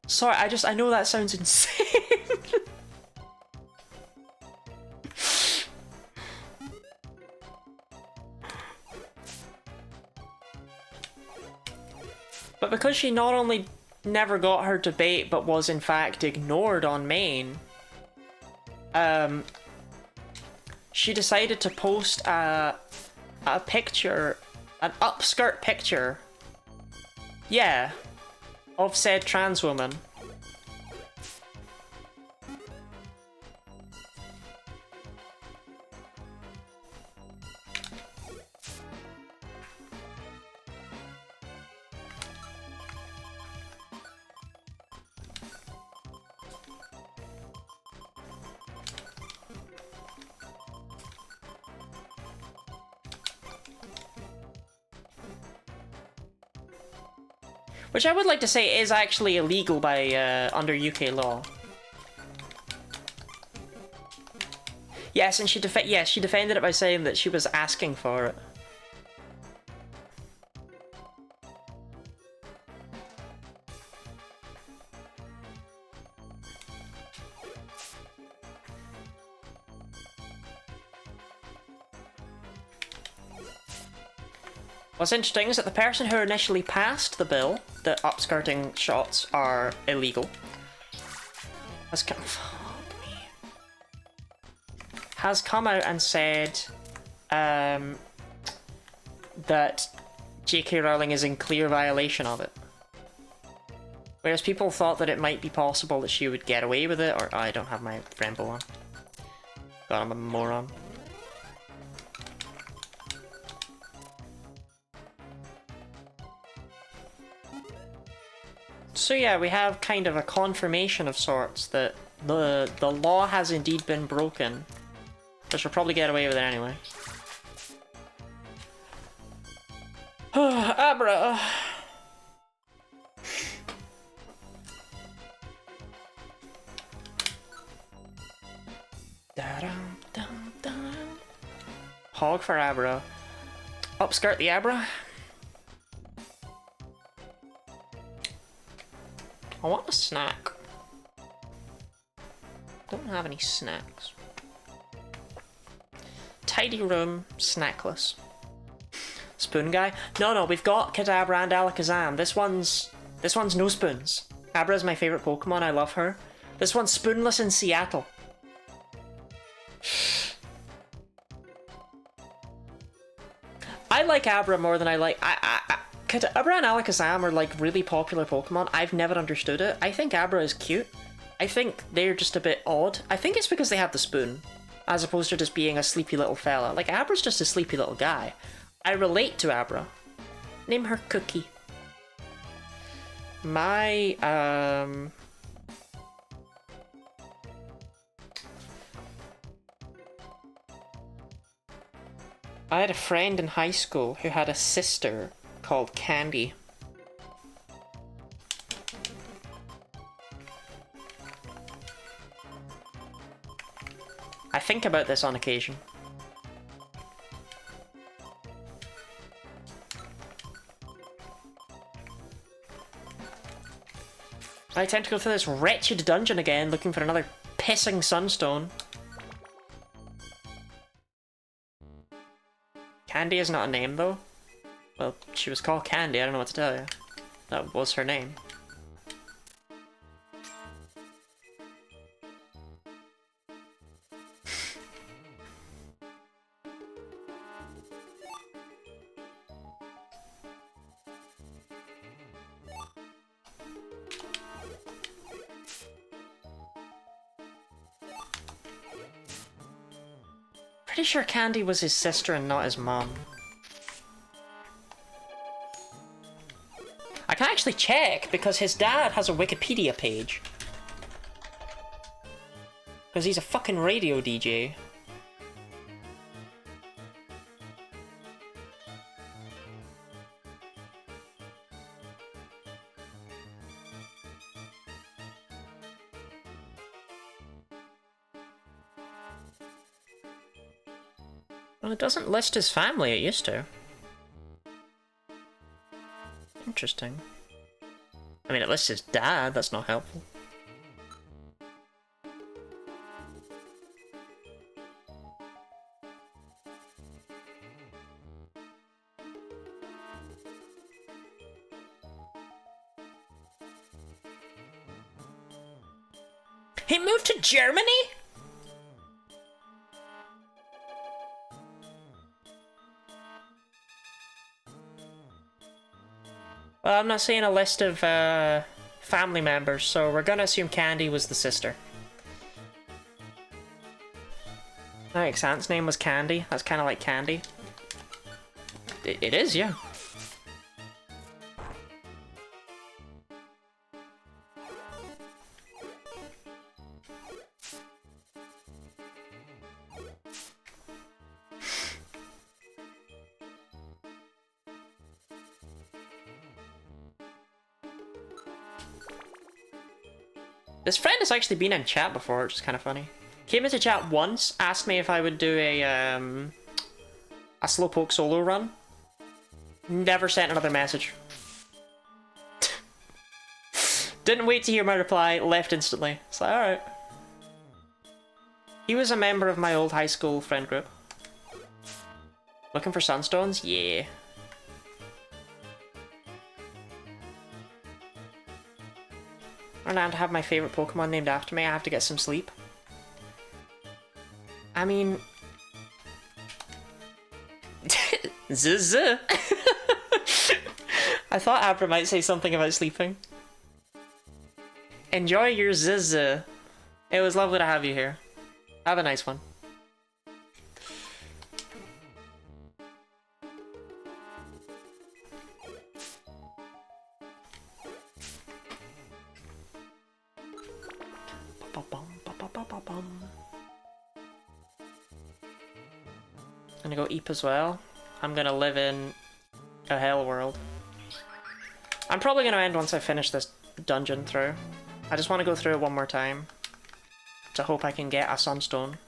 Sorry, I know that sounds insane. But because she not only never got her debate, but was in fact ignored on main, she decided to post a picture, an upskirt picture, yeah, of said trans woman, Which I would like to say is actually illegal by under UK law. Yes, and she defended it by saying that she was asking for it. What's interesting is that the person who initially passed the bill that upskirting shots are illegal has come out and said that J.K. Rowling is in clear violation of it. Whereas people thought that it might be possible that she would get away with it, or I don't have my Frembo on. God, I'm a moron. So yeah, we have kind of a confirmation of sorts that the law has indeed been broken. But she'll probably get away with it anyway. Abra! Hog for Abra. Upskirt the Abra. I want a snack. Don't have any snacks. Tidy room, snackless. Spoon guy? No, we've got Kadabra and Alakazam. This one's no spoons. Abra's my favorite Pokemon, I love her. This one's spoonless in Seattle. I like Abra more than I like... Abra and Alakazam are like really popular Pokemon. I've never understood it. I think Abra is cute. I think they're just a bit odd. I think it's because they have the spoon, as opposed to just being a sleepy little fella. Like, Abra's just a sleepy little guy. I relate to Abra. Name her Cookie. My, I had a friend in high school who had a sister called Candy. I think about this on occasion. I tend to go through this wretched dungeon again, looking for another pissing sunstone. Candy is not a name, though. Well, she was called Candy, I don't know what to tell you. That was her name. Pretty sure Candy was his sister and not his mom. I can actually check because his dad has a Wikipedia page. Because he's a fucking radio DJ. Well, it doesn't list his family, it used to. Interesting. I mean, it lists his dad, that's not helpful. He moved to Germany? Well, I'm not seeing a list of family members, so we're gonna assume Candy was the sister. Like, Xant's name was Candy. That's kind of like Candy. It is, yeah. This friend has actually been in chat before, which is kind of funny. Came into chat once, asked me if I would do a slowpoke solo run. Never sent another message. Didn't wait to hear my reply, left instantly. It's like, alright. He was a member of my old high school friend group. Looking for sunstones? Yeah. And to have my favourite Pokemon named after me, I have to get some sleep. I mean... Zzz. I thought Abra might say something about sleeping. Enjoy your zzz. It was lovely to have you here. Have a nice one. I'm gonna go Eep as well. I'm gonna live in a hell world. I'm probably gonna end once I finish this dungeon through. I just want to go through it one more time to hope I can get a sunstone.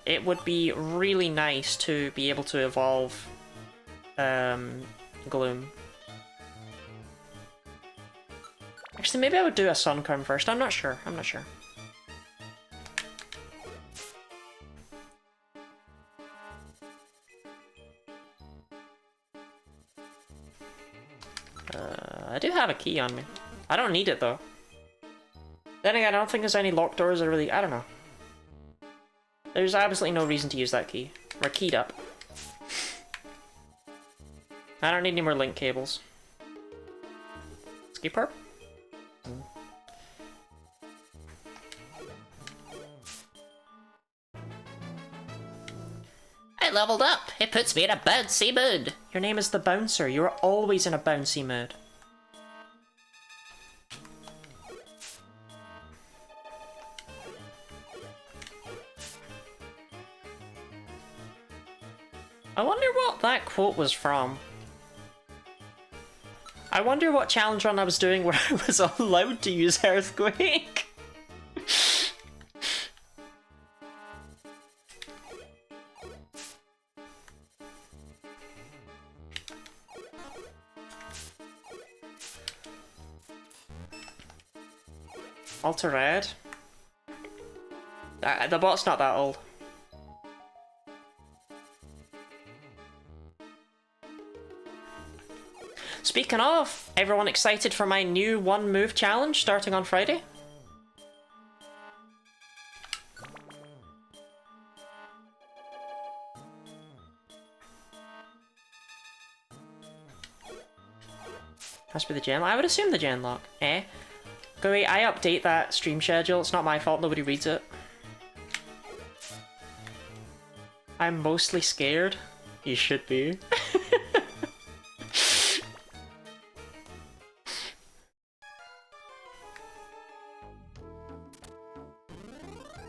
It would be really nice to be able to evolve Gloom. Actually, maybe I would do a Sunkern first. I'm not sure. I'm not sure. I do have a key on me. I don't need it though. Then again, I don't think there's any locked doors that really... I don't know. There's absolutely no reason to use that key. We're keyed up. I don't need any more link cables. Ski perp? I leveled up. It puts me in a bouncy mood. Your name is the Bouncer. You're always in a bouncy mood. I wonder what that quote was from. I wonder what challenge run I was doing where I was allowed to use Earthquake. Alter Red? The bot's not that old. Speaking of, everyone excited for my new one move challenge starting on Friday? Has to be the gen. I would assume the gen lock. Eh? Go away, I update that stream schedule. It's not my fault, nobody reads it. I'm mostly scared. You should be.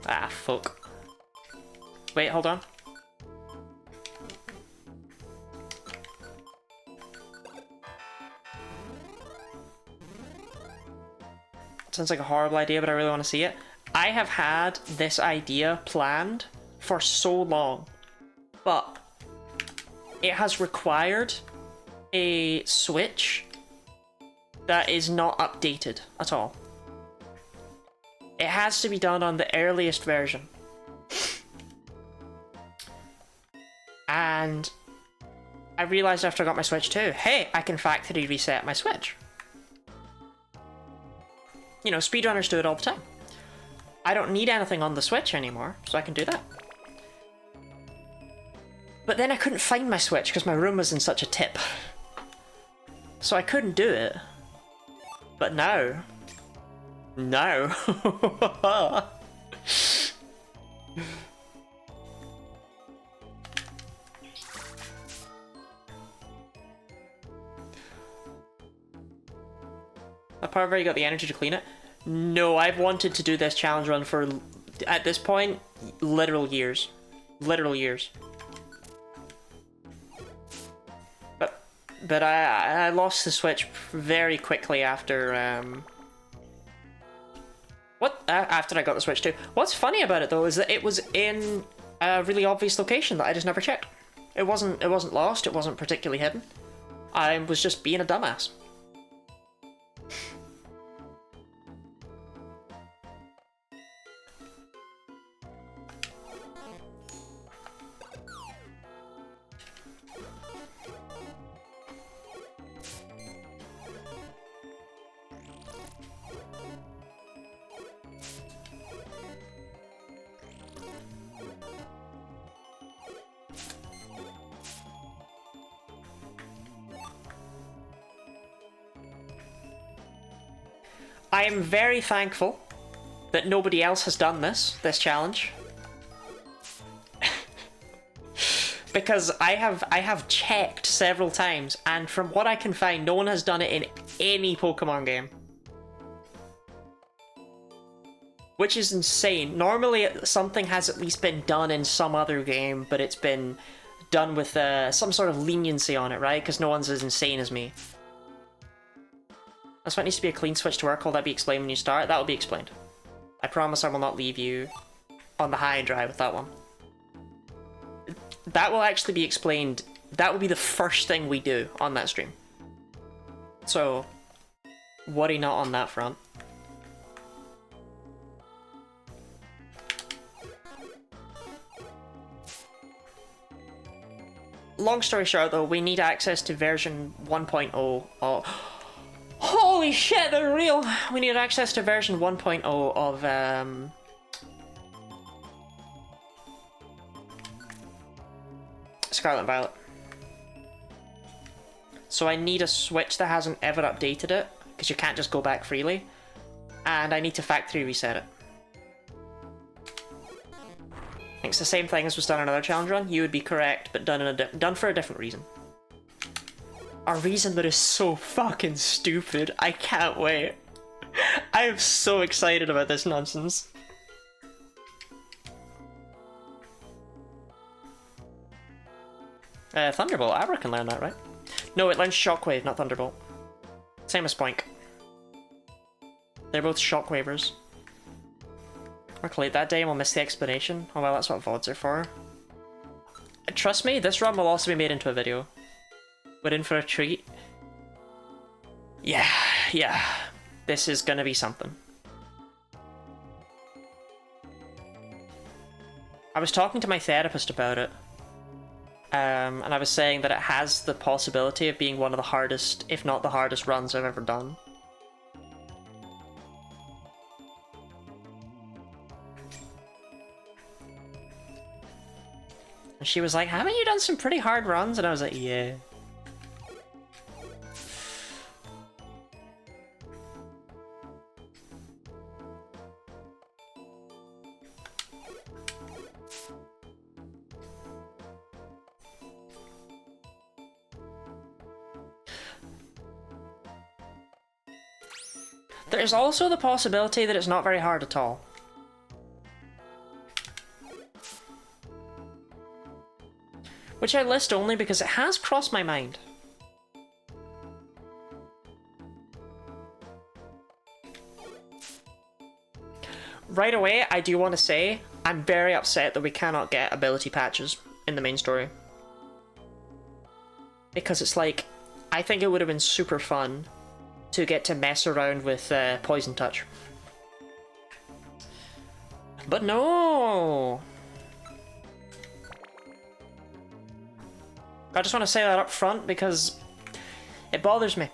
Ah, fuck. Wait, hold on. Sounds like a horrible idea, but I really want to see it. I have had this idea planned for so long, but it has required a Switch that is not updated at all. It has to be done on the earliest version. And I realized after I got my Switch 2, hey, I can factory reset my Switch. You know, speedrunners do it all the time. I don't need anything on the Switch anymore, so I can do that. But then I couldn't find my Switch because my room was in such a tip. So I couldn't do it. But now... No. Apart from you got the energy to clean it. No, I've wanted to do this challenge run for, at this point, literal years. Literal years. But I lost the Switch very quickly after What? After I got the Switch too. What's funny about it though is that it was in a really obvious location that I just never checked. It wasn't lost, it wasn't particularly hidden. I was just being a dumbass. I am very thankful that nobody else has done this challenge. Because I have checked several times, and from what I can find, no one has done it in any Pokemon game. Which is insane. Normally something has at least been done in some other game, but it's been done with some sort of leniency on it, right? Because no one's as insane as me. That's why it needs to be a clean switch to work. Will that be explained when you start? That will be explained. I promise I will not leave you on the high and dry with that one. That will actually be explained. That will be the first thing we do on that stream. So, worry not on that front. Long story short though, we need access to version 1.0 of... Holy shit, they're real! We need access to version 1.0 of, Scarlet and Violet. So I need a Switch that hasn't ever updated it, because you can't just go back freely. And I need to factory reset it. I think it's the same thing as was done in another challenge run. You would be correct, but done for a different reason. A reason that is so fucking stupid. I can't wait. I am so excited about this nonsense. Thunderbolt. Abra can learn that, right? No, it learns Shockwave, not Thunderbolt. Same as Spoink. They're both Shockwavers. Work late that day and we'll miss the explanation. Oh well, that's what VODs are for. Trust me, this run will also be made into a video. We're in for a treat. Yeah. This is gonna be something. I was talking to my therapist about it. And I was saying that it has the possibility of being one of the hardest, if not the hardest runs I've ever done. And she was like, haven't you done some pretty hard runs? And I was like, yeah. There's also the possibility that it's not very hard at all. Which I list only because it has crossed my mind. Right away, I do want to say, I'm very upset that we cannot get ability patches in the main story. Because it's like, I think it would have been super fun to get to mess around with Poison Touch. But no! I just want to say that up front because it bothers me.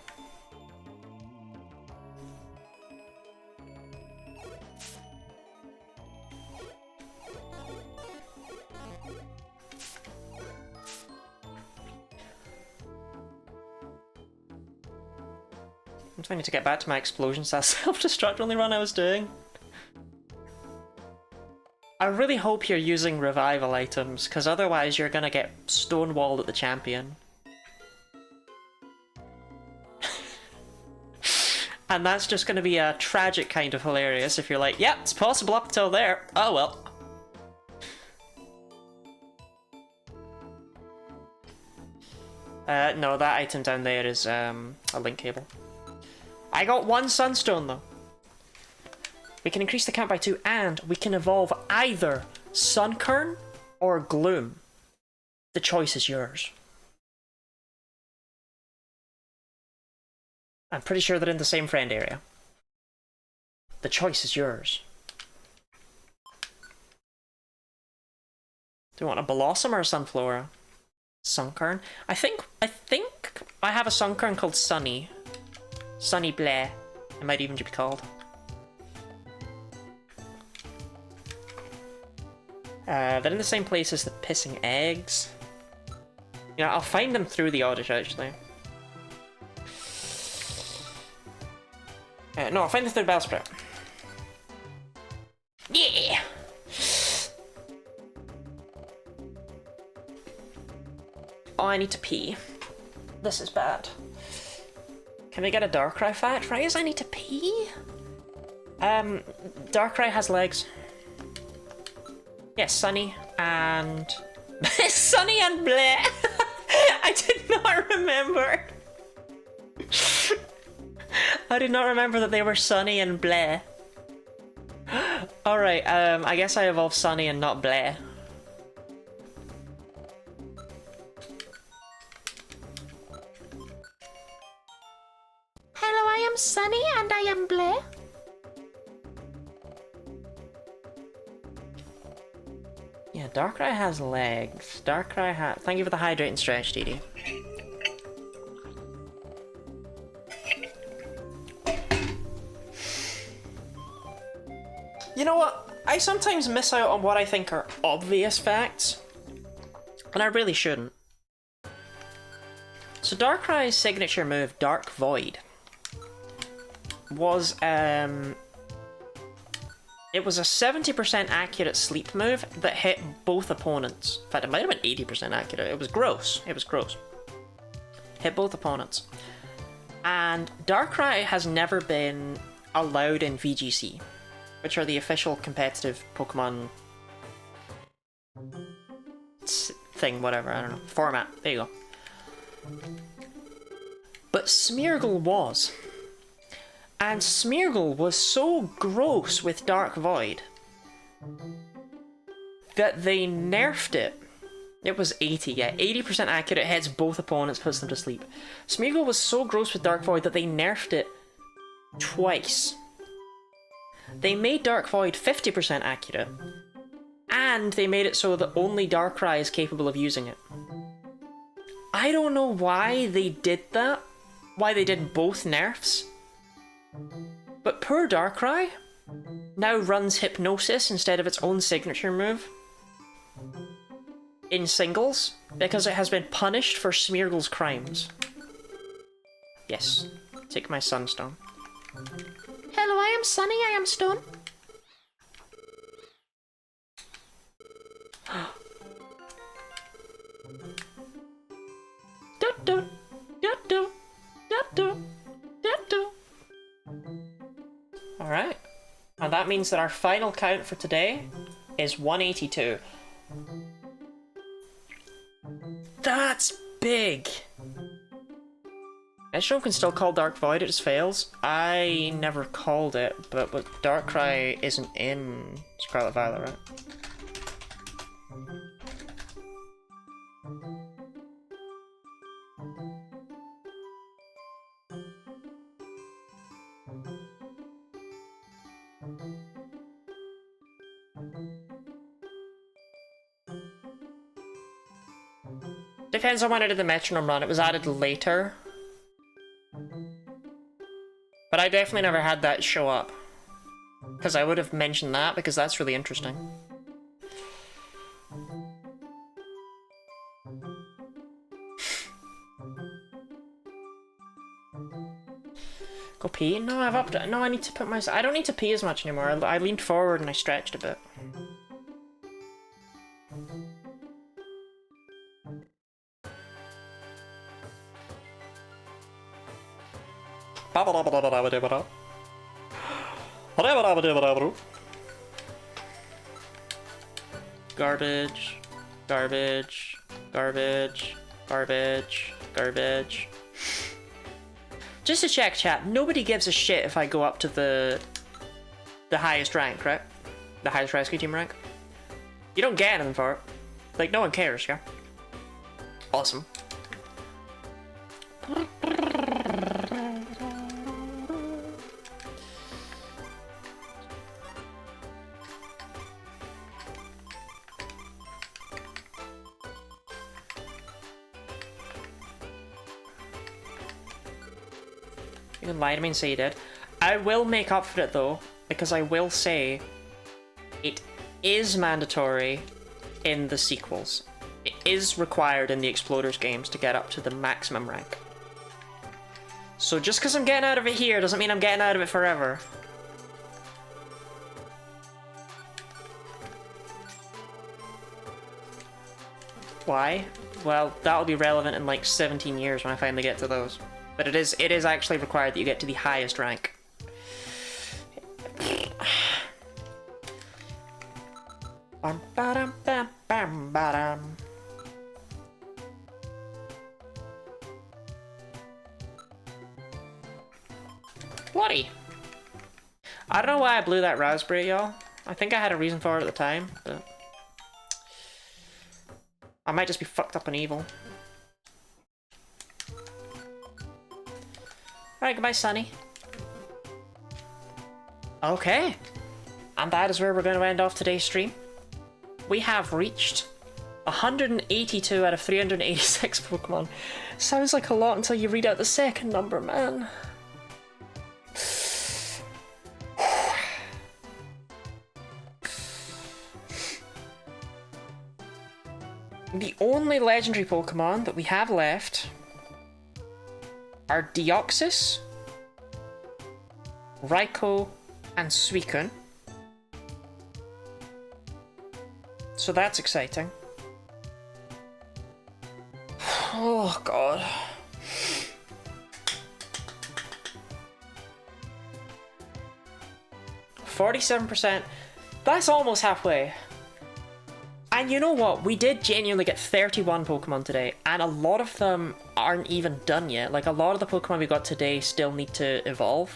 I need to get back to my explosions, that self-destruct only run I was doing. I really hope you're using revival items, because otherwise you're gonna get stonewalled at the champion. And that's just gonna be a tragic kind of hilarious if you're like, yep, it's possible up until there. Oh well. No, that item down there is a link cable. I got one sunstone though. We can increase the count by 2, and we can evolve either Sunkern or Gloom. The choice is yours. I'm pretty sure they're in the same friend area. The choice is yours. Do you want a Blossom or a Sunflora? Sunkern? I think I have a Sunkern called Sunny. Sunny Blair. It might even be called. They're in the same place as the Pissing Eggs. You know, I'll find them through the audit, actually. No, I'll find them through Bellsprout. Yeah! Oh, I need to pee. This is bad. Can we get a Darkrai fact? Right, I need to pee? Darkrai has legs. Yes, Sunny and... Sunny and Blair! I did not remember. I did not remember that they were Sunny and Blair. Alright, I guess I evolved Sunny and not Blair. Hello, I am Sunny and I am Blair. Yeah, Darkrai has legs. Darkrai has... Thank you for the hydrate and stretch, DD. You know what? I sometimes miss out on what I think are obvious facts. And I really shouldn't. So Darkrai's signature move, Dark Void, was it was a 70% accurate sleep move that hit both opponents. In fact, it might have been 80% accurate. It was gross. It was gross. Hit both opponents. And Darkrai has never been allowed in VGC, which are the official competitive Pokemon thing, whatever, I don't know. Format. There you go. But Smeargle was. And Smeargle was so gross with Dark Void that they nerfed it. It was 80, yeah. 80% accurate, hits both opponents, puts them to sleep. Smeargle was so gross with Dark Void that they nerfed it twice. They made Dark Void 50% accurate, and they made it so that only Darkrai is capable of using it. I don't know why they did that, why they did both nerfs, but poor Darkrai now runs Hypnosis instead of its own signature move in singles because it has been punished for Smeargle's crimes. Yes, take my Sunstone. Hello, I am Sunny, I am Stone. Alright. And that means that our final count for today is 182. That's big! Metronome can still call Dark Void, it just fails. I never called it, but Darkrai isn't in Scarlet Violet, right? Depends on when I did the Metronome run. It was added later. But I definitely never had that show up. Because I would have mentioned that, because that's really interesting. Go pee? No, I've upped it. No, I need to put my... I don't need to pee as much anymore. I leaned forward and I stretched a bit. Garbage, garbage, garbage, garbage, garbage. Just to check, chat, nobody gives a shit if I go up to the the highest rank, right? The highest rescue team rank. You don't get anything for it. Like, no one cares, yeah? Awesome. You can lie to me and say you did. I will make up for it though, because I will say it is mandatory in the sequels. It is required in the Exploders games to get up to the maximum rank. So just because I'm getting out of it here doesn't mean I'm getting out of it forever. Why? Well, that'll be relevant in like 17 years when I finally get to those. But it is actually required that you get to the highest rank. Bam, ba-dum, bam, bam, ba-dum. Bloody! I don't know why I blew that raspberry, y'all. I think I had a reason for it at the time, but I might just be fucked up and evil. Alright, goodbye, Sunny. Okay. And that is where we're going to end off today's stream. We have reached 182 out of 386 Pokemon. Sounds like a lot until you read out the second number, man. The only legendary Pokemon that we have left are Deoxys, Raikou, and Suicune. So that's exciting. Oh god. %. That's almost halfway. And you know what? We did genuinely get 31 Pokemon today, and a lot of them aren't even done yet. Like, a lot of the Pokemon we got today still need to evolve.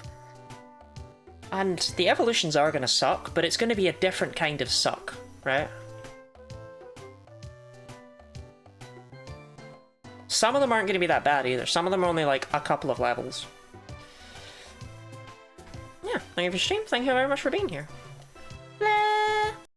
And the evolutions are going to suck, but it's going to be a different kind of suck, right? Some of them aren't going to be that bad either. Some of them are only like a couple of levels. Yeah, thank you for stream. Thank you very much for being here.